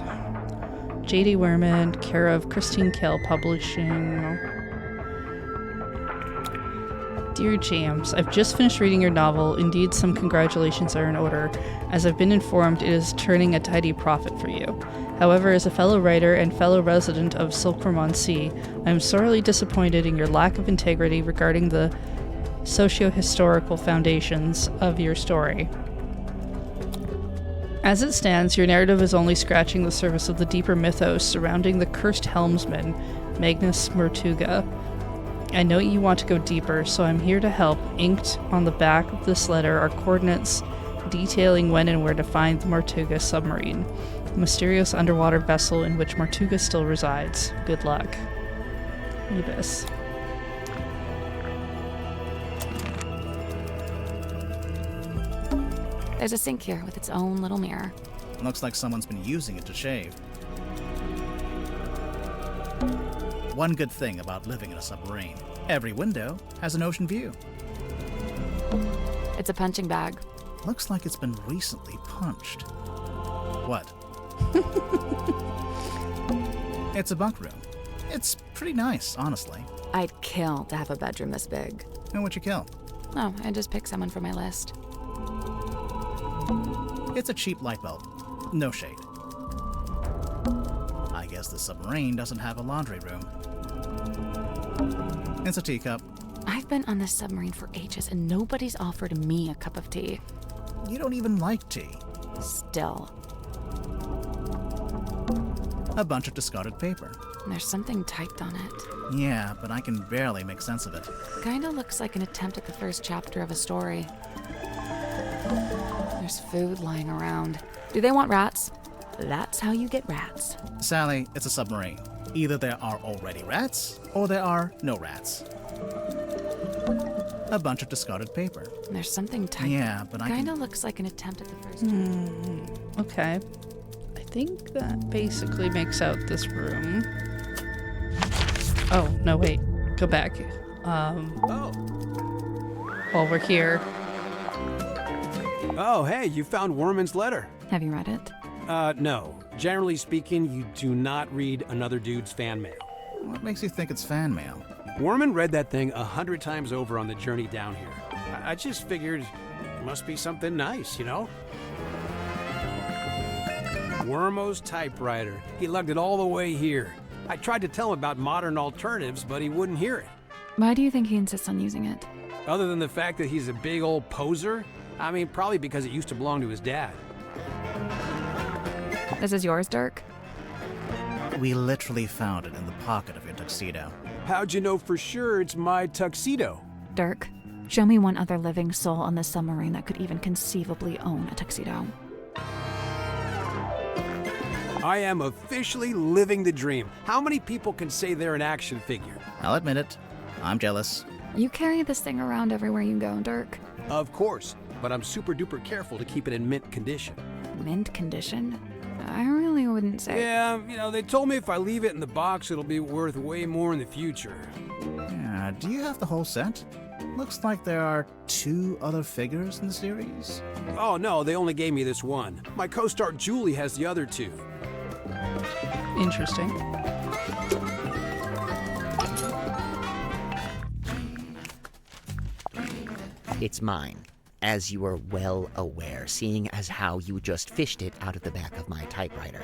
J.D. Werman, care of Christine Kell Publishing. Dear James, I've just finished reading your novel. Indeed, some congratulations are in order. As I've been informed, it is turning a tidy profit for you. However, as a fellow writer and fellow resident of Silvermont-Sea, I am sorely disappointed in your lack of integrity regarding the socio-historical foundations of your story. As it stands, your narrative is only scratching the surface of the deeper mythos surrounding the cursed helmsman, Magnus Mertuga. I know you want to go deeper, so I'm here to help. Inked on the back of this letter are coordinates detailing when and where to find the Mertuga submarine, the mysterious underwater vessel in which Mertuga still resides. Good luck. Ibis. There's a sink here with its own little mirror. Looks like someone's been using it to shave. One good thing about living in a submarine: every window has an ocean view. It's a punching bag. Looks like it's been recently punched. What? It's a bunk room. It's pretty nice, honestly. I'd kill to have a bedroom this big. And what'd you kill? Oh, I just picked someone for my list. It's a cheap light bulb. No shade. I guess the submarine doesn't have a laundry room. It's a teacup. I've been on this submarine for ages and nobody's offered me a cup of tea. You don't even like tea. Still. A bunch of discarded paper. There's something typed on it. Yeah, but I can barely make sense of it. Kinda looks like an attempt at the first chapter of a story. There's food lying around. Do they want rats? That's how you get rats. Sally, it's a submarine. Either there are already rats, or there are no rats. A bunch of discarded paper. There's something typed. Yeah, but I Kinda looks like an attempt at the first chapter. Okay. I think that basically makes out this room. Oh, no, wait. Go back. While we're here. Oh, hey, you found Werman's letter. Have you read it? No. Generally speaking, you do not read another dude's fan mail. What makes you think it's fan mail? Werman read that thing 100 times over on the journey down here. I just figured Must be something nice, you know? Wormo's typewriter. He lugged it all the way here. I tried to tell him about modern alternatives, but he wouldn't hear it. Why do you think he insists on using it? Other than the fact that he's a big old poser? I mean, probably because it used to belong to his dad. This is yours, Dirk? We literally found it in the pocket of your tuxedo. How'd you know for sure it's my tuxedo? Dirk, show me one other living soul on the submarine that could even conceivably own a tuxedo. I am officially living the dream. How many people can say they're an action figure? I'll admit it. I'm jealous. You carry this thing around everywhere you go, Dirk. Of course, but I'm super duper careful to keep it in mint condition. Mint condition? I really wouldn't say. Yeah, you know, they told me if I leave it in the box, it'll be worth way more in the future. Yeah, do you have the whole set? Looks like there are 2 other figures in the series. Oh no, they only gave me this one. My co-star Julie has the other 2. Interesting. It's mine, as you are well aware, seeing as how you just fished it out of the back of my typewriter.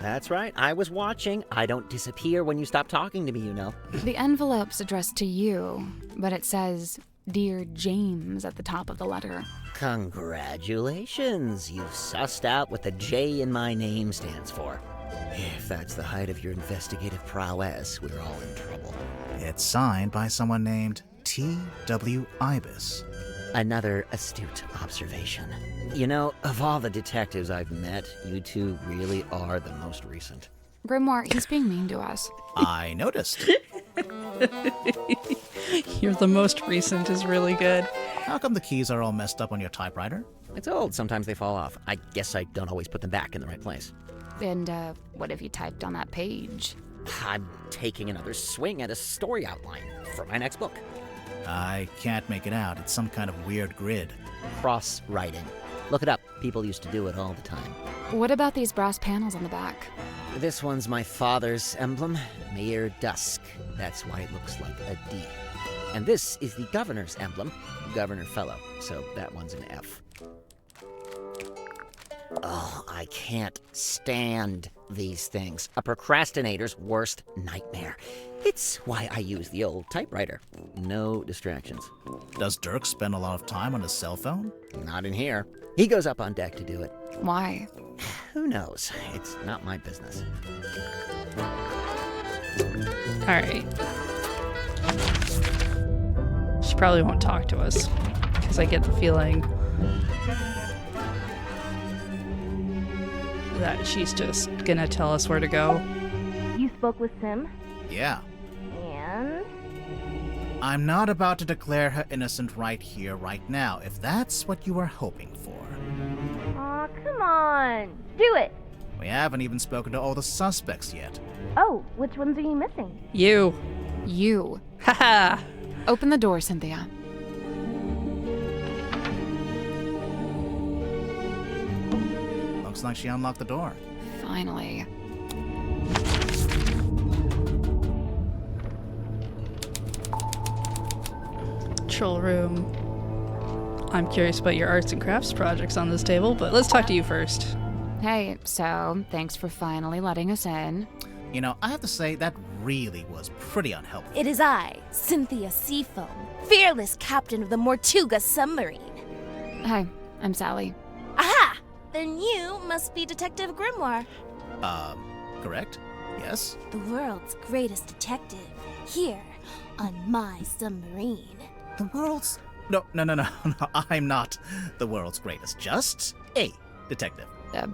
That's right, I was watching. I don't disappear when you stop talking to me, you know. The envelope's addressed to you, but it says, Dear James at the top of the letter. Congratulations, you've sussed out what the J in my name stands for. If that's the height of your investigative prowess, we're all in trouble. It's signed by someone named T.W. Ibis. Another astute observation. You know, of all the detectives I've met, you two really are the most recent. Grimoire, he's being mean to us. I noticed. You're the most recent is really good. How come the keys are all messed up on your typewriter? It's old, sometimes they fall off. I guess I don't always put them back in the right place. And, what have you typed on that page? I'm taking another swing at a story outline for my next book. I can't make it out. It's some kind of weird grid. Cross-writing. Look it up. People used to do it all the time. What about these brass panels on the back? This one's my father's emblem, Mayor Dusk. That's why it looks like a D. And this is the governor's emblem, Governor Fellow. So that one's an F. Oh, I can't stand these things. A procrastinator's worst nightmare. It's why I use the old typewriter. No distractions. Does Dirk spend a lot of time on his cell phone? Not in here. He goes up on deck to do it. Why? Who knows? It's not my business. Alright. She probably won't talk to us, because I get the feeling that she's just gonna tell us where to go. You spoke with Sim? Yeah. And? I'm not about to declare her innocent right here, right now, if that's what you were hoping for. Aw, come on. Do it. We haven't even spoken to all the suspects yet. Oh, which ones are you missing? You. You. Haha. Open the door, Cynthia. Looks like she unlocked the door. Finally. Control room. I'm curious about your arts and crafts projects on this table, but let's talk to you first. Hey, so, thanks for finally letting us in. You know, I have to say, that really was pretty unhelpful. It is I, Cynthia Seafoam, fearless captain of the Mortuga submarine. Hi, I'm Sally. Aha! Then you must be Detective Grimoire. Correct? Yes? The world's greatest detective, here on my submarine. The world's... No, I'm not the world's greatest, just a detective.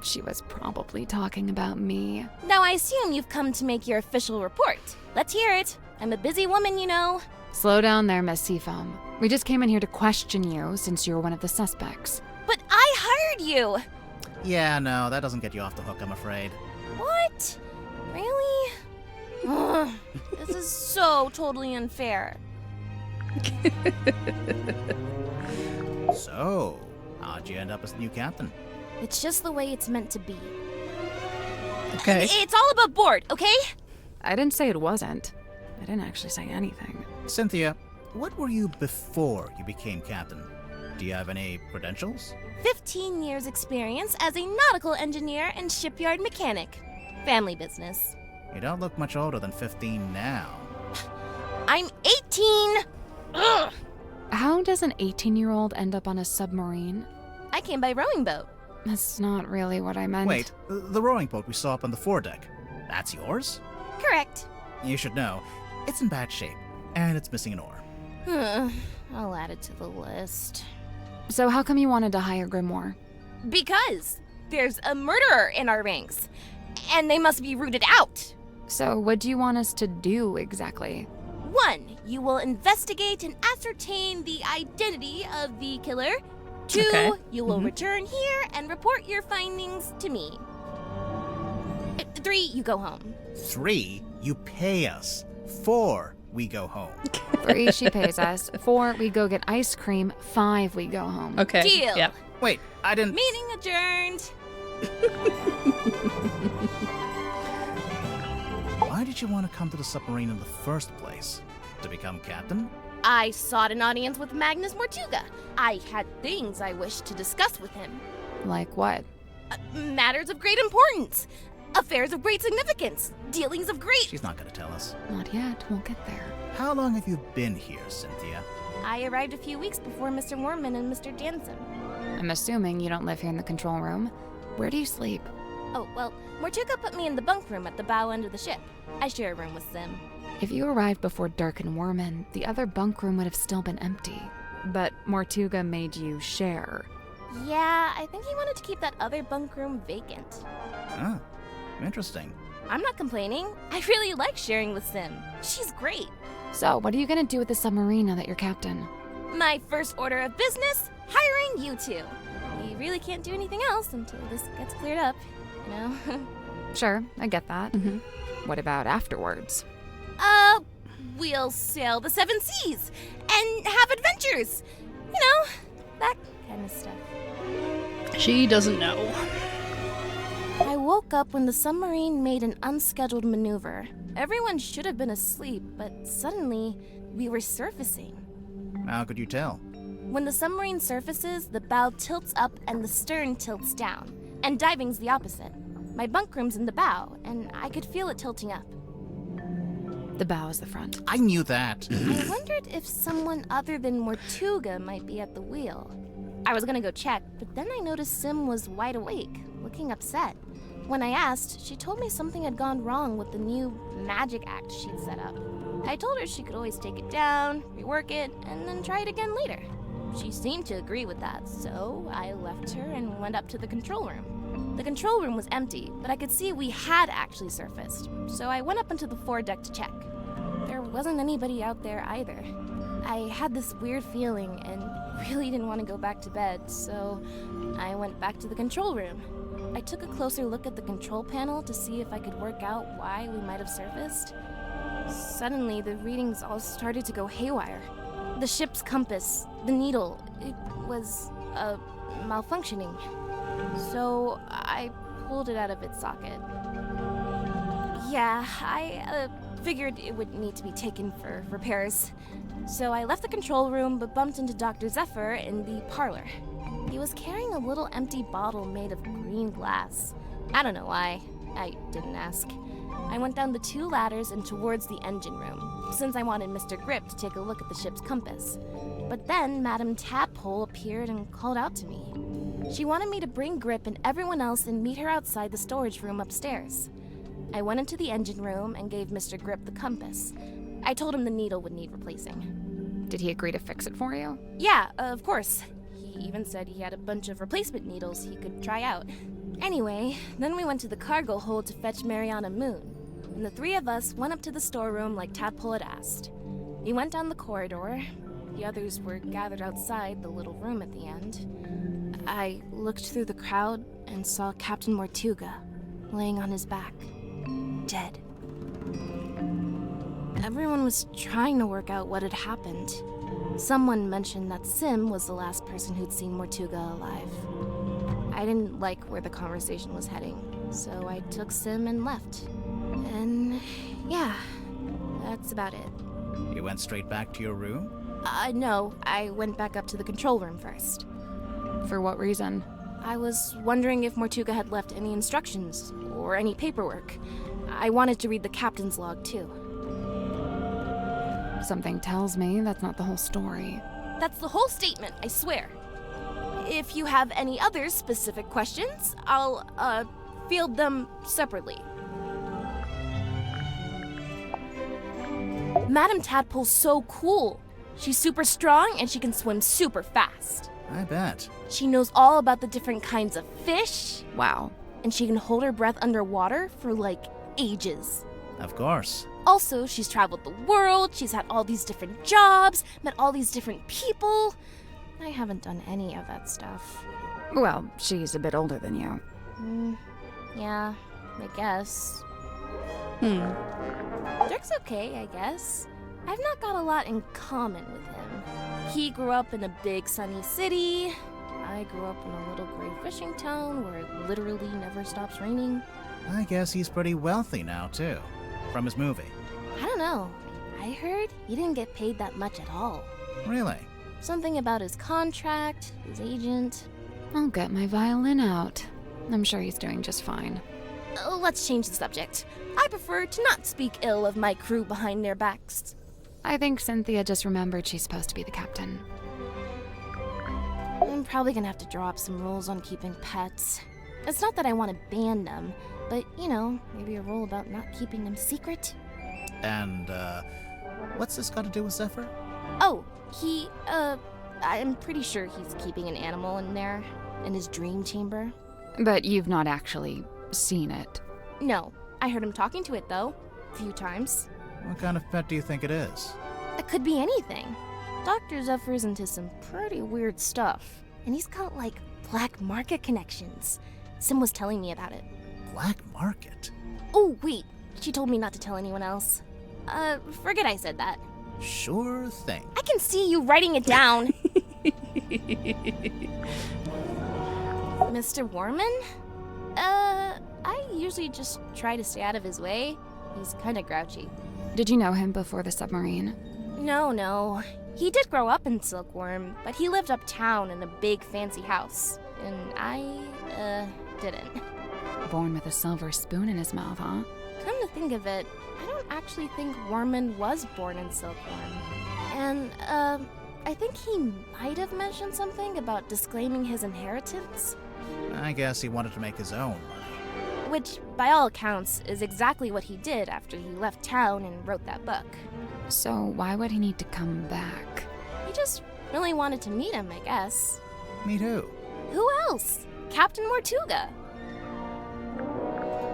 She was probably talking about me. Now I assume you've come to make your official report. Let's hear it. I'm a busy woman, you know. Slow down there, Miss Seafoam. We just came in here to question you since you're one of the suspects. But I hired you! Yeah, no, that doesn't get you off the hook, I'm afraid. What? Really? Ugh, this is so totally unfair. So, how'd you end up as the new captain? It's just the way it's meant to be. Okay. It's all above board, okay? I didn't say it wasn't. I didn't actually say anything. Cynthia, what were you before you became captain? Do you have any credentials? 15 years experience as a nautical engineer and shipyard mechanic. Family business. You don't look much older than 15 now. I'm 18! Ugh! How does an 18-year-old end up on a submarine? I came by rowing boat. That's not really what I meant. Wait, the rowing boat we saw up on the foredeck. That's yours? Correct. You should know. It's in bad shape, and it's missing an oar. I'll add it to the list. So how come you wanted to hire Grimoire? Because there's a murderer in our ranks, and they must be rooted out. So what do you want us to do exactly? 1, you will investigate and ascertain the identity of the killer. 2, Okay. you will return here and report your findings to me. 3, you go home. 3, you pay us. 4, we go home. 3, she pays us. 4, we go get ice cream. 5, we go home. Okay. Deal. Yeah. Wait, I didn't... Meeting adjourned. Why did you want to come to the submarine in the first place? To become captain? I sought an audience with Magnus Mortuga. I had things I wished to discuss with him. Like what? Matters of great importance. Affairs of great significance. Dealings of great... She's not going to tell us. Not yet. We'll get there. How long have you been here, Cynthia? I arrived a few weeks before Mr. Mormon and Mr. Jansen. I'm assuming you don't live here in the control room. Where do you sleep? Oh, well, Mortuga put me in the bunk room at the bow end of the ship. I share a room with Sim. If you arrived before Dirk and Worman, the other bunk room would have still been empty. But Mortuga made you share. Yeah, I think he wanted to keep that other bunk room vacant. Ah, interesting. I'm not complaining. I really like sharing with Sim. She's great. So, what are you gonna do with the submarine now that you're captain? My first order of business, hiring you two. We really can't do anything else until this gets cleared up, you know? Sure, I get that. What about afterwards? We'll sail the 7 seas and have adventures. You know, that kind of stuff. She doesn't know. I woke up when the submarine made an unscheduled maneuver. Everyone should have been asleep, but suddenly we were surfacing. How could you tell? When the submarine surfaces, the bow tilts up and the stern tilts down, and diving's the opposite. My bunk room's in the bow, and I could feel it tilting up. The bow is the front. I knew that. I wondered if someone other than Mortuga might be at the wheel. I was gonna go check, but then I noticed Sim was wide awake, looking upset. When I asked, she told me something had gone wrong with the new magic act she'd set up. I told her she could always take it down, rework it, and then try it again later. She seemed to agree with that, so I left her and went up to the control room. The control room was empty, but I could see we had actually surfaced, so I went up onto the foredeck to check. There wasn't anybody out there either. I had this weird feeling and really didn't want to go back to bed, so I went back to the control room. I took a closer look at the control panel to see if I could work out why we might have surfaced. Suddenly, the readings all started to go haywire. The ship's compass, the needle, it was, malfunctioning. So I pulled it out of its socket. Yeah, I figured it would need to be taken for repairs. So I left the control room but bumped into Dr. Zephyr in the parlor. He was carrying a little empty bottle made of green glass. I don't know why. I didn't ask. I went down the 2 ladders and towards the engine room, since I wanted Mr. Grip to take a look at the ship's compass. But then Madame Tadpole appeared and called out to me. She wanted me to bring Grip and everyone else and meet her outside the storage room upstairs. I went into the engine room and gave Mr. Grip the compass. I told him the needle would need replacing. Did he agree to fix it for you? Yeah, of course. He even said he had a bunch of replacement needles he could try out. Anyway, then we went to the cargo hold to fetch Mariana Moon, and the 3 of us went up to the storeroom like Tadpole had asked. We went down the corridor. The others were gathered outside the little room at the end. I looked through the crowd and saw Captain Mortuga laying on his back, dead. Everyone was trying to work out what had happened. Someone mentioned that Sim was the last person who'd seen Mortuga alive. I didn't like where the conversation was heading, so I took Sim and left. And yeah, that's about it. You went straight back to your room? No, I went back up to the control room first. For what reason? I was wondering if Mortuga had left any instructions or any paperwork. I wanted to read the captain's log, too. Something tells me that's not the whole story. That's the whole statement, I swear. If you have any other specific questions, I'll, field them separately. Madam Tadpole's so cool. She's super strong and she can swim super fast. I bet. She knows all about the different kinds of fish. Wow. And she can hold her breath underwater for like ages. Of course. Also, she's traveled the world, she's had all these different jobs, met all these different people. I haven't done any of that stuff. Well, she's a bit older than you. Yeah, I guess. Dirk's okay, I guess. I've not got a lot in common with him. He grew up in a big sunny city. I grew up in a little gray fishing town where it literally never stops raining. I guess he's pretty wealthy now, too. From his movie. I don't know. I heard he didn't get paid that much at all. Really? Something about his contract, his agent. I'll get my violin out. I'm sure he's doing just fine. Let's change the subject. I prefer to not speak ill of my crew behind their backs. I think Cynthia just remembered she's supposed to be the captain. I'm probably gonna have to draw up some rules on keeping pets. It's not that I want to ban them, but, you know, maybe a rule about not keeping them secret. And, what's this got to do with Zephyr? Oh, I'm pretty sure he's keeping an animal in there, in his dream chamber. But you've not actually seen it. No, I heard him talking to it, though. A few times. What kind of pet do you think it is? It could be anything. Dr. Zephyr's into some pretty weird stuff. And he's got, like, black market connections. Sim was telling me about it. Black market? Oh, wait. She told me not to tell anyone else. Forget I said that. Sure thing. I can see you writing it down. Mr. Warman? I usually just try to stay out of his way. He's kind of grouchy. Did you know him before the submarine? No. He did grow up in Silkworm, but he lived uptown in a big fancy house. And I, didn't. Born with a silver spoon in his mouth, huh? Come to think of it, I don't actually think Warman was born in Silkworm. And, I think he might have mentioned something about disclaiming his inheritance. I guess he wanted to make his own money. Which, by all accounts, is exactly what he did after he left town and wrote that book. So why would he need to come back? He just really wanted to meet him, I guess. Meet who? Who else? Captain Mortuga.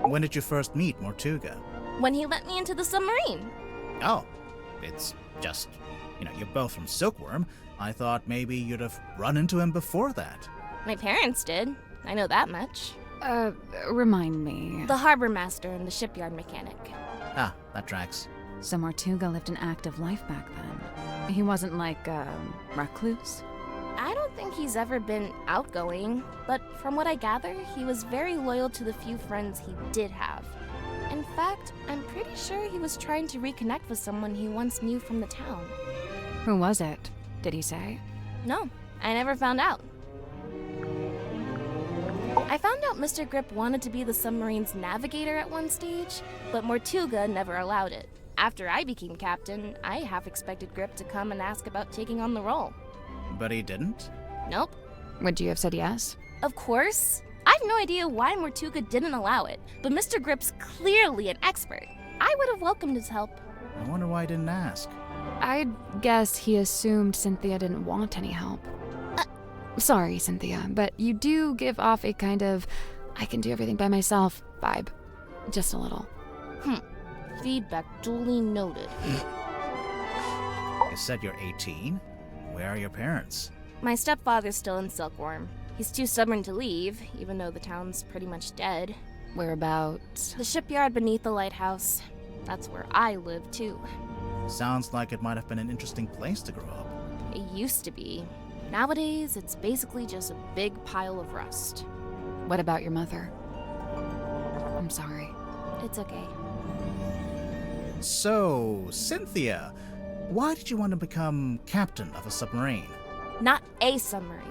When did you first meet Mortuga? When he let me into the submarine. Oh, it's just, you're both from Silkworm. I thought maybe you'd have run into him before that. My parents did. I know that much. Remind me. The harbor master and the shipyard mechanic. Ah, that tracks. So Mortuga lived an active life back then. He wasn't like a recluse? I don't think he's ever been outgoing, but from what I gather, he was very loyal to the few friends he did have. In fact, I'm pretty sure he was trying to reconnect with someone he once knew from the town. Who was it? Did he say? No, I never found out. I found out Mr. Grip wanted to be the submarine's navigator at one stage, but Mortuga never allowed it. After I became captain, I half expected Grip to come and ask about taking on the role. But he didn't? Nope. Would you have said yes? Of course. I have no idea why Mortuga didn't allow it, but Mr. Grip's clearly an expert. I would have welcomed his help. I wonder why I didn't ask. I'd guess he assumed Cynthia didn't want any help. Sorry, Cynthia, but you do give off a kind of I can do everything by myself vibe. Just a little. Feedback duly noted. You said you're 18? Where are your parents? My stepfather's still in Silkworm. He's too stubborn to leave, even though the town's pretty much dead. Whereabouts? The shipyard beneath the lighthouse. That's where I live, too. Sounds like it might have been an interesting place to grow up. It used to be. Nowadays, it's basically just a big pile of rust. What about your mother? I'm sorry. It's okay. So, Cynthia, Why did you want to become captain of a submarine? Not a submarine.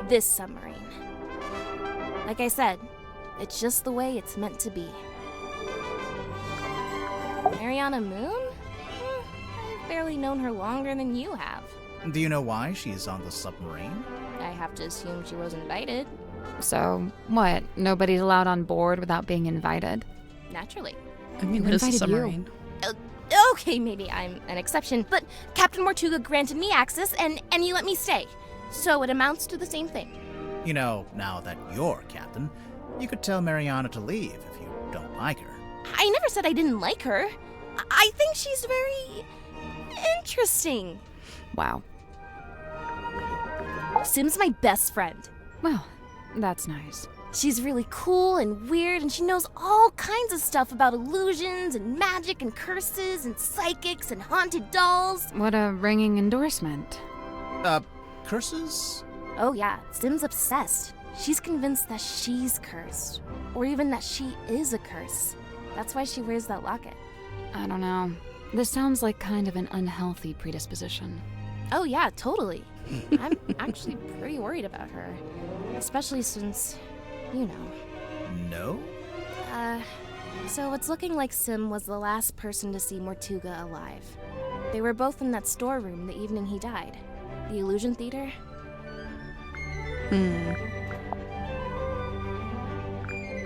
This submarine. Like I said, it's just the way it's meant to be. Mariana Moon? I've barely known her longer than you have. Do you know why she's on the submarine? I have to assume she was invited. So, what? Nobody's allowed on board without being invited? Naturally. I mean, Who this is a invited you? submarine. Okay, maybe I'm an exception, but Captain Mortuga granted me access and he let me stay. So it amounts to the same thing. You know, now that you're captain, you could tell Mariana to leave if you don't like her. I never said I didn't like her. I think she's very interesting. Wow. Sim's my best friend. Well, that's nice. She's really cool and weird, and she knows all kinds of stuff about illusions and magic and curses and psychics and haunted dolls. What a ringing endorsement. Curses? Oh yeah, Sim's obsessed. She's convinced that she's cursed, or even that she is a curse. That's why she wears that locket. I don't know. This sounds like kind of an unhealthy predisposition. Oh yeah, totally. I'm actually pretty worried about her. Especially since, you know. No? So it's looking like Sim was the last person to see Mortuga alive. They were both in that storeroom the evening he died. The Illusion Theater.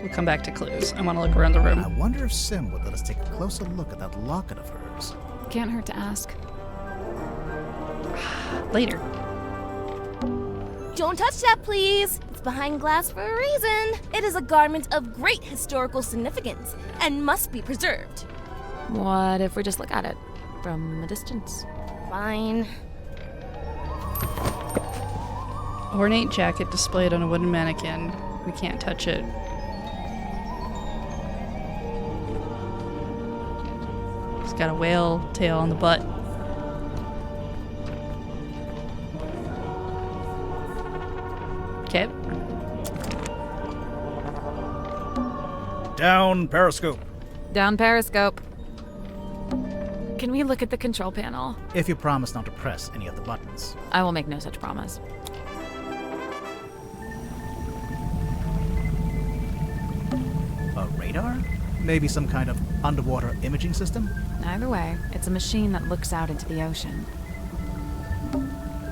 We'll come back to clues. I want to look around the room. I wonder if Sim would let us take a closer look at that locket of hers. Can't hurt to ask. Later. Don't touch that, please! It's behind glass for a reason. It is a garment of great historical significance and must be preserved. What if we just look at it from a distance? Fine. Ornate jacket displayed on a wooden mannequin. We can't touch it. It's got a whale tail on the butt. Okay. Down periscope. Down periscope. Can we look at the control panel? If you promise not to press any of the buttons. I will make no such promise. A radar? Maybe some kind of underwater imaging system? Either way, it's a machine that looks out into the ocean.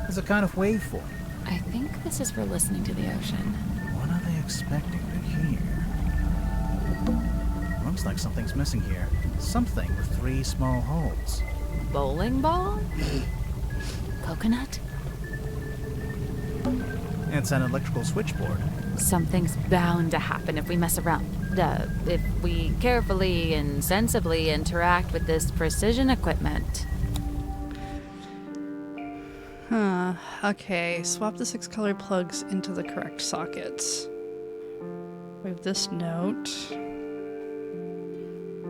It's a kind of waveform. I think this is for listening to the ocean. What are they expecting to hear? Looks like something's missing here. Something with 3 small holes. Bowling ball? Coconut? It's an electrical switchboard. Something's bound to happen if we mess around. If we carefully and sensibly interact with this precision equipment. Huh. Okay, swap the 6 colored plugs into the correct sockets. We have this note.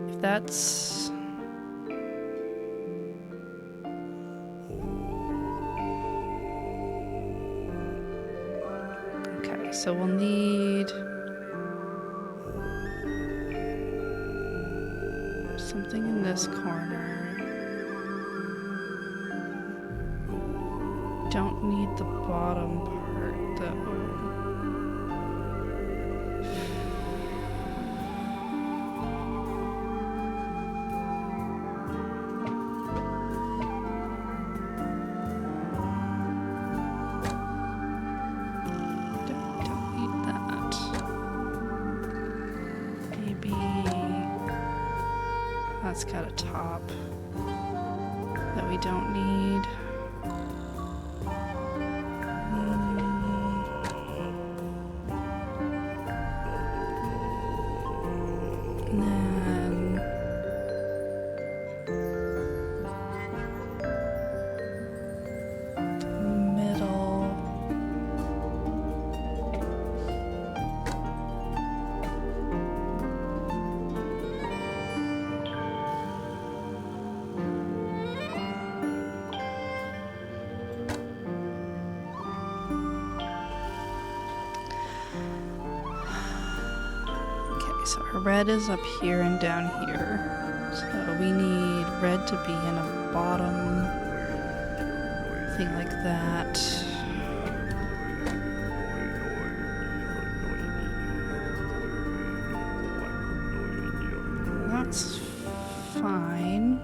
If that's... Okay, so we'll need... something in this corner. Don't need the bottom part though. Don't need that. Maybe that's got a top that we don't need. So our red is up here and down here. So we need red to be in a bottom Something like that. That's fine.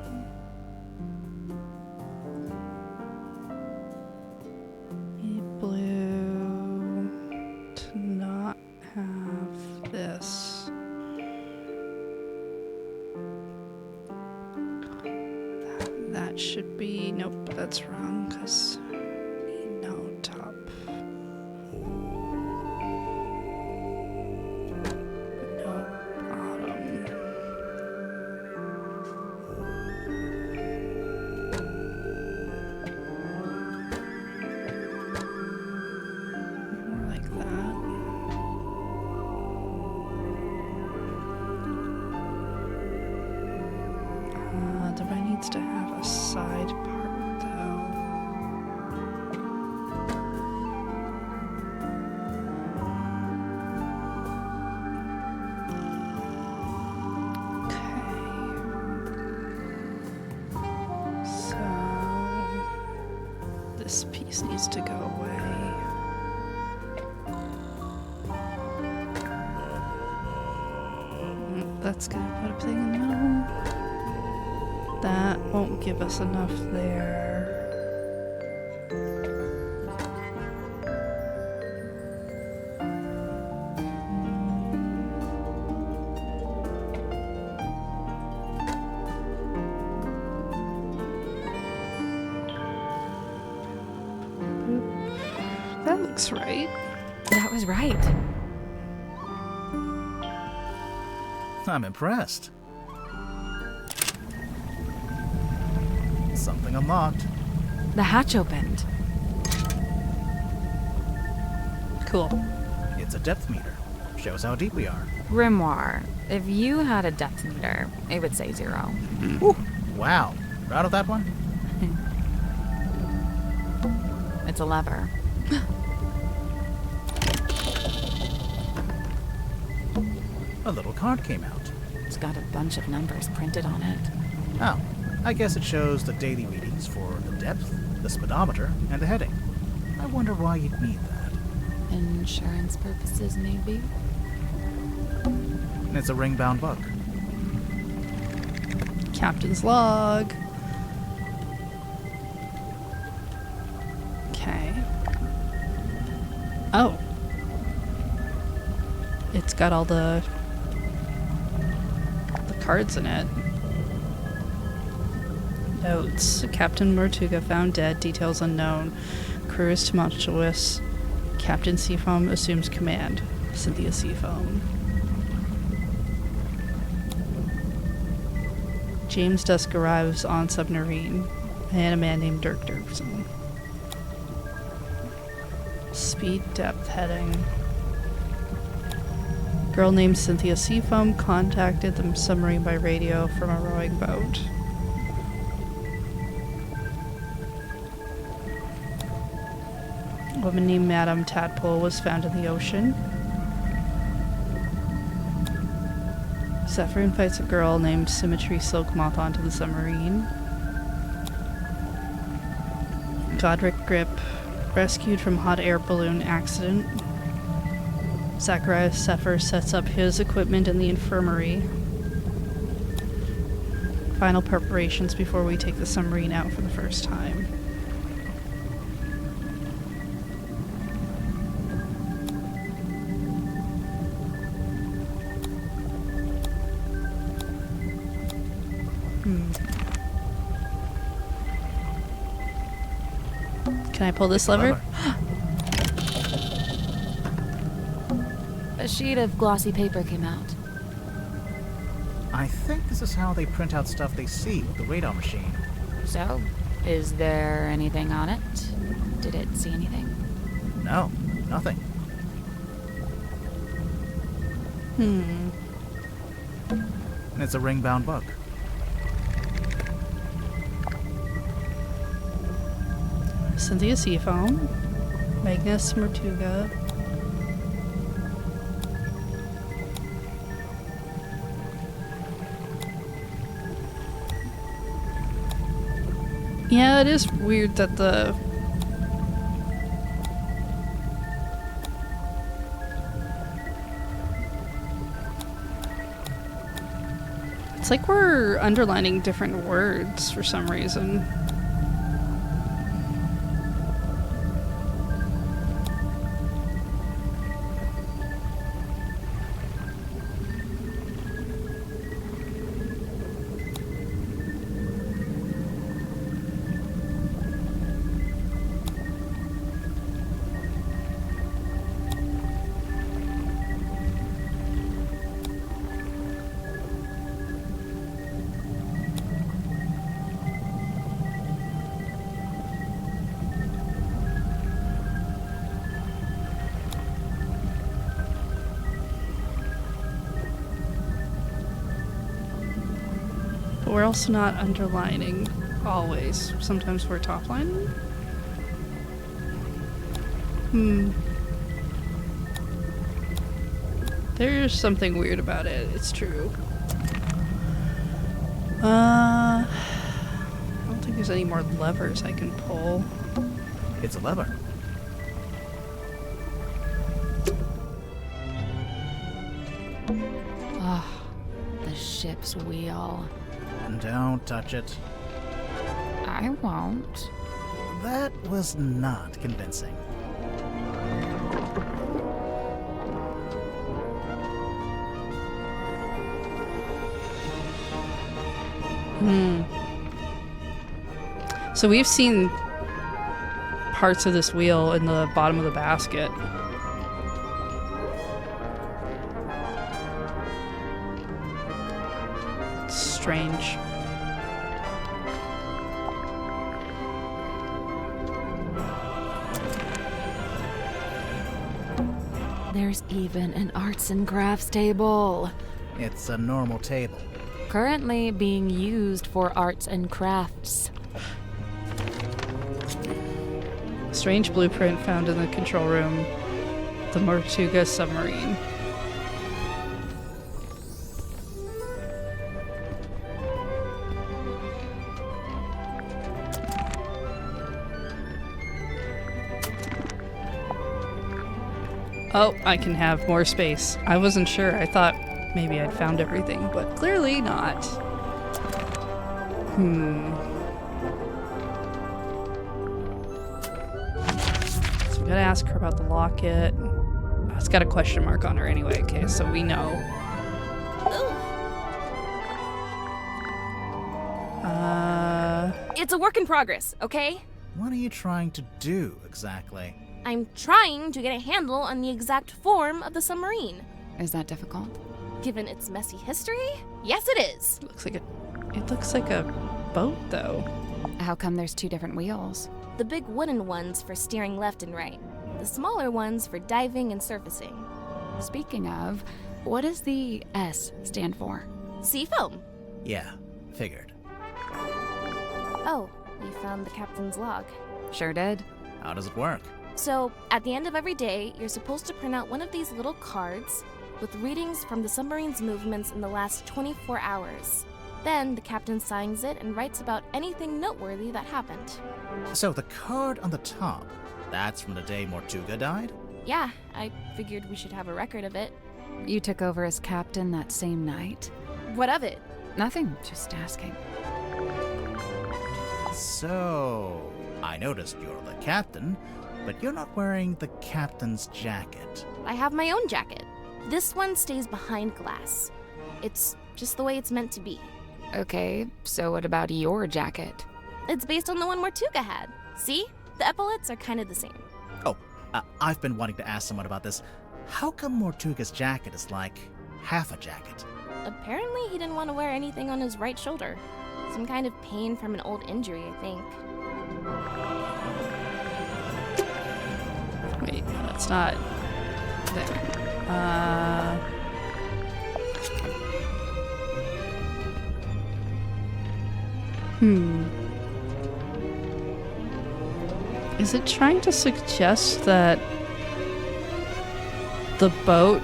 Blue to not have this. That should be, nope, that's wrong because no top. No bottom. More like that. The right needs to have a side part though. Okay. So this piece needs to go away. That's gonna put a thing in the middle. That won't give us enough there. That looks right. That was right. I'm impressed. Something unlocked. The hatch opened. Cool. It's a depth meter. Shows how deep we are. Grimoire, if you had a depth meter, it would say 0. Whew. Wow. Proud of that one? It's a lever. A little card came out. It's got a bunch of numbers printed on it. Oh, I guess it shows the daily readings for the depth, the speedometer, and the heading. I wonder why you'd need that. Insurance purposes, maybe? And it's a ring-bound book. Captain's log. Okay. Oh. It's got all the cards in it. Notes. Captain Mortuga found dead. Details unknown. Crew is tumultuous. Captain Seafoam assumes command. Cynthia Seafoam. James Dusk arrives on submarine. And a man named Dirk Dirkson. Speed depth heading. Girl named Cynthia Seafoam contacted the submarine by radio from a rowing boat. A woman named Madame Tadpole was found in the ocean. Zephyrin fights a girl named Symmetry Silkmoth onto the submarine. Godric Grip rescued from hot air balloon accident. Zacharias Zephyr sets up his equipment in the infirmary. Final preparations before we take the submarine out for the first time. Can I pull this lever? A sheet of glossy paper came out. I think this is how they print out stuff they see with the radar machine. So, is there anything on it? Did it see anything? No, nothing. And it's a ring-bound book. Cynthia Seafoam. Magnus Mortuga. Yeah, it is weird that the It's like we're underlining different words for some reason. But we're also not underlining always. Sometimes we're top lining. There's something weird about it, it's true. I don't think there's any more levers I can pull. It's a lever. Ah, the ship's wheel. Don't touch it. I won't. That was not convincing. So we've seen parts of this wheel in the bottom of the basket. Strange. There's even an arts and crafts table. It's a normal table. Currently being used for arts and crafts. Strange blueprint found in the control room. The Tortuga submarine. Oh, I can have more space. I wasn't sure. I thought maybe I'd found everything, but clearly not. So we gotta ask her about the locket. Oh, it's got a question mark on her anyway, okay, so we know. It's a work in progress, okay? What are you trying to do, exactly? I'm trying to get a handle on the exact form of the submarine. Is that difficult? Given its messy history, yes it is. It looks like a boat, though. How come there's two different wheels? The big wooden ones for steering left and right. The smaller ones for diving and surfacing. Speaking of, what does the S stand for? Seafoam. Yeah, figured. Oh, you found the captain's log. Sure did. How does it work? So, at the end of every day, you're supposed to print out one of these little cards with readings from the submarine's movements in the last 24 hours. Then, the captain signs it and writes about anything noteworthy that happened. So the card on the top, that's from the day Tortuga died? Yeah, I figured we should have a record of it. You took over as captain that same night? What of it? Nothing, just asking. So, I noticed you're the captain, but you're not wearing the captain's jacket. I have my own jacket. This one stays behind glass. It's just the way it's meant to be. Okay, so what about your jacket? It's based on the one Tortuga had. See? The epaulets are kind of the same. Oh, I've been wanting to ask someone about this. How come Tortuga's jacket is like half a jacket? Apparently he didn't want to wear anything on his right shoulder. Some kind of pain from an old injury, I think. Wait, no, that's not there. Is it trying to suggest that the boat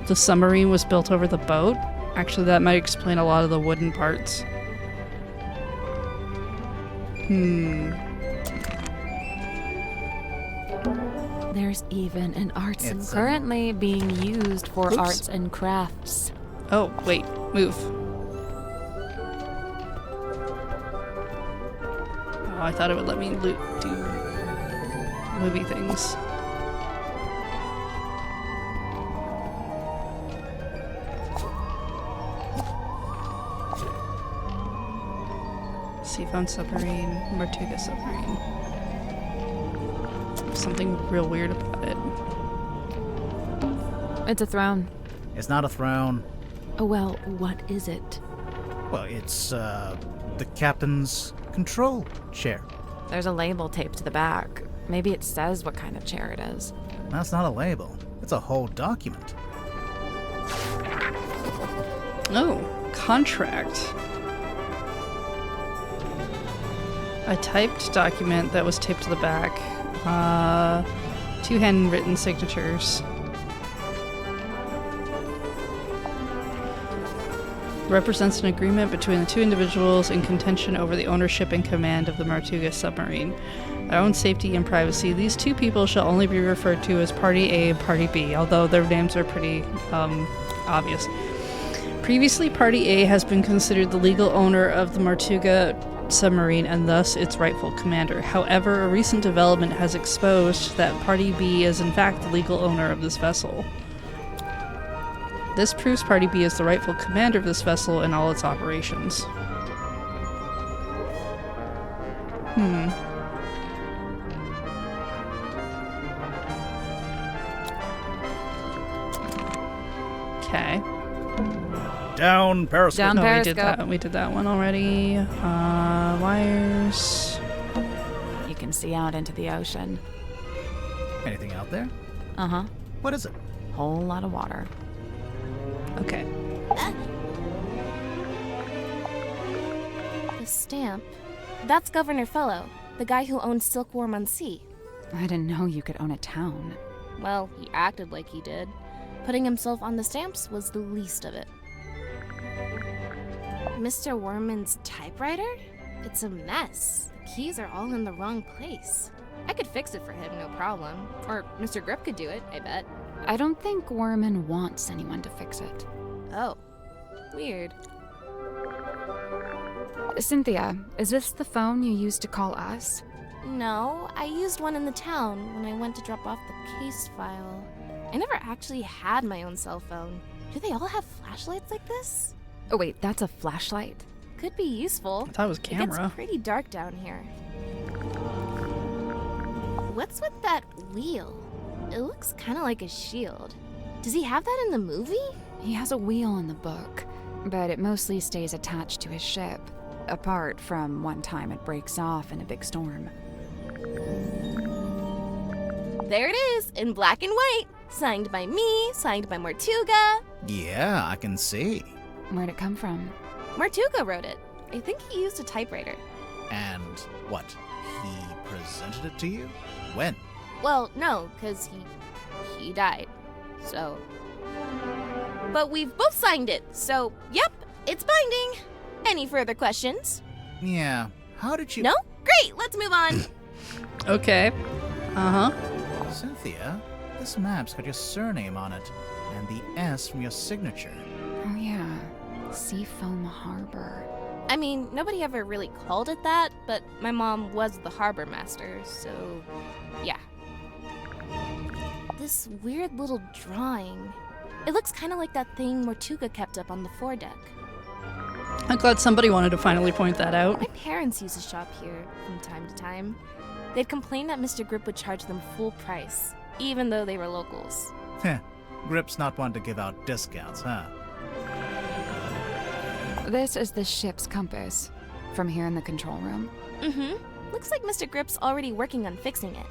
the submarine was built over the boat? Actually, that might explain a lot of the wooden parts. There's even an arts and It's, currently being used for Oops. arts and crafts. Oh, wait. Move. Oh, I thought it would let me do movie things. Seafoam submarine, Martuga submarine. Something real weird about it. It's a throne. It's not a throne. Oh, well, what is it? Well, it's, the captain's control chair. There's a label taped to the back. Maybe it says what kind of chair it is. That's not a label. It's a whole document. Oh, contract. A typed document that was taped to the back. 2 handwritten signatures. Represents an agreement between the 2 individuals in contention over the ownership and command of the Martuga submarine. Their own safety and privacy, these 2 people shall only be referred to as Party A and Party B, although their names are pretty obvious. Previously, Party A has been considered the legal owner of the Martuga submarine and thus its rightful commander. However, a recent development has exposed that Party B is in fact the legal owner of this vessel. This proves Party B is the rightful commander of this vessel and all its operations. Okay. Down periscope. Down No, periscope. we did that one already. Wires. You can see out into the ocean. Anything out there? Uh-huh. What is it? Whole lot of water. Okay. The stamp. That's Governor Fellow, the guy who owns Silkworm on Sea. I didn't know you could own a town. Well, he acted like he did. Putting himself on the stamps was the least of it. Mr. Worman's typewriter? It's a mess. The keys are all in the wrong place. I could fix it for him, no problem. Or Mr. Grip could do it, I bet. I don't think Worman wants anyone to fix it. Oh. Weird. Cynthia, is this the phone you used to call us? No, I used one in the town when I went to drop off the case file. I never actually had my own cell phone. Do they all have flashlights like this? Oh wait, that's a flashlight? Could be useful. I thought it was camera. It's pretty dark down here. What's with that wheel? It looks kind of like a shield. Does he have that in the movie? He has a wheel in the book, but it mostly stays attached to his ship, apart from one time it breaks off in a big storm. There it is, in black and white. Signed by me, signed by Martuga. Yeah, I can see. Where'd it come from? Martuga wrote it. I think he used a typewriter. And what? He presented it to you? When? Well, no, because he died. So. But we've both signed it, so yep, it's binding. Any further questions? Yeah. How did you... No? Great, let's move on. Okay. Uh-huh. Cynthia, this map's got your surname on it, and the S from your signature. Oh yeah, Seafoam Harbor. I mean, nobody ever really called it that, but my mom was the harbor master, so yeah. This weird little drawing. It looks kind of like that thing Martuga kept up on the foredeck. I'm glad somebody wanted to finally point that out. My parents used to shop here from time to time. They'd complain that Mr. Grip would charge them full price, even though they were locals. Heh. Grip's not one to give out discounts, huh? This is the ship's compass, from here in the control room. Mm-hmm. Looks like Mr. Grip's already working on fixing it.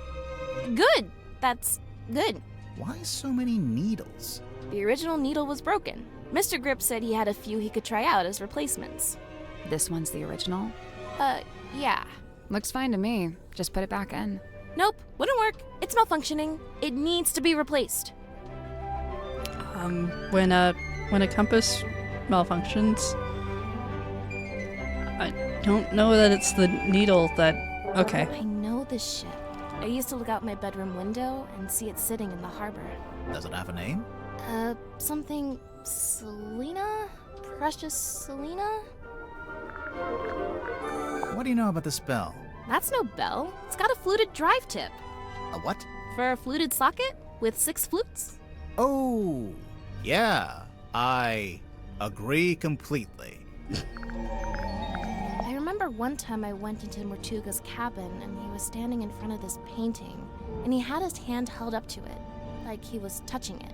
Good! That's good. Why so many needles? The original needle was broken. Mr. Grip said he had a few he could try out as replacements. This one's the original? Yeah. Looks fine to me. Just put it back in. Nope, wouldn't work. It's malfunctioning. It needs to be replaced. When a compass malfunctions, I don't know that it's the needle that... Okay. I know this ship. I used to look out my bedroom window and see it sitting in the harbor. Does it have a name? Something Selena? Precious Selena? What do you know about this bell? That's no bell. It's got a fluted drive tip. A what? For a fluted socket with 6 flutes. Oh, yeah. I agree completely. I remember one time I went into Mortuga's cabin and he was standing in front of this painting and he had his hand held up to it, like he was touching it.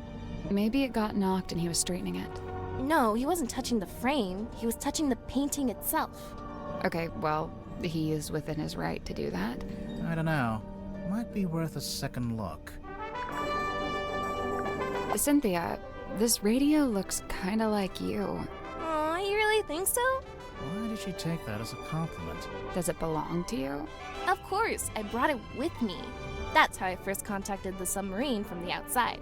Maybe it got knocked and he was straightening it. No, he wasn't touching the frame. He was touching the painting itself. Okay, well, he is within his right to do that. I don't know. Might be worth a second look. Cynthia, this radio looks kinda like you. Aw, you really think so? Why did she take that as a compliment? Does it belong to you? Of course, I brought it with me. That's how I first contacted the submarine from the outside.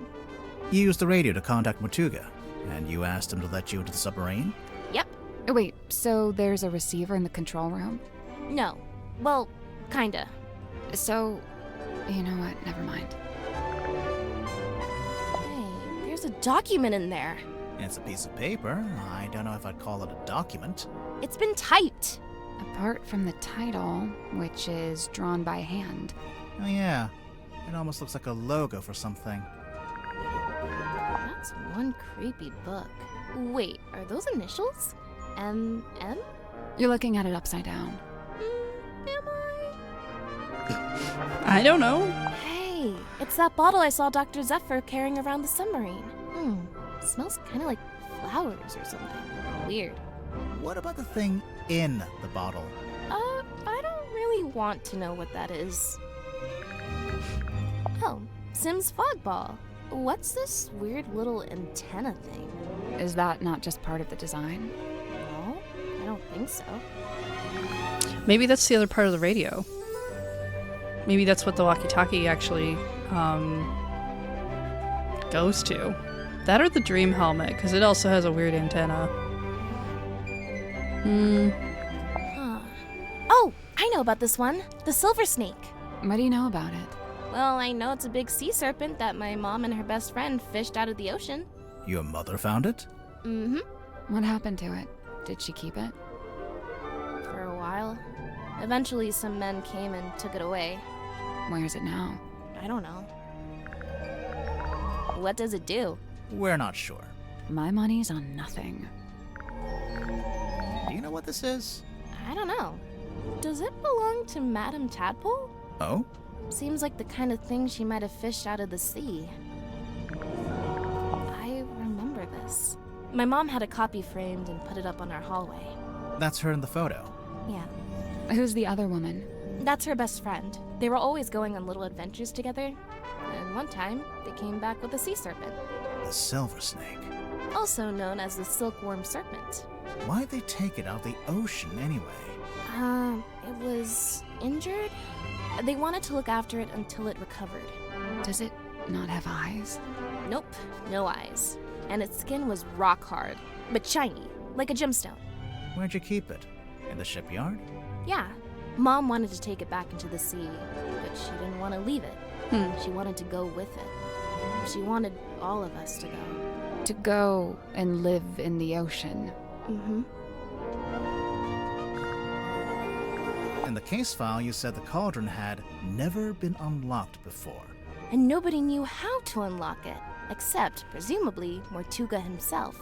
You used the radio to contact Mortuga, and you asked him to let you into the submarine? Yep. Wait, so there's a receiver in the control room? No. Well, kinda. So, you know what? Never mind. Hey, there's a document in there. It's a piece of paper. I don't know if I'd call it a document. It's been typed. Apart from the title, which is drawn by hand. Oh yeah. It almost looks like a logo for something. That's one creepy book. Wait, are those initials? M? You're looking at it upside down. Am I don't know. Hey, it's that bottle I saw Dr. Zephyr carrying around the submarine. Smells kind of like flowers or something. Weird. What about the thing in the bottle? I don't really want to know what that is. Oh, Sim's fog ball. What's this weird little antenna thing? Is that not just part of the design? No, I don't think so. Maybe that's the other part of the radio. Maybe that's what the walkie-talkie actually goes to. That or the dream helmet, because it also has a weird antenna. Huh. Oh, I know about this one. The silver snake. What do you know about it? Well, I know it's a big sea serpent that my mom and her best friend fished out of the ocean. Your mother found it? Mm-hmm. What happened to it? Did she keep it? For a while. Eventually, some men came and took it away. Where is it now? I don't know. What does it do? We're not sure. My money's on nothing. Do you know what this is? I don't know. Does it belong to Madame Tadpole? Oh? Seems like the kind of thing she might have fished out of the sea. I remember this. My mom had a copy framed and put it up on our hallway. That's her in the photo. Yeah. Who's the other woman? That's her best friend. They were always going on little adventures together. And one time, they came back with a sea serpent. The silver snake. Also known as the silkworm serpent. Why'd they take it out of the ocean anyway? It was injured? They wanted to look after it until it recovered. Does it not have eyes? Nope, no eyes. And its skin was rock hard, but shiny, like a gemstone. Where'd you keep it? In the shipyard? Yeah. Mom wanted to take it back into the sea, but she didn't want to leave it. She wanted to go with it. She wanted all of us to go. To go and live in the ocean. Mm-hmm. In the case file, you said the cauldron had never been unlocked before. And nobody knew how to unlock it, except, presumably, Mortuga himself.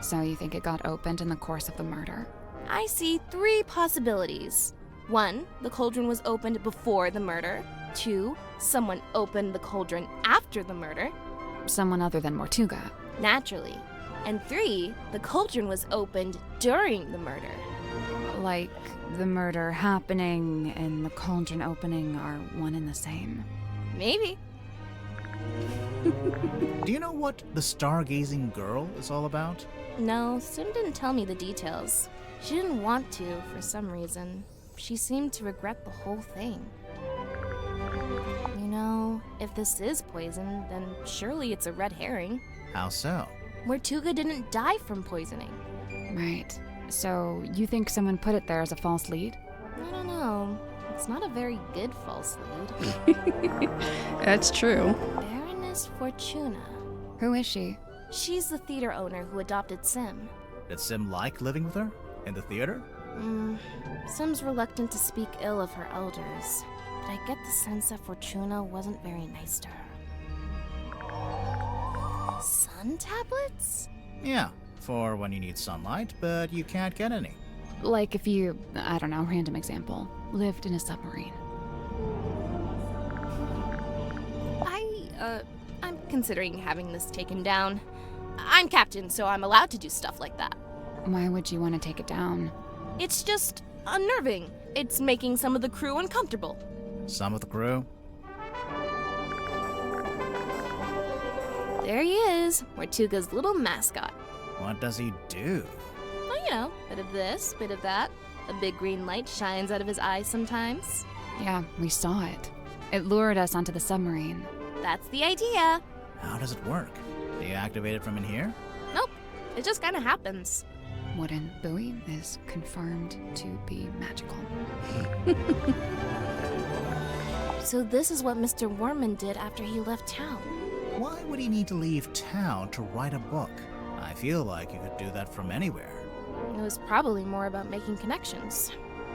So you think it got opened in the course of the murder? I see 3 possibilities. 1, the cauldron was opened before the murder. 2, someone opened the cauldron after the murder. Someone other than Mortuga. Naturally. And 3, the cauldron was opened during the murder. Like the murder happening and the cauldron opening are one and the same. Maybe. Do you know what the stargazing girl is all about? No, Sim didn't tell me the details. She didn't want to, for some reason. She seemed to regret the whole thing. You know, if this is poison, then surely it's a red herring. How so? Mortuga didn't die from poisoning. Right. So you think someone put it there as a false lead? I don't know. It's not a very good false lead. That's true. Baroness Fortuna. Who is she? She's the theater owner who adopted Sim. Did Sim like living with her? In the theater? Sim's reluctant to speak ill of her elders, but I get the sense that Fortuna wasn't very nice to her. Sun tablets? Yeah, for when you need sunlight, but you can't get any. Like if you, I don't know, random example, lived in a submarine. I'm considering having this taken down. I'm captain, so I'm allowed to do stuff like that. Why would you want to take it down? It's just unnerving. It's making some of the crew uncomfortable. Some of the crew? There he is, Mortuga's little mascot. What does he do? Well, you know, bit of this, bit of that. A big green light shines out of his eyes sometimes. Yeah, we saw it. It lured us onto the submarine. That's the idea. How does it work? Do you activate it from in here? Nope, it just kind of happens. Wooden buoy is confirmed to be magical. So this is what Mr. Worman did after he left town. Why would he need to leave town to write a book? I feel like you could do that from anywhere. It was probably more about making connections.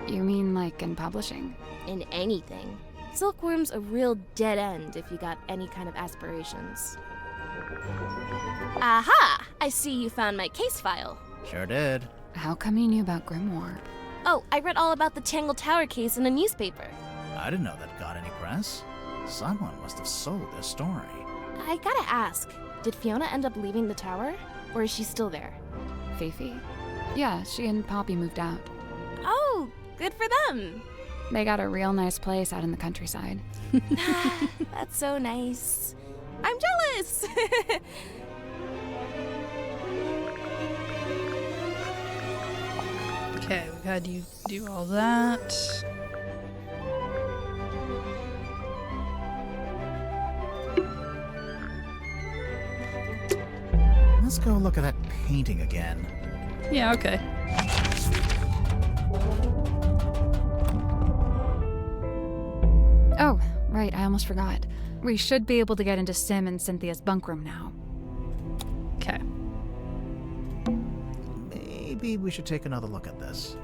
You mean like in publishing? In anything. Silkworm's a real dead end if you got any kind of aspirations. Aha! I see you found my case file. Sure did. How come you knew about Grimoire? Oh, I read all about the Tangle Tower case in a newspaper. I didn't know that got any press. Someone must have sold their story. I gotta ask, did Fiona end up leaving the tower? Or is she still there? Fifi? Yeah, she and Poppy moved out. Oh, good for them. They got a real nice place out in the countryside. That's so nice. I'm jealous! Okay, we had you do all that. Let's go look at that painting again. Yeah, okay. Oh, right, I almost forgot. We should be able to get into Sim and Cynthia's bunk room now. Okay. Maybe we should take another look at this.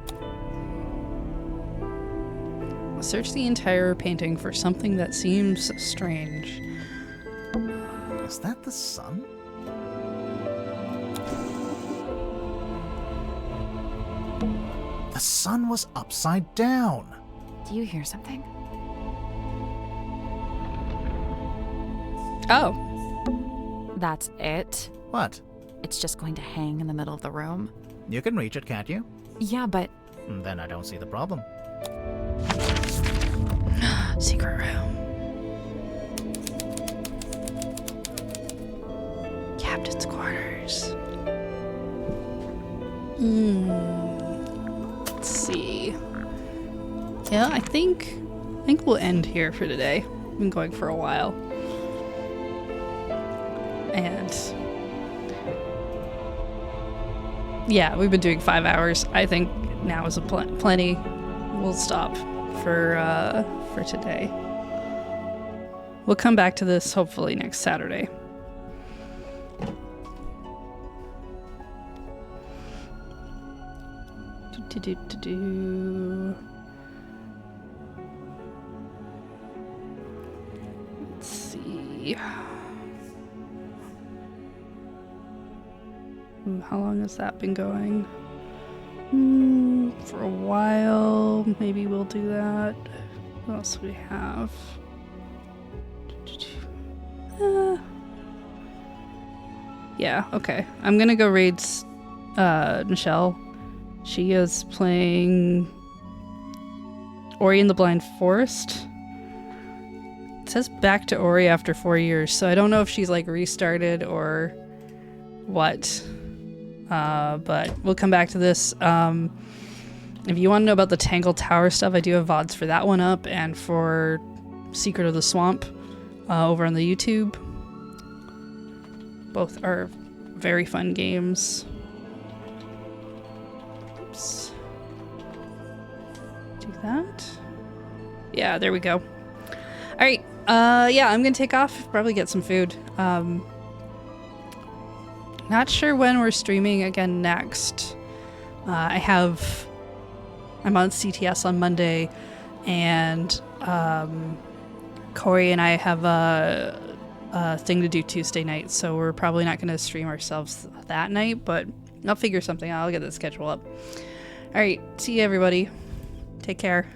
Search the entire painting for something that seems strange. Is that the sun? The sun was upside down. Do you hear something? Oh. That's it? What? It's just going to hang in the middle of the room? You can reach it, can't you? Yeah, but... Then I don't see the problem. Secret room. Captain's quarters. Let's see. Yeah, I think we'll end here for today. We've been going for a while. And yeah, we've been doing 5 hours. I think now is plenty. We'll stop for today. We'll come back to this hopefully next Saturday. Let's see. How long has that been going? For a while. Maybe we'll do that. What else do we have? Yeah, okay. I'm gonna go raid Michelle. She is playing Ori and the Blind Forest. It says back to Ori after 4 years, so I don't know if she's like restarted or what. But we'll come back to this. If you want to know about the Tangle Tower stuff, I do have VODs for that one up and for Secret of the Swamp over on the YouTube. Both are very fun games. Oops. Do that. Yeah, there we go. All right. Yeah, I'm gonna take off. Probably get some food. Not sure when we're streaming again next. I'm on CTS on Monday, and Corey and I have a thing to do Tuesday night, so we're probably not gonna stream ourselves that night, but I'll figure something out. I'll get the schedule up. All right. See you, everybody. Take care.